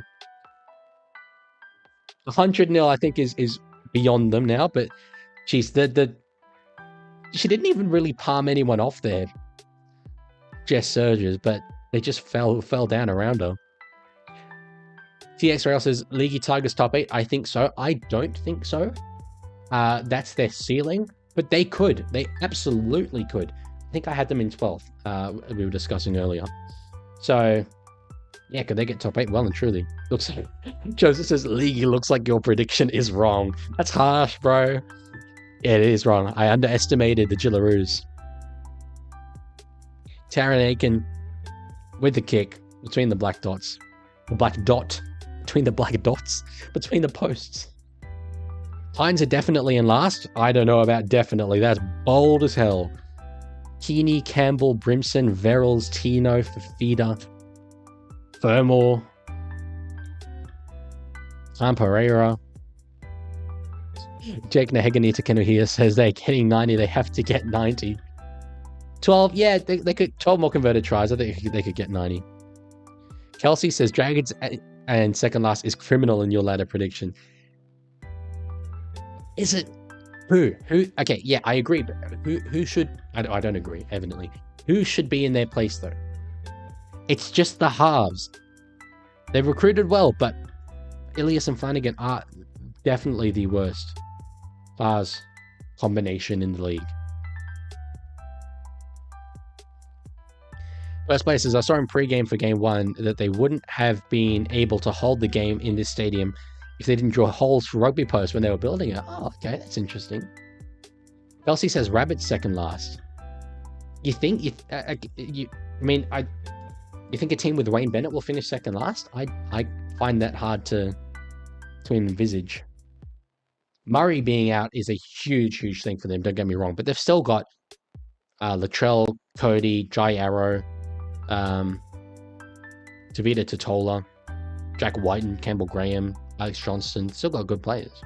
100-0, I think, is beyond them now. But geez, she didn't even really palm anyone off there. Just surges, but they just fell down around her. TX Rail says Leaguie Tigers top 8. I think so. I don't think so. That's their ceiling, but they could. They absolutely could. I think I had them in 12th. We were discussing earlier. So, yeah, could they get top 8? Well and truly. Looks like Joseph says Leaguie looks like your prediction is wrong. That's harsh, bro. Yeah, it is wrong. I underestimated the Jillaroos. Taron Aiken with the kick between the black dots. The black dot. Between the black dots. Between the posts. Hines are definitely in last. I don't know about definitely. That's bold as hell. Keeney, Campbell, Brimson, Verrills, Tino, Fafita, Fermor, Sam Pereira. Jake Naheganita Kenuhia says they're getting 90. They have to get 90. 12, yeah, they could 12 more converted tries. I think they could get 90. Kelsey says Dragons and second last is criminal in your ladder prediction. Is it? Who? Okay, yeah, I agree. But who should? I don't agree, evidently. Who should be in their place, though? It's just the halves. They've recruited well, but Ilias and Flanagan are definitely the worst halves combination in the league. First place is I saw in pre-game for game 1 that they wouldn't have been able to hold the game in this stadium if they didn't draw holes for rugby posts when they were building it. Oh, okay, that's interesting. Kelsey says Rabbits second last. You think you think a team with Wayne Bennett will finish second last? I find that hard to envisage. Murray being out is a huge thing for them. Don't get me wrong, but they've still got Latrell, Cody, Jai Arrow, Tavita Totola, Jack Whiten, Campbell Graham, Alex Johnston. Still got good players.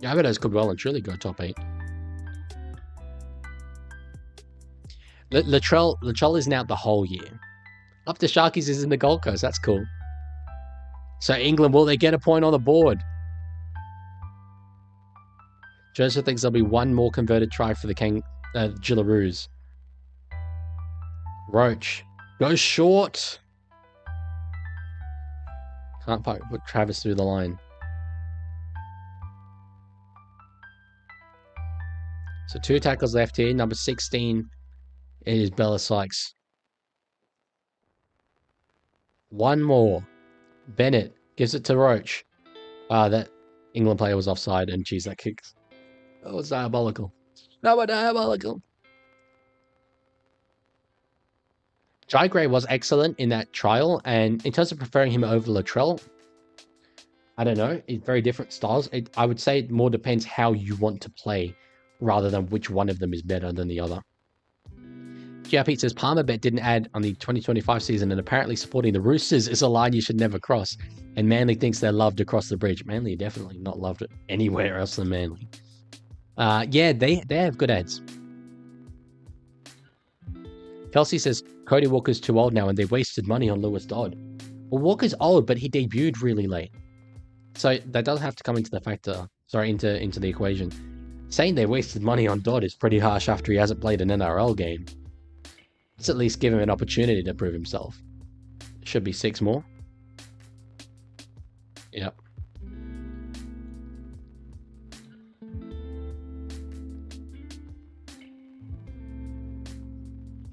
Yeah, Rabbitohs could well and truly go top 8. Latrell isn't out the whole year. Up to Sharkies is in the Gold Coast. That's cool. So England, will they get a point on the board? Joseph thinks there'll be one more converted try for the Jillaroos. Roach goes short. Can't put Travis through the line. So 2 tackles left here. Number 16 is Bella Sykes. One more. Bennett gives it to Roach. That England player was offside, and geez, that kick. That was diabolical. That was diabolical. Jai Gray was excellent in that trial, and in terms of preferring him over Latrell, I don't know. It's very different styles. I would say it more depends how you want to play, rather than which one of them is better than the other. Pete says Palmerbet didn't add on the 2025 season, and apparently supporting the Roosters is a line you should never cross. And Manly thinks they're loved across the bridge. Manly are definitely not loved anywhere else than Manly. Yeah, they have good ads. Kelsey says Cody Walker's too old now, and they wasted money on Lewis Dodd. Well, Walker's old, but he debuted really late, so that does have to come into the factor. Sorry, into the equation. Saying they wasted money on Dodd is pretty harsh after he hasn't played an NRL game. Let's at least give him an opportunity to prove himself. Should be 6 more. Yep.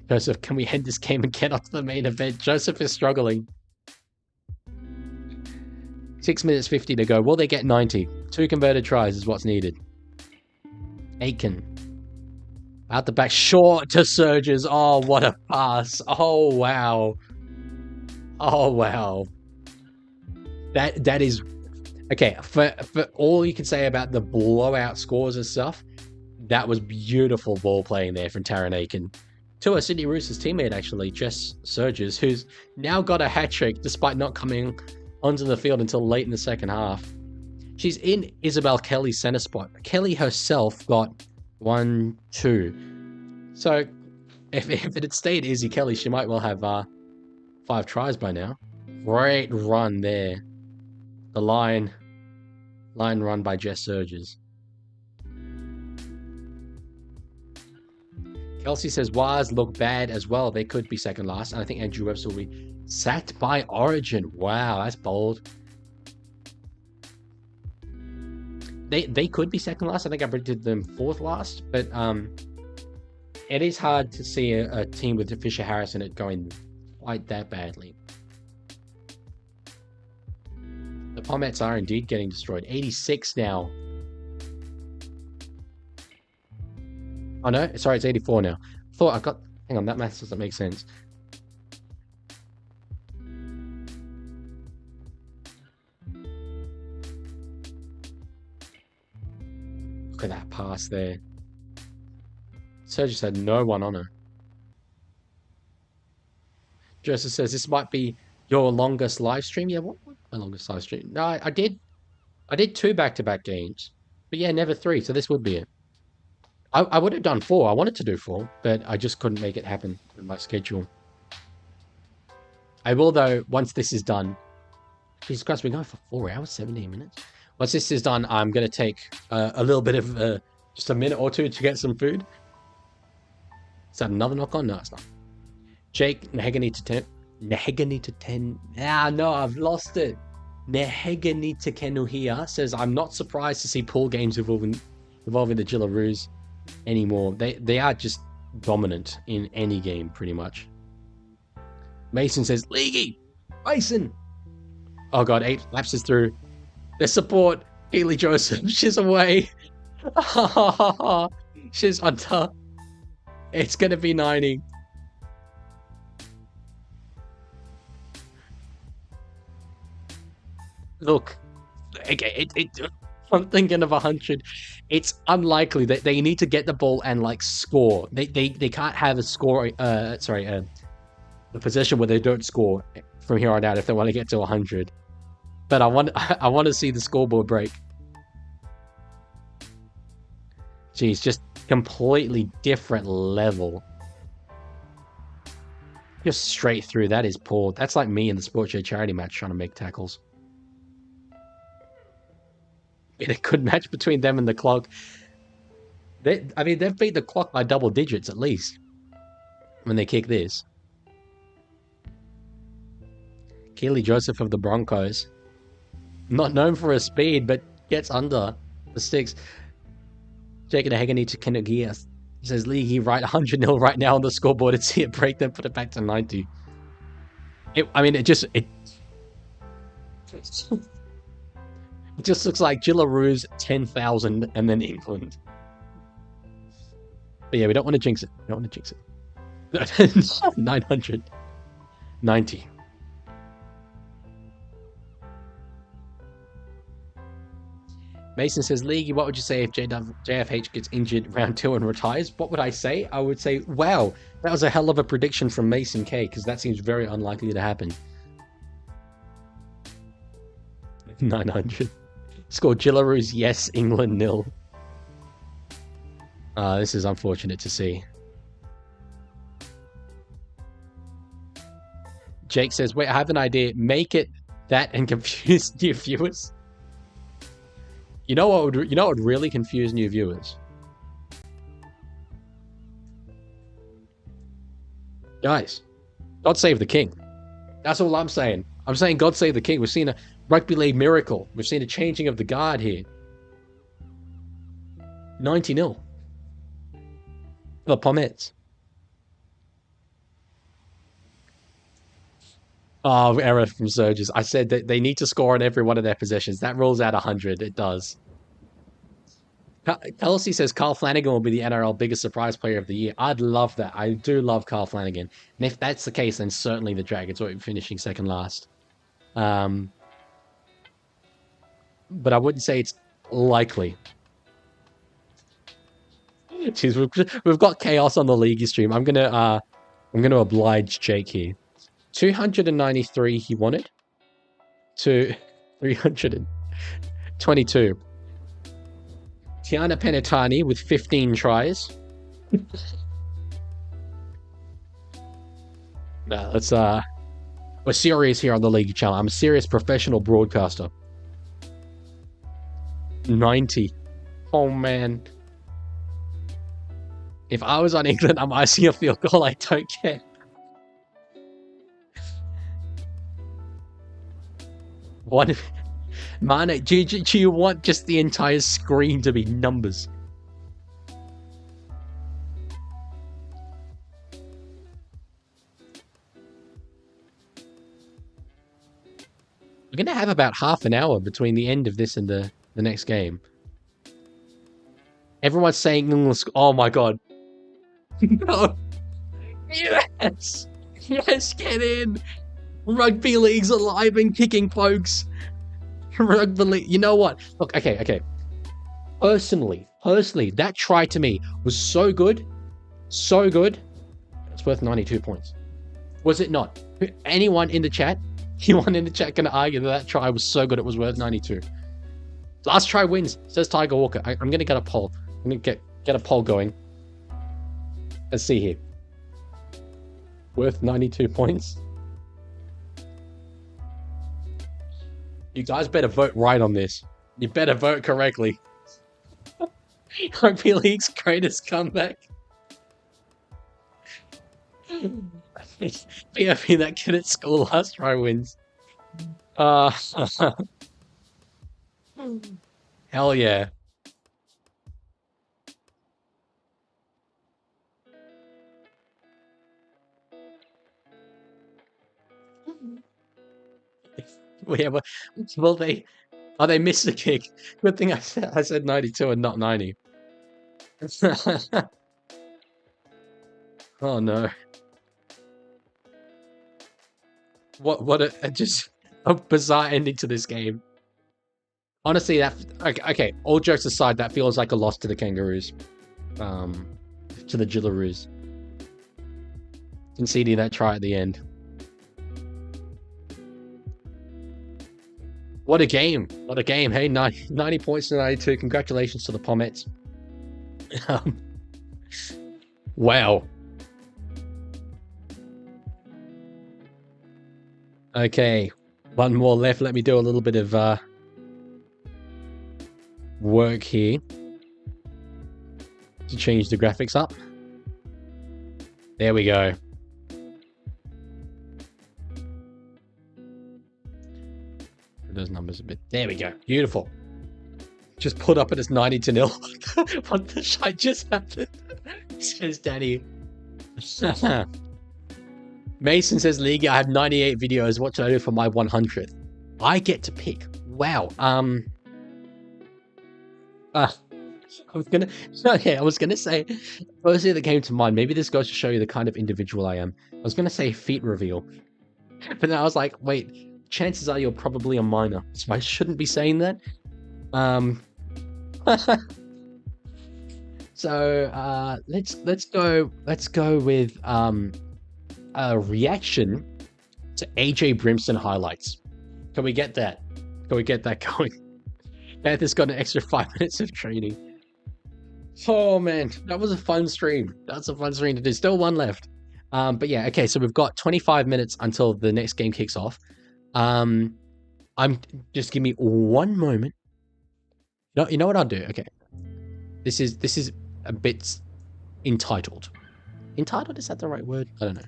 Joseph, can we end this game and get off to the main event? Joseph is struggling. 6 minutes 50 to go. Will they get 90? 2 converted tries is what's needed. Aiken. Out the back, short to Surges. Oh, what a pass. Oh, wow. Oh, wow. That is... Okay, for all you can say about the blowout scores and stuff, that was beautiful ball playing there from Taron Aiken. To a Sydney Roosters teammate, actually, Jess Surges, who's now got a hat-trick despite not coming onto the field until late in the second half. She's in Isabel Kelly's center spot. Kelly herself got 1, 2. So, if it had stayed Izzy Kelly, she might well have 5 tries by now. Great run there. The line run by Jess Surges. Kelsey says Waz look bad as well. They could be second last. And I think Andrew Webster will be sacked by Origin. Wow, that's bold. They could be second last. I think I predicted them fourth last. But it is hard to see a team with Fisher Harris in it going quite that badly. The Pomets are indeed getting destroyed. 86 now. Oh no, sorry, it's 84 now. Thought I got... Hang on, that math doesn't make sense. Look at that pass there. Sergio had no one on her. Joseph says this might be your longest live stream. Yeah, what my longest live stream? No, I did 2 back-to-back games. But yeah, never 3, so this would be it. I would have done 4. I wanted to do 4, but I just couldn't make it happen with my schedule. I will, though, once this is done. Jesus Christ, we're going for 4 hours, 17 minutes. Once this is done, I'm going to take a little bit of just a minute or 2 to get some food. Is that another knock on? No, it's not. Jake, Nehegani to 10. Nehegani to 10. Ah, no, I've lost it. Nehegani to Kenuhia says, I'm not surprised to see pool games involving the Jillaroos anymore. They are just dominant in any game, pretty much. Mason says, Leaguie! Mason! Oh god, 8 lapses through. Their support, Healy Joseph, she's away. She's on top. It's gonna be 90. Look, okay, I'm thinking of 100. It's unlikely that they need to get the ball and like score. They can't have a score. A possession where they don't score from here on out if they want to get to 100. But I want to see the scoreboard break. Jeez, just completely different level. Just straight through. That is poor. That's like me in the Sports Show charity match trying to make tackles. In a good match between them and the clock. They've beat the clock by double digits at least when they kick this. Keely Joseph of the Broncos. Not known for his speed, but gets under the sticks. Jake Nehegani to Kenugia says, Leaguie, right 100-0 right now on the scoreboard and see it break, then put it back to 90. It just looks like Jillaroos 10,000 and then England. But yeah, we don't want to jinx it. 990. Mason says, Leaguey, what would you say if JFH gets injured round 2 and retires? What would I say? I would say, wow, that was a hell of a prediction from Mason K, because that seems very unlikely to happen. 900. Score Jillaroos, yes, England 0. This is unfortunate to see. Jake says, wait, I have an idea. Make it that and confuse new viewers. You know what would really confuse new viewers? Guys, God save the king. That's all I'm saying. I'm saying God save the king. We've seen a Rugby League miracle. We've seen a changing of the guard here. 90-0. The Pomets. Oh, error from Surges. I said that they need to score on every one of their possessions. That rules out 100. It does. Kelsey says Carl Flanagan will be the NRL biggest surprise player of the year. I'd love that. I do love Carl Flanagan. And if that's the case, then certainly the Dragons will be finishing second last. But I wouldn't say it's likely. Jeez, we've got chaos on the Leaguie stream. I'm gonna oblige Jake here. 293 he wanted to 322. Tiana Penitani with 15 tries. No, let's we're serious here on the League channel. I'm a serious professional broadcaster. 90. Oh, man. If I was on England, I'm icing a field goal. I don't care. What? Man, do you want just the entire screen to be numbers? We're going to have about half an hour between the end of this and the next game. Everyone's saying, oh my god. No. Yes! Yes, get in! Rugby League's alive and kicking, folks. Rugby League. You know what? Look, okay. Personally, that try to me was so good. So good. It's worth 92 points. Was it not? Anyone in the chat? Anyone in the chat can argue that try was so good it was worth 92. Last try wins, says Tiger Walker. I'm going to get a poll. I'm going to get a poll going. Let's see here. Worth 92 points. You guys better vote right on this. You better vote correctly. Rugby League's greatest comeback. PFP that kid at school last try wins. Hell yeah. Will they? Oh, they missed the kick. Good thing I said 92 and not 90. Oh no. What a bizarre ending to this game. Honestly, okay, all jokes aside, that feels like a loss to the Kangaroos. To the Jillaroos. Conceding that try at the end. What a game. What a game. Hey, 90 points to 92. Congratulations to the Pommets. Wow. Okay. One more left. Let me do a little bit of work here to change the graphics up. There we go. Those numbers a bit. There we go. Beautiful. Just put up at its 90-0. What the shit just happened? Says Danny. Mason says, League, I have 98 videos. What should I do for my 100th? I get to pick. Wow. I was gonna say, firstly that came to mind, maybe this goes to show you the kind of individual I am. I was gonna say feet reveal. But then I was like, wait, chances are you're probably a minor, so I shouldn't be saying that. So let's go with a reaction to AJ Brimson highlights. Can we get that? Can we get that going? Panthers got an extra 5 minutes of training. Oh man, that was a fun stream. That's a fun stream to do. Still one left. But yeah, okay, so we've got 25 minutes until the next game kicks off. I'm just give me one moment. No, you know what I'll do? Okay. This is a bit entitled. Entitled, is that the right word? I don't know.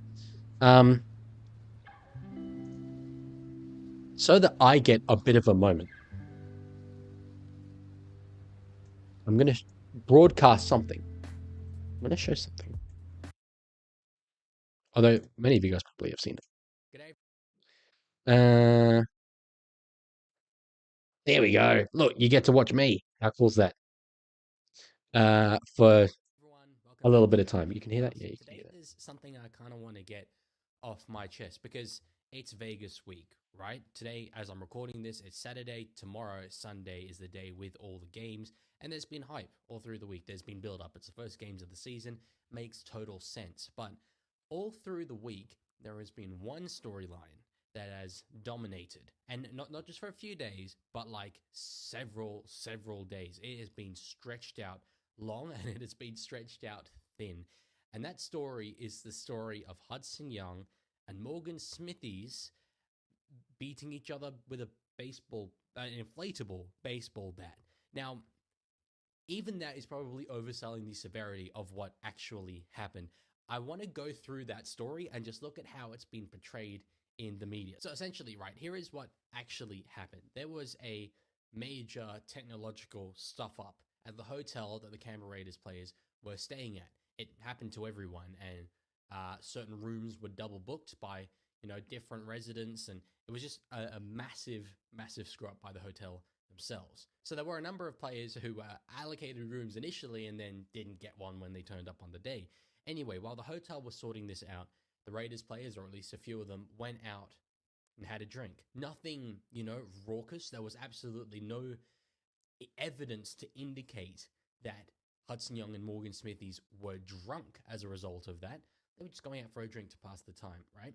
So that I get a bit of a moment. I'm gonna broadcast something. I'm gonna show something. Although many of you guys probably have seen it. G'day. There we go. Look, you get to watch me. How cool is that? For a little bit of time. You can hear that? Yeah, you can hear that. There's something I kind of want to get off my chest because it's Vegas week, right? Today, as I'm recording this, it's Saturday. Tomorrow, Sunday, is the day with all the games. And there's been hype all through the week. There's been build-up. It's the first games of the season. Makes total sense. But all through the week, there has been one storyline that has dominated. And not just for a few days, but like several days. It has been stretched out long and it has been stretched out thin. And that story is the story of Hudson Young and Morgan Smithies beating each other with an inflatable baseball bat. Now, even that is probably overselling the severity of what actually happened. I want to go through that story and just look at how it's been portrayed in the media. So essentially, right, here is what actually happened. There was a major technological stuff up at the hotel that the Canberra Raiders players were staying at. It happened to everyone, and certain rooms were double booked by, you know, different residents, and it was just a massive, massive screw up by the hotel themselves. So there were a number of players who were allocated rooms initially and then didn't get one when they turned up on the day. Anyway, while the hotel was sorting this out, the Raiders players, or at least a few of them, went out and had a drink. Nothing, you know, raucous. There was absolutely no evidence to indicate that Hudson Young and Morgan Smithies were drunk as a result of that. They were just going out for a drink to pass the time, right?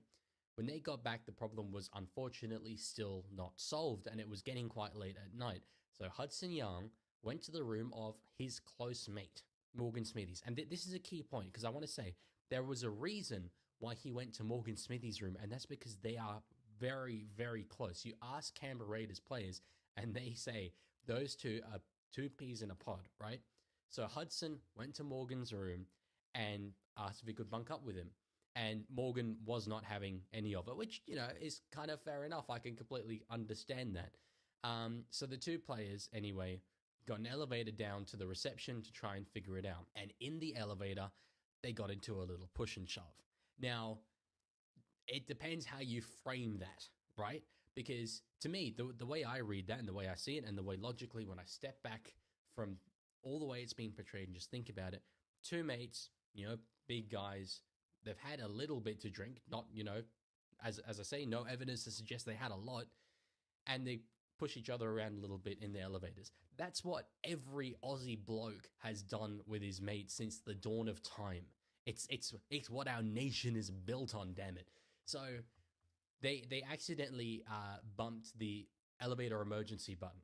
When they got back, the problem was unfortunately still not solved, and it was getting quite late at night. So Hudson Young went to the room of his close mate, Morgan Smithies. And this is a key point, because I want to say there was a reason why he went to Morgan Smithies' room, and that's because they are very, very close. You ask Canberra Raiders players, and they say those two are two peas in a pod, right? So Hudson went to Morgan's room and asked if he could bunk up with him. And Morgan was not having any of it, which, you know, is kind of fair enough. I can completely understand that. So the two players, anyway, got an elevator down to the reception to try and figure it out. And in the elevator, they got into a little push and shove. Now, it depends how you frame that, right? Because to me, the way I read that and the way I see it and the way logically when I step back from all the way it's being portrayed and just think about it, two mates, you know, big guys, they've had a little bit to drink, not, you know, as I say, no evidence to suggest they had a lot, and they push each other around a little bit in the elevators. That's what every Aussie bloke has done with his mates since the dawn of time. It's what our nation is built on, damn it. So they accidentally bumped the elevator emergency button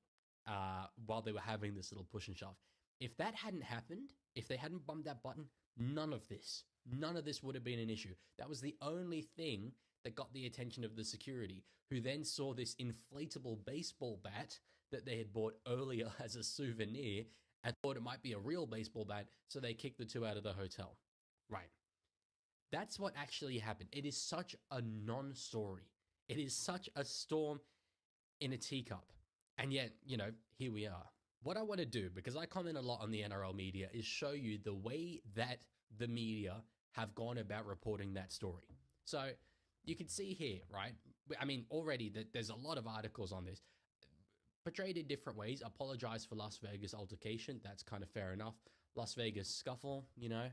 while they were having this little push and shove. If that hadn't happened, if they hadn't bumped that button, none of this would have been an issue. That was the only thing that got the attention of the security, who then saw this inflatable baseball bat that they had bought earlier as a souvenir and thought it might be a real baseball bat, so they kicked the two out of the hotel. Right. That's what actually happened. It is such a non-story. It is such a storm in a teacup. And yet, you know, here we are. What I want to do, because I comment a lot on the NRL media, is show you the way that the media have gone about reporting that story. So you can see here, right? I mean, already there's a lot of articles on this. Portrayed in different ways. Apologize for Las Vegas altercation. That's kind of fair enough. Las Vegas scuffle, you know.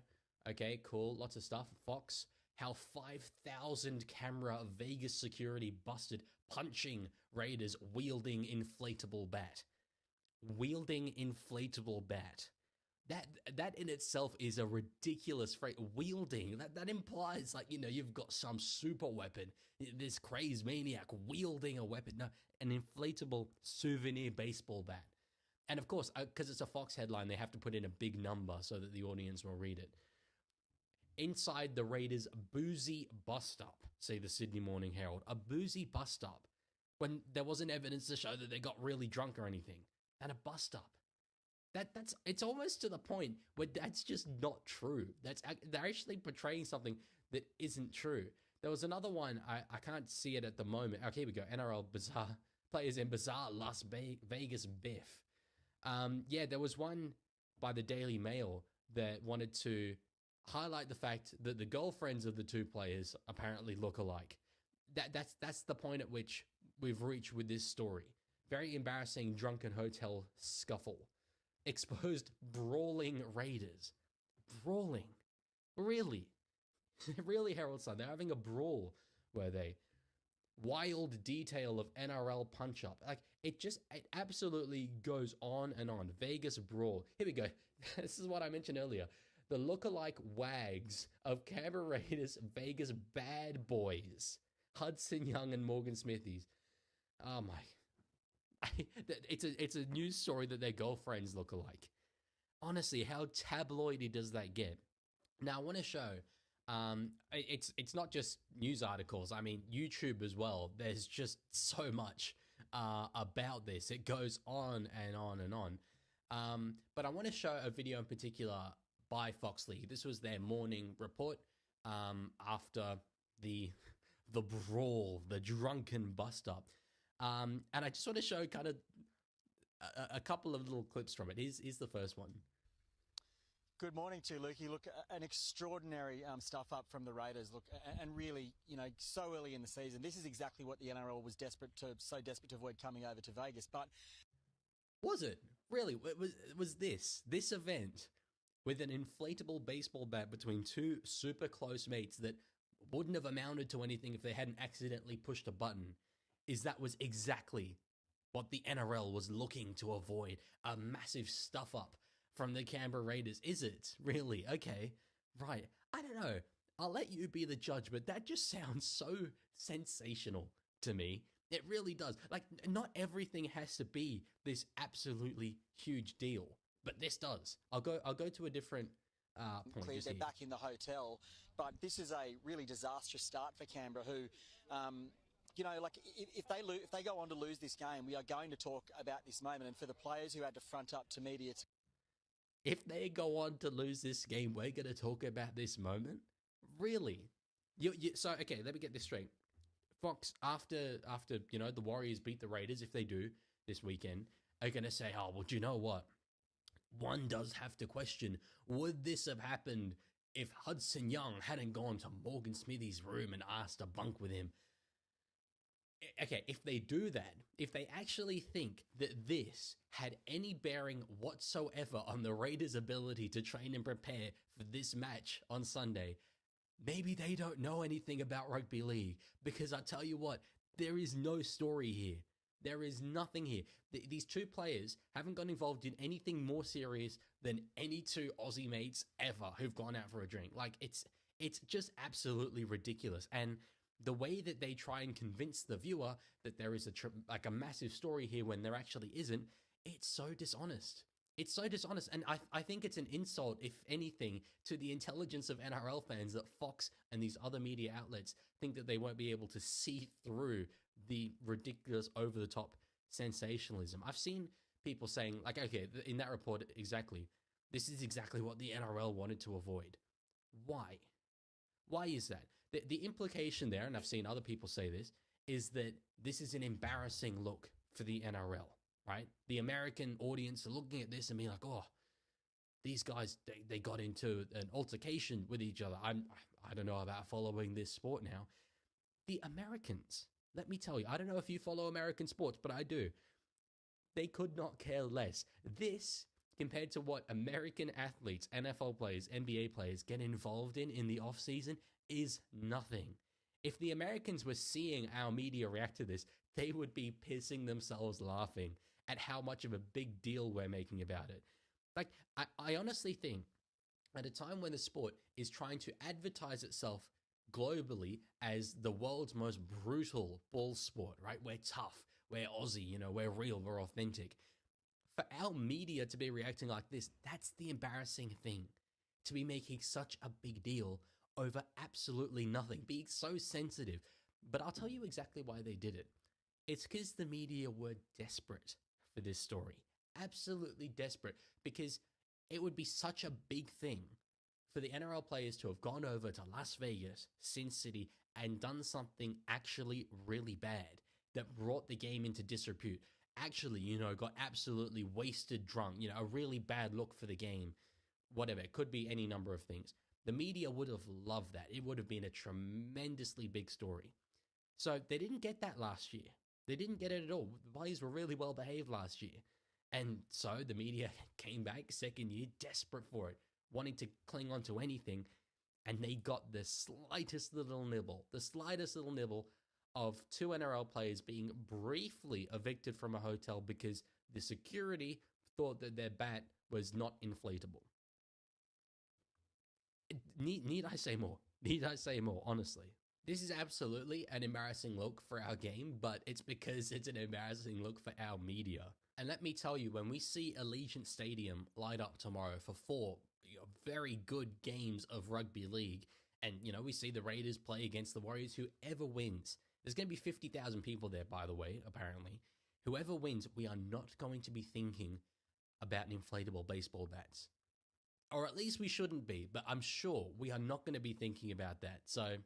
Okay, cool. Lots of stuff. Fox, how 5,000 camera Vegas security busted punching Raiders wielding inflatable bat. Wielding inflatable bat. That in itself is a ridiculous phrase. Wielding, that implies, like, you know, you've got some super weapon. This crazed maniac wielding a weapon. No, an inflatable souvenir baseball bat. And of course, because it's a Fox headline, they have to put in a big number so that the audience will read it. Inside the Raiders' boozy bus stop, say the Sydney Morning Herald, a boozy bus stop, when there wasn't evidence to show that they got really drunk or anything, and a bus stop. It's almost to the point where that's just not true. They're actually portraying something that isn't true. There was another one, I can't see it at the moment. Okay, here we go. NRL bizarre players in bizarre Las Vegas biff. Yeah, there was one by the Daily Mail that wanted to highlight the fact that the girlfriends of the two players apparently look alike. That's the point at which we've reached with this story. Very embarrassing drunken hotel scuffle. Exposed brawling Raiders. Brawling. Really? Really, Herald Sun? They're having a brawl, were they? Wild detail of NRL punch-up. Like, it absolutely goes on and on. Vegas brawl. Here we go. This is what I mentioned earlier. The lookalike wags of Canberra Raiders Vegas bad boys. Hudson Young and Morgan Smithies. Oh my. It's a news story that their girlfriends look alike. Honestly, how tabloidy does that get? Now, I want to show, it's not just news articles. I mean, YouTube as well. There's just so much about this. It goes on and on and on. But I want to show a video in particular by Fox League. This was their morning report after the brawl, the drunken bust up. And I just want to show kind of a couple of little clips from it. Here's the first one. Good morning to you, Leaguie. Look, an extraordinary stuff up from the Raiders. Look, and really, so early in the season, this is exactly what the NRL was so desperate to avoid coming over to Vegas. But was it really? Was this event with an inflatable baseball bat between two super close mates that wouldn't have amounted to anything if they hadn't accidentally pushed a button? That was exactly what the NRL was looking to avoid. A massive stuff up from the Canberra Raiders. Is it? Really? Okay. Right. I don't know. I'll let you be the judge, but that just sounds so sensational to me. It really does. Like, not everything has to be this absolutely huge deal, but this does. I'll go to a different point. They're back in the hotel, but this is a really disastrous start for Canberra, who if they go on to lose this game, we are going to talk about this moment. And for the players who had to front up to media, if they go on to lose this game, we're going to talk about this moment? Really? So, okay, let me get this straight. Fox, after the Warriors beat the Raiders, if they do this weekend, are going to say, oh, well, do you know what? One does have to question, would this have happened if Hudson Young hadn't gone to Morgan Smithy's room and asked to bunk with him? Okay, if they do that, if they actually think that this had any bearing whatsoever on the Raiders' ability to train and prepare for this match on Sunday, maybe they don't know anything about rugby league, because I tell you what, there is no story here. There is nothing here. These two players haven't got involved in anything more serious than any two Aussie mates ever who've gone out for a drink. Like, it's just absolutely ridiculous. And the way that they try and convince the viewer that there is a massive story here when there actually isn't, it's so dishonest. It's so dishonest. And I think it's an insult, if anything, to the intelligence of NRL fans that Fox and these other media outlets think that they won't be able to see through the ridiculous, over-the-top sensationalism. I've seen people saying, like, okay, in that report, exactly, this is exactly what the NRL wanted to avoid. Why? Why is that? The implication there, and I've seen other people say this, is that this is an embarrassing look for the NRL, right? The American audience are looking at this and being like, oh, these guys, they got into an altercation with each other. I don't know about following this sport now. The Americans, let me tell you, I don't know if you follow American sports, but I do. They could not care less. This, compared to what American athletes, NFL players, NBA players get involved in the offseason, is nothing. If the Americans were seeing our media react to this, they would be pissing themselves laughing at how much of a big deal we're making about it. Like, I honestly think at a time when the sport is trying to advertise itself globally as the world's most brutal ball sport, right? We're tough, we're Aussie, we're real, we're authentic. For our media to be reacting like this, that's the embarrassing thing. To be making such a big deal over absolutely nothing, being so sensitive. But I'll tell you exactly why they did it. It's because the media were desperate for this story. Absolutely desperate, because it would be such a big thing for the NRL players to have gone over to Las Vegas, Sin City, and done something actually really bad that brought the game into disrepute. Actually, got absolutely wasted drunk, a really bad look for the game. Whatever, it could be any number of things. The media would have loved that. It would have been a tremendously big story. So they didn't get that last year. They didn't get it at all. The players were really well behaved last year. And so the media came back second year, desperate for it, wanting to cling on to anything. And they got the slightest little nibble of two NRL players being briefly evicted from a hotel because the security thought that their bat was not inflatable. Need I say more? Need I say more, honestly? This is absolutely an embarrassing look for our game, but it's because it's an embarrassing look for our media. And let me tell you, when we see Allegiant Stadium light up tomorrow for 4 very good games of rugby league, and, we see the Raiders play against the Warriors, whoever wins, there's going to be 50,000 people there, by the way, apparently. Whoever wins, we are not going to be thinking, about inflatable baseball bats. Or at least we shouldn't be, but I'm sure we are not going to be thinking about that. So,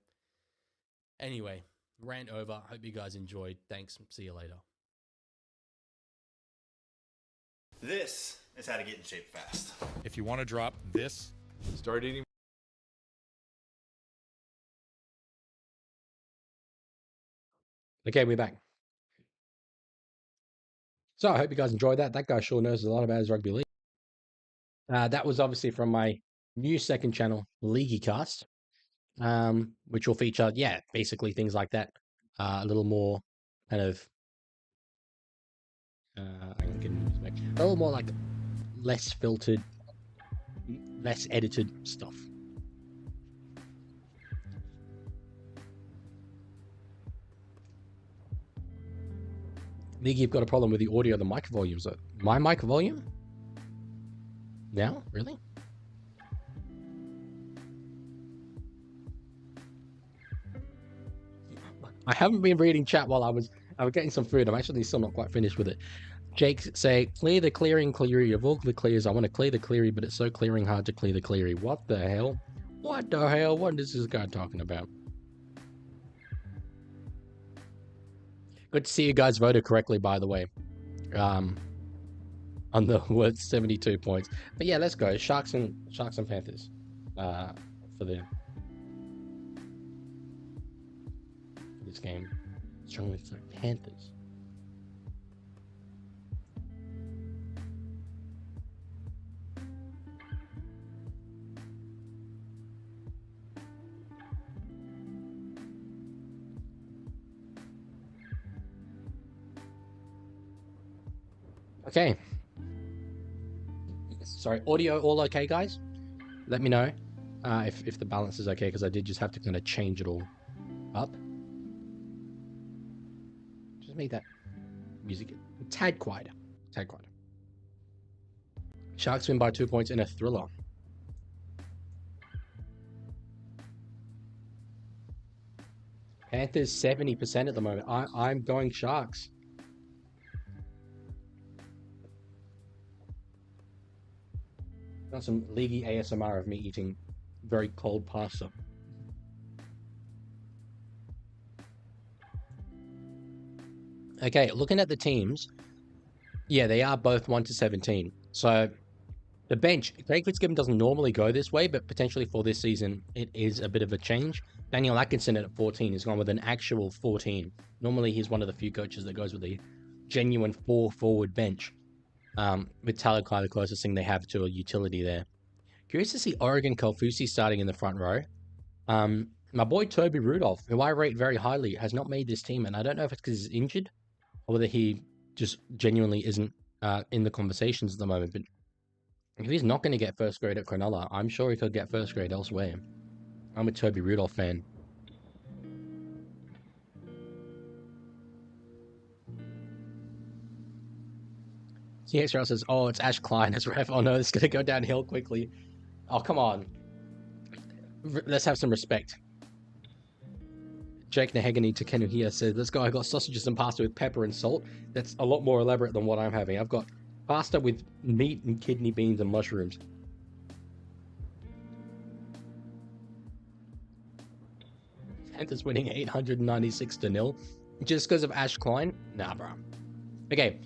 anyway, rant over. Hope you guys enjoyed. Thanks. See you later. This is how to get in shape fast. If you want to drop this, start eating. Okay, we're back. So I hope you guys enjoyed that. That guy sure knows a lot about his rugby league. That was obviously from my new second channel, Leaguie Cast, which will feature, basically things like that. A little more kind of, I'm getting this back. A little more like less filtered, less edited stuff. League, you've got a problem with the audio of the mic volumes. My mic volume? Now? Really? I haven't been reading chat while I was getting some food. I'm actually still not quite finished with it. Jake say, clear the clearing, Cleary. Of all the clears, I want to clear the Cleary, but it's so clearing hard to clear the Cleary. What the hell? What the hell? What is this guy talking about? Good to see you guys voted correctly, by the way. On the worth 72 points. But yeah, let's go. Sharks and Panthers. For this game. Strongly for Panthers. Okay. Sorry, audio all okay, guys? Let me know if the balance is okay, because I did just have to kind of change it all up. Just make that music a tad quieter. Tad quieter. Sharks win by 2 points in a thriller. Panthers 70% at the moment. I'm going Sharks. Got some Leaguie ASMR of me eating very cold pasta. Okay, looking at the teams, yeah, they are both 1 to 17. So the bench, Craig Fitzgibbon doesn't normally go this way, but potentially for this season, it is a bit of a change. Daniel Atkinson at 14 has gone with an actual 14. Normally, he's one of the few coaches that goes with a genuine 4-forward bench. With Talakai, the closest thing they have to a utility there. Curious to see Oregon Kalfusi starting in the front row. My boy Toby Rudolph, who I rate very highly, has not made this team, and I don't know if it's because he's injured or whether he just genuinely isn't in the conversations at the moment. But if he's not going to get first grade at Cronulla, I'm sure he could get first grade elsewhere. I'm a Toby Rudolph fan. CXR says, oh, it's Ash Klein as ref. Oh no, it's going to go downhill quickly. Oh, come on. Let's have some respect. Jake Nahegany to Kenuhia says, let's go. I got sausages and pasta with pepper and salt. That's a lot more elaborate than what I'm having. I've got pasta with meat and kidney beans and mushrooms. Panthers winning 896-0. Just because of Ash Klein? Nah, bro. Okay.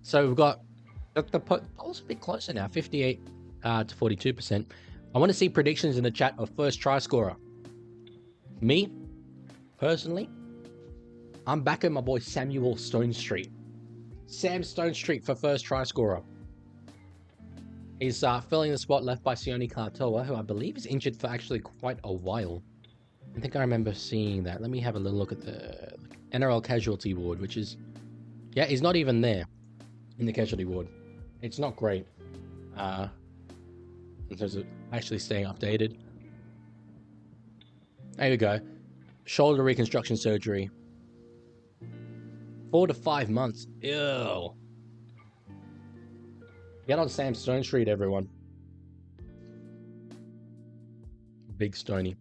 So we've got the poll's a bit closer now, 58 to 42%. I want to see predictions in the chat of first try scorer. Me, personally, I'm backing my boy Samuel Stonestreet. Sam Stonestreet for first try scorer. He's filling the spot left by Sione Katoa, who I believe is injured for actually quite a while. I think I remember seeing that. Let me have a little look at the NRL casualty ward, which is... Yeah, he's not even there in the casualty ward. It's not great in terms of actually staying updated. There we go. Shoulder reconstruction surgery. 4 to 5 months. Ew. Get on Sam Stonestreet, everyone. Big Stoney.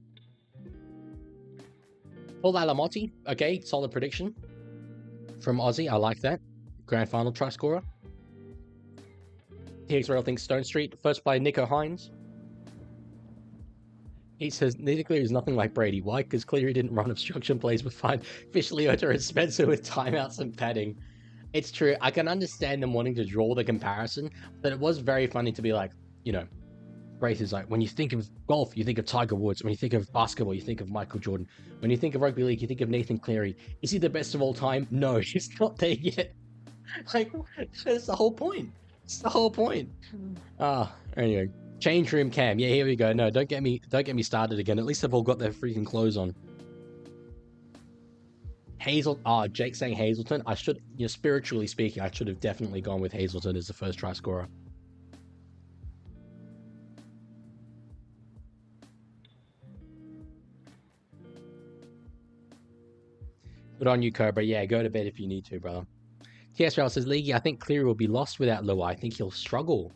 Paul Alamotti. Okay, solid prediction from Aussie. I like that. Grand final try scorer. TX Rail thinks Stone Street, first by Nico Hines. He says, Nathan Cleary is nothing like Brady. Why? Because Cleary didn't run obstruction plays with fine. Fish Leota and Spencer with timeouts and padding. It's true. I can understand them wanting to draw the comparison, but it was very funny to be like, you know, Brace is like, when you think of golf, you think of Tiger Woods. When you think of basketball, you think of Michael Jordan. When you think of rugby league, you think of Nathan Cleary. Is he the best of all time? No, he's not there yet. Like, that's the whole point. It's the whole point. Anyway. Change room cam. Yeah, here we go. No, don't get me started again. At least they've all got their freaking clothes on. Jake saying Hazleton. I should, spiritually speaking, I should have definitely gone with Hazleton as the first try scorer. Good on you, Cobra. Yeah, go to bed if you need to, brother. TSRL says, Leaguie, I think Cleary will be lost without Luai. I think he'll struggle.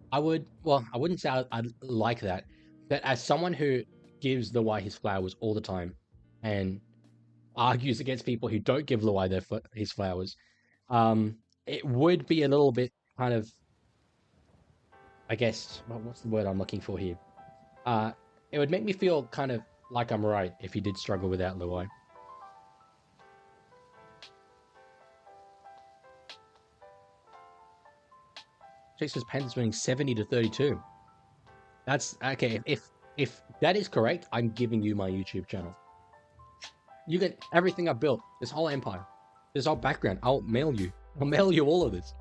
I wouldn't say I'd like that. But as someone who gives Luai his flowers all the time and argues against people who don't give Luai his flowers, it would be a little bit kind of, I guess, what's the word I'm looking for here? It would make me feel kind of like I'm right if he did struggle without Luai. Jason Panthers winning 70-32. That's okay. If that is correct, I'm giving you my YouTube channel. You get everything I've built, this whole empire, this whole background. I'll mail you. I'll mail you all of this.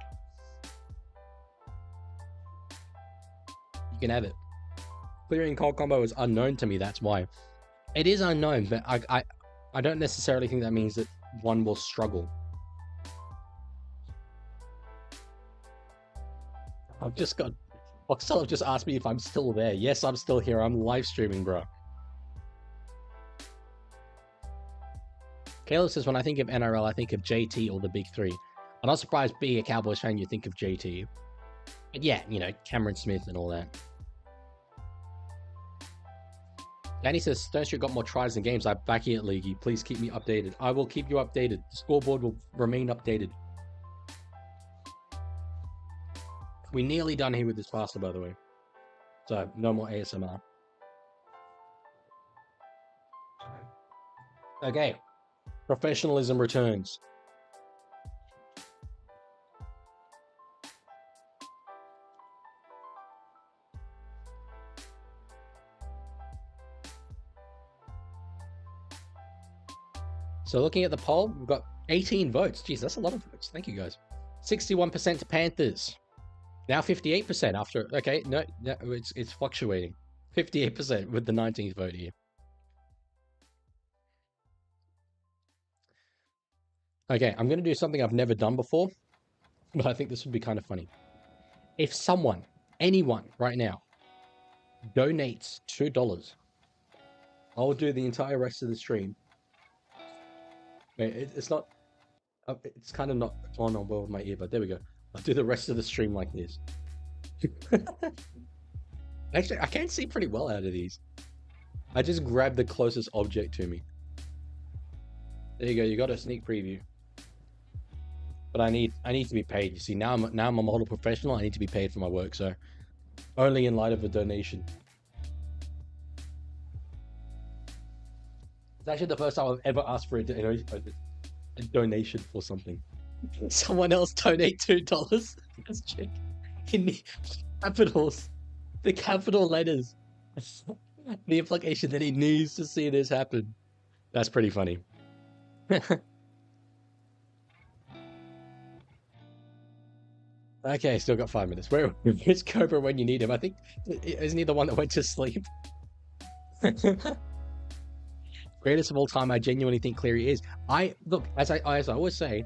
You can have it. Clearing cold combo is unknown to me. That's why. It is unknown, but I don't necessarily think that means that one will struggle. I've just got... Oxtel have just asked me if I'm still there. Yes, I'm still here. I'm live streaming, bro. Caleb says, when I think of NRL, I think of JT or the big three. I'm not surprised being a Cowboys fan, you think of JT. But yeah, Cameron Smith and all that. Danny says, Stone Street got more tries than games. I'm back here at Leaguie. Please keep me updated. I will keep you updated. The scoreboard will remain updated. We're nearly done here with this pasta, by the way. So, no more ASMR. Okay. Professionalism returns. So looking at the poll, we've got 18 votes. Jeez, that's a lot of votes. Thank you, guys. 61% to Panthers. Now 58% after... Okay, no, it's fluctuating. 58% with the 19th vote here. Okay, I'm going to do something I've never done before, but I think this would be kind of funny. If someone, anyone right now, donates $2, I'll do the entire rest of the stream. Wait, it's not... It's kind of not on well with my ear, but there we go. I'll do the rest of the stream like this. Actually, I can see pretty well out of these. I just grabbed the closest object to me. There you go. You got a sneak preview. But I need to be paid. You see, now I'm a model professional. I need to be paid for my work. So only in light of a donation. It's actually the first time I've ever asked for a donation for something. Someone else donate $2. Let's check. In the capitals. The capital letters. The implication that he needs to see this happen. That's pretty funny. Okay, still got 5 minutes. Where's Cobra when you need him? I think, isn't he the one that went to sleep? Greatest of all time, I genuinely think Cleary is. Look, as I always say,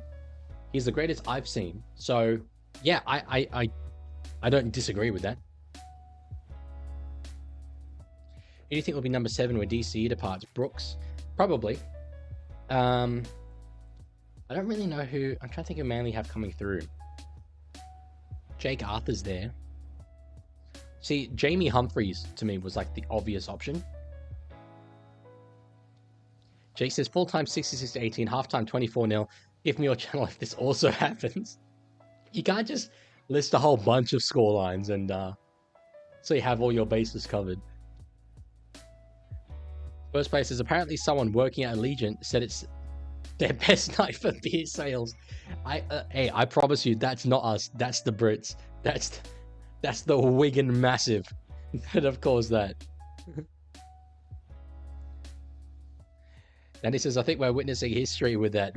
he's the greatest I've seen. So, yeah, I don't disagree with that. Who do you think will be number 7 when DCE departs? Brooks? Probably. I don't really know who... I'm trying to think who Manly have coming through. Jake Arthur's there. See, Jamie Humphries, to me, was like the obvious option. Jake says, full-time 66-18, half-time 24-0. Give me your channel if this also happens. You can't just list a whole bunch of score lines and so you have all your bases covered. First place is apparently someone working at Allegiant said it's their best night for beer sales. Hey, I promise you, that's not us. That's the Brits. That's the Wigan Massive that have caused that. And he says, I think we're witnessing history with that.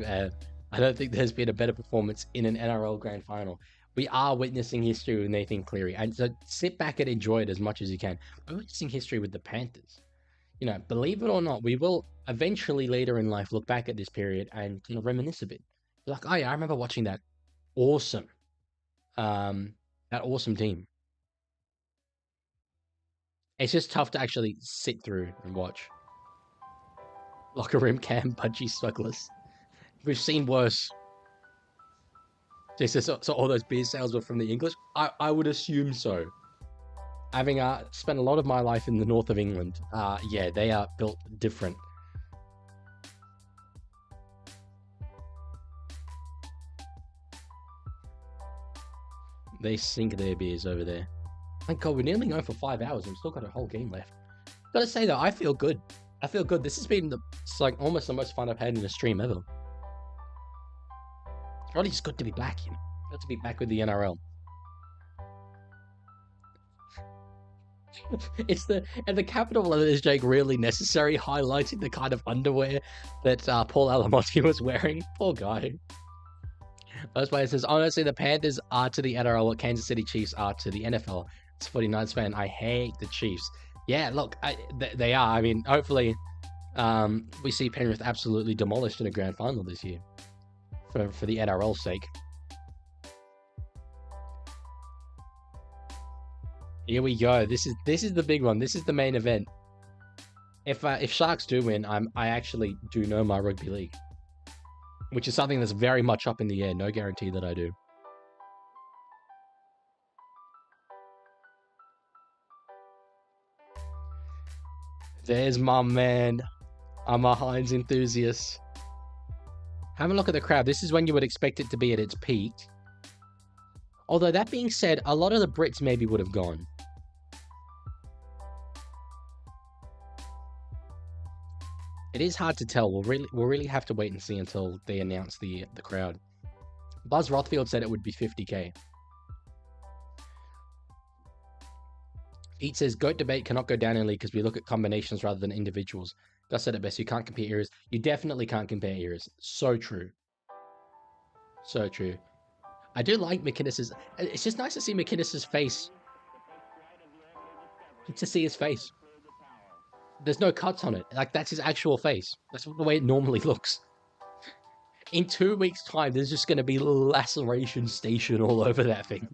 I don't think there's been a better performance in an NRL grand final. We are witnessing history with Nathan Cleary. And so sit back and enjoy it as much as you can. We're witnessing history with the Panthers. You know, believe it or not, we will eventually later in life look back at this period and reminisce a bit. Like, oh yeah, I remember watching that awesome team. It's just tough to actually sit through and watch. Locker room cam, budgie smugglers. We've seen worse. So all those beer sales were from the English? I would assume so. Having spent a lot of my life in the north of England, yeah, they are built different. They sink their beers over there. Thank God, we're nearly going for 5 hours and we've still got a whole game left. Gotta say though, I feel good. I feel good. This has been it's like almost the most fun I've had in a stream ever. It's really just good to be back, you know. Good to be back with the NRL. It's the capital letter is Jake really necessary, highlighting the kind of underwear that Paul Alamonte was wearing. Poor guy. First way it says, honestly, the Panthers are to the NRL what Kansas City Chiefs are to the NFL. It's 49ers fan. I hate the Chiefs. Yeah, look, they are. I mean, hopefully we see Penrith absolutely demolished in a grand final this year for the NRL's sake. Here we go. This is the big one. This is the main event. If Sharks do win, I actually do know my rugby league, which is something that's very much up in the air. No guarantee that I do. There's my man. I'm a Heinz enthusiast. Have a look at the crowd. This is when you would expect it to be at its peak. Although that being said, a lot of the Brits maybe would have gone. It is hard to tell. We'll really have to wait and see until they announce the crowd. Buzz Rothfield said it would be 50k. Pete says, GOAT debate cannot go down in league because we look at combinations rather than individuals. Gus said it best. You can't compare eras. You definitely can't compare eras. So true. So true. I do like McInnes's... It's just nice to see McInnes's face. To see his face. There's no cuts on it. Like, that's his actual face. That's the way it normally looks. In 2 weeks' time, there's just going to be laceration station all over that thing.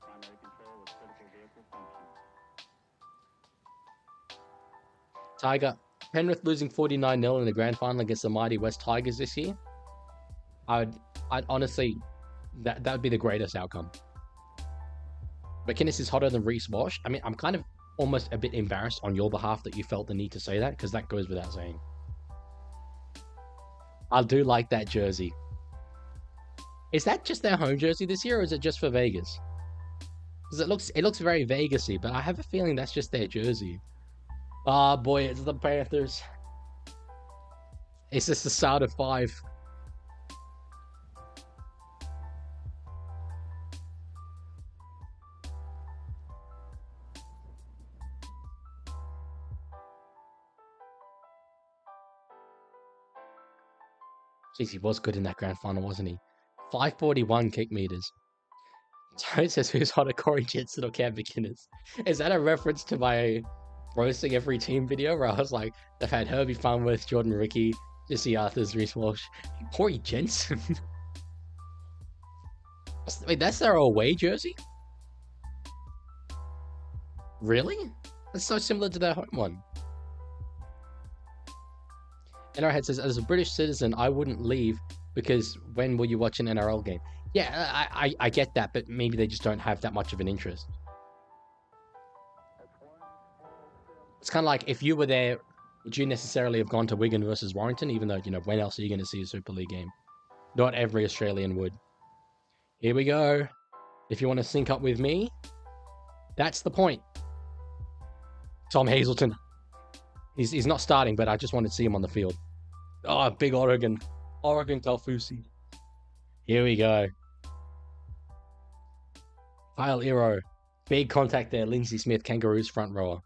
Tiger. Penrith losing 49-0 in the grand final against the mighty West Tigers this year. I'd honestly... That would be the greatest outcome. McInnes is hotter than Reece Walsh. I mean, I'm kind of almost a bit embarrassed on your behalf that you felt the need to say that, because that goes without saying. I do like that jersey. Is that just their home jersey this year, or is it just for Vegas? Because it looks very Vegas-y, but I have a feeling that's just their jersey. Ah, boy, it's the Panthers. It's just the start of 5. Jeez, he was good in that grand final, wasn't he? 541 kick meters. Tone says, who's hotter, Corey Jensen or Cam McInnes? Is that a reference to my roasting every team video where I was like, they've had Herbie Farnworth, Jordan Ricky, Jesse Arthurs, Reece Walsh, Corey Jensen? Wait, that's their away jersey? Really? That's so similar to their home one. NRL says, as a British citizen, I wouldn't leave because when will you watch an NRL game? Yeah, I get that, but maybe they just don't have that much of an interest. It's kind of like if you were there, would you necessarily have gone to Wigan versus Warrington, even though, you know, when else are you going to see a Super League game? Not every Australian would. Here we go. If you want to sync up with me, that's the point. Tom Hazelton. He's not starting, but I just wanted to see him on the field. Oh, big Oregon. Oregon Talfusi. Here we go. Kyle Iro. Big contact there. Lindsay Smith, Kangaroos front rower.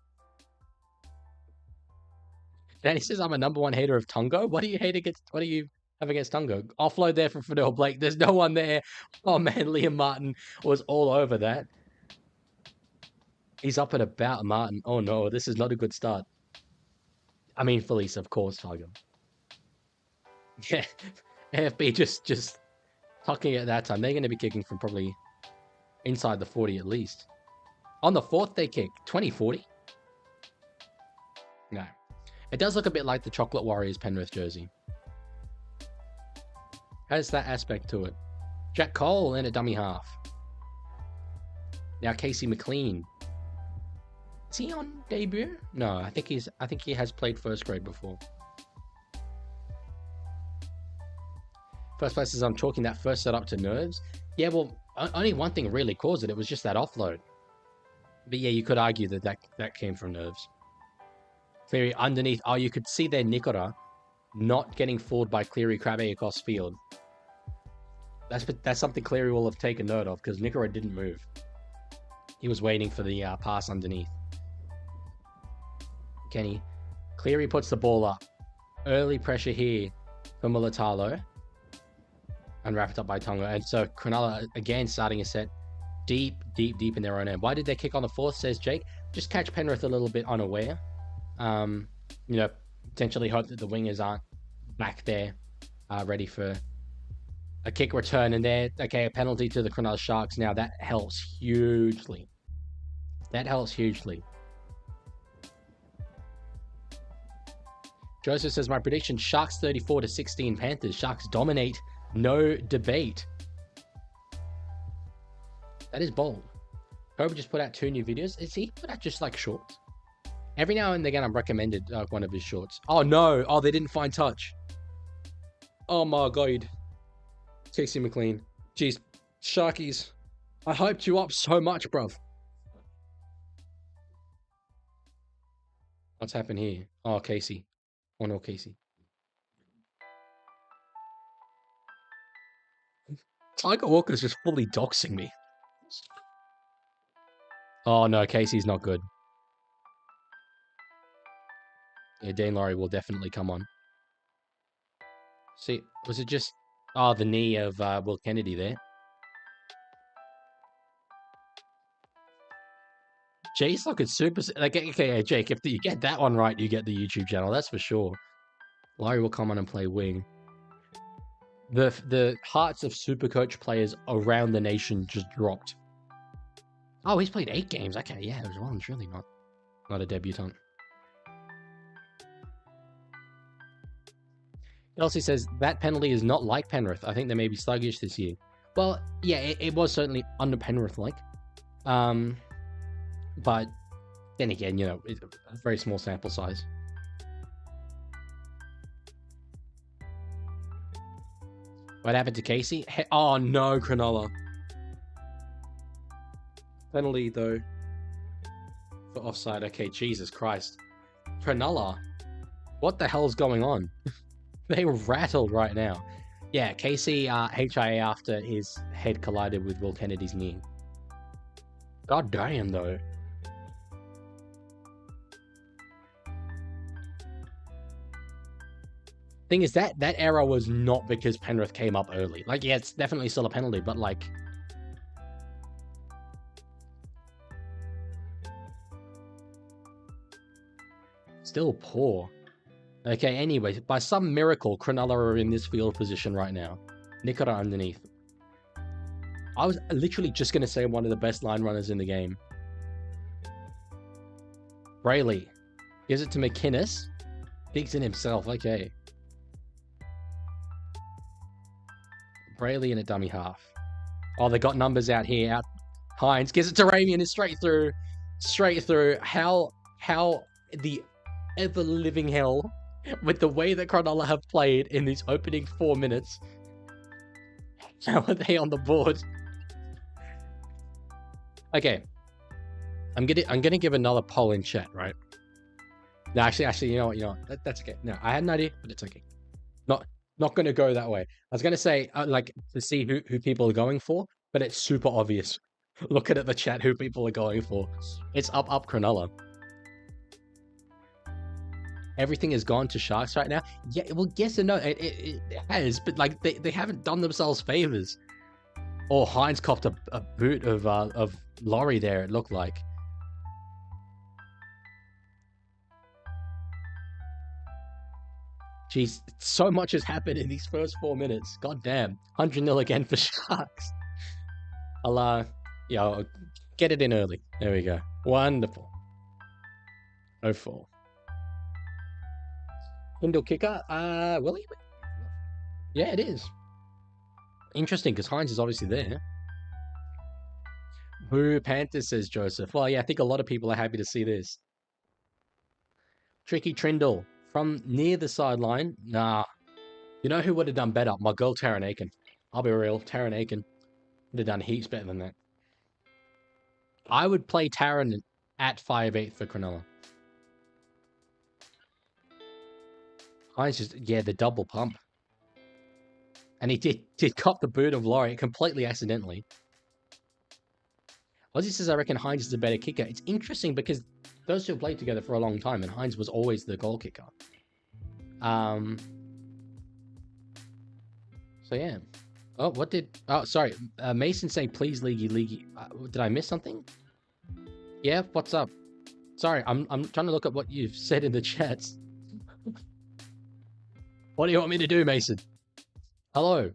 Danny says, I'm a #1 hater of Tungo. What do you hate against? What do you have against Tungo? Offload there from Fidel Blake. There's no one there. Oh, man. Liam Martin was all over that. He's up and about, Martin. Oh, no. This is not a good start. I mean, Felice, of course, Tiger. Yeah. AFB just tucking at that time. They're going to be kicking from probably inside the 40 at least. On the 4th, they kick 20-40. No. It does look a bit like the Chocolate Warriors Penrith jersey. Has that aspect to it. Jack Cole in a dummy half. Now Casey McLean. Is he on debut? No, I think he has played first grade before. First place is I'm chalking that first setup to nerves. Yeah, well, only one thing really caused it. It was just that offload. But yeah, you could argue that came from nerves. Cleary underneath. Oh, you could see there Nikora not getting fooled by Cleary crabbing across field. That's something Cleary will have taken note of because Nikora didn't move. He was waiting for the pass underneath. Kenny. Cleary puts the ball up. Early pressure here for Mulatalo. And wrapped up by Tonga. And so Cronulla again starting a set deep in their own end. Why did they kick on the 4th, says Jake? Just catch Penrith a little bit unaware. Potentially hope that the wingers aren't back there ready for a kick return. And there, okay, a penalty to the Cronulla Sharks. Now that helps hugely. That helps hugely. Joseph says, my prediction, Sharks 34-16 Panthers. Sharks dominate. No debate. That is bold. Kobe just put out 2 new videos. Is he put out just like shorts? Every now and again, I'm recommended one of his shorts. Oh no! Oh, they didn't find touch. Oh my god. Casey McLean. Jeez, Sharkies. I hyped you up so much, bruv. What's happened here? Oh, Casey. Oh no, Casey. Tiger Walker's just fully doxing me. Oh no, Casey's not good. Yeah, Dean Laurie will definitely come on. See, was it just... Oh, the knee of Will Kennedy there. Jake's looking super... Like, okay, Jake, if you get that one right, you get the YouTube channel. That's for sure. Laurie will come on and play wing. The hearts of Supercoach players around the nation just dropped. Oh, he's played 8 games. Okay, yeah, it was well and truly not a debutant. Elsie says, that penalty is not like Penrith. I think they may be sluggish this year. Well, yeah, it was certainly under Penrith-like. But then again, it's a very small sample size. What happened to Casey? Oh no, Cronulla. Penalty though. For offside. Okay, Jesus Christ. Cronulla. What the hell's going on? They were rattled right now. Yeah, Casey HIA after his head collided with Will Kennedy's knee. God damn though. Thing is that error was not because Penrith came up early. Like, yeah, it's definitely still a penalty, but like, still poor. Okay, anyway, by some miracle, Cronulla are in this field position right now. Nikora underneath. I was literally just going to say one of the best line runners in the game. Brayley gives it to McInnes. Digs in himself, okay. Brayley in a dummy half. Oh, they got numbers out here. Out. Hines gives it to Ramian and straight through. Straight through. How the ever-living hell, with the way that Cronulla have played in these opening 4 minutes, how are they on the board? Okay. I'm gonna give another poll in chat, right? No, actually, you know what? That's okay. No, I had an idea, but it's okay. Not gonna go that way. I was gonna say like to see who people are going for, but it's super obvious. Looking at the chat, who people are going for. It's up Cronulla. Everything has gone to Sharks right now. Yeah, well, yes and no. It has, but like they haven't done themselves favors. Or Hines copped a boot of Laurie there. It looked like. Jeez, so much has happened in these first 4 minutes. God damn. 100-0 again for Sharks. I'll get it in early. There we go. Wonderful. 04. Hindle kicker. Will he? Yeah, it is. Interesting, because Hines is obviously there. Boo, Panthers, says Joseph. Well, yeah, I think a lot of people are happy to see this. Tricky Trindle. From near the sideline. Nah. You know who would have done better? My girl, Taryn Aiken. I'll be real. Taryn Aiken would have done heaps better than that. I would play Taryn at 5'8" for Cronulla. Hines just, yeah, the double pump. And he did cop the boot of Laurie completely accidentally. Ozzy says, I reckon Hines is a better kicker. It's interesting because those two played together for a long time and Hines was always the goal kicker. So yeah. Oh, what did... Oh, sorry. Mason saying, please, Leaguie. Did I miss something? Yeah, what's up? Sorry, I'm trying to look at what you've said in the chats. What do you want me to do, Mason? Hello.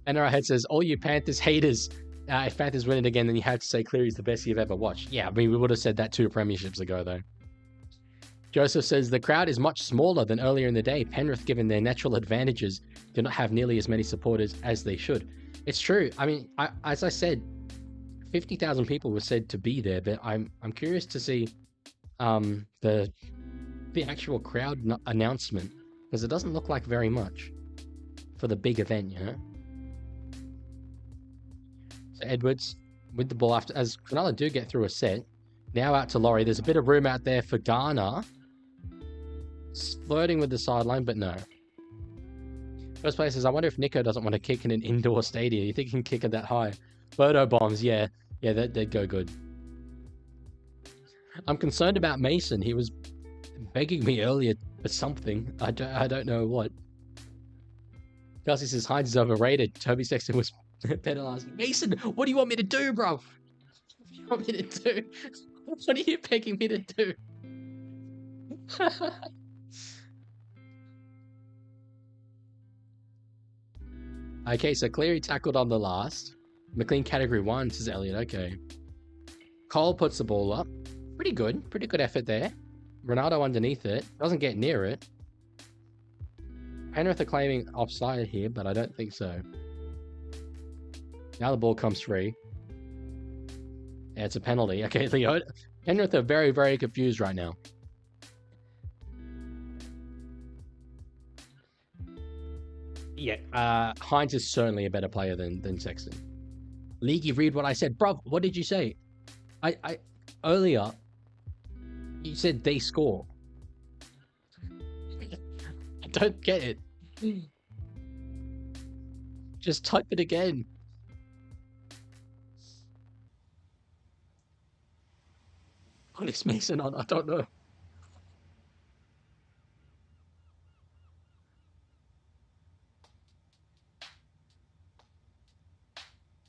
NRI Head says, all you Panthers haters, if Panthers win it again, then you have to say Cleary's the best you've ever watched. Yeah, I mean, we would have said that 2 premierships ago, though. Joseph says, the crowd is much smaller than earlier in the day. Penrith, given their natural advantages, do not have nearly as many supporters as they should. It's true. I mean, as I said, 50,000 people were said to be there, but I'm curious to see the actual crowd announcement, because it doesn't look like very much for the big event, you know? So Edwards with the ball after, as Cronulla do get through a set. Now out to Laurie. There's a bit of room out there for Garner. Flirting with the sideline, but no. First place says, I wonder if Nico doesn't want to kick in an indoor stadium. You think he can kick it that high? Photo bombs, yeah. Yeah, they'd go good. I'm concerned about Mason. He was begging me earlier for something. I don't know what. Kelsey says, Hines is overrated. Toby Sexton was penalized. Mason, what do you want me to do, bro? What do you want me to do? What are you begging me to do? Okay, so Cleary tackled on the last. McLean category 1, says Elliot. Okay. Cole puts the ball up. Pretty good. Pretty good effort there. Ronaldo underneath it. Doesn't get near it. Penrith are claiming offside here, but I don't think so. Now the ball comes free. Yeah, it's a penalty. Okay, Leo. Penrith are very, very confused right now. Yeah, Hines is certainly a better player than Sexton. Leaguie, read what I said. Bruv, what did you say? I earlier, you said they score. I don't get it. Just type it again. What is Mason on? I don't know.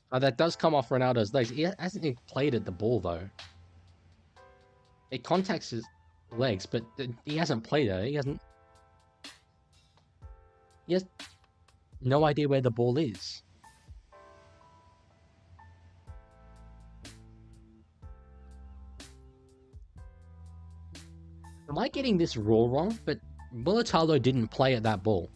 That does come off Ronaldo's legs. He hasn't played at the ball, though. It contacts his legs, but he hasn't played at it. He has no idea where the ball is. Am I getting this rule wrong? But Mulatalo didn't play at that ball.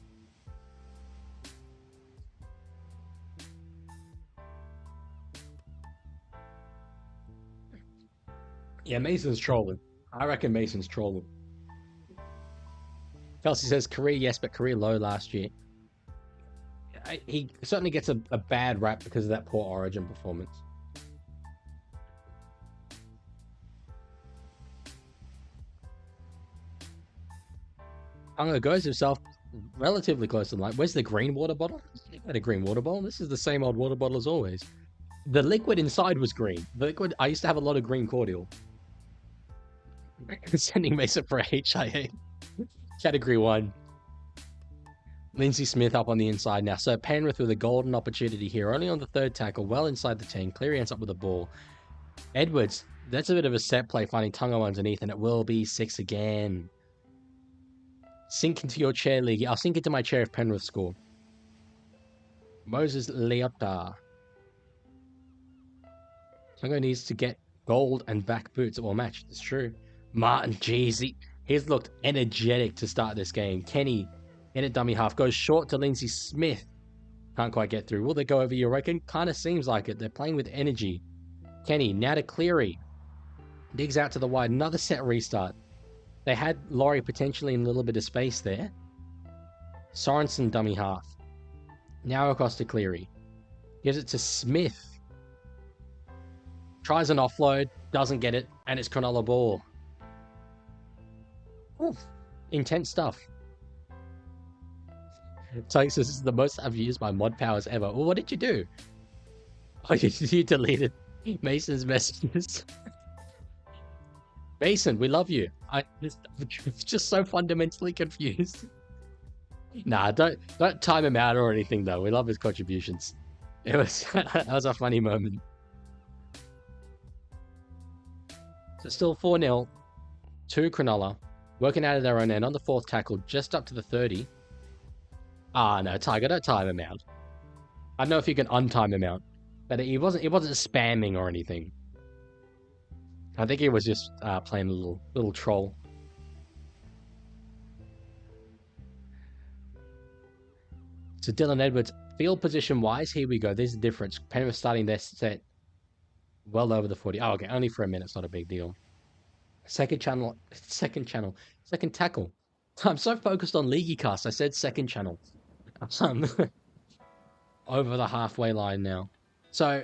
Yeah, Mason's trolling. I reckon Mason's trolling. Kelsey says career, yes, but career low last year. he certainly gets a bad rap because of that poor Origin performance. Tungo goes himself relatively close to the line. Where's the green water bottle? You've got a green water bottle. This is the same old water bottle as always. The liquid inside was green. The liquid, I used to have a lot of green cordial. Sending Mason for a HIA. Category 1. Lindsay Smith up on the inside now. So Penrith with a golden opportunity here. Only on the third tackle, well inside the 10. Cleary ends up with the ball. Edwards, that's a bit of a set play, finding Tungo underneath, and it will be 6 again. Sink into your chair, Leaguie. I'll sink into my chair if Penrith score. Moses Leota. Tungo needs to get gold and back boots at all match. It's true. Martin, jeez, he's looked energetic to start this game. Kenny in at dummy half. Goes short to Lindsay Smith. Can't quite get through. Will they go over, you reckon? Kind of seems like it. They're playing with energy. Kenny, now to Cleary. Digs out to the wide. Another set restart. They had Laurie potentially in a little bit of space there. Sorensen dummy half. Now across to Cleary. Gives it to Smith. Tries an offload. Doesn't get it. And it's Cronulla ball. Oof. Intense stuff. Tykes, this is the most I've used my mod powers ever. Well, what did you do? Oh, you deleted Mason's messages. Mason, we love you. I'm just so fundamentally confused. Nah, don't time him out or anything though. We love his contributions. It was that was a funny moment. So still 4-0 to Cronulla. Working out of their own end on the fourth tackle, just up to the 30. Ah, no, Tiger, don't time him out. I don't know if you can untime him out, but he wasn't spamming or anything. I think he was just playing a little troll. So Dylan Edwards, field position wise, here we go. There's the difference. Penrith starting their set well over the 40. Oh, okay, only for a minute. It's not a big deal. Second tackle. I'm so focused on Leaguie cast. I said second channel. Over the halfway line now. So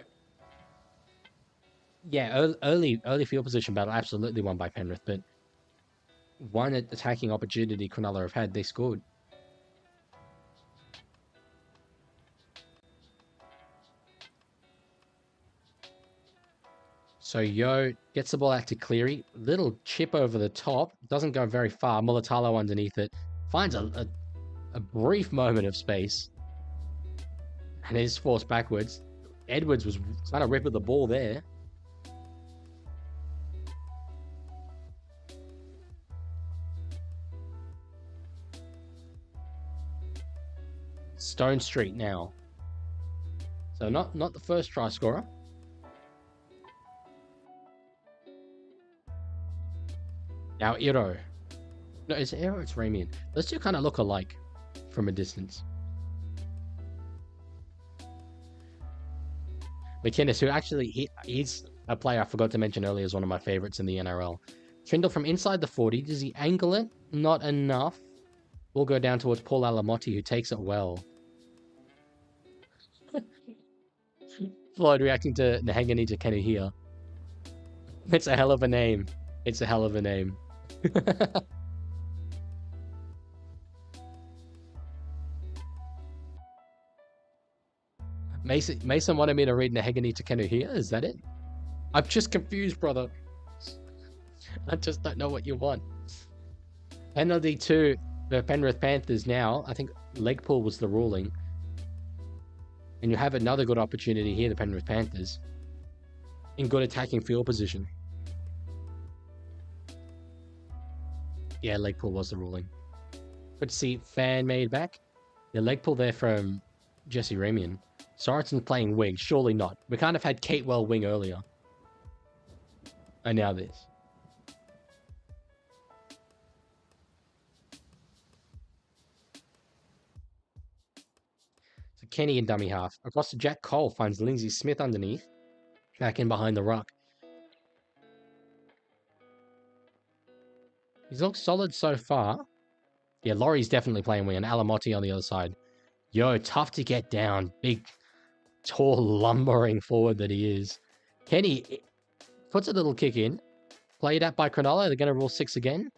yeah, early field position battle absolutely won by Penrith, but one attacking opportunity Cronulla have had, they scored. So Yo gets the ball out to Cleary. Little chip over the top. Doesn't go very far. Mulatalo underneath it. Finds a brief moment of space. And is forced backwards. Edwards was trying to rip at the ball there. Stone Street now. So not the first try scorer. Now Iro. No, it's Iro, it's Ramian. Those two kind of look alike from a distance. McInnes, who actually, he's a player I forgot to mention earlier, is one of my favorites in the NRL. Trindle from inside the 40. Does he angle it? Not enough. We'll go down towards Paul Alamotti, who takes it well. Floyd reacting to Nahangani to Kenny here. It's a hell of a name. It's a hell of a name. Mason wanted me to read Nahegani to Kenu here. Is that it? I'm just confused, brother. I just don't know what you want. Penalty to the Penrith Panthers now. I think leg pull was the ruling. And you have another good opportunity here, the Penrith Panthers. In good attacking field position. Yeah, leg pull was the ruling. Good to see fan made back. The leg pull there from Jesse Ramian. Sorensen playing wing. Surely not. We kind of had Catewell wing earlier. And now this. So Kenny in dummy half. Across to Jack Cole. Finds Lindsay Smith underneath. Back in behind the ruck. He's looked solid so far. Yeah, Laurie's definitely playing wing, and Alamotti on the other side. Yo, tough to get down. Big, tall, lumbering forward that he is. Kenny puts a little kick in. Played at by Cronulla. They're going to rule 6 again.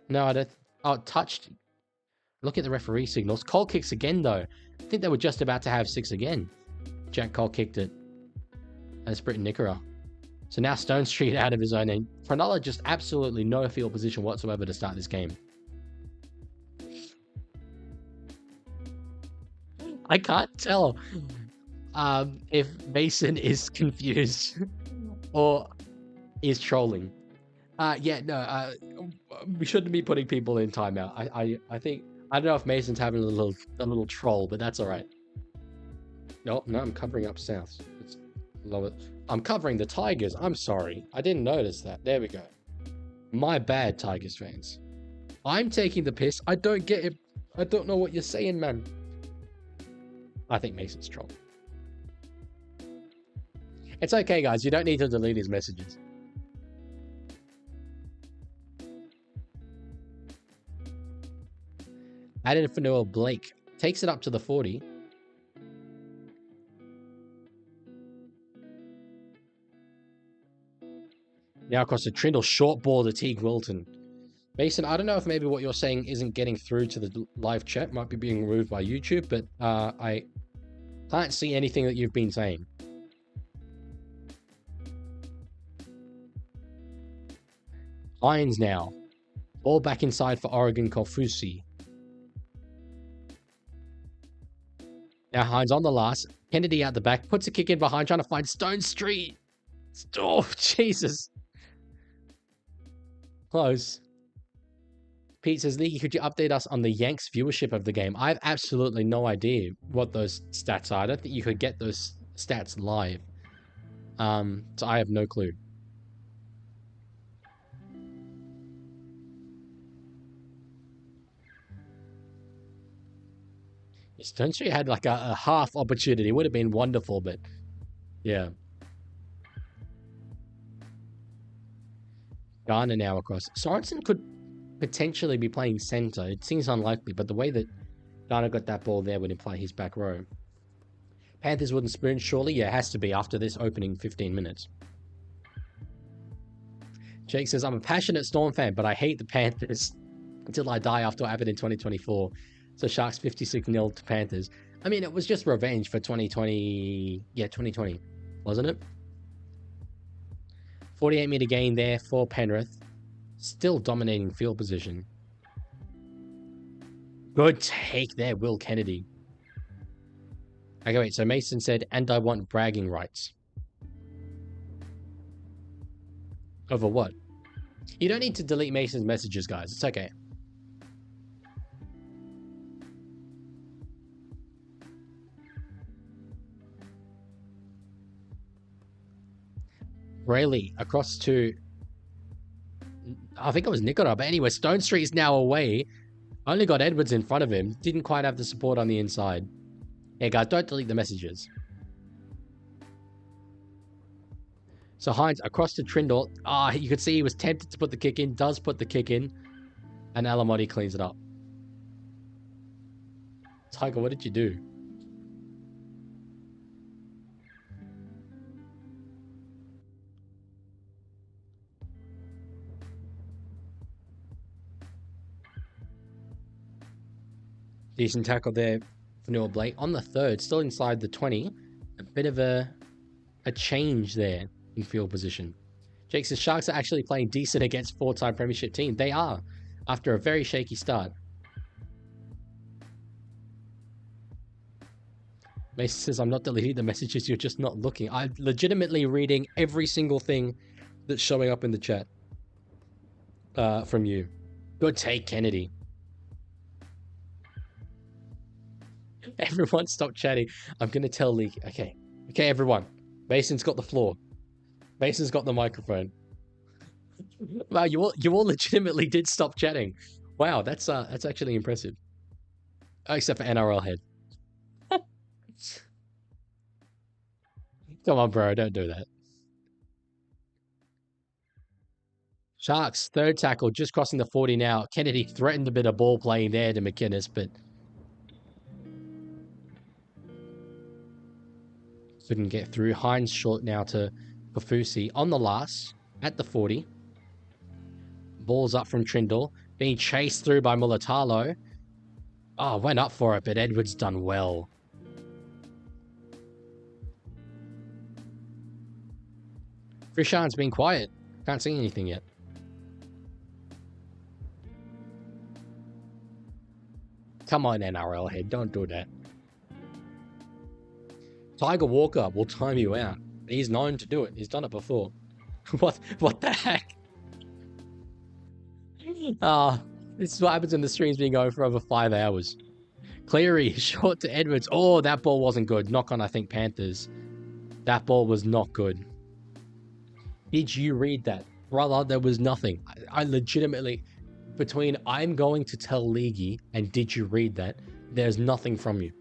No, I don't. Oh, touched. Look at the referee signals. Cole kicks again, though. I think they were just about to have 6 again. Jack Cole kicked it. And it's Britton Nickera. So now Stone Street out of his own end. Cronulla just absolutely no field position whatsoever to start this game. I can't tell if Mason is confused or is trolling. We shouldn't be putting people in timeout. I think, I don't know if Mason's having a little troll, but that's all right. No, I'm covering up south. It's lower. I'm covering the Tigers. I'm sorry. I didn't notice that. There we go. My bad, Tigers fans. I'm taking the piss. I don't get it. I don't know what you're saying, man. I think Mason's troll. It's okay, guys. You don't need to delete his messages. Added for Noel Blake. Takes it up to the 40. Now across the Trindle. Short ball to Teague Wilton. Mason, I don't know if maybe what you're saying isn't getting through to the live chat. Might be being removed by YouTube, but I can't see anything that you've been saying. Hines now. Ball back inside for Oregon Kofusi. Now Hines on the last. Kennedy out the back. Puts a kick in behind, trying to find Stone Street. Oh, Jesus. Close. Pete says, Leaguie, could you update us on the Yanks viewership of the game? I have absolutely no idea what those stats are. I don't think you could get those stats live. So I have no clue. Stone Street had like a half opportunity. It would have been wonderful, but yeah. Garner now across. Sorensen could potentially be playing center. It seems unlikely, but the way that Garner got that ball there would imply he's back row. Panthers wooden spoon, surely? Yeah, it has to be after this opening 15 minutes. Jake says, I'm a passionate Storm fan, but I hate the Panthers until I die after what happened in 2024. So Sharks 56-0 to Panthers. I mean, it was just revenge for 2020. Yeah, 2020, wasn't it? 48-meter gain there for Penrith. Still dominating field position. Good take there, Will Kennedy. Okay, wait, so Mason said, and I want bragging rights. Over what? You don't need to delete Mason's messages, guys. It's okay. Rayleigh across to, I think it was Nicola, but anyway, Stone Street is now away. Only got Edwards in front of him. Didn't quite have the support on the inside. Yeah, guys, don't delete the messages. So Hines across to Trindle. You could see he was tempted to put the kick in. Does put the kick in. And Alamotti cleans it up. Tiger, what did you do? Decent tackle there for Noah Blake. On the third, still inside the 20. A bit of a change there in field position. Jake says Sharks are actually playing decent against four-time premiership team. They are, after a very shaky start. Mason says, I'm not deleting the messages, you're just not looking. I'm legitimately reading every single thing that's showing up in the chat from you. Good take, Kennedy. Everyone stop chatting. I'm going to tell League. Okay, everyone. Mason's got the floor. Mason's got the microphone. Wow, you all legitimately did stop chatting. Wow, that's actually impressive. Oh, except for NRL head. Come on, bro, don't do that. Sharks, third tackle, just crossing the 40 now. Kennedy threatened a bit of ball playing there to McInnes, but Couldn't get through. Hines short now to Pafusi on the last at the 40. Ball's up from Trindle. Being chased through by Mulatalo. Oh, went up for it, but Edwards done well. Krishan's been quiet. Can't see anything yet. Come on, NRL head. Don't do that. Tiger Walker will time you out. He's known to do it. He's done it before. What the heck? This is what happens when the stream's been going for over 5 hours. Cleary, short to Edwards. Oh, that ball wasn't good. Knock on, I think, Panthers. That ball was not good. Did you read that? Brother, there was nothing. I legitimately, between I'm going to tell Leaguie and did you read that, there's nothing from you.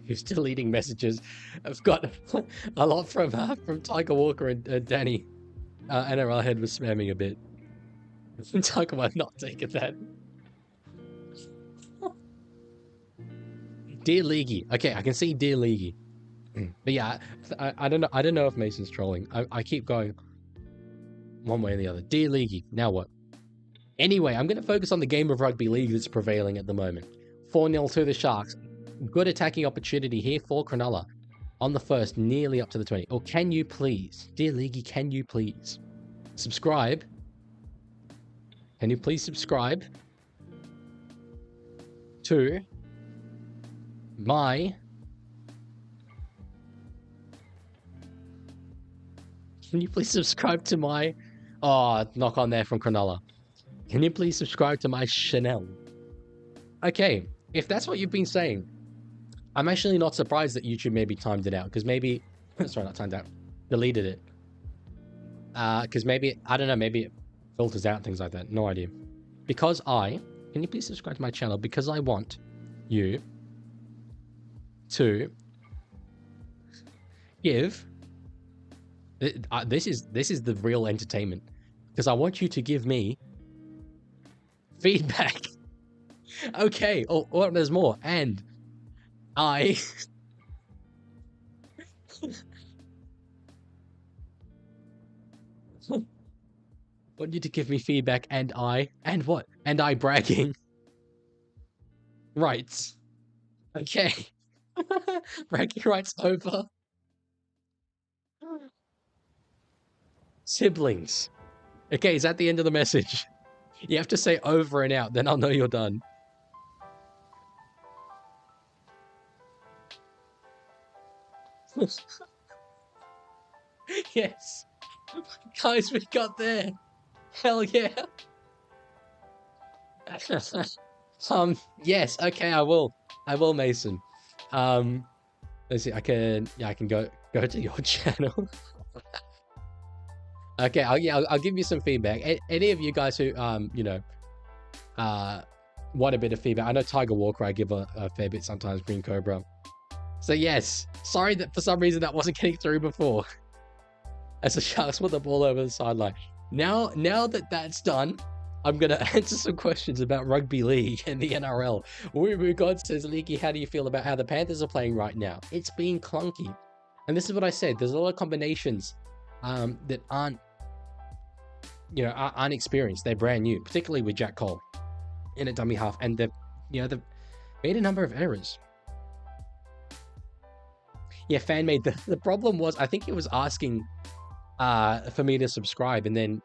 You're still eating messages. I've got a lot from Tiger Walker and Danny. NRL head was spamming a bit. Talk about not taking that. Dear Leaguie. Okay, I can see Dear Leaguie. But yeah, I don't know. I don't know if Mason's trolling. I keep going one way or the other. Dear Leaguie, now what? Anyway, I'm going to focus on the game of rugby league that's prevailing at the moment. 4-0 to the Sharks. Good attacking opportunity here for Cronulla. On the first, nearly up to the 20. Or can you please, dear Leaguie, can you please subscribe? Can you please subscribe to my... Can you please subscribe to my... Oh, knock on there from Cronulla. Can you please subscribe to my Chanel? Okay, if that's what you've been saying, I'm actually not surprised that YouTube maybe timed it out. Because maybe... Sorry, not timed out. Deleted it. Because maybe... I don't know, maybe it filters out things like that. No idea. Because I... Can you please subscribe to my channel? Because I want you to give... This is the real entertainment. Because I want you to give me feedback. Okay. Oh, there's more. And I want you to give me feedback and what? And I bragging rights. Okay. Bragging rights over. Siblings. Okay, is that the end of the message? You have to say over and out, then I'll know you're done. Yes. Guys, we got there. Hell yeah. Yes, okay, I will. I will, Mason. Let's see, I can go to your channel. Okay, I'll give you some feedback. Any of you guys who want a bit of feedback. I know Tiger Walker, I give a fair bit sometimes, Green Cobra. So yes, sorry that for some reason that wasn't getting through before. As the Sharks put the ball over the sideline. Now that that's done, I'm going to answer some questions about rugby league and the NRL. God says, Leaguie, how do you feel about how the Panthers are playing right now? It's been clunky. And this is what I said. There's a lot of combinations that aren't experienced. They're brand new, particularly with Jack Cole in a dummy half. And they've made a number of errors. Yeah, fan made. The problem was, I think he was asking for me to subscribe, and then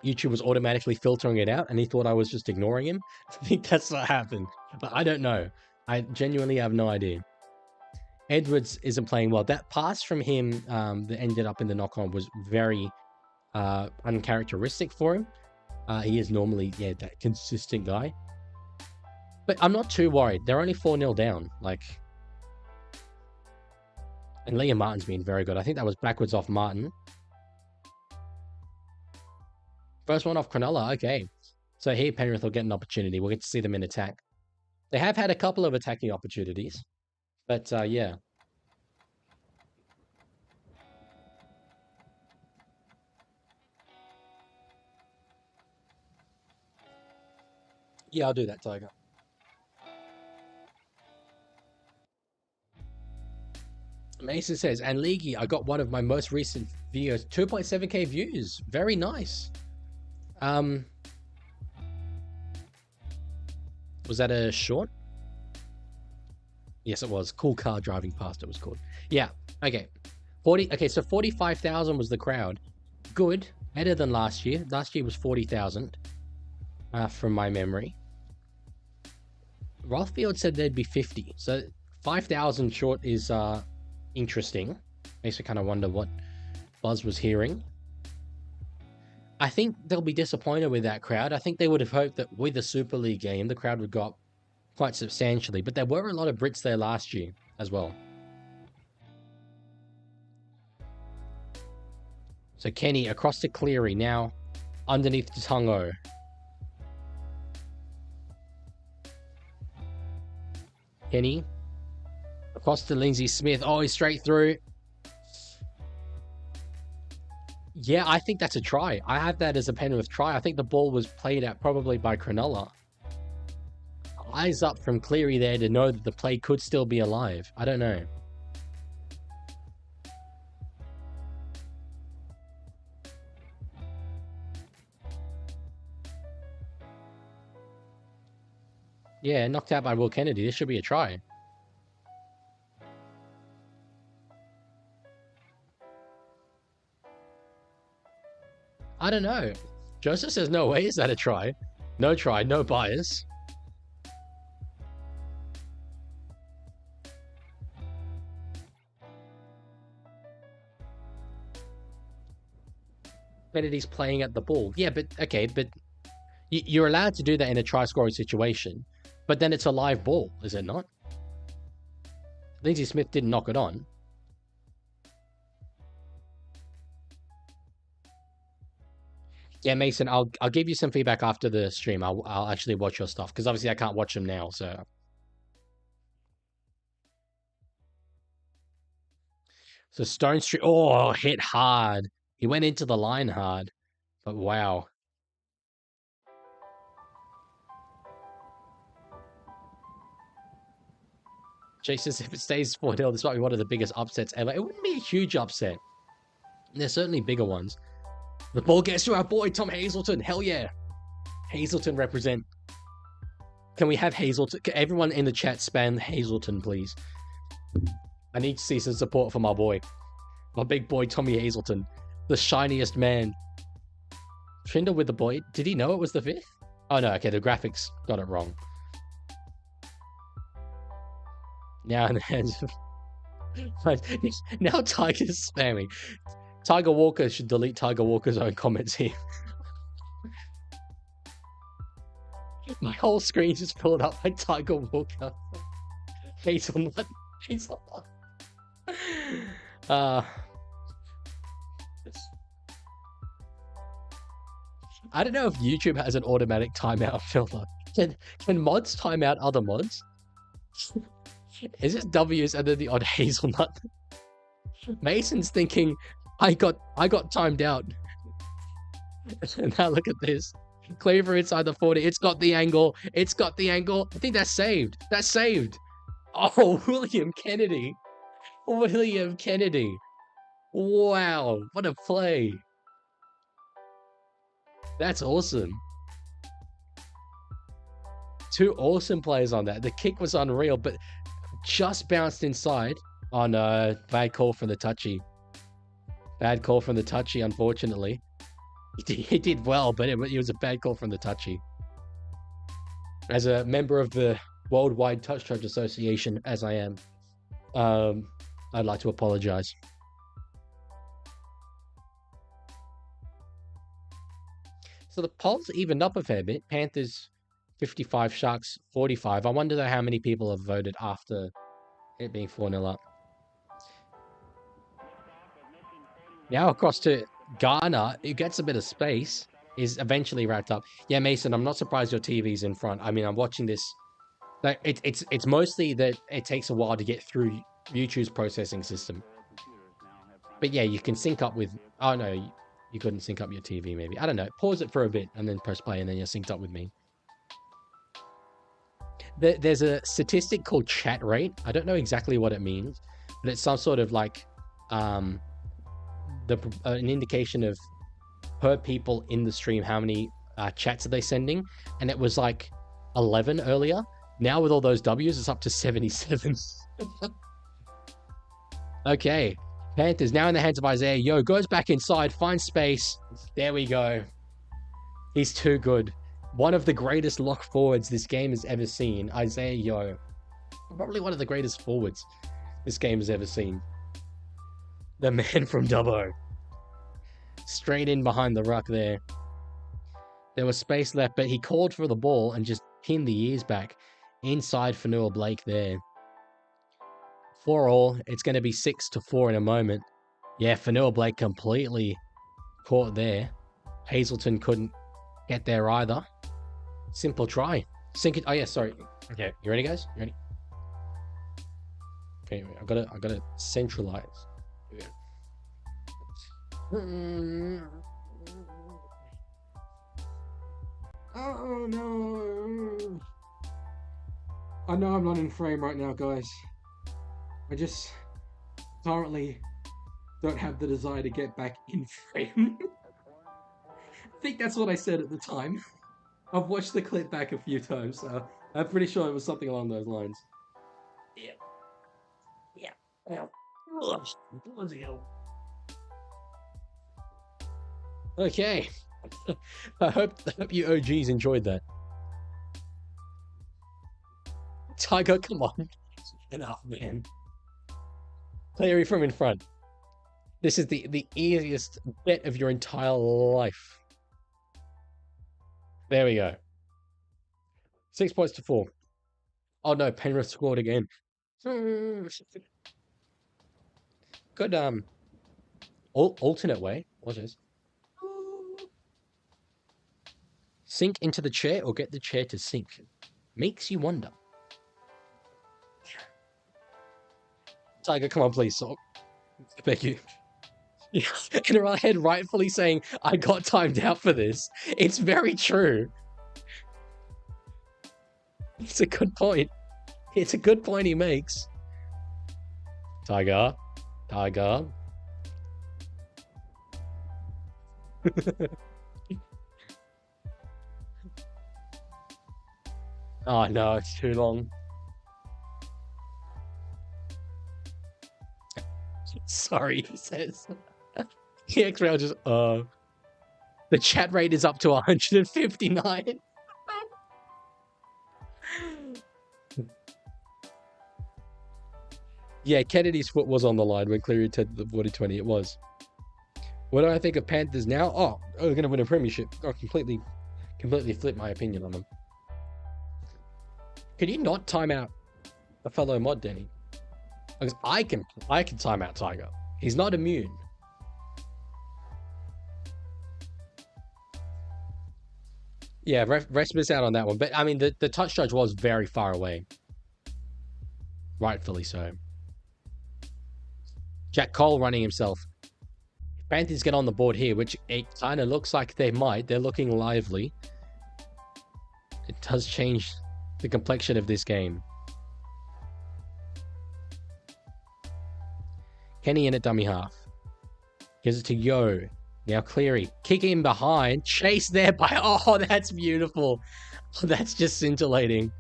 YouTube was automatically filtering it out, and he thought I was just ignoring him. I think that's what happened, but I don't know. I genuinely have no idea. Edwards isn't playing well. That pass from him that ended up in the knock-on was very uncharacteristic for him. He is normally, that consistent guy. But I'm not too worried. They're only 4-0 down. And Liam Martin's been very good. I think that was backwards off Martin. First one off Cronulla. Okay. So here Penrith will get an opportunity. We'll get to see them in attack. They have had a couple of attacking opportunities. But, yeah. Yeah, I'll do that, Tiger. Mason says, and Leaguie, I got one of my most recent videos, 2.7k views. Very nice. Was that a short? Yes, it was. Cool car driving past, it was called. Yeah, okay. So 45,000 was the crowd. Good. Better than last year. Last year was 40,000, from my memory. Rothfield said there'd be 50. So 5,000 short is interesting. Makes me kind of wonder what Buzz was hearing. I think they'll be disappointed with that crowd. I think they would have hoped that with the Super League game, the crowd would go up quite substantially. But there were a lot of Brits there last year as well. So Kenny across to Cleary, now underneath to Tungo. Kenny across to Lindsay Smith. Oh, he's straight through. Yeah, I think that's a try. I have that as a Penrith try. I think the ball was played out probably by Cronulla. Eyes up from Cleary there to know that the play could still be alive. I don't know. Yeah, knocked out by Will Kennedy. This should be a try. I don't know. Joseph says no way. Is that a try? No try, no bias. Kennedy's playing at the ball. Yeah, but okay, but you're allowed to do that in a try-scoring situation, but then it's a live ball, is it not? Lindsay Smith didn't knock it on. Yeah, Mason, I'll give you some feedback after the stream. I'll actually watch your stuff, because obviously I can't watch them now, so. So Stone Street, oh, hit hard. He went into the line hard, but wow. Chase says if it stays 4-0, this might be one of the biggest upsets ever. It wouldn't be a huge upset. There's certainly bigger ones. The ball gets to our boy, Tom Hazelton. Hell yeah. Hazelton represent. Can we have Hazelton? Can everyone in the chat spam Hazelton, please? I need to see some support for my boy. My big boy, Tommy Hazelton. The shiniest man. Trinder with the boy. Did he know it was the 5th? Oh no, okay, the graphics got it wrong. Now in the hands of... Now Tiger's spamming. Tiger Walker should delete Tiger Walker's own comments here. My whole screen just filled up by Tiger Walker. Hazelnut. Hazelnut. I don't know if YouTube has an automatic timeout filter. Can mods time out other mods? Is it W's and then the odd hazelnut? Mason's thinking, I got timed out. Now look at this. Cleaver inside the 40. It's got the angle. It's got the angle. I think that's saved. That's saved. Oh, William Kennedy. William Kennedy. Wow. What a play. That's awesome. 2 awesome plays on that. The kick was unreal, but just bounced inside. Oh no, bad call from the touchy. Bad call from the touchy, unfortunately. He did well, but it was a bad call from the touchy. As a member of the Worldwide Touch Judge Association, as I am, I'd like to apologize. So the polls evened up a fair bit. Panthers 55, Sharks 45. I wonder though how many people have voted after it being 4-0 up. Now across to Garner, who gets a bit of space, is eventually wrapped up. Yeah, Mason, I'm not surprised your TV's in front. I mean, I'm watching this. Like, it's mostly that it takes a while to get through YouTube's processing system. But yeah, you can sync up with... Oh no, you couldn't sync up your TV maybe. I don't know. Pause it for a bit and then press play and then you're synced up with me. There's a statistic called chat rate. I don't know exactly what it means, but it's some sort of like an indication of per people in the stream how many chats are they sending, and it was like 11 earlier. Now with all those W's, it's up to 77. Okay, Panthers now in the hands of Isaiah Yo. Goes back inside, finds space. There we go. He's too good. One of the greatest lock forwards this game has ever seen. Isaiah Yo. Probably one of the greatest forwards this game has ever seen. The man from Dubbo. Straight in behind the ruck there. There was space left, but he called for the ball and just pinned the ears back. Inside Fanua Blake there. 4-all. It's going to be 6-4 in a moment. Yeah, Fanua Blake completely caught there. Hazelton couldn't get there either. Simple try. Sink it. Oh yeah, sorry. Okay, you ready, guys? You ready? Okay, I gotta centralize. Oh no! I know I'm not in frame right now, guys. I just currently don't have the desire to get back in frame. I think that's what I said at the time. I've watched the clip back a few times, so I'm pretty sure it was something along those lines. Yeah. Okay. I hope you OGs enjoyed that. Tiger, come on. Enough, man. Cleary from in front. This is the easiest bet of your entire life. There we go. 6 points to 4. Oh no, Penrith scored again. Good alternate way. Watch this. Sink into the chair or get the chair to sink. Makes you wonder. Tiger, come on, please. So, thank you. In her head, rightfully saying, I got timed out for this. It's very true. It's a good point. It's a good point he makes. Tiger. Tiger. Oh no, it's too long. Sorry, he says. The X-Rail just, the chat rate is up to 159. Yeah, Kennedy's foot was on the line when Cleary took the 40-20. It was. What do I think of Panthers now? Oh, they're going to win a premiership. I completely flipped my opinion on them. Could you not time out a fellow mod, Denny? Because I can time out Tiger. He's not immune. Yeah, rest missed out on that one. But, I mean, the touch judge was very far away. Rightfully so. Jack Cole running himself. Panthers get on the board here, which it kind of looks like they might. They're looking lively. It does change the complexion of this game. Kenny in at dummy half. Gives it to Yo. Now Cleary. Kicking in behind. Chase there by... Oh, that's beautiful. Oh, that's just scintillating.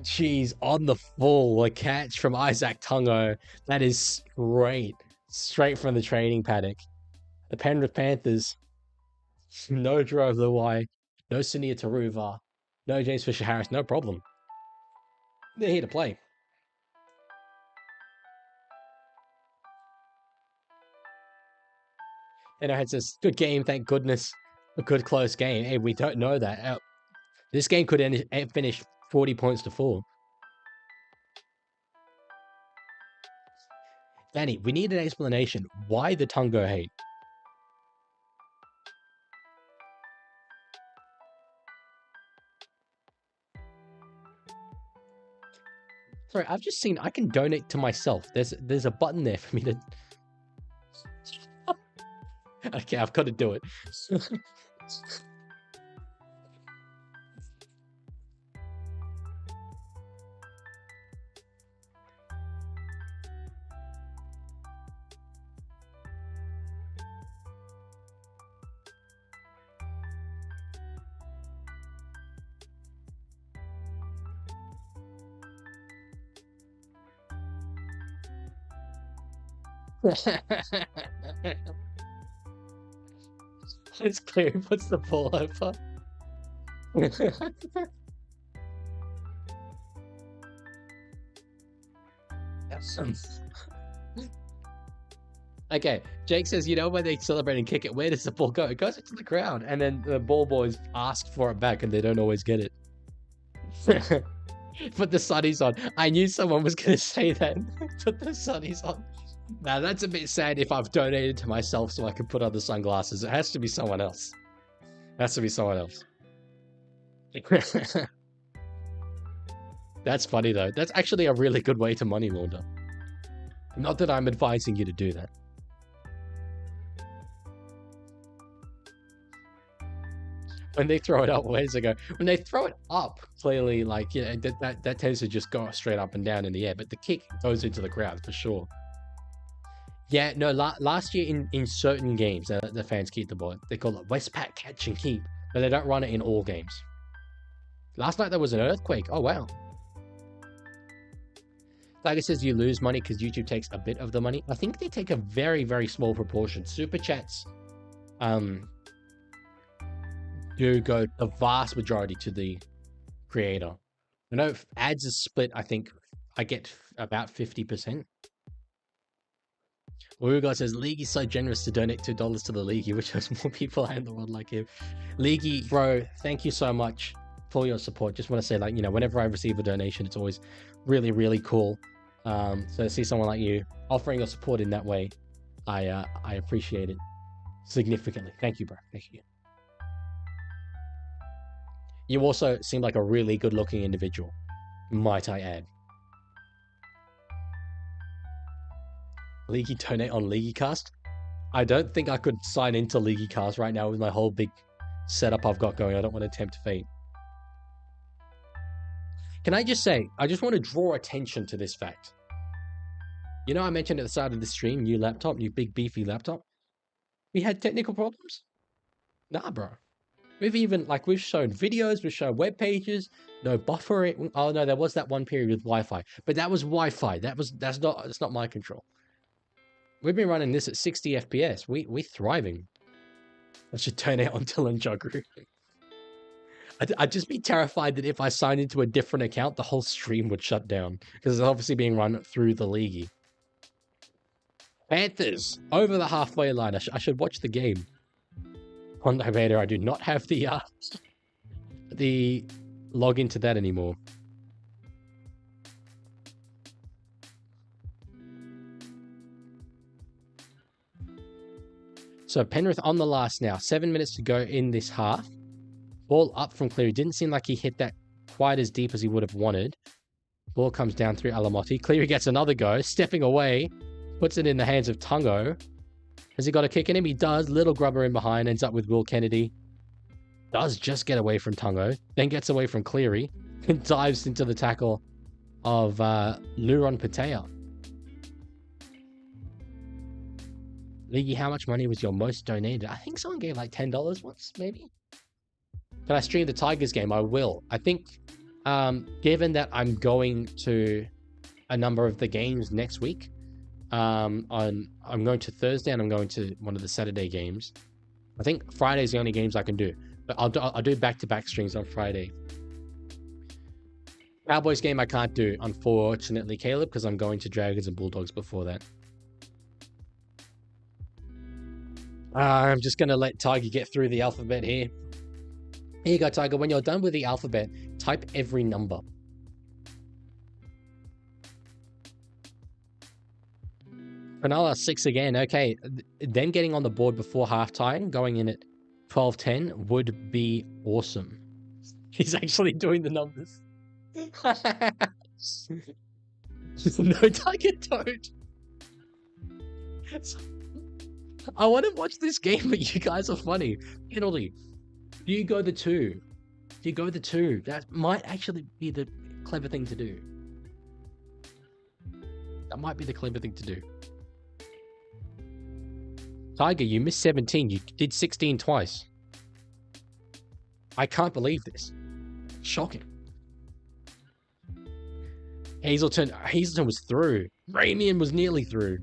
Jeez, on the full. A catch from Isaac Tungo. That is great. Straight from the training paddock. The Penrith Panthers. No Drew over the Y. No Sunia Taruva. No James Fisher-Harris. No problem. They're here to play. And I had this good game, thank goodness. A good close game. Hey, we don't know that. This game could finish 40 points to 4. Danny, we need an explanation. Why the Tungo hate? Sorry, I've just seen I can donate to myself. There's a button there for me to... Okay, I've got to do it. It's clear he puts the ball over. Okay, Jake says, you know when they celebrate and kick it, where does the ball go? It goes into the crowd, and then the ball boys ask for it back, and they don't always get it. Put the sunnies on. I knew someone was going to say that. Put the sunnies on. Now, that's a bit sad if I've donated to myself so I can put on the sunglasses. It has to be someone else. It has to be someone else. That's funny, though. That's actually a really good way to money launder. Not that I'm advising you to do that. When they throw it up, where does it go? When they throw it up, clearly, like, you know, that tends to just go straight up and down in the air. But the kick goes into the crowd, for sure. Yeah, no, last year in certain games, the fans keep the ball. They call it Westpac catch and keep, but they don't run it in all games. Last night there was an earthquake. Oh, wow. Tiger says you lose money because YouTube takes a bit of the money. I think they take a very, very small proportion. Super chats do go the vast majority to the creator. I know if ads is split, I think I get about 50%. Uruguay says, Leaguie is so generous to donate $2 to the Leaguie, which has more people in the world like him. Leaguie, bro, thank you so much for your support. Just want to say, like, you know, whenever I receive a donation, it's always really, really cool. So to see someone like you offering your support in that way, I appreciate it significantly. Thank you, bro. Thank you. You also seem like a really good-looking individual, might I add. Leaguie donate on LeaguieCast? I don't think I could sign into LeaguieCast right now with my whole big setup I've got going. I don't want to tempt fate. Can I just say, I just want to draw attention to this fact. You know, I mentioned at the start of the stream, new laptop, new big beefy laptop. We had technical problems? Nah, bro. We've even, like, we've shown videos, we've shown web pages, no buffering. Oh no, there was that one period with Wi-Fi, but that was Wi-Fi. That's not my control. We've been running this at 60 FPS. We're thriving. I should turn it on Dylan Jugru. I'd just be terrified that if I signed into a different account, the whole stream would shut down because it's obviously being run through the Leaguie. Panthers over the halfway line. I should watch the game. On the Vader, I do not have the login to that anymore. So Penrith on the last now. 7 minutes to go in this half. Ball up from Cleary. Didn't seem like he hit that quite as deep as he would have wanted. Ball comes down through Alamotti. Cleary gets another go. Stepping away. Puts it in the hands of Tungo. Has he got a kick in him? He does. Little grubber in behind. Ends up with Will Kennedy. Does just get away from Tungo. Then gets away from Cleary. And dives into the tackle of Luron Patea. Leaguie, how much money was your most donated? I think someone gave like $10 once, maybe. Can I stream the Tigers game? I will. I think, given that I'm going to a number of the games next week, I'm going to Thursday and I'm going to one of the Saturday games. I think Friday's the only games I can do, but I'll do back-to-back streams on Friday. Cowboys game I can't do, unfortunately, Caleb, because I'm going to Dragons and Bulldogs before that. I'm just going to let Tiger get through the alphabet here. Here you go, Tiger. When you're done with the alphabet, type every number. Cronulla 6 again. Okay, them getting on the board before halftime, going in at 12-10 would be awesome. He's actually doing the numbers. No, Tiger, don't. I want to watch this game, but you guys are funny. Penalty. Do you go the 2? Do you go the 2? That might actually be the clever thing to do. That might be the clever thing to do. Tiger, you missed 17. You did 16 twice. I can't believe this. Shocking. Hazelton was through. Ramian was nearly through.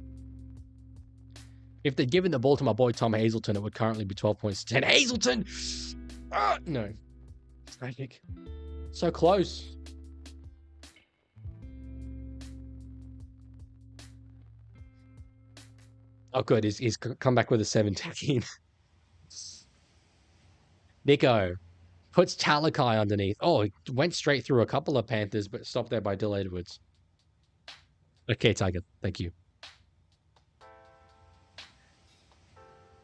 If they'd given the ball to my boy Tom Hazelton, it would currently be 12 points to 10. Hazelton! No. Tragic. So close. Oh, good. He's come back with a 17. Nico puts Talakai underneath. Oh, it went straight through a couple of Panthers, but stopped there by Dill Edwards. Okay, Tiger. Thank you.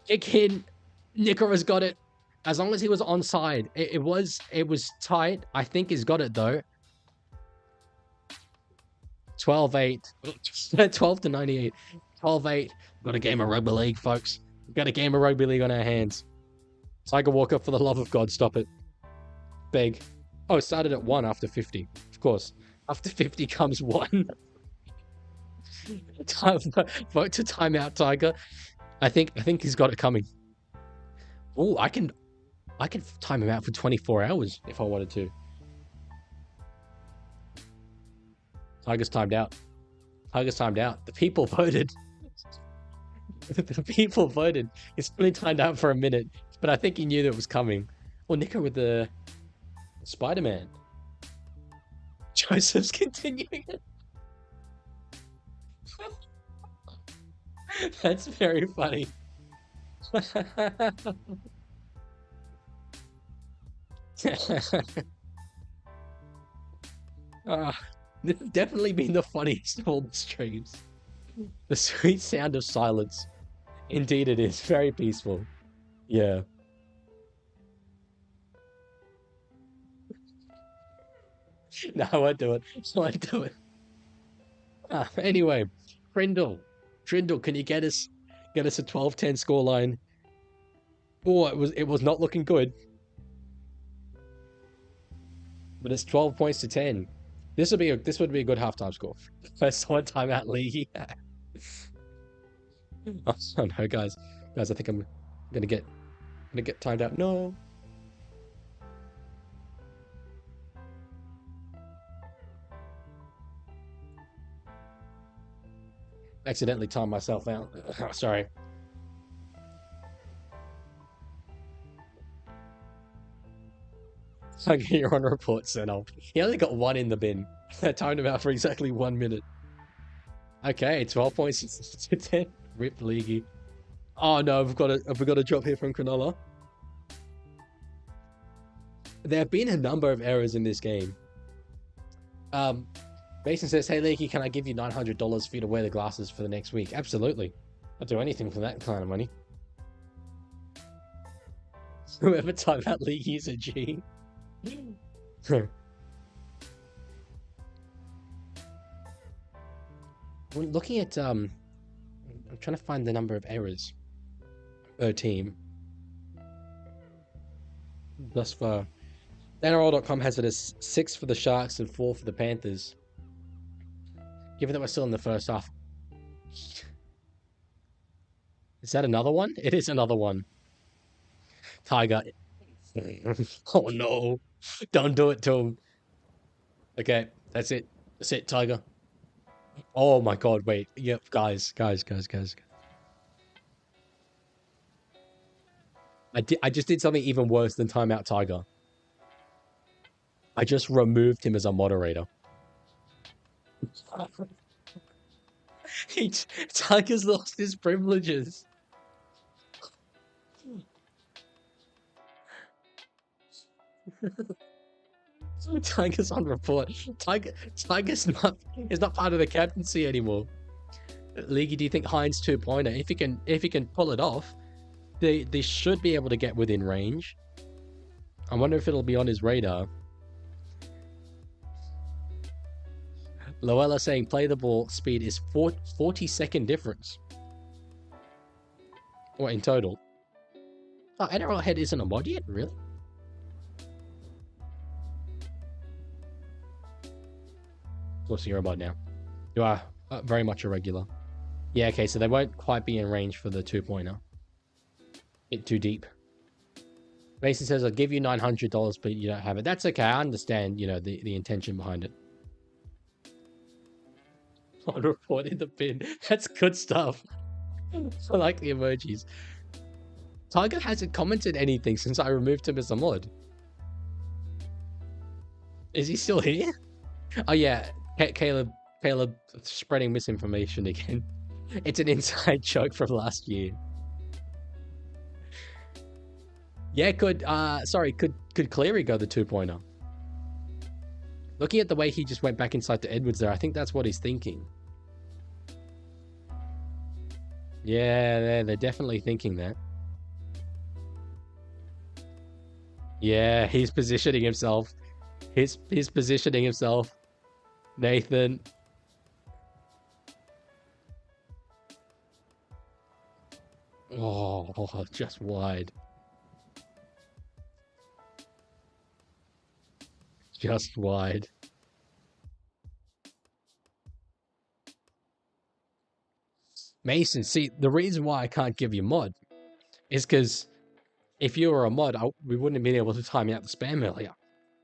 Kick in. Nico has got it. As long as he was onside. It was tight. I think he's got it, though. 12-8. 12 to 98. 12-8. Got a game of rugby league, folks. We've got a game of rugby league on our hands. Tiger Walker, for the love of God, stop it. Beg. Oh, it started at 1 after 50. Of course. After 50 comes 1. Vote to timeout, Tiger. I think he's got it coming. Oh, I can time him out for 24 hours if I wanted to. Tiger's timed out. Tiger's timed out. The people voted. The people voted. It's only timed out for a minute, but I think he knew that it was coming. Well, Nico with the Spider-Man. Joseph's continuing it. That's very funny. This has definitely been the funniest of all the streams. The sweet sound of silence. Indeed it is. Very peaceful. Yeah. No, I won't do it. I won't do it. Anyway, Trindle, can you get us a 12-10 scoreline? Oh, it was not looking good. But it's 12 points to 10. This would be a good halftime score. First one timeout, Leaguie. Oh no, guys, I think I'm gonna get timed out. No. Accidentally timed myself out. Sorry. Okay, you're on report, Senol. He only got 1 in the bin. I timed him out for exactly 1 minute. Okay, 12 points to 10. Rip Leaguie. Oh no, have we got a drop here from Cronulla? There have been a number of errors in this game. Mason says, hey Leaguie, can I give you $900 for you to wear the glasses for the next week? Absolutely. I'll do anything for that kind of money. Whoever timed out Leaguie is a G. When looking at I'm trying to find the number of errors per team thus far. NRL.com has it as 6 for the Sharks and 4 for the Panthers. Given that we're still in the first half. Is that another one? It is another one. Tiger. Oh no. Don't do it to him. Okay, that's it. That's it, Tiger. Oh my god, wait. Yep, guys. I just did something even worse than timeout Tiger. I just removed him as a moderator. Tiger's lost his privileges. Tiger's on report. Tiger's not part of the captaincy anymore. Leaguie, do you think Hines 2-pointer? If he can pull it off, they should be able to get within range. I wonder if it'll be on his radar. Loella saying play the ball speed is 40-second difference. What in total? Oh, NRL head isn't a mod yet, really? Of course you're a mod now. You are very much a regular. Yeah, okay, so they won't quite be in range for the 2-pointer. Bit too deep. Mason says, I'll give you $900, but you don't have it. That's okay, I understand, the intention behind it. On report in the bin. That's good stuff. I like the emojis. Tiger hasn't commented anything since I removed him as a mod. Is he still here? Oh yeah, Caleb spreading misinformation again. It's an inside joke from last year. Yeah, could Cleary go the 2-pointer? Looking at the way he just went back inside to Edwards there, I think that's what he's thinking. Yeah, they're definitely thinking that. Yeah, he's positioning himself. He's positioning himself. Nathan. Oh, just wide. Just wide. Mason, see, the reason why I can't give you mod is because if you were a mod, we wouldn't have been able to time out the spam earlier.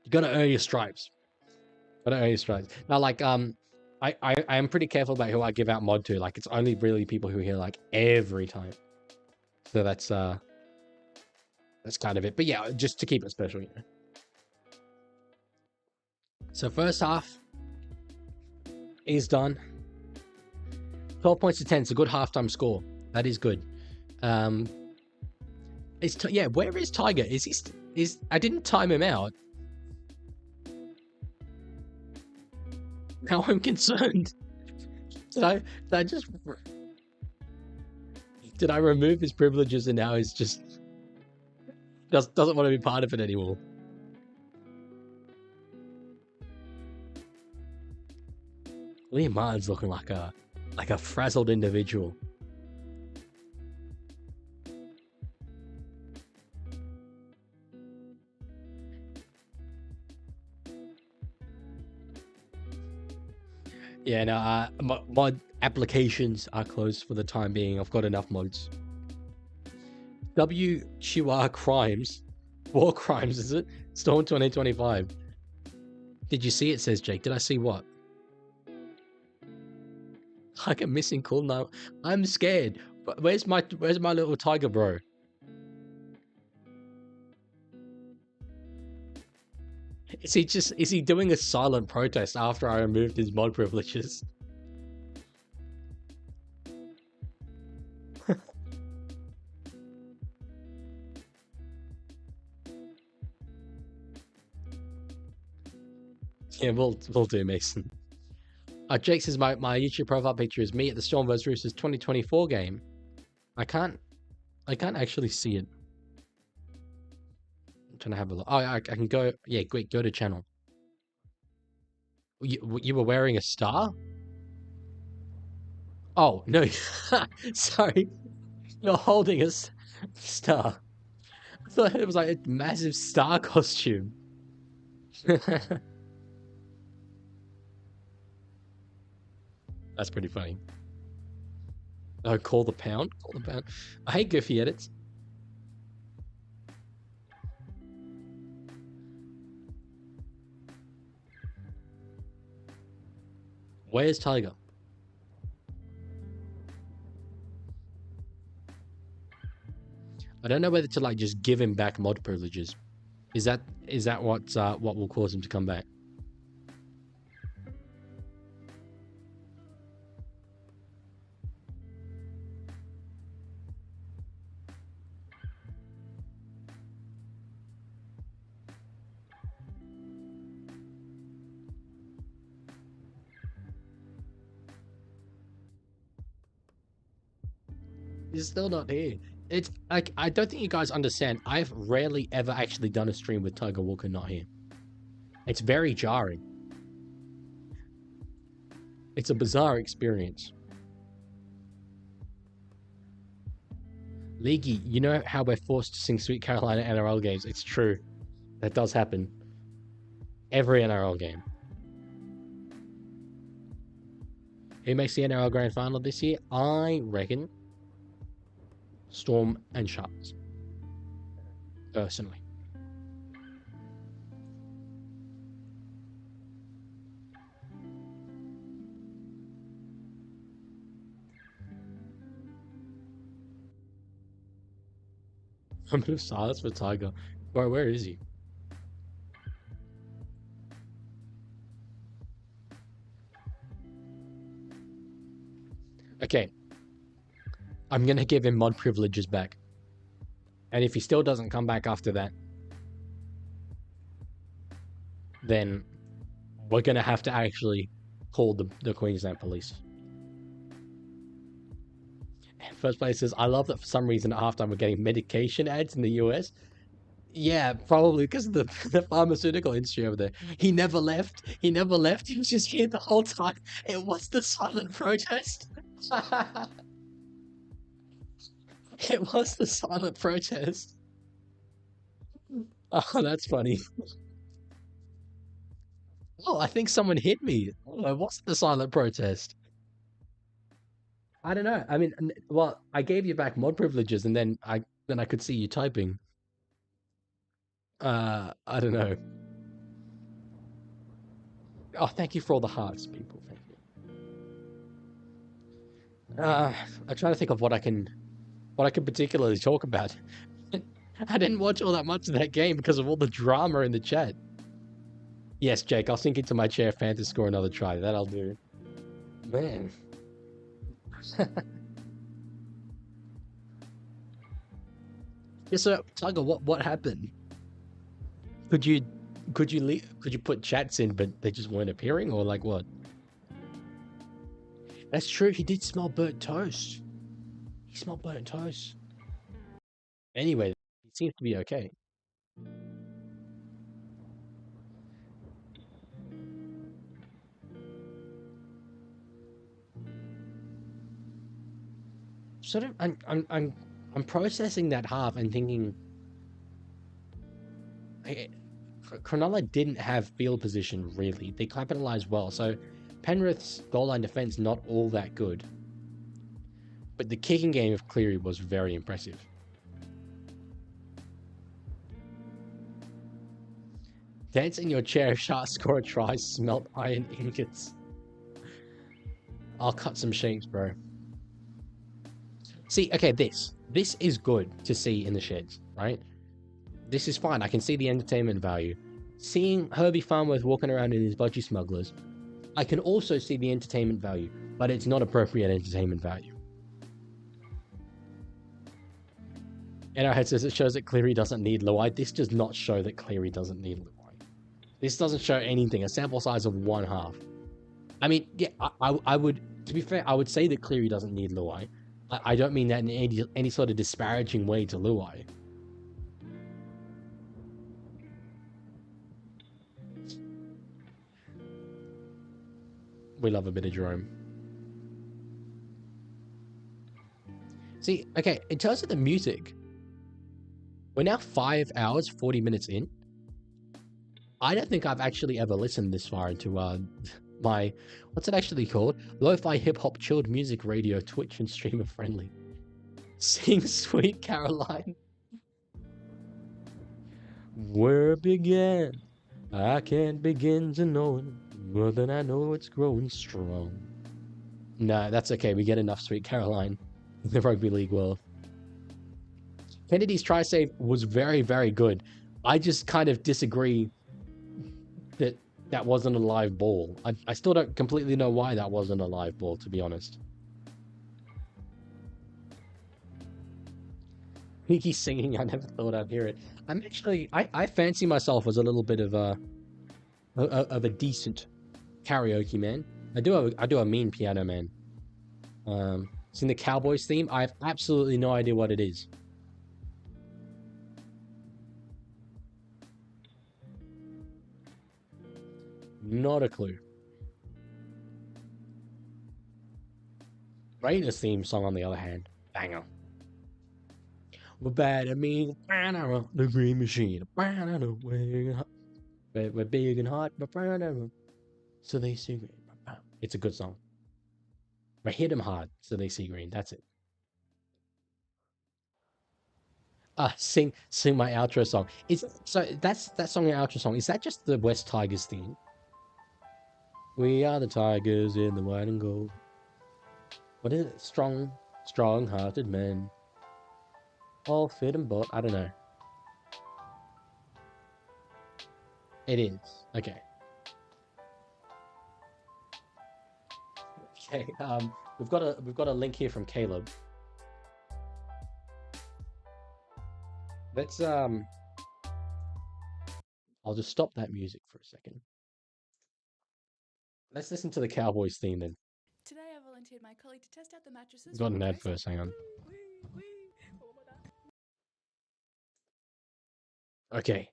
You gotta earn your stripes. Gotta earn your stripes. Now, like, I am pretty careful about who I give out mod to. Like, it's only really people who are here like every time. So that's kind of it. But yeah, just to keep it special, you know. So first half is done. 12 points to 10. It's a good halftime score. That is good. Where is Tiger? I didn't time him out. Now I'm concerned. Did I remove his privileges and now he's just doesn't want to be part of it anymore? Liam Martin's looking like a frazzled individual. Yeah, no, mod applications are closed for the time being. I've got enough mods. WQR Crimes. War Crimes, is it? Storm 2025. Did you see it, says Jake? Did I see what? Like a missing cool now. I'm scared. But where's my little tiger bro? Is he doing a silent protest after I removed his mod privileges? Yeah, we'll do, Mason. Jake says my YouTube profile picture is me at the Storm vs Roosters 2024 game. I can't actually see it. I'm trying to have a look. Oh, I can go. Yeah, quick, go to channel. You were wearing a star? Oh no, sorry. You're holding a star. I thought it was like a massive star costume. That's pretty funny. Oh, call the pound. Call the pound. I hate goofy edits. Where's Tiger? I don't know whether to like just give him back mod privileges. Is that what will cause him to come back? He's still not here. It's like, I don't think you guys understand. I've rarely ever actually done a stream with Tiger Walker not here. It's very jarring. It's a bizarre experience. Leaguie, you know how we're forced to sing Sweet Carolina NRL games? It's true. That does happen. Every NRL game. Who makes the NRL Grand Final this year? I reckon Storm and Sharks. Personally. Moment of silence for Tiger. Bro, where is he? Okay. I'm gonna give him mod privileges back. And if he still doesn't come back after that, then we're gonna have to actually call the Queensland police. First place says, I love that for some reason at halftime we're getting medication ads in the US. Yeah, probably because of the pharmaceutical industry over there. He never left. He never left. He was just here the whole time. It was the silent protest. It was the silent protest. Oh, that's funny. Oh, I think someone hit me. Oh, it wasn't the silent protest. I don't know. I mean, well, I gave you back mod privileges, and then I could see you typing. I don't know. Oh, thank you for all the hearts, people. Thank you. I'm trying to think of what I can particularly talk about. I didn't watch all that much of that game because of all the drama in the chat. Yes, Jake, I'll sink into my chair if Panthers score another try. That I'll do. Man. Yeah, so Tiger, what happened? Could you put chats in, but they just weren't appearing, or like what? That's true. He did smell burnt toast. He smelled burnt toast. Anyway, he seems to be okay. Sort of, I'm processing that half and thinking, Cronulla didn't have field position really. They capitalized well, so Penrith's goal line defense not all that good, but the kicking game of Cleary was very impressive. Dance in your chair, Sharks score a try, smelt iron ingots. I'll cut some shapes, bro. See, okay, this is good to see in the sheds, right? This is fine. I can see the entertainment value. Seeing Herbie Farnworth walking around in his budgie smugglers, I can also see the entertainment value, but it's not appropriate entertainment value. Arrowhead says it shows that Cleary doesn't need Luai. This does not show that Cleary doesn't need Luai. This doesn't show anything. A sample size of 1/2. I mean, yeah, I would, to be fair, I would say that Cleary doesn't need Luai. I don't mean that in any sort of disparaging way to Luai. We love a bit of Jerome. See, okay, in terms of the music, we're now 5 hours, 40 minutes in. I don't think I've actually ever listened this far into my, what's it actually called? Lo-fi hip-hop chilled music radio, Twitch and streamer friendly. Sing Sweet Caroline. Where it began, I can't begin to know it, more than I know it's growing strong. No, that's okay. We get enough Sweet Caroline in the Rugby League world. Kennedy's try save was very, very good. I just kind of disagree that that wasn't a live ball. I still don't completely know why that wasn't a live ball, to be honest. He's singing, I never thought I'd hear it. I'm actually, I fancy myself as a little bit of a decent karaoke man. I do a mean piano man. It's in the Cowboys theme. I have absolutely no idea what it is. Not a clue. Raiders theme song, on the other hand, banger. We're bad at me, the green machine. We're big and hot, so they see green. It's a good song. I hit them hard, so they see green. That's it. Sing my outro song. So that's that song, your outro song. Is that just the West Tigers theme? We are the Tigers in the white and gold. What is it? Strong-hearted men. All fit and bought. I don't know. It is. Okay. Okay. We've got a link here from Caleb. Let's I'll just stop that music for a second. Let's listen to the Cowboys theme then. Today I volunteered my colleague to test out the mattresses. Got for an the ad race. first, hang on. Okay.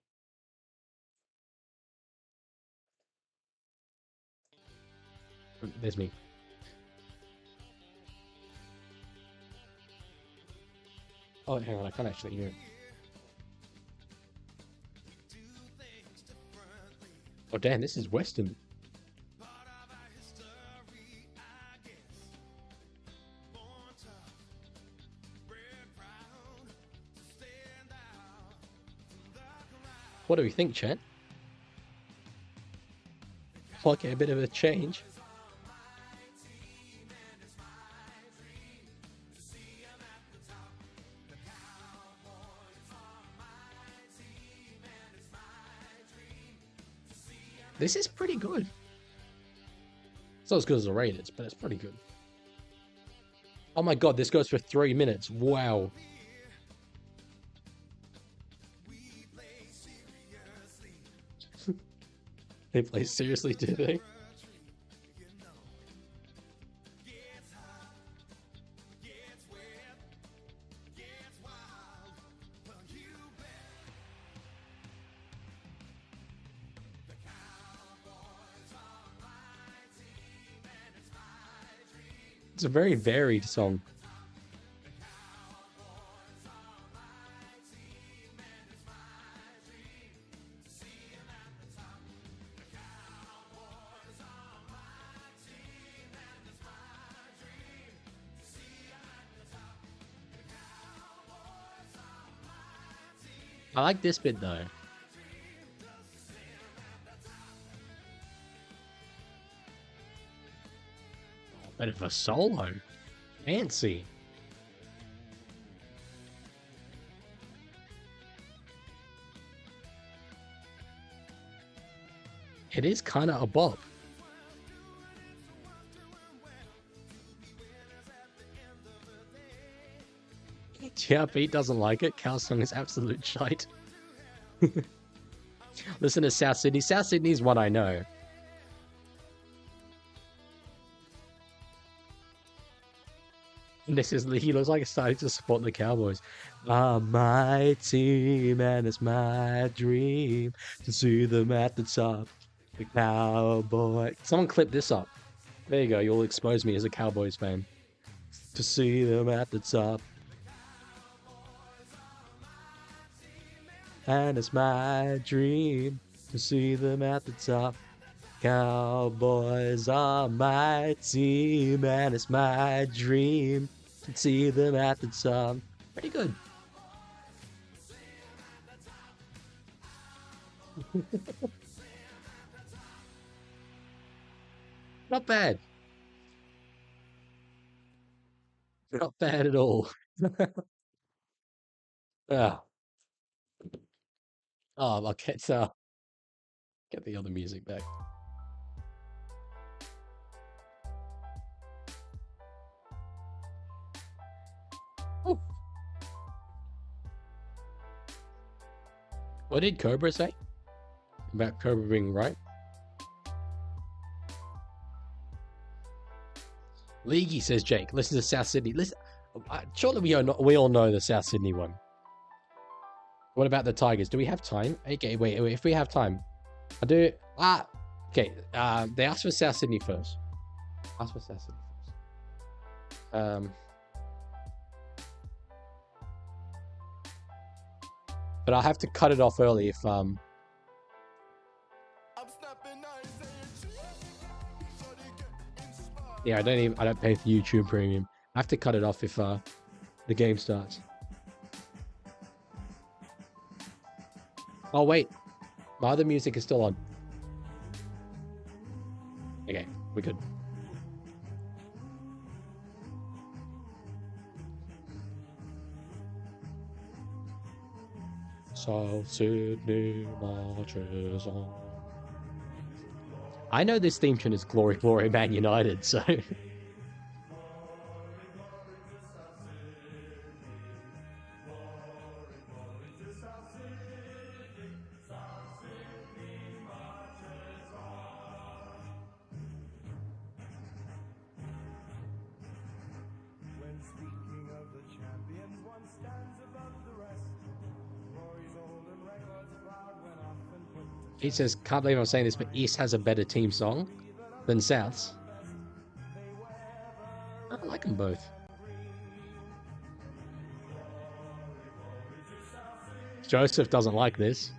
There's me. Oh, hang on, I can't actually hear it. Oh, damn, this is Western. What do we think, chat? Okay, a bit of a change. This is pretty good. It's not as good as the Raiders, but it's pretty good. Oh my god, this goes for 3 minutes. Wow. They play seriously, do they? It's a very varied song. I like this bit though. Bit of a solo. Fancy. It is kind of a bop. Yeah, Pete doesn't like it. Cal's song is absolute shite. Listen to South Sydney. South Sydney's one I know. And this is, he looks like he's starting to support the Cowboys. My team, and it's my dream to see them at the top. The Cowboy. Someone clip this up. There you go. You'll expose me as a Cowboys fan. To see them at the top. And it's my dream to see them at the top. Cowboys are my team, and it's my dream to see them at the top. Pretty good. Not bad. Not bad at all. Ah. Oh, I'll get the other music back. Oh. What did Cobra say? About Cobra being right? Leaguie, says Jake. Listen to South Sydney. Listen, surely we all know the South Sydney one. What about the Tigers? Do we have time? Okay, wait. If we have time, I do. Okay. They asked for South Sydney first. Ask for South Sydney first. But I'll have to cut it off early if Yeah, I don't pay for YouTube Premium. I have to cut it off if the game starts. Oh wait, my other music is still on. Okay, we're good. South Sydney marches on. I know this theme tune is Glory, Glory, Man United, so... He says, can't believe I'm saying this, but East has a better team song than South's. I like them both. Joseph doesn't like this.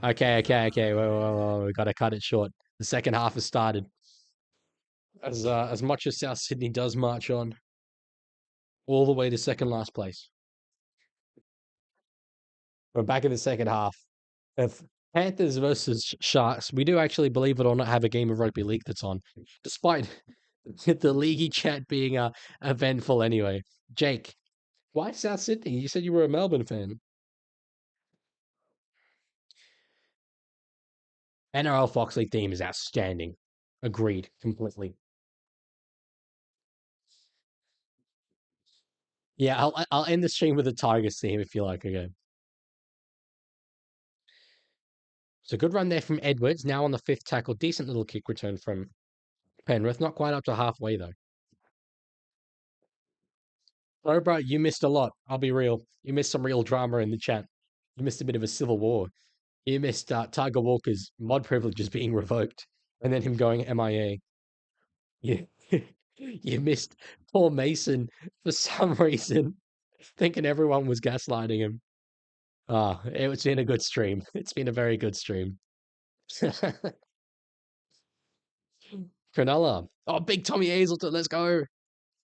Okay. Whoa. We gotta cut it short. The second half has started. As much as South Sydney does march on, all the way to second last place. We're back in the second half. If Panthers versus Sharks, we do actually, believe it or not, have a game of rugby league that's on, despite the Leaguie chat being eventful anyway. Jake, why South Sydney? You said you were a Melbourne fan. NRL Fox League theme is outstanding. Agreed, completely. Yeah, I'll end the stream with a Tigers theme if you like. Okay. So good run there from Edwards. Now on the fifth tackle, decent little kick return from Penrith. Not quite up to halfway though. Oh, bro, you missed a lot. I'll be real. You missed some real drama in the chat. You missed a bit of a civil war. You missed Tiger Walker's mod privileges being revoked, and then him going MIA. You, you missed poor Mason for some reason, thinking everyone was gaslighting him. Ah, it's been a good stream. It's been a very good stream. Cronulla. Oh, big Tommy Hazelton, let's go.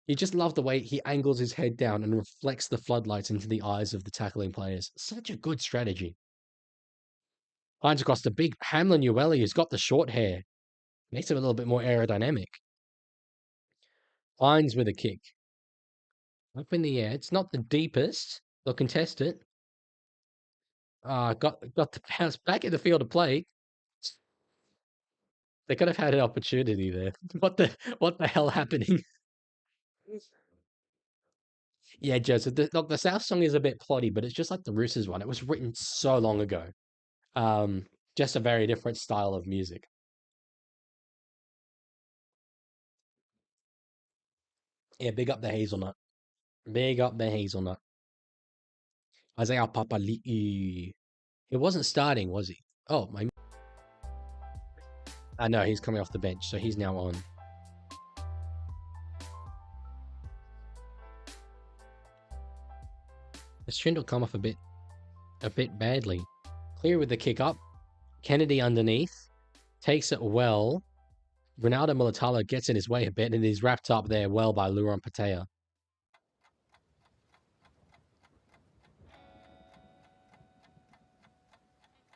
You just love the way he angles his head down and reflects the floodlights into the eyes of the tackling players. Such a good strategy. Finds across the big Hamlin Ueli, who's got the short hair. Makes him a little bit more aerodynamic. Finds with a kick. Up in the air. It's not the deepest. They'll contest it. Got the bounce back in the field of play. They could have had an opportunity there. What the hell happening? Yeah, Joseph. The South song is a bit plotty, but it's just like the Roosters one. It was written so long ago. Just a very different style of music. Yeah, big up the hazelnut. Big up the hazelnut. Isaiah Papali'i. He wasn't starting, was he? Oh, my. I know he's coming off the bench, so he's now on. This trend will come off a bit badly. Clear with the kick up. Kennedy underneath. Takes it well. Ronaldo Mulatalo gets in his way a bit and he's wrapped up there well by Luron Patea.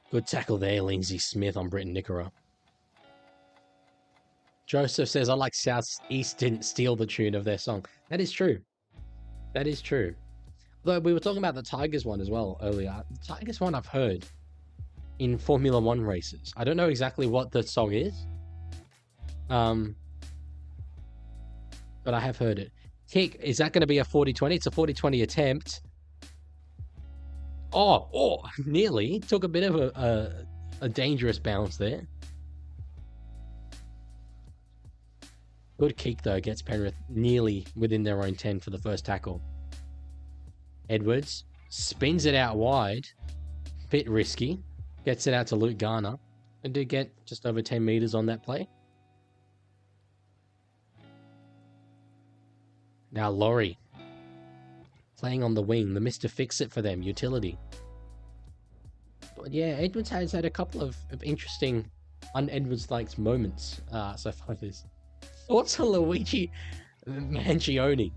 Good tackle there, Lindsay Smith on Britton Nickera. Joseph says, I like South East didn't steal the tune of their song. That is true. That is true. Though we were talking about the Tigers one as well earlier. The Tigers one I've heard in Formula One races. I don't know exactly what the song is. But I have heard it. Kick, is that going to be a 40-20? It's a 40-20 attempt. Oh, nearly. Took a bit of a dangerous bounce there. Good kick, though. Gets Penrith nearly within their own 10 for the first tackle. Edwards spins it out wide. Bit risky. Gets it out to Luke Garner. And did get just over 10 meters on that play. Now Laurie. Playing on the wing. The Mr. Fix-It for them. Utility. But yeah, Edwards has had a couple of interesting un-Edwards-like moments so far this. Thoughts on Luigi Mangione?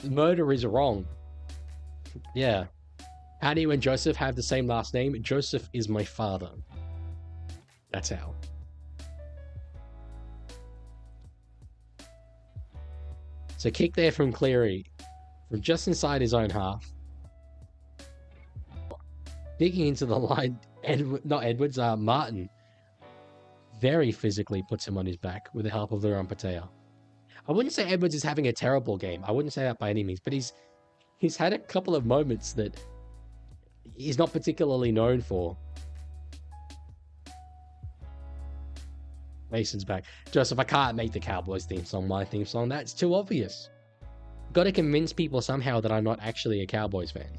Murder is wrong. Yeah. How do you and Joseph have the same last name? Joseph is my father. That's how. So kick there from Cleary, from just inside his own half. Digging into the line, Martin very physically puts him on his back with the help of Liran Patea. I wouldn't say Edwards is having a terrible game. I wouldn't say that by any means, but he's had a couple of moments that he's not particularly known for. Mason's back. Joseph, I can't make the Cowboys theme song my theme song. That's too obvious. Got to convince people somehow that I'm not actually a Cowboys fan.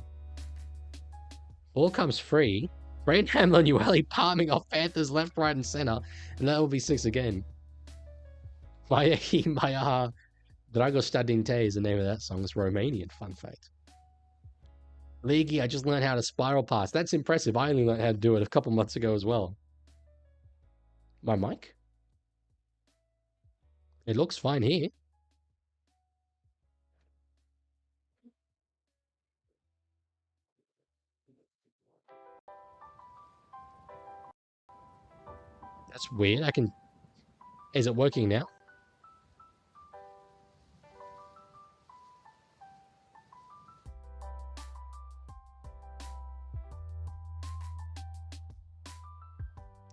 Ball comes free. Braden Hamlin-Uele palming off Panthers left, right, and center. And that will be 6 again. Mayahi Mayaha Dragostadinte is the name of that song. It's Romanian, fun fact. Leaguie, I just learned how to spiral pass. That's impressive. I only learned how to do it a couple months ago as well. My mic? It looks fine here. That's weird. Is it working now?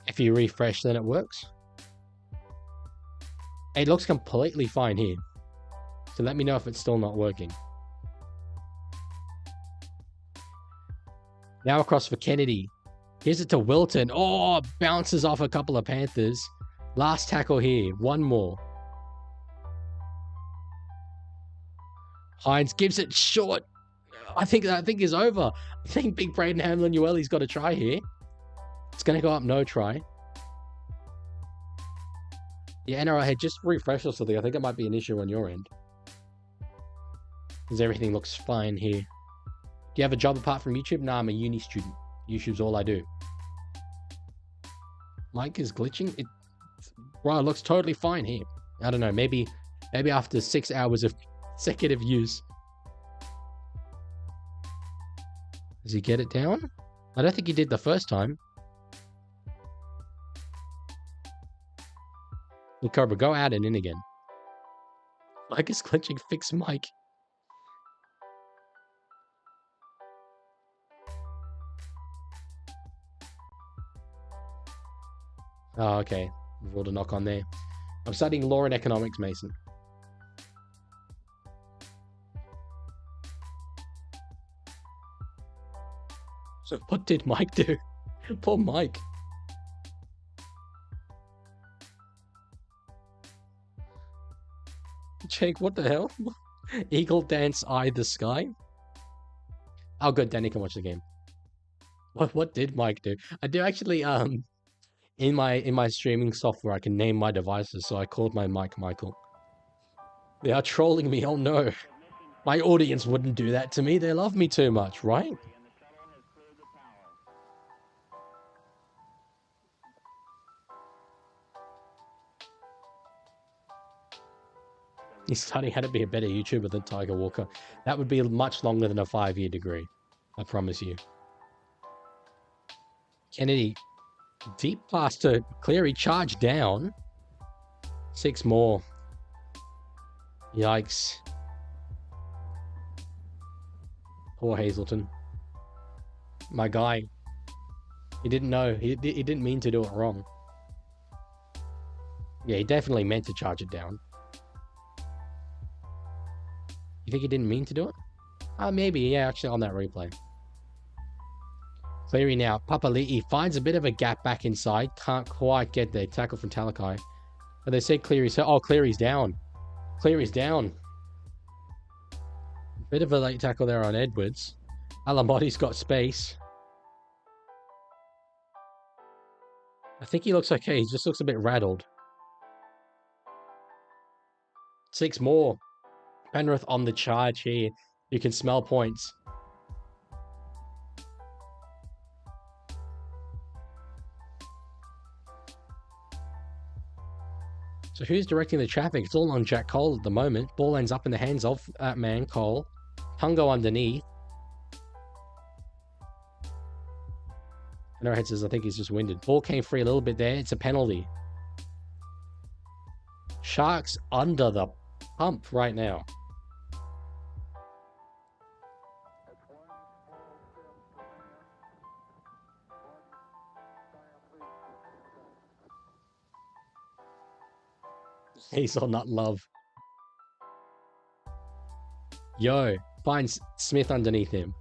If you refresh, then it works. It looks completely fine here. So let me know if it's still not working. Now across for Kennedy. Here's it to Wilton. Oh, bounces off a couple of Panthers. Last tackle here. One more. Hines gives it short. I think is over. I think big Braden Hamlin-Uele's got a try here. It's going to go up no try. Yeah, NRL had just refreshed or something. I think it might be an issue on your end. Because everything looks fine here. Do you have a job apart from YouTube? Nah, I'm a uni student. YouTube's all I do. Mic is glitching. It looks totally fine here. I don't know. Maybe after 6 hours of consecutive use. Does he get it down? I don't think he did the first time. Cobra, go out and in again. Mic is glitching. Fix mic. Oh, okay. We've rolled a knock on there. I'm studying law and economics, Mason. So what did Mike do? Poor Mike. Jake, what the hell? Eagle dance eye the sky? Oh, good. Danny can watch the game. What did Mike do? I do actually in my streaming software I can name my devices, so I called my mic Michael. They are trolling me. Oh no. My audience wouldn't do that to me. They love me too much, right? He's studying how to be a better YouTuber than Tiger Walker. That would be much longer than a 5-year degree. I promise you. Kennedy. Deep pass to Cleary. Charge down. 6 more. Yikes. Poor Hazelton. My guy. He didn't know. He didn't mean to do it wrong. Yeah, he definitely meant to charge it down. You think he didn't mean to do it? Maybe. Yeah, actually on that replay. Cleary now. Papali'i finds a bit of a gap back inside. Can't quite get there. Tackle from Talakai. But they said Cleary's... Oh, Cleary's down. Cleary's down. Bit of a late tackle there on Edwards. Alamotti's got space. I think he looks okay. He just looks a bit rattled. 6 more. Penrith on the charge here. You can smell points. So who's directing the traffic? It's all on Jack Cole at the moment. Ball ends up in the hands of that man, Cole. Pungo underneath. And our head says, I think he's just winded. Ball came free a little bit there. It's a penalty. Sharks under the pump right now. Hazelnut love. Yo, finds Smith underneath him.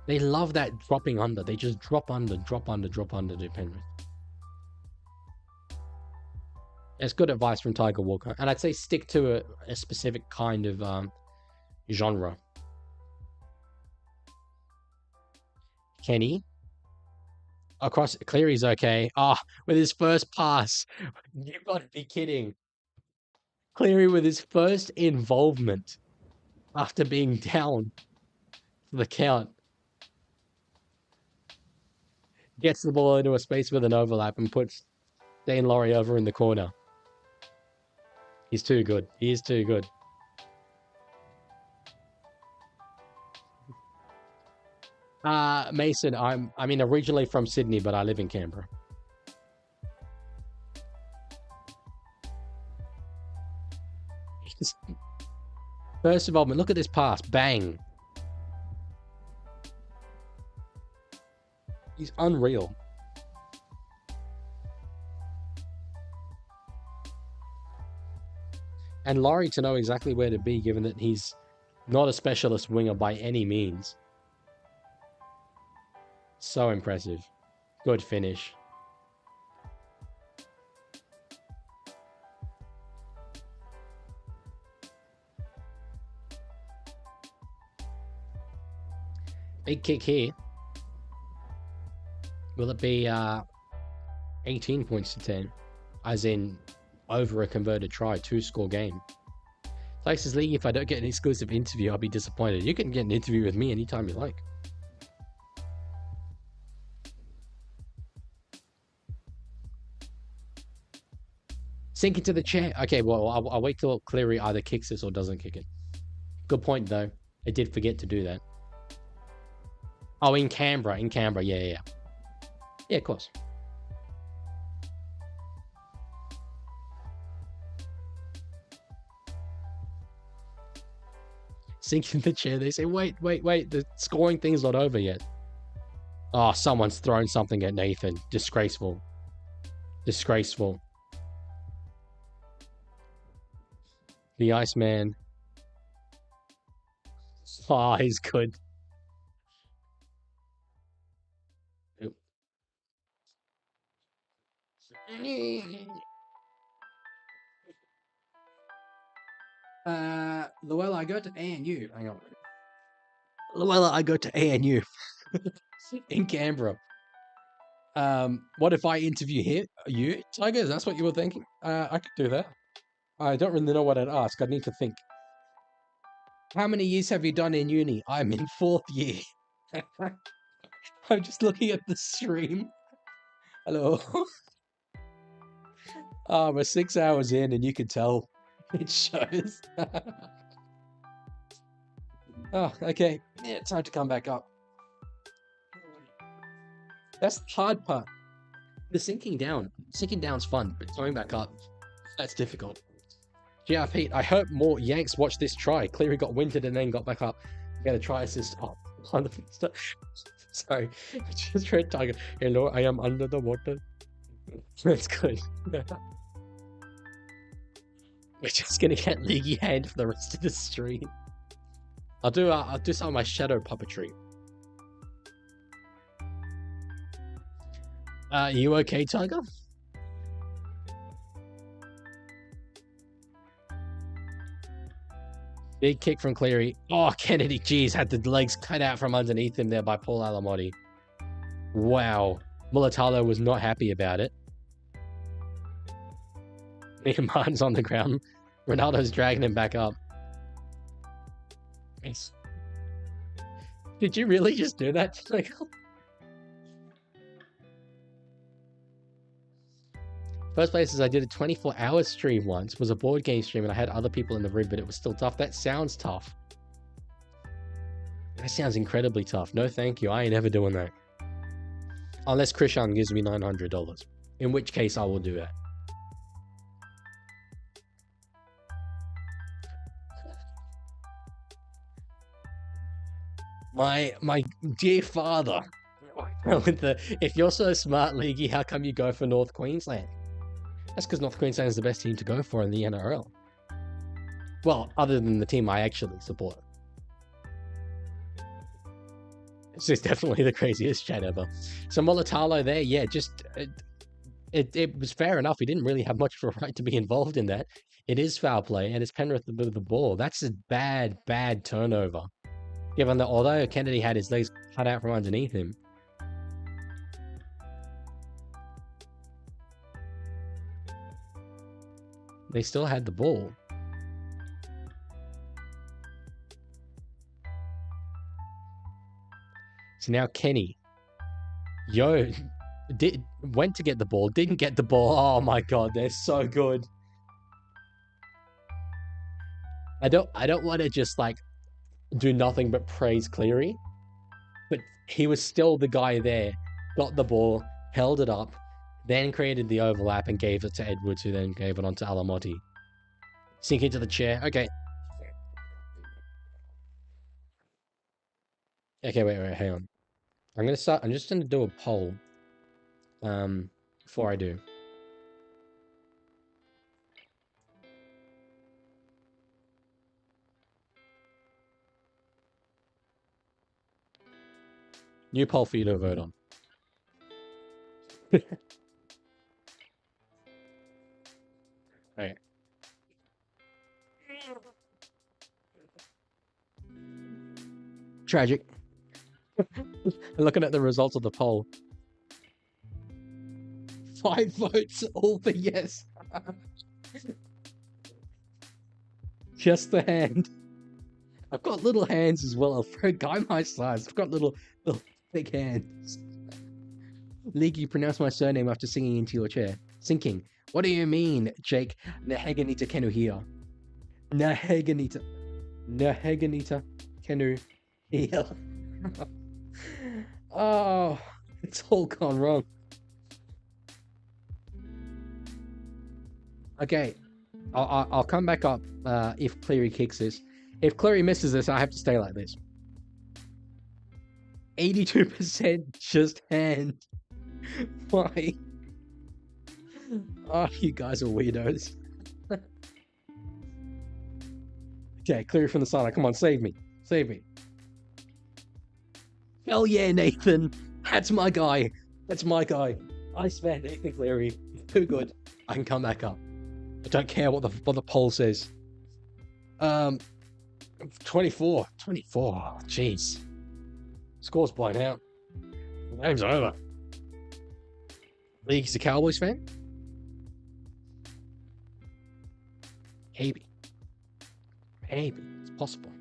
They love that dropping under. They just drop under to Penrith. It's good advice from Tiger Walker. And I'd say stick to a specific kind of genre. Kenny. Across, Cleary's okay. With his first pass. You've got to be kidding. Cleary with his first involvement after being down for the count. Gets the ball into a space with an overlap and puts Dane Laurie over in the corner. He's too good. He is too good. Mason, I'm originally from Sydney, but I live in Canberra. First involvement. Look at this pass. Bang. He's unreal. And Laurie to know exactly where to be, given that he's not a specialist winger by any means. So impressive. Good finish. Big kick here. Will it be 18 points to 10? As in, over a converted try, 2-score game. Texas League, if I don't get an exclusive interview, I'll be disappointed. You can get an interview with me anytime you like. Sink into the chair. Okay, well, I'll wait till Cleary either kicks this or doesn't kick it. Good point, though. I did forget to do that. Oh, in Canberra. Yeah. Yeah, of course. Sink in the chair. They say, wait. The scoring thing's not over yet. Oh, someone's thrown something at Nathan. Disgraceful. The Iceman. Oh, he's good. Luella, I go to ANU. Hang on. Luella, I go to ANU in Canberra. What if I interview you, Tiger? That's what you were thinking? I could do that. I don't really know what I'd ask. I'd need to think. How many years have you done in uni? I'm in 4th year. I'm just looking at the stream. Hello. We're 6 hours in and you can tell it shows. Oh, okay. Yeah, time to come back up. That's the hard part. The sinking down. Sinking down's fun, but going back up, that's difficult. Yeah, Pete, I hope more Yanks watch this try. Cleary got winded and then got back up. Get a try assist. Oh, sorry. I just read Tiger. Hello, I am under the water. That's good. We're just gonna get Leaguie hand for the rest of the stream. I'll do some of my shadow puppetry. You okay, Tiger? Big kick from Cleary. Oh, Kennedy, geez, had the legs cut out from underneath him there by Paul Alamotti. Wow. Mulatalo was not happy about it. Liam Martin's on the ground. Ronaldo's dragging him back up. Yes. Did you really just do that? First place is I did a 24-hour stream once. It was a board game stream and I had other people in the room, but it was still tough. That sounds tough. That sounds incredibly tough. No, thank you. I ain't ever doing that. Unless Krishan gives me $900. In which case I will do that. My dear father, with the, if you're so smart, Leaguie, how come you go for North Queensland? That's because North Queensland is the best team to go for in the NRL. Well, other than the team I actually support. This is definitely the craziest chat ever. So Molitalo there, yeah, just it was fair enough. He didn't really have much of a right to be involved in that. It is foul play, and it's Penrith with the ball. That's a bad turnover. Given that although Kennedy had his legs cut out from underneath him, they still had the ball. So now Kenny, went to get the ball, didn't get the ball. Oh my god, they're so good. I don't want to just like do nothing but praise Cleary, but he was still the guy there, got the ball, held it up, then created the overlap and gave it to Edwards, who then gave it on to Alamotti. Sink into the chair. Okay. Okay, wait, hang on. I'm just gonna do a poll. Before I do. New poll for you to vote on. Alright. Tragic. Looking at the results of the poll. 5 votes, all for yes. Just the hand. I've got little hands as well. For a guy my size, I've got little big hands. Leaguie, pronounce my surname after singing into your chair. Sinking. What do you mean, Jake? Naheganita Kenu here. Naheganita Kenu here. Oh, it's all gone wrong. Okay, I'll come back up if Cleary kicks this. If Cleary misses this, I have to stay like this. 82% just hand. Why? Oh, you guys are weirdos. Okay, Cleary from the sideline. Come on, save me. Save me. Hell yeah, Nathan. That's my guy. That's my guy. Iceman Nathan Cleary. Too good. I can come back up. I don't care what the poll says. 24. 24. Oh, jeez. Score's blown out. The game's over. League's a Cowboys fan? Maybe. Maybe. It's possible.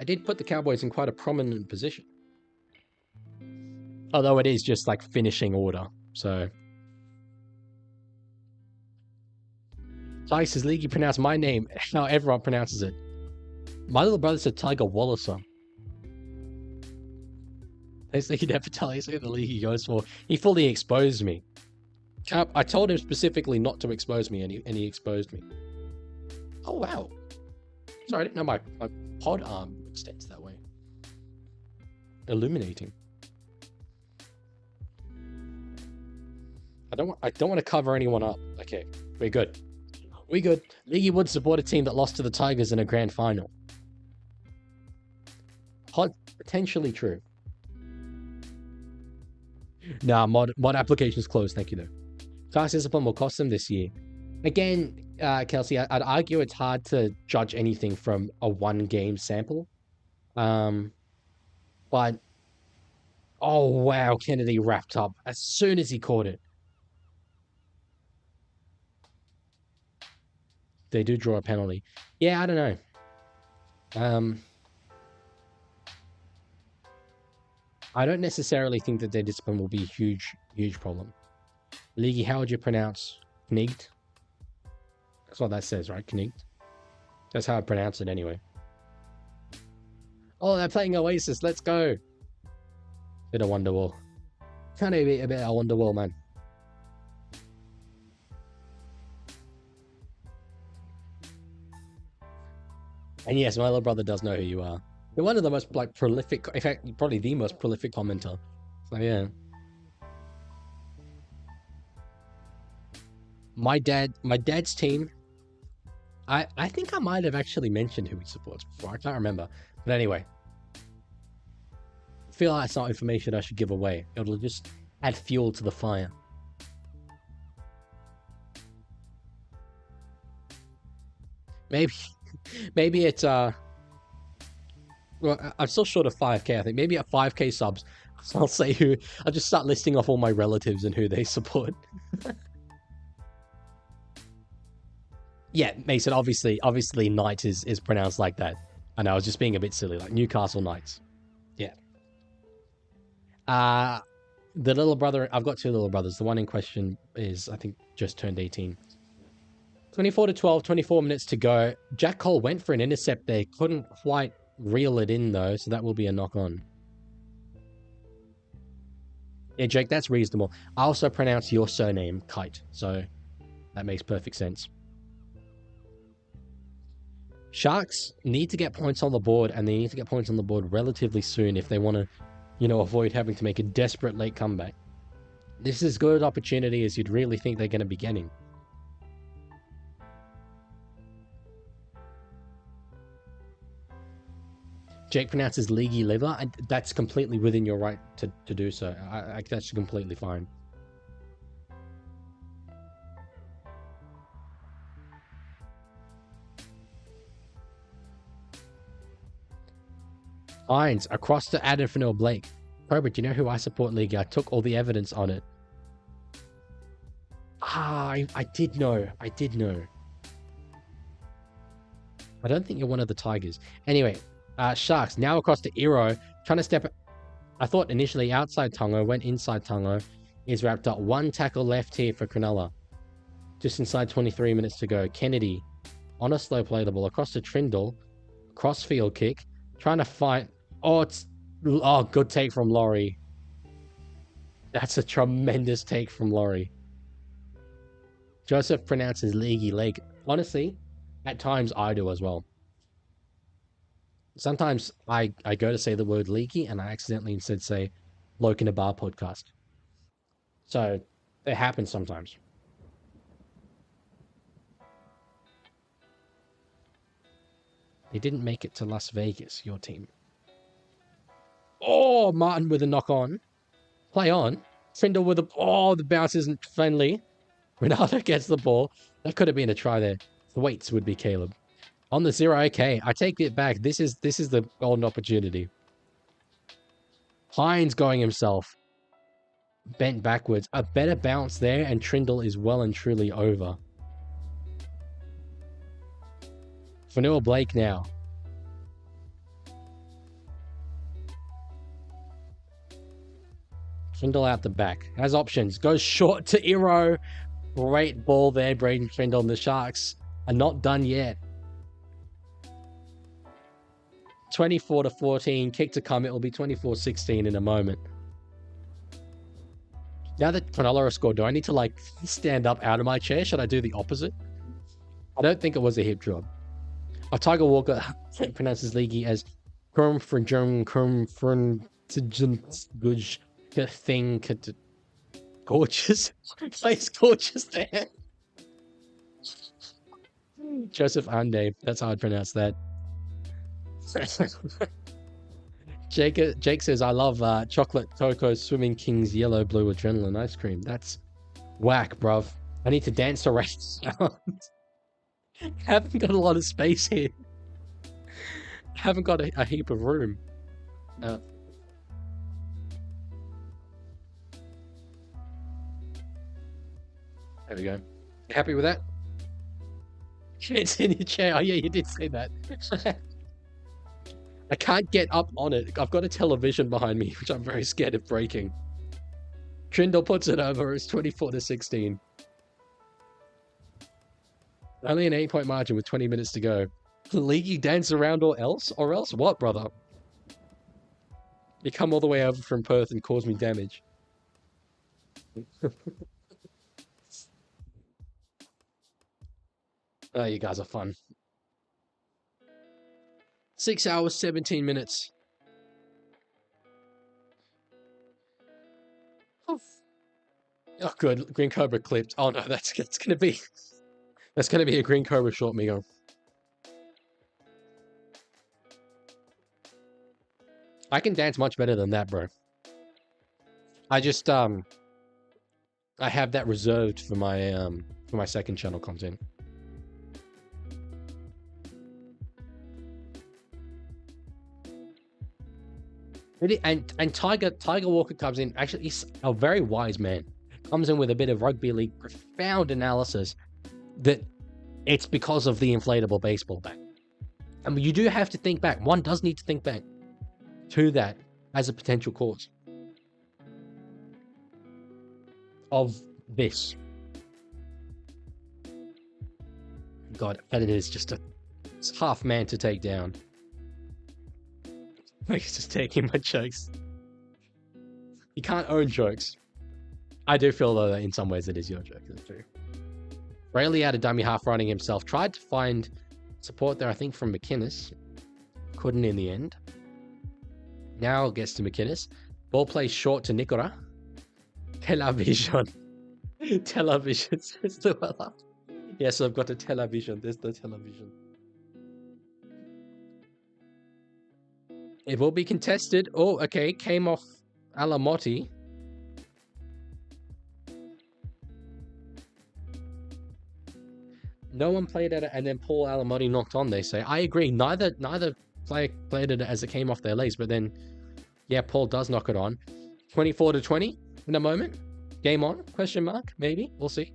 I did put the Cowboys in quite a prominent position. Although it is just like finishing order, so. Ty says, Leaguie, pronounce my name how everyone pronounces it. My little brother said Tiger Wallacer. They say he'd never tell us who the league he goes for. He fully exposed me. I told him specifically not to expose me, and he exposed me. Oh, wow. Sorry, I didn't know my pod arm extends that way. Illuminating. I don't want to cover anyone up. Okay, we're good. We good. Leaguie would support a team that lost to the Tigers in a grand final. Potentially true. Nah, mod application's closed. Thank you though. Class discipline will cost them this year. Again, Kelsey, I'd argue it's hard to judge anything from a 1-game sample. But oh wow, Kennedy wrapped up as soon as he caught it. They do draw a penalty. Yeah, I don't know. I don't necessarily think that their discipline will be a huge problem. Leaguie, how would you pronounce Kniggt? That's what that says, right? Kniggt? That's how I pronounce it anyway. Oh, they're playing Oasis. Let's go. Bit of Wonderwall. Kind of a bit of Wonderwall, man. And yes, my little brother does know who you are. You're one of the most prolific, in fact, probably the most prolific commenter. So yeah. my dad's team. I think I might have actually mentioned who he supports before. I can't remember. But anyway, I feel like it's not information I should give away. It'll just add fuel to the fire. Maybe it's well, I'm still short of 5K. I think maybe at 5K subs, I'll say who. I'll just start listing off all my relatives and who they support. Yeah, Mason. Obviously, Knight is pronounced like that. I know I was just being a bit silly, like Newcastle Knights. Yeah. The little brother. I've got two little brothers. The one in question is, I think, just turned 18. 24-12, 24 minutes to go. Jack Cole went for an intercept there. Couldn't quite reel it in, though, so that will be a knock-on. Yeah, Jake, that's reasonable. I also pronounce your surname Kite, so that makes perfect sense. Sharks need to get points on the board, and they need to get points on the board relatively soon if they want to, avoid having to make a desperate late comeback. This is as good an opportunity as you'd really think they're going to be getting. Jake pronounces Leaguie liver, and that's completely within your right to do so. That's completely fine. Hines across to Adam Fanil Blake. Cobra, do you know who I support, League? I took all the evidence on it. I did know. I don't think you're one of the Tigers. Anyway, Sharks now across to Iro, trying to step. I thought initially outside Tongo, went inside Tongo. Is wrapped up. One tackle left here for Cronulla. Just inside 23 minutes to go. Kennedy on a slow play the ball across to Trindle. Crossfield kick. Trying to fight. Oh, good take from Laurie. That's a tremendous take from Laurie. Joseph pronounces Leaguie leg. Honestly, at times I do as well. Sometimes I go to say the word Leaguie and I accidentally instead say Loke in a Bar podcast. So it happens sometimes. They didn't make it to Las Vegas, your team. Oh, Martin with a knock on. Play on. Trindle with a... Oh, the bounce isn't friendly. Ronaldo gets the ball. That could have been a try there. The weights would be Caleb. On the 0, okay. I take it back. This is the golden opportunity. Hines going himself. Bent backwards. A better bounce there, and Trindle is well and truly over. Fanua Blake now. Trindle out the back. Has options. Goes short to Iro. Great ball there, Braden Trindle. And the Sharks are not done yet. 24-14. Kick to come. It will be 24-16 in a moment. Now that Cronulla has scored, do I need to stand up out of my chair? Should I do the opposite? I don't think it was a hip job. Tiger Walker pronounces Leaguie as thing gorgeous. Plays gorgeous there. Joseph Ande, that's how I'd pronounce that. Jake says, I love chocolate cocoa swimming king's yellow blue adrenaline ice cream. That's whack, bruv. I need to dance around. Haven't got a lot of space here. Haven't got a heap of room. There we go. Happy with that? It's in your chair. Oh yeah, you did say that. I can't get up on it. I've got a television behind me, which I'm very scared of breaking. Trindle puts it over. It's 24-16. Only an 8-point margin with 20 minutes to go. Leaguey dance around or else? Or else what, brother? You come all the way over from Perth and cause me damage. Oh, you guys are fun. 6 hours, 17 minutes. Oh, good. Green Cobra clipped. Oh, no, that's going to be... That's going to be a Green Cobra short, Migo. I can dance much better than that, bro. I just, I have that reserved for my second channel content. And Tiger Walker comes in. Actually, he's a very wise man. Comes in with a bit of rugby league profound analysis that it's because of the inflatable baseball bat. And you do have to think back. One does need to think back to that as a potential cause of this. God, and it is just it's half man to take down. He's just taking my jokes. You can't own jokes. I do feel though that in some ways it is your joke. That's true. Rayleigh had a dummy half running himself. Tried to find support there, I think, from McInnes. Couldn't in the end. Now gets to McInnes. Ball plays short to Nicola. Television. Television, says Luella. Yes, I've got a television. There's the television. It will be contested. Oh, okay. Came off Alamotti. No one played at it, and then Paul Alamotti knocked on, they say. I agree. Neither player played it as it came off their legs, but then, yeah, Paul does knock it on. 24-20 in a moment. Game on? Question mark? Maybe. We'll see.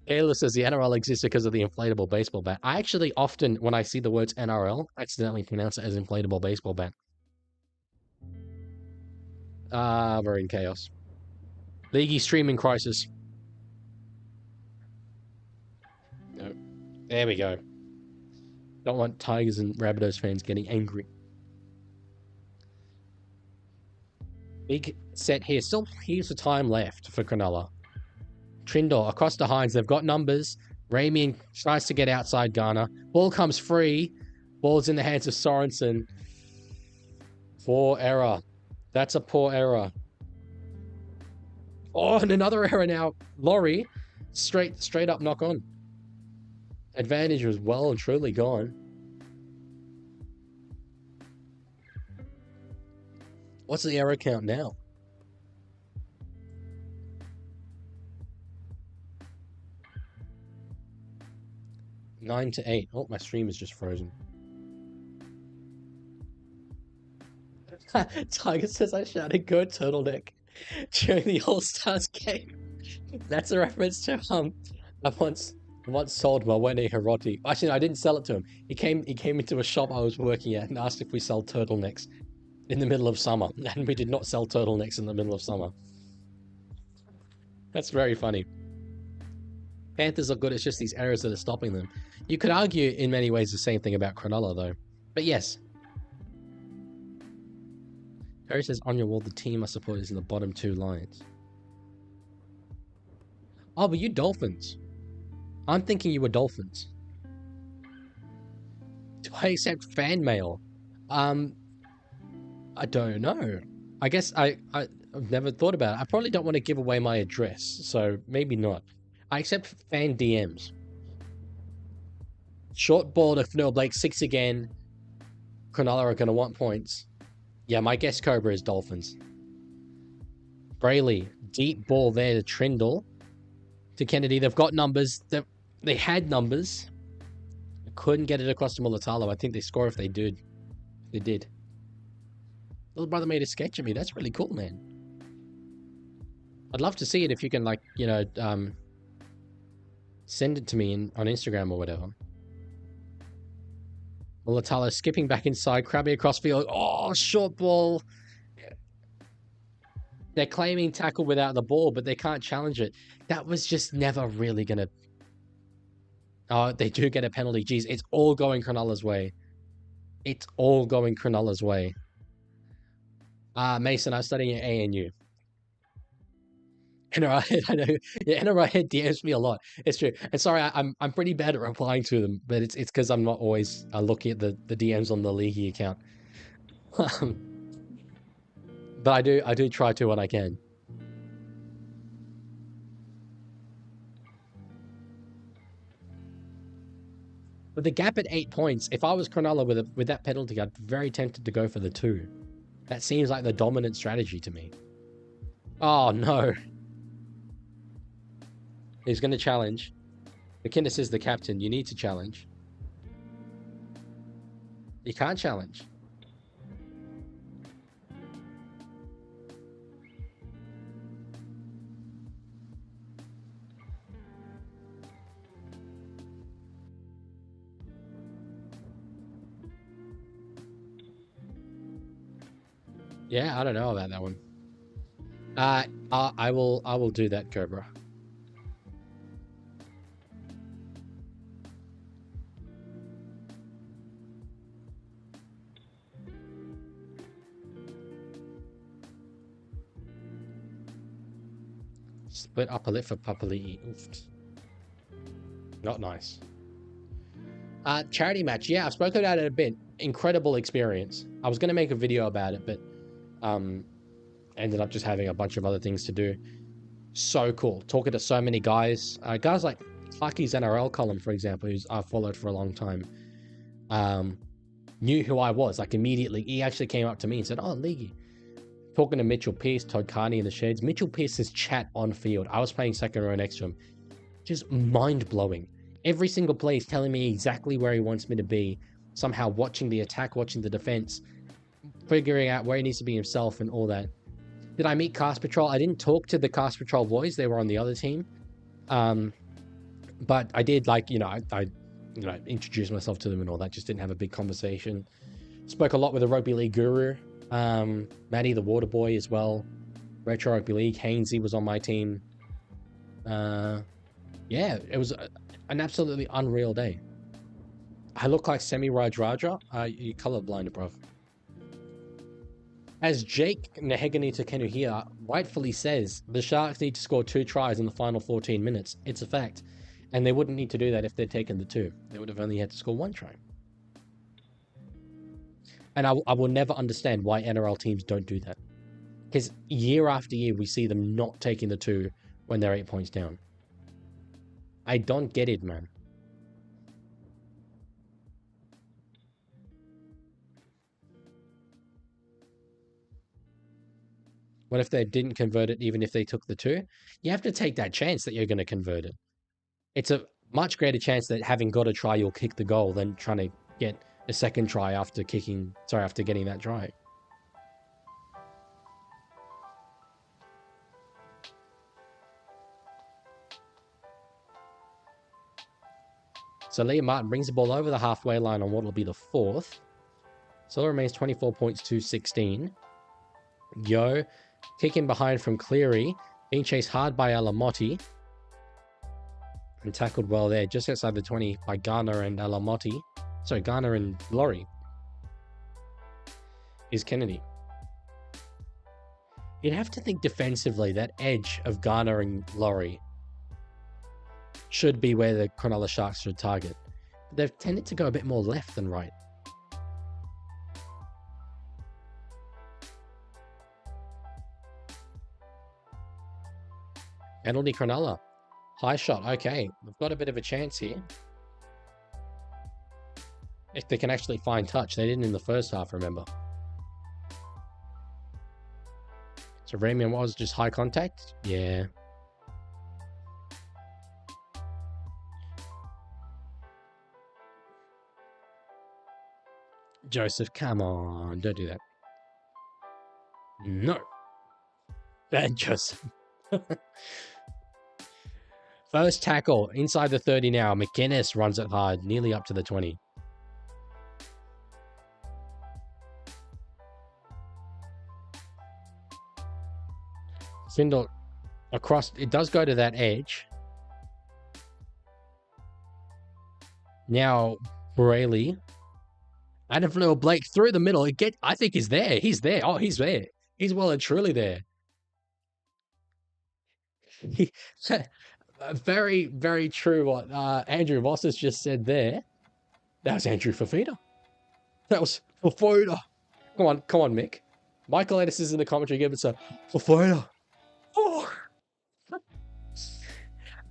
Kayla says the NRL exists because of the inflatable baseball bat. I actually often, when I see the words NRL, accidentally pronounce it as inflatable baseball bat. We're in chaos. Leaguie streaming crisis. No. There we go. Don't want Tigers and Rabbitohs fans getting angry. Big set here. Still heaps of time left for Cronulla. Trindle across to Hines. They've got numbers. Ramian tries to get outside Garner. Ball comes free. Ball's in the hands of Sorensen. Poor error. That's a poor error. Oh, and another error now. Laurie, straight up knock on. Advantage was well and truly gone. What's the error count now? 9-8. Oh, my stream is just frozen. Tiger says I shouted "Go Turtleneck" during the All-Stars game. That's a reference to I once sold my Wene Hiroti. Actually, no, I didn't sell it to him. He came into a shop I was working at and asked if we sell turtlenecks in the middle of summer, and we did not sell turtlenecks in the middle of summer. That's very funny. Panthers are good. It's just these errors that are stopping them. You could argue in many ways the same thing about Cronulla, though. But yes. Perry says, on your wall, the team I support is in the bottom two lines. Oh, but you Dolphins. I'm thinking you were Dolphins. Do I accept fan mail? I don't know. I guess I've never thought about it. I probably don't want to give away my address, so maybe not. I accept fan DMs. Short ball to Fanua Blake, 6 again. Cronulla are going to want points. Yeah, my guess Cobra is Dolphins. Brayley, deep ball there to Trindle. To Kennedy, they've got numbers. They had numbers. Couldn't get it across to Mulatalo. I think they score if they did. They did. Little brother made a sketch of me. That's really cool, man. I'd love to see it if you can, like, you know, send it to me on Instagram or whatever. Mulatalo skipping back inside, Krabby across field. Oh, short ball. They're claiming tackle without the ball, but they can't challenge it. That was just never really going to... Oh, they do get a penalty. Jeez, it's all going Cronulla's way. It's all going Cronulla's way. Mason, I was studying at ANU. NRL, I know, yeah, NRL head DMs me a lot. It's true. And sorry, I'm pretty bad at replying to them, but it's because I'm not always looking at the DMs on the Leaguie account. But I do try to when I can. With the gap at 8 points, if I was Cronulla with that penalty, I'd be very tempted to go for the 2. That seems like the dominant strategy to me. Oh no. He's going to challenge. McInnes is the captain. You need to challenge. You can't challenge. Yeah, I don't know about that one. I will do that, Cobra. Split upper lip for Papali'i. Not nice. Charity match. Yeah, I've spoken about it a bit. Incredible experience. I was going to make a video about it, but ended up just having a bunch of other things to do. So cool. Talking to so many guys. Guys like Clarky's NRL column, for example, who's I've followed for a long time, knew who I was. Like immediately, he actually came up to me and said, "Oh, Leaguie." Talking to Mitchell Pearce, Todd Carney in the sheds. Mitchell Pearce's chat on field. I was playing second row next to him. Just mind-blowing. Every single play is telling me exactly where he wants me to be. Somehow watching the attack, watching the defense, figuring out where he needs to be himself and all that. Did I meet Cast Patrol? I didn't talk to the Cast Patrol boys. They were on the other team. But I did, like, I introduced myself to them and all that. Just didn't have a big conversation. Spoke a lot with the Rugby League guru. Matty the Water Boy as well. Retro Rugby League. Hainsey was on my team. Yeah, it was an absolutely unreal day. I look like Semi-Raj Raja. You colorblind, bro. As Jake Nehegani Tekenuhia rightfully says, the Sharks need to score 2 tries in the final 14 minutes. It's a fact. And they wouldn't need to do that if they'd taken the 2. They would have only had to score 1 try. And I will never understand why NRL teams don't do that. Because year after year, we see them not taking the 2 when they're 8 points down. I don't get it, man. What if they didn't convert it even if they took the 2? You have to take that chance that you're going to convert it. It's a much greater chance that having got a try, you'll kick the goal than trying to get a second try after getting that try. So Liam Martin brings the ball over the halfway line on what will be the 4th. Still remains 24 points to 16. Yo, kicking behind from Cleary, being chased hard by Alamotti. And tackled well there, just outside the 20 by Garner and Alamotti. Sorry, Garner and Laurie. Is Kennedy. You'd have to think defensively that edge of Garner and Laurie should be where the Cronulla Sharks should target. But they've tended to go a bit more left than right. Penalty Cronulla. High shot. Okay, we've got a bit of a chance here. If they can actually find touch. They didn't in the first half, remember. So Ramian was just high contact? Yeah. Joseph, come on. Don't do that. No. Bad Joseph. First tackle inside the 30 now. McInnes runs it hard, nearly up to the 20. Findle across. It does go to that edge. Now Brayley. Adam Flew Blake through the middle. I think he's there. He's there. Oh, he's there. He's well and truly there. He, very, very true what Andrew Moss has just said there. That was Andrew Fafita. That was Fafita. Come on, Mick. Michael Ennis is in the commentary. Give it a Fafita. Oh.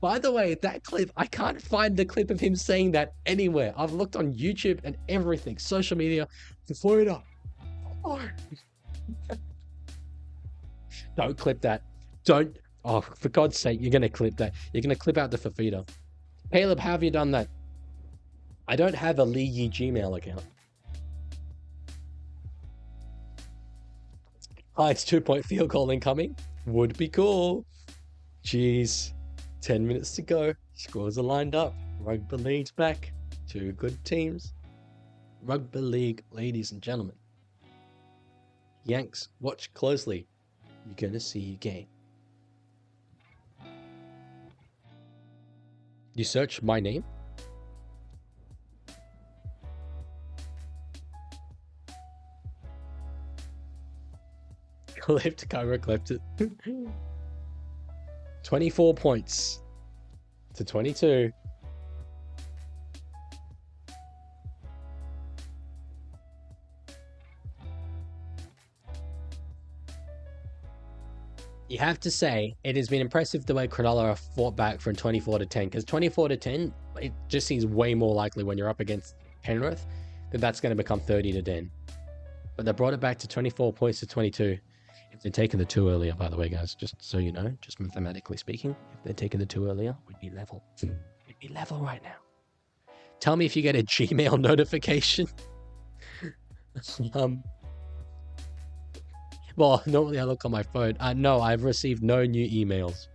By the way, that clip, I can't find the clip of him saying that anywhere. I've looked on YouTube and everything, social media. Fafita. Oh. Don't clip that. Don't. Oh, for God's sake, you're going to clip that. You're going to clip out the Fafita. Caleb, how have you done that? I don't have a Leaguie Gmail account. Highest 2-point field goal incoming. Would be cool. Jeez. 10 minutes to go. Scores are lined up. Rugby League's back. 2 good teams. Rugby League, ladies and gentlemen. Yanks, watch closely. You're going to see a game. You search my name? Clipped, Kyra clipped it. 24 points to 22. You have to say, it has been impressive the way Cronulla have fought back from 24 to 10, because 24 to 10, it just seems way more likely when you're up against Penrith that that's going to become 30 to 10. But they brought it back to 24 points to 22. If they'd taken the 2 earlier, by the way, guys, just so you know, just mathematically speaking, if they'd taken the 2 earlier, we'd be level. We'd be level right now. Tell me if you get a Gmail notification. Well, normally I look on my phone. No, I've received no new emails.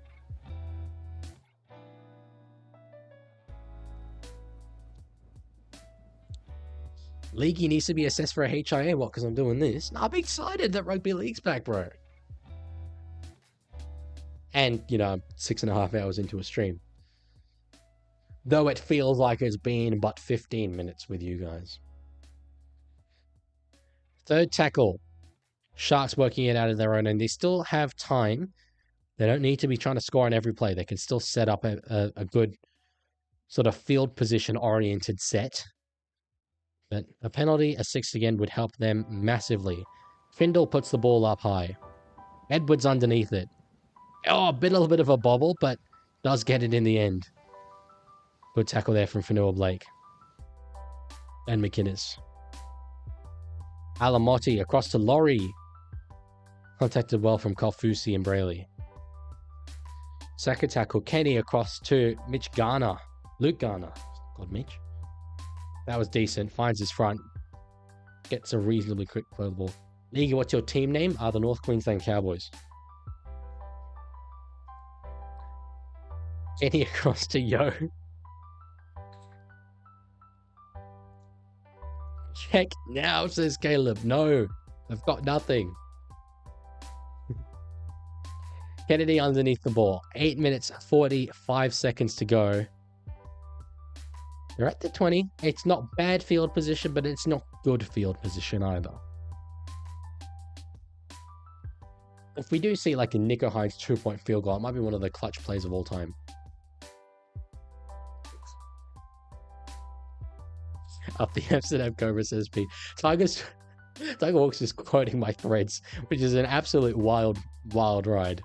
Leaguie needs to be assessed for a HIA. What? Because I'm doing this? No, I'm excited that Rugby League's back, bro. And, you know, I'm 6.5 hours into a stream. Though it feels like it's been but 15 minutes with you guys. Third tackle. Sharks working it out of their own, and they still have time. They don't need to be trying to score on every play. They can still set up a good sort of field position oriented set. But a penalty, a 6 again, would help them massively. Findle puts the ball up high. Edwards underneath it. Oh, a little bit of a bobble, but does get it in the end. Good tackle there from Fanua Blake. And McInnes. Alamotti across to Laurie. Contacted well from Kofusi and Brayley. Second tackle, Kenny across to Mitch Garner. Luke Garner. God, Mitch. That was decent. Finds his front. Gets a reasonably quick throw the ball. League, what's your team name? The North Queensland Cowboys. Kenny across to Yo. Check now, says Caleb. No, I've got nothing. Kennedy underneath the ball. 8 minutes, 45 seconds to go. They're at the 20. It's not bad field position, but it's not good field position either. If we do see like a Nico Hines 2-point field goal, it might be one of the clutch plays of all time. Up the Amsterdam Cobra, says Pete. Tiger Hawks is quoting my threads, which is an absolute wild ride.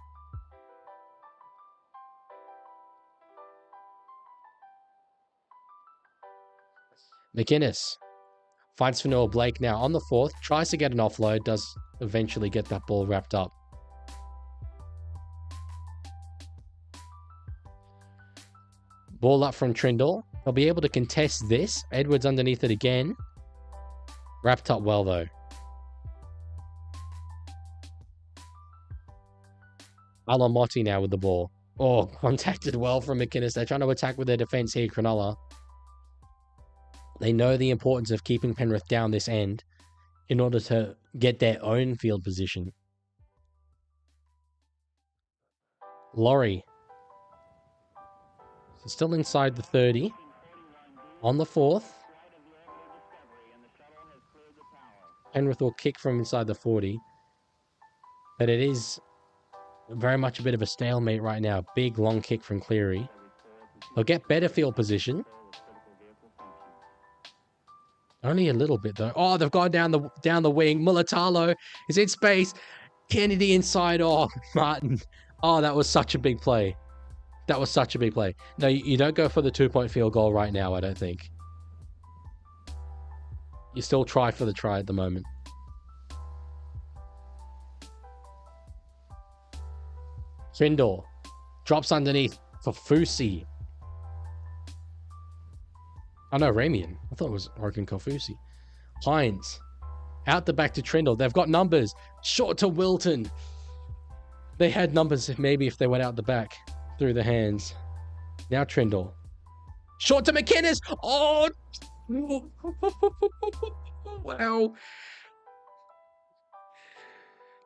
McInnes finds Fanua Blake now on the 4th, tries to get an offload, does eventually get that ball wrapped up. Ball up from Trindle. They'll be able to contest this. Edwards underneath it again. Wrapped up well, though. Alamotti now with the ball. Oh, contacted well from McInnes. They're trying to attack with their defense here, Cronulla. They know the importance of keeping Penrith down this end in order to get their own field position. Laurie. So still inside the 30. On the 4th. Penrith will kick from inside the 40. But it is very much a bit of a stalemate right now. Big long kick from Cleary. They'll get better field position. Only a little bit though. Oh, they've gone down the wing. Mulatalo is in space. Kennedy inside. Oh, Martin. Oh, that was such a big play. That was such a big play. No, you don't go for the 2-point field goal right now, I don't think. You still try for the try at the moment. Trindle drops underneath for Fusi. Oh no, Ramian. I thought it was Oregon Kofusi. Hines. Out the back to Trindle. They've got numbers. Short to Wilton. They had numbers maybe if they went out the back. Through the hands. Now Trindle. Short to McInnes. Oh! Wow.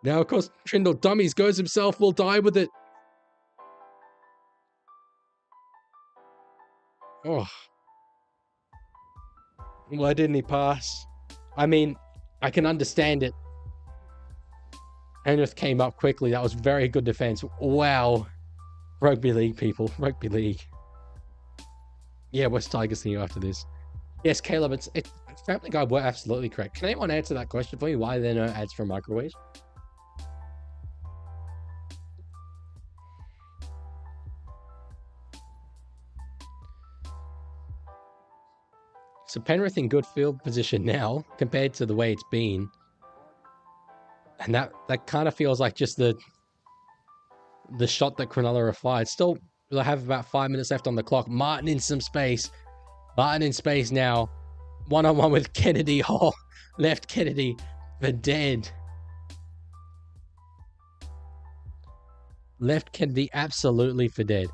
Now, of course, Trindle dummies. Goes himself. Will die with it. Oh. Why didn't he pass? I mean, I can understand it. Penrith came up quickly. That was very good defense. Wow. Rugby League, people. Rugby League. Yeah, West Tigers see you after this. Yes, Caleb, it's Family Guy were absolutely correct. Can anyone answer that question for me? Why are there no ads for microwaves? So Penrith in good field position now compared to the way it's been. And that kind of feels like just the shot that Cronulla fired. Still, they'll have about 5 minutes left on the clock. Martin in some space. Martin in space now. One-on-one with Kennedy. Oh, left Kennedy for dead. Left Kennedy absolutely for dead.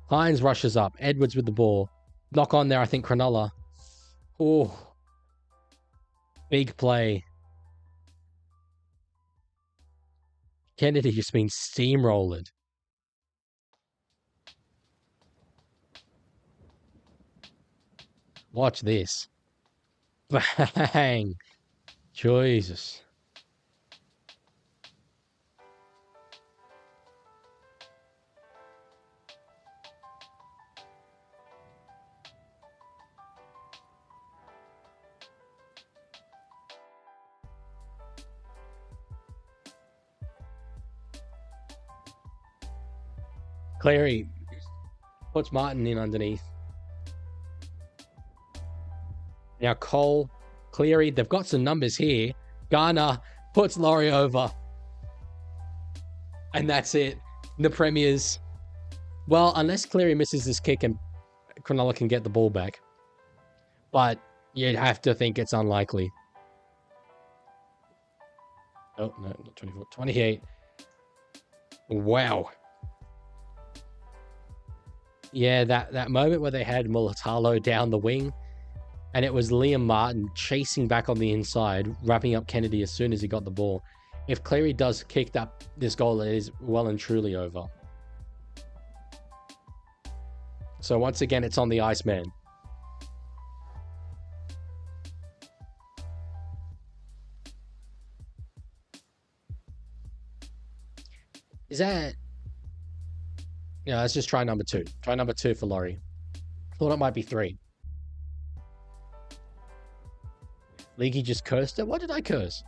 Hines rushes up. Edwards with the ball. Knock on there, I think, Cronulla. Oh. Big play. Kennedy just been steamrolled. Watch this. Bang. Jesus. Cleary puts Martin in underneath. Now Cole, Cleary, they've got some numbers here. Garner puts Laurie over. And that's it. The Premiers. Well, unless Cleary misses this kick and Cronulla can get the ball back. But you'd have to think it's unlikely. Oh, no, not 24. 28. Wow. Yeah, that moment where they had Mulatalo down the wing, and it was Liam Martin chasing back on the inside, wrapping up Kennedy as soon as he got the ball. If Cleary does kick this goal, it is well and truly over. So once again, it's on the Iceman. Is that... Yeah, let's just try number 2. Try number 2 for Laurie. Thought it might be 3. Leaguie just cursed it? What did I curse?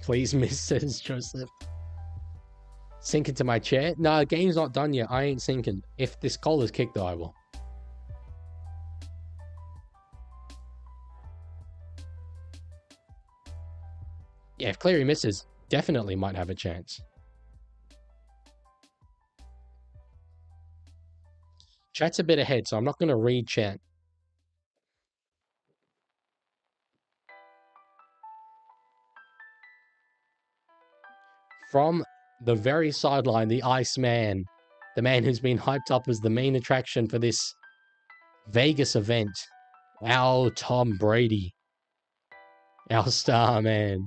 Please miss, says Joseph. Sink into my chair? No, the game's not done yet. I ain't sinking. If this goal is kicked, though, I will. Yeah, if Cleary misses, definitely might have a chance. Chat's a bit ahead, so I'm not going to read chat. From the very sideline, the Iceman, the man who's been hyped up as the main attraction for this Vegas event, our Tom Brady, our star man.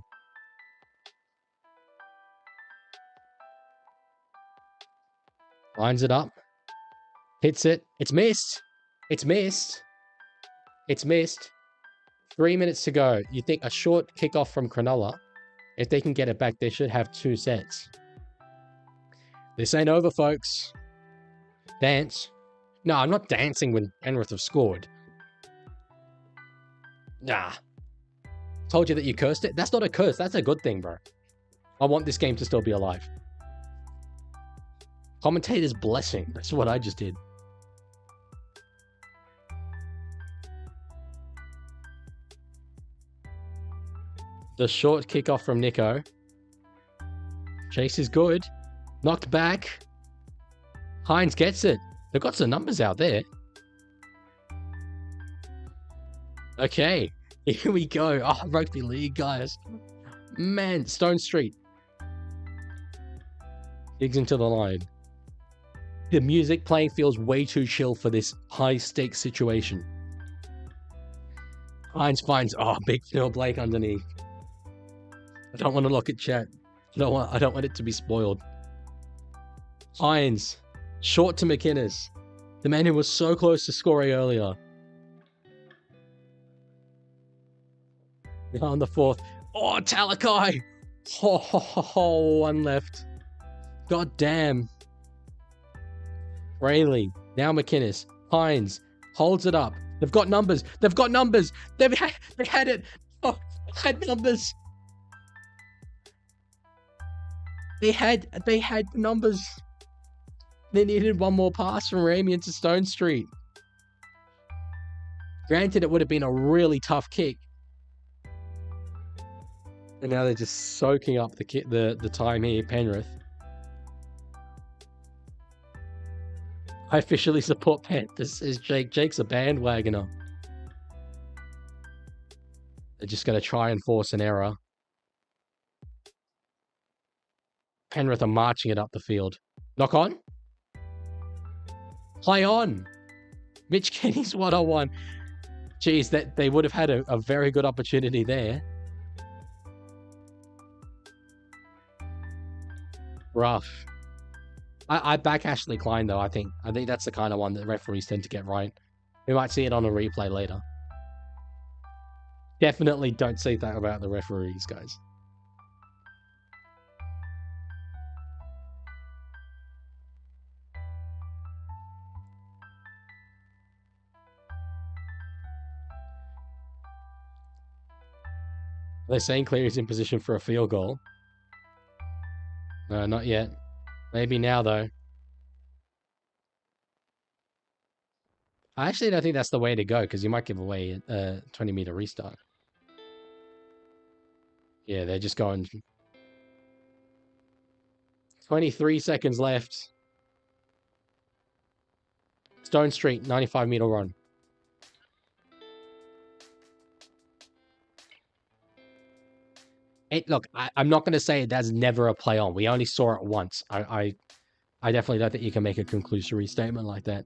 Lines it up. Hits it. It's missed. It's missed. It's missed. 3 minutes to go. You think a short kickoff from Cronulla, if they can get it back, they should have 2 sets. This ain't over, folks. Dance. No, I'm not dancing when Penrith have scored. Nah. Told you that you cursed it? That's not a curse. That's a good thing, bro. I want this game to still be alive. Commentator's blessing. That's what I just did. The short kickoff from Nico. Chase is good. Knocked back. Hines gets it. They've got some numbers out there. Okay. Here we go. Oh, Rugby League, guys. Man, Stone Street. Digs into the line. The music playing feels way too chill for this high-stakes situation. Hines finds... Oh, big Phil Blake underneath. I don't want to look at chat. I don't want it to be spoiled. Hines. Short to McInnes. The man who was so close to scoring earlier. On the fourth. Oh, Talakai! Oh, one left. God damn. Rayleigh. Now McInnes. Hines. Holds it up. They've got numbers. They've got numbers. They had it. Oh, they had numbers. They had numbers. They needed one more pass from Ramey into Stone Street. Granted, it would have been a really tough kick. And now they're just soaking up the time here, Penrith. I officially support Panthers, says Jake. Jake's a bandwagoner. They're just going to try and force an error. Penrith are marching it up the field. Knock on. Play on. Mitch Kenny's 1-on-1. Geez, that they would have had a very good opportunity there. Rough. I back Ashley Klein, though. I think that's the kind of one that referees tend to get right. We might see it on a replay later. Definitely don't say that about the referees, guys. They're saying Cleary's in position for a field goal. No, not yet. Maybe now, though. I actually don't think that's the way to go, because you might give away a 20-meter restart. Yeah, they're just going... 23 seconds left. Stone Street, 95-meter run. Look, I'm not going to say there's never a play on. We only saw it once. I definitely don't think you can make a conclusory statement like that.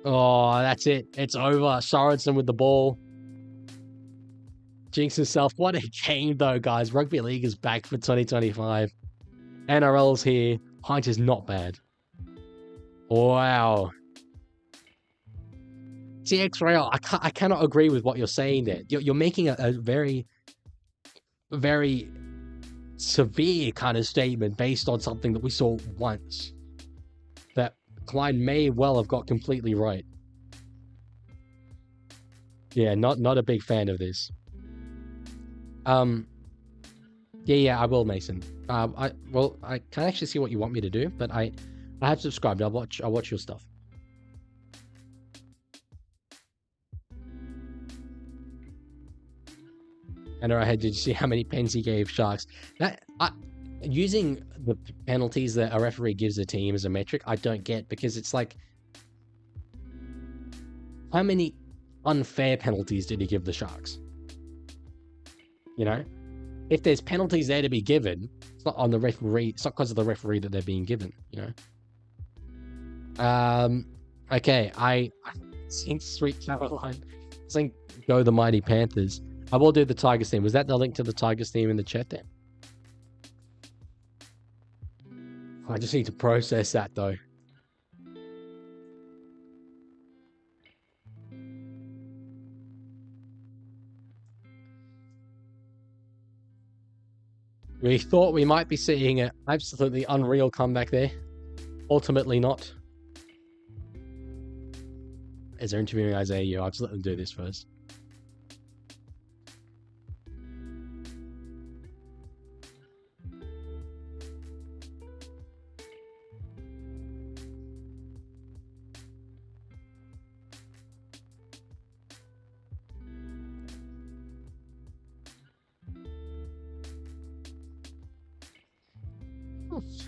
Oh, that's it. It's over. Sorensen with the ball. Jinx himself. What a game, though, guys. Rugby League is back for 2025. NRL's here. Hines is not bad. Wow. TX Rail, I cannot agree with what you're saying there. You're making a very severe kind of statement based on something that we saw once that Klein may well have got completely right. Yeah, not a big fan of this. Yeah, I will, Mason. I can't actually see what you want me to do, but I have subscribed. I'll watch your stuff. And did you see how many pens he gave Sharks? Using the penalties that a referee gives a team as a metric, I don't get, because it's like, how many unfair penalties did he give the Sharks? You know, if there's penalties there to be given, it's not on the referee. It's not because of the referee that they're being given. You know. Okay, I think Sweet Caroline. I think go the mighty Panthers. I will do the Tigers theme. Was that the link to the Tigers theme in the chat there? I just need to process that, though. We thought we might be seeing an absolutely unreal comeback there. Ultimately not. As they're interviewing Isaiah, I'll just let them do this first.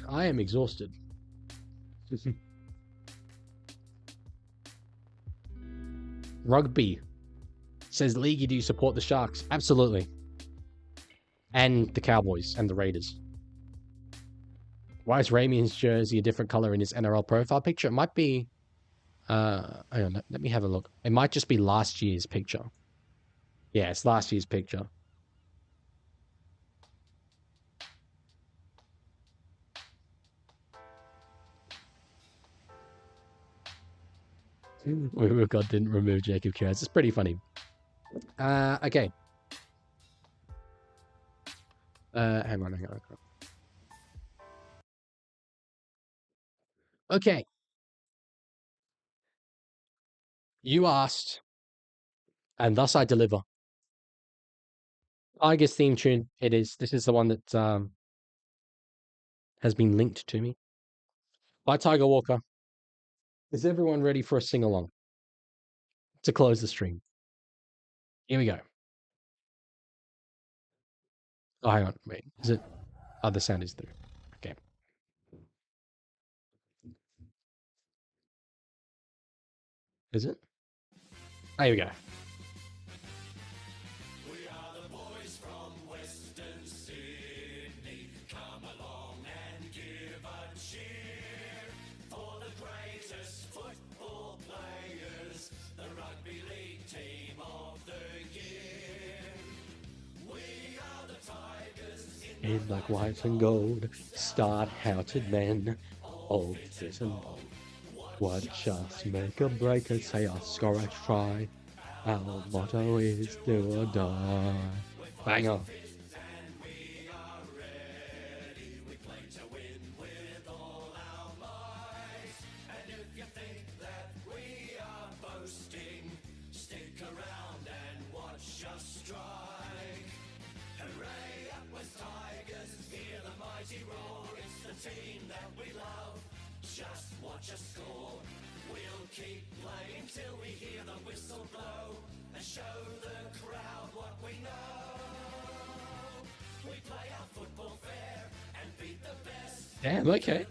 I am exhausted. Rugby says, Leaguie, do you support the Sharks? Absolutely. And the Cowboys and the Raiders. Why is Ramian's jersey a different color in his NRL profile picture? It might be... hang on, let me have a look. It might just be last year's picture. Yeah, it's last year's picture. God didn't remove Jacob Kurtz. It's pretty funny. Okay. Hang on. Okay. You asked, and thus I deliver. Tigers theme tune. It is. This is the one that has been linked to me by Tiger Walker. Is everyone ready for a sing-along to close the stream? Here we go. Oh, hang on. Wait. Is it? Oh, the sound is through. Okay. Is it? Oh, here we go. In black, white, and gold, star-hearted men, old and bold. Watch us make a break and say our score a try. Our motto is do or die. Bang on. Damn, okay.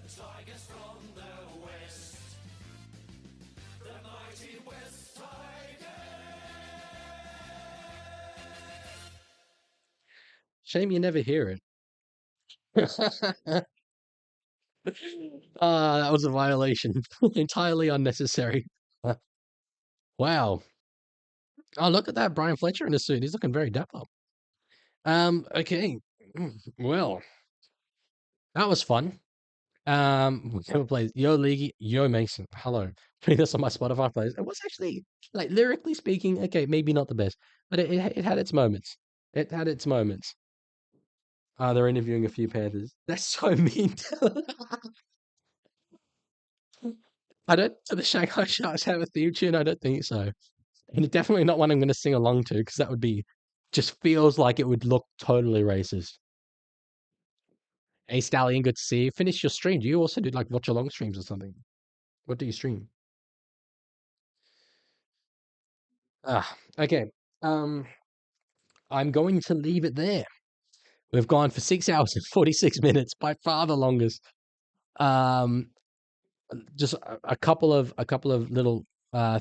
Shame you never hear it. That was a violation. Entirely unnecessary. Wow. Oh, look at that. Brian Fletcher in a suit. He's looking very dapper. Okay. Well, that was fun. Whichever plays Yo Leaguie, Yo Mason. Hello. Putting this on my Spotify plays. It was actually, like, lyrically speaking, okay, maybe not the best, but it had its moments. It had its moments. They're interviewing a few Panthers. That's so mean. I don't. Do the Shanghai Sharks have a theme tune? I don't think so. And definitely not one I'm going to sing along to, because that would be, just feels like it would look totally racist. Hey, Stallion, good to see you. Finish your stream. Do you also do, like, watch-along streams or something? What do you stream? Okay. I'm going to leave it there. We've gone for 6 hours and 46 minutes, by far the longest. Just a couple of little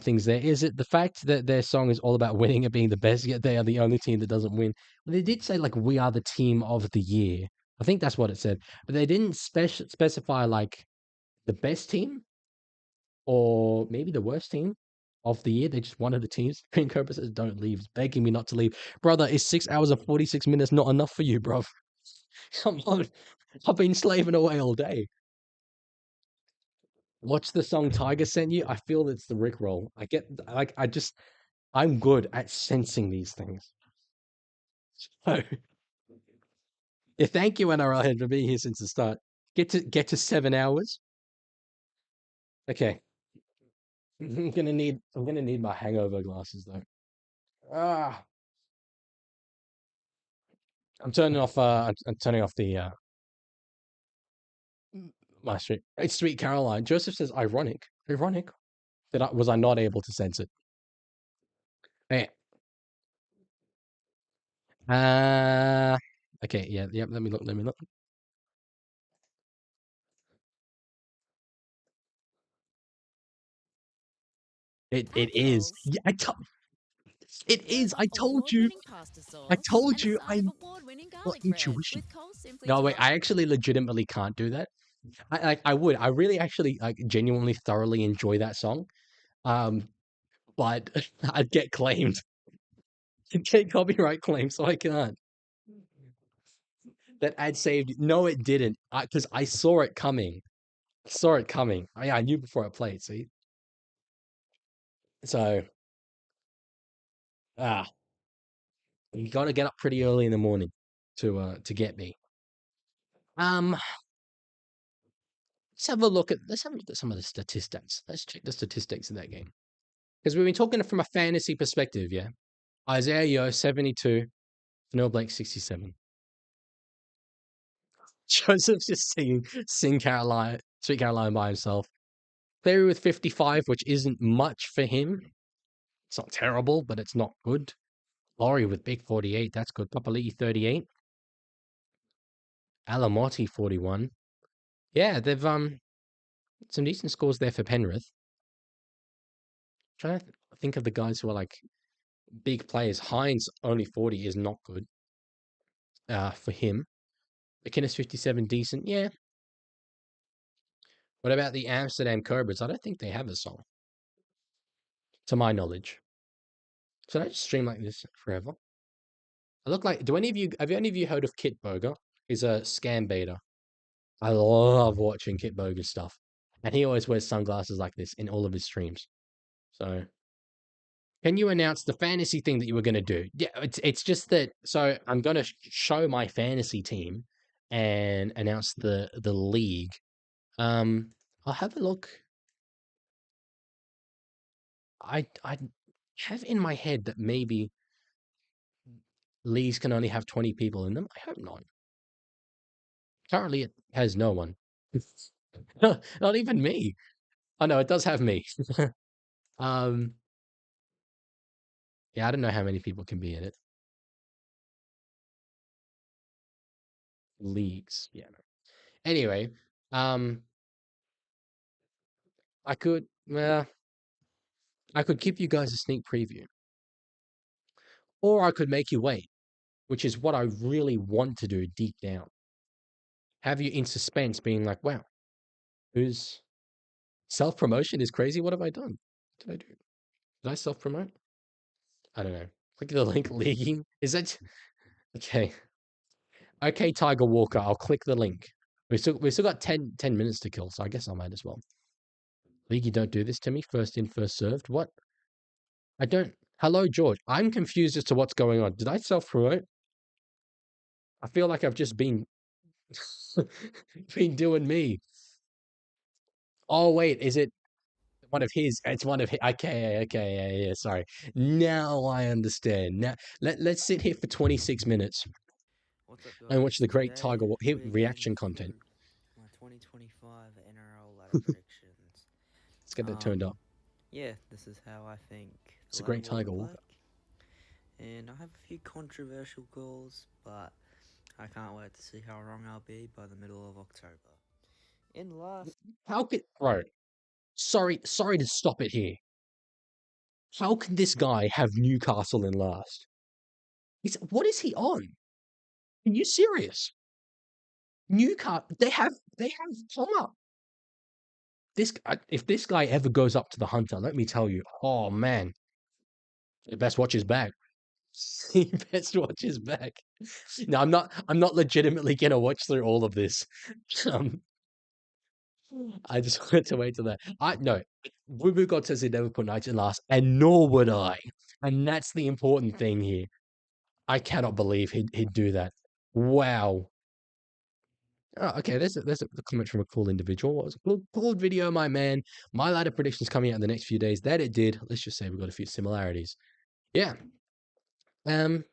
things there. Is it the fact that their song is all about winning and being the best, yet they are the only team that doesn't win? Well, they did say, like, we are the team of the year. I think that's what it said. But they didn't specify, like, the best team or maybe the worst team of the year. They just one of the teams. Green Cobra says, don't leave. It's begging me not to leave. Brother, is 6 hours and 46 minutes not enough for you, bro? Come on. I've been slaving away all day. Watch the song Tiger sent you. I feel it's the Rickroll. I get, like, I'm good at sensing these things. So, Yeah, thank you, NRL head, for being here since the start. Get to 7 hours. Okay. I'm gonna need my hangover glasses though. Ah, I'm turning off I'm turning off the my stream. It's Sweet Caroline. Joseph says ironic. Ironic. Was I not able to sense it? Hey. Okay, yeah, let me look. It is. Apples. Yeah, it is. I told you. Award-winning pasta sauce I told and a you. side of award-winning Got garlic bread intuition. with Coles Simply No, wait, I Toast. actually legitimately can't do that. I would. I really actually like genuinely thoroughly enjoy that song. But I'd get claimed. I'd get copyright claimed, so I can't. That ad saved. No, it didn't. Because I saw it coming. Saw it coming. I knew before I played. See. So, you got to get up pretty early in the morning to get me. Let's have a look at some of the statistics. Let's check the statistics of that game. Because we've been talking from a fantasy perspective, yeah. Isaiah Yo 72, Fanil Blake 67. Joseph's just sing Caroline, Sweet Caroline by himself. Cleary with 55, which isn't much for him. It's not terrible, but it's not good. Laurie with big 48, that's good. Papali'i 38. Alamotti 41. Yeah, they've some decent scores there for Penrith. Trying to think of the guys who are like big players. Hines only 40 is not good. For him. McInnes 57, decent. Yeah. What about the Amsterdam Cobras? I don't think they have a song, to my knowledge. Should I just stream like this forever? I look like. Have any of you heard of Kit Boger? He's a scam baiter. I love watching Kit Boger stuff, and he always wears sunglasses like this in all of his streams. So, can you announce the fantasy thing that you were going to do? Yeah, it's just that. So I'm going to show my fantasy team and announce the league. I'll have a look. I have in my head that maybe leagues can only have 20 people in them. I hope not. Currently, it has no one. Not even me. Oh no, it does have me. um, yeah, I don't know how many people can be in it. Leagues, yeah. Anyway, I could give you guys a sneak preview, or I could make you wait, which is what I really want to do deep down. Have you in suspense, being like, "Wow, who's self-promotion is crazy. What have I done? What did I do? Did I self-promote? I don't know. Click the link, leaguing. Is that okay? Okay, Tiger Walker. I'll click the link. We still got 10 minutes to kill, so I guess I might as well. Leaguey, don't do this to me. First in, first served. What? I don't. Hello, George. I'm confused as to what's going on. Did I self-promote? I feel like I've just been doing me. Oh wait, is it one of his? It's one of his. Okay, yeah. Sorry. Now I understand. Now let's sit here for 26 minutes. What's up, guys? And watch the great Today, Tiger we're reaction getting content. my 2025 NRL ladder predictions. Let's get that turned up. Yeah, this is how I think It's the a great ladder will Tiger look Walker. like. And I have a few controversial calls, but I can't wait to see how wrong I'll be by the middle of October. In last, How could bro? Sorry to stop it here. How can this guy have Newcastle in last? What is he on? Are you serious? Newcastle, they have Plummer. If this guy ever goes up to the Hunter, let me tell you, oh man, you best watch his back. You best watch his back. No, I'm not legitimately gonna watch through all of this. I just wanted to wait till that. No, Wubu God says he never put Knights in last, and nor would I. And that's the important thing here. I cannot believe he'd do that. Wow. Oh, okay, there's a comment from a cool individual. What was it? Cool video, my man. My ladder predictions coming out in the next few days. That it did. Let's just say we've got a few similarities. Yeah. I'm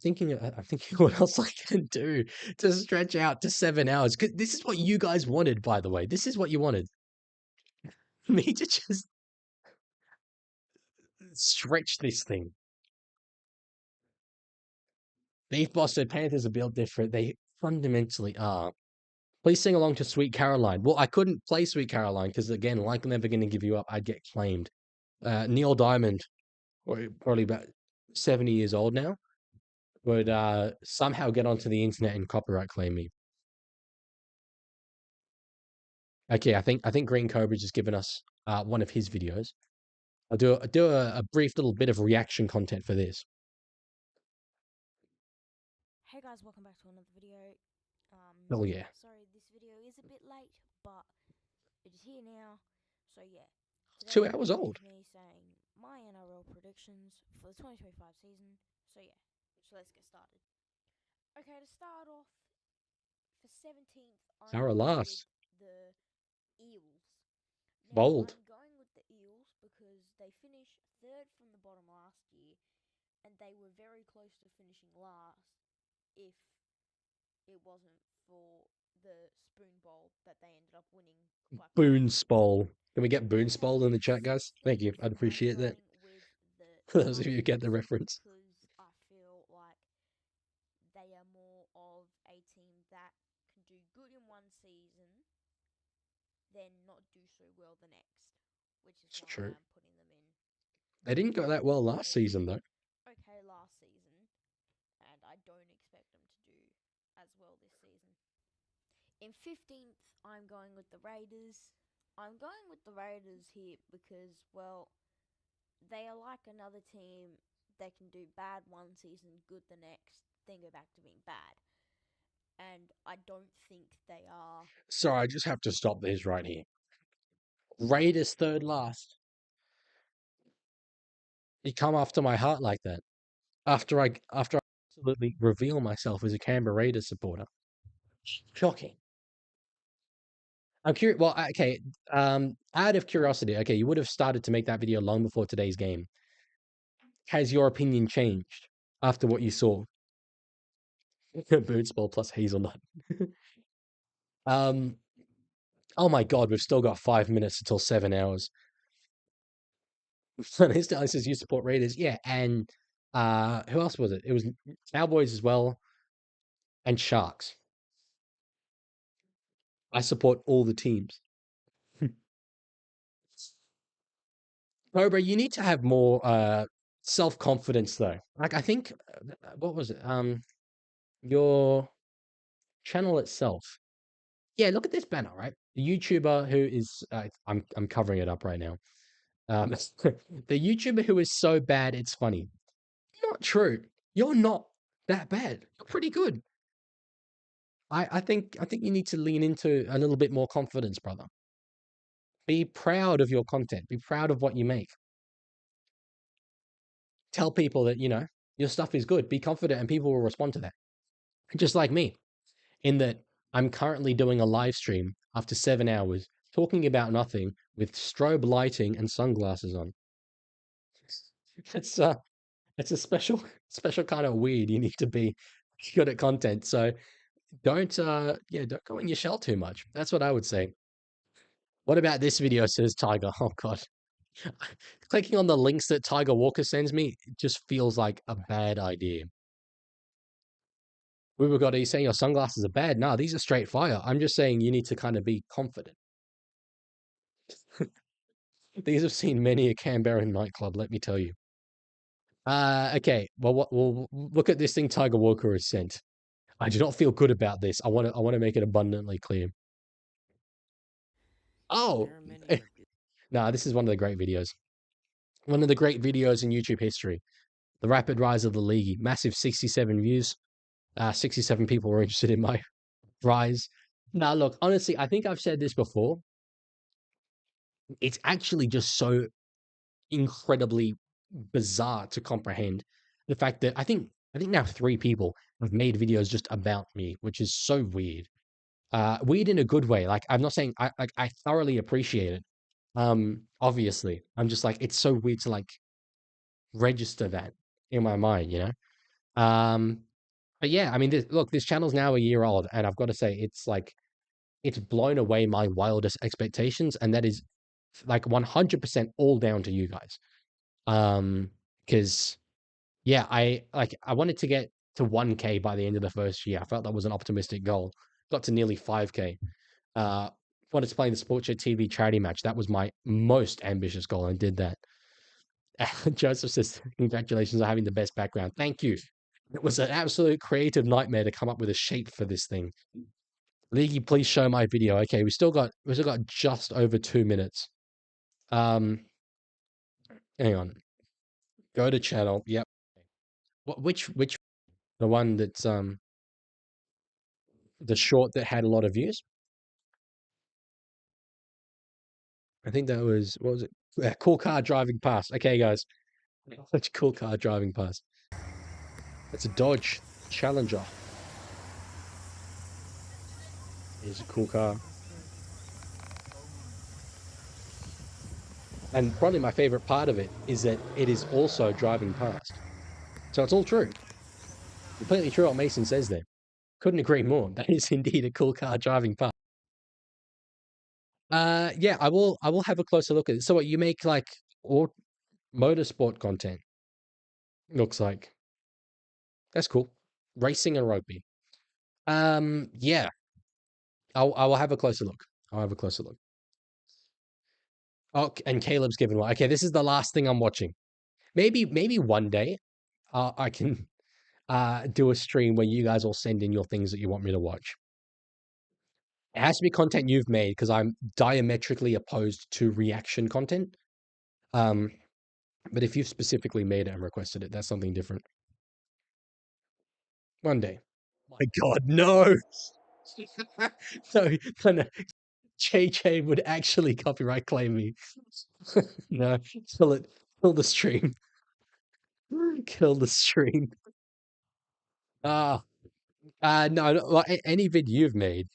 thinking what else I can do to stretch out to 7 hours. 'Cause this is what you guys wanted, by the way. This is what you wanted. Me to just stretch this thing. Beef Boss said Panthers are built different. They fundamentally are. Please sing along to Sweet Caroline. Well, I couldn't play Sweet Caroline because, again, like Never Gonna Give You Up, I'd get claimed. Neil Diamond, probably about 70 years old now, would somehow get onto the internet and copyright claim me. Okay, I think Green Cobra just given us one of his videos. I'll do a brief little bit of reaction content for this. Hey guys, welcome back to another video. Oh yeah. Sorry, this video is a bit late, but it is here now. So yeah, 2 hours old. Me saying my NRL predictions for the 2025 season. So yeah, so let's get started. Okay, to start off, for 17th, I'm Our going last. with the Eels. Now, Bold. I'm going with the Eels because they finished third from the bottom last year, and they were very close to finishing last if it wasn't for the Spoon Bowl that they ended up winning. Boonspole. Can we get Boonspole in the chat, guys? Thank you. I'd appreciate that. For those of you who get the reference. Because I feel like they are more of a team that can do good in one season, then not do so well the next, which is It's why true. I'm putting them in. They didn't go that well last season, though. Okay, last season, and I don't expect them to do as well this season. In 15th, I'm going with the Raiders. I'm going with the Raiders here because, well, they are like another team that can do bad one season, good the next, then go back to being bad. And I don't think they are. Sorry, I just have to stop this right here. Raiders third last. You come after my heart like that. After I absolutely reveal myself as a Canberra Raiders supporter. Shocking. I'm curious. Well, okay. Out of curiosity, okay, you would have started to make that video long before today's game. Has your opinion changed after what you saw? Bootsball plus hazelnut. Oh my God, we've still got 5 minutes until 7 hours. His says you support Raiders, yeah, and who else was it? It was Cowboys as well, and Sharks. I support all the teams. Cobra, you need to have more self-confidence though. Like I think, what was it? Your channel itself. Yeah, look at this banner, right? The YouTuber who is, I'm covering it up right now. The YouTuber who is so bad it's funny. Not true. You're not that bad. You're pretty good. I think you need to lean into a little bit more confidence, brother. Be proud of your content. Be proud of what you make. Tell people that, your stuff is good. Be confident and people will respond to that. Just like me, in that I'm currently doing a live stream after 7 hours talking about nothing with strobe lighting and sunglasses on. It's a special kind of weird. You need to be good at content. So don't go in your shell too much. That's what I would say. What about this video, says Tiger? Oh God. Clicking on the links that Tiger Walker sends me just feels like a bad idea. Are you saying your sunglasses are bad? No, these are straight fire. I'm just saying you need to kind of be confident. These have seen many a Canberra nightclub, let me tell you. Okay. Well, look at this thing Tiger Walker has sent. I do not feel good about this. I want to make it abundantly clear. Oh, no, this is one of the great videos. One of the great videos in YouTube history. The rapid rise of the Leaguie. Massive 67 views. 67 people were interested in my rise. Now, look, honestly, I think I've said this before. It's actually just so incredibly bizarre to comprehend the fact that I think now 3 people have made videos just about me, which is so weird. Weird in a good way. Like, I'm not saying I thoroughly appreciate it. Obviously, I'm just like, it's so weird to like register that in my mind, you know? But yeah, I mean, this channel's now a year old, and I've got to say, it's like, it's blown away my wildest expectations, and that is like 100% all down to you guys. Because yeah, I wanted to get to 1K by the end of the first year. I felt that was an optimistic goal. Got to nearly 5K. Wanted to play in the Sports Chat TV charity match. That was my most ambitious goal, and did that. Joseph says, "Congratulations on having the best background." Thank you. It was an absolute creative nightmare to come up with a shape for this thing. Leaguie, please show my video. Okay, we still got just over 2 minutes. Hang on. Go to channel. Yep. Which the one that's the short that had a lot of views? I think that was, what was it? Cool car driving past. Okay, guys. Such a cool car driving past. It's a Dodge Challenger. It's a cool car. And probably my favorite part of it is that it is also driving past. So it's all true. Completely true what Mason says there. Couldn't agree more. That is indeed a cool car driving past. Yeah, I will have a closer look at it. So what, you make like or motorsport content? Looks like. That's cool. Racing and rugby. Yeah. I will have a closer look. I'll have a closer look. Oh, and Caleb's given one. Okay, this is the last thing I'm watching. Maybe one day I can do a stream where you guys all send in your things that you want me to watch. It has to be content you've made, because I'm diametrically opposed to reaction content. But if you've specifically made it and requested it, that's something different. One day. My God, no. No. JJ would actually copyright claim me. No, kill it. Kill the stream. Kill the stream. No, like any vid you've made.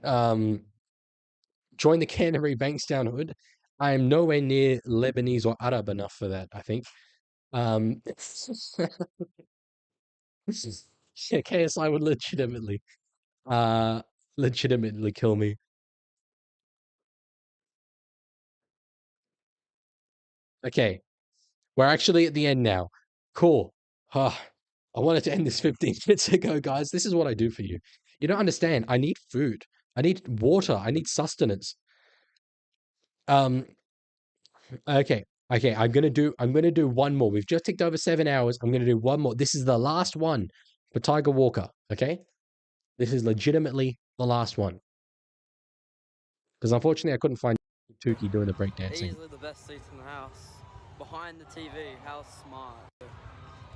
Join the Canterbury Bankstown Hood. I am nowhere near Lebanese or Arab enough for that, I think. Yeah, KSI would legitimately kill me. Okay, we're actually at the end now. Cool. I wanted to end this 15 minutes ago, guys. This is what I do for you. You don't understand. I need food. I need water. I need sustenance. Okay. I'm gonna do one more. We've just ticked over 7 hours. I'm gonna do one more. This is the last one for Tiger Walker. Okay. This is legitimately the last one. Because unfortunately I couldn't find Tukey doing the breakdancing. Easily the best seats in the house. Behind the TV, how smart.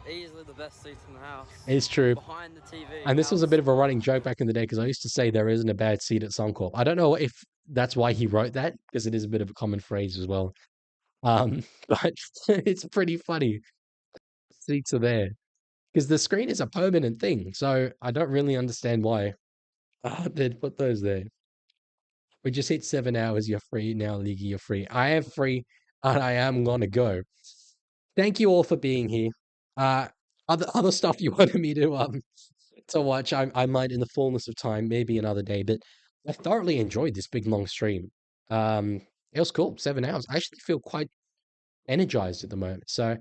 Easily the best seats in the house. It's true. Behind the TV. And this was a bit of a running joke back in the day, because I used to say there isn't a bad seat at Suncorp. I don't know if that's why he wrote that, because it is a bit of a common phrase as well. But it's pretty funny. Seats are there. Because the screen is a permanent thing, so I don't really understand why they'd put those there. We just hit 7 hours. You're free now, Leaguie. You're free. I am free, and I am gonna go. Thank you all for being here. Other stuff you wanted me to watch, I might in the fullness of time, maybe another day. But I thoroughly enjoyed this big long stream. It was cool. 7 hours. I actually feel quite energized at the moment. So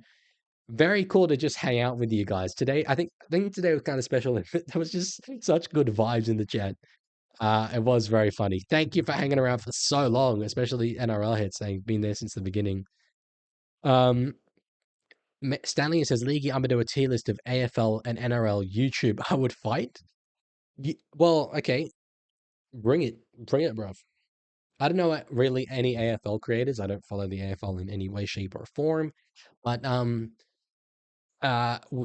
very cool to just hang out with you guys today. I think today was kind of special. There was just such good vibes in the chat. It was very funny. Thank you for hanging around for so long, especially NRL head saying been there since the beginning. Stanley says, Leaguie, I'm gonna do a tier list of AFL and NRL YouTube I would fight. Well, okay, bring it, bruv. I don't know really any AFL creators. I don't follow the AFL in any way, shape, or form. But do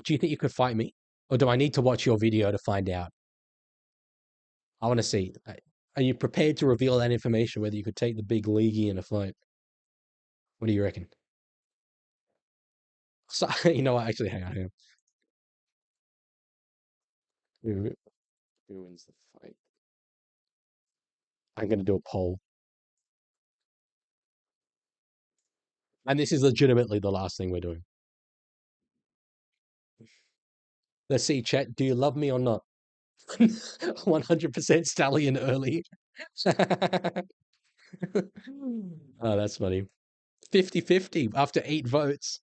you think you could fight me, or do I need to watch your video to find out? I want to see. Are you prepared to reveal that information? Whether you could take the big Leaguie in a fight? What do you reckon? So, you know what? Actually, hang on. Who wins the fight? I'm gonna do a poll. And this is legitimately the last thing we're doing. Let's see, chat. Do you love me or not? 100% stallion early. Oh, that's funny. 50-50 after 8 votes.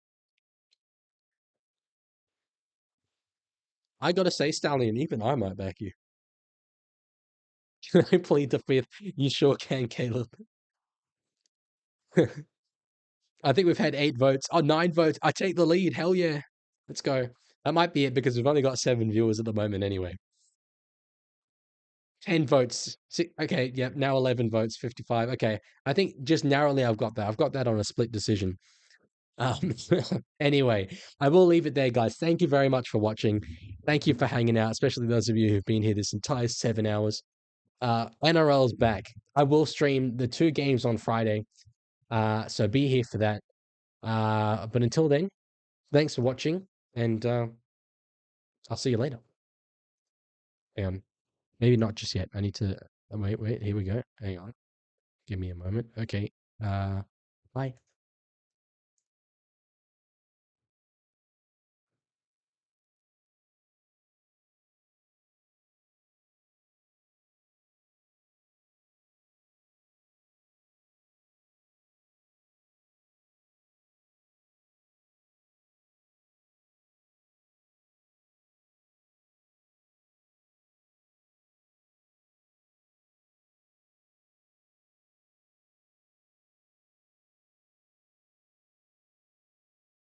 I gotta say, Stallion, even I might back you. Can I plead the fifth? You sure can, Caleb. I think we've had 8 votes. Oh, 9 votes. I take the lead. Hell yeah. Let's go. That might be it because we've only got 7 viewers at the moment anyway. 10 votes. Okay, yep, now 11 votes, 55. Okay, I think just narrowly I've got that. I've got that on a split decision. Anyway, I will leave it there, guys. Thank you very much for watching. Thank you for hanging out, especially those of you who've been here this entire 7 hours. NRL's back. I will stream the 2 games on Friday, so be here for that. But until then, thanks for watching, and I'll see you later. Maybe not just yet. I need to wait. Here we go. Hang on. Give me a moment. Okay. Bye.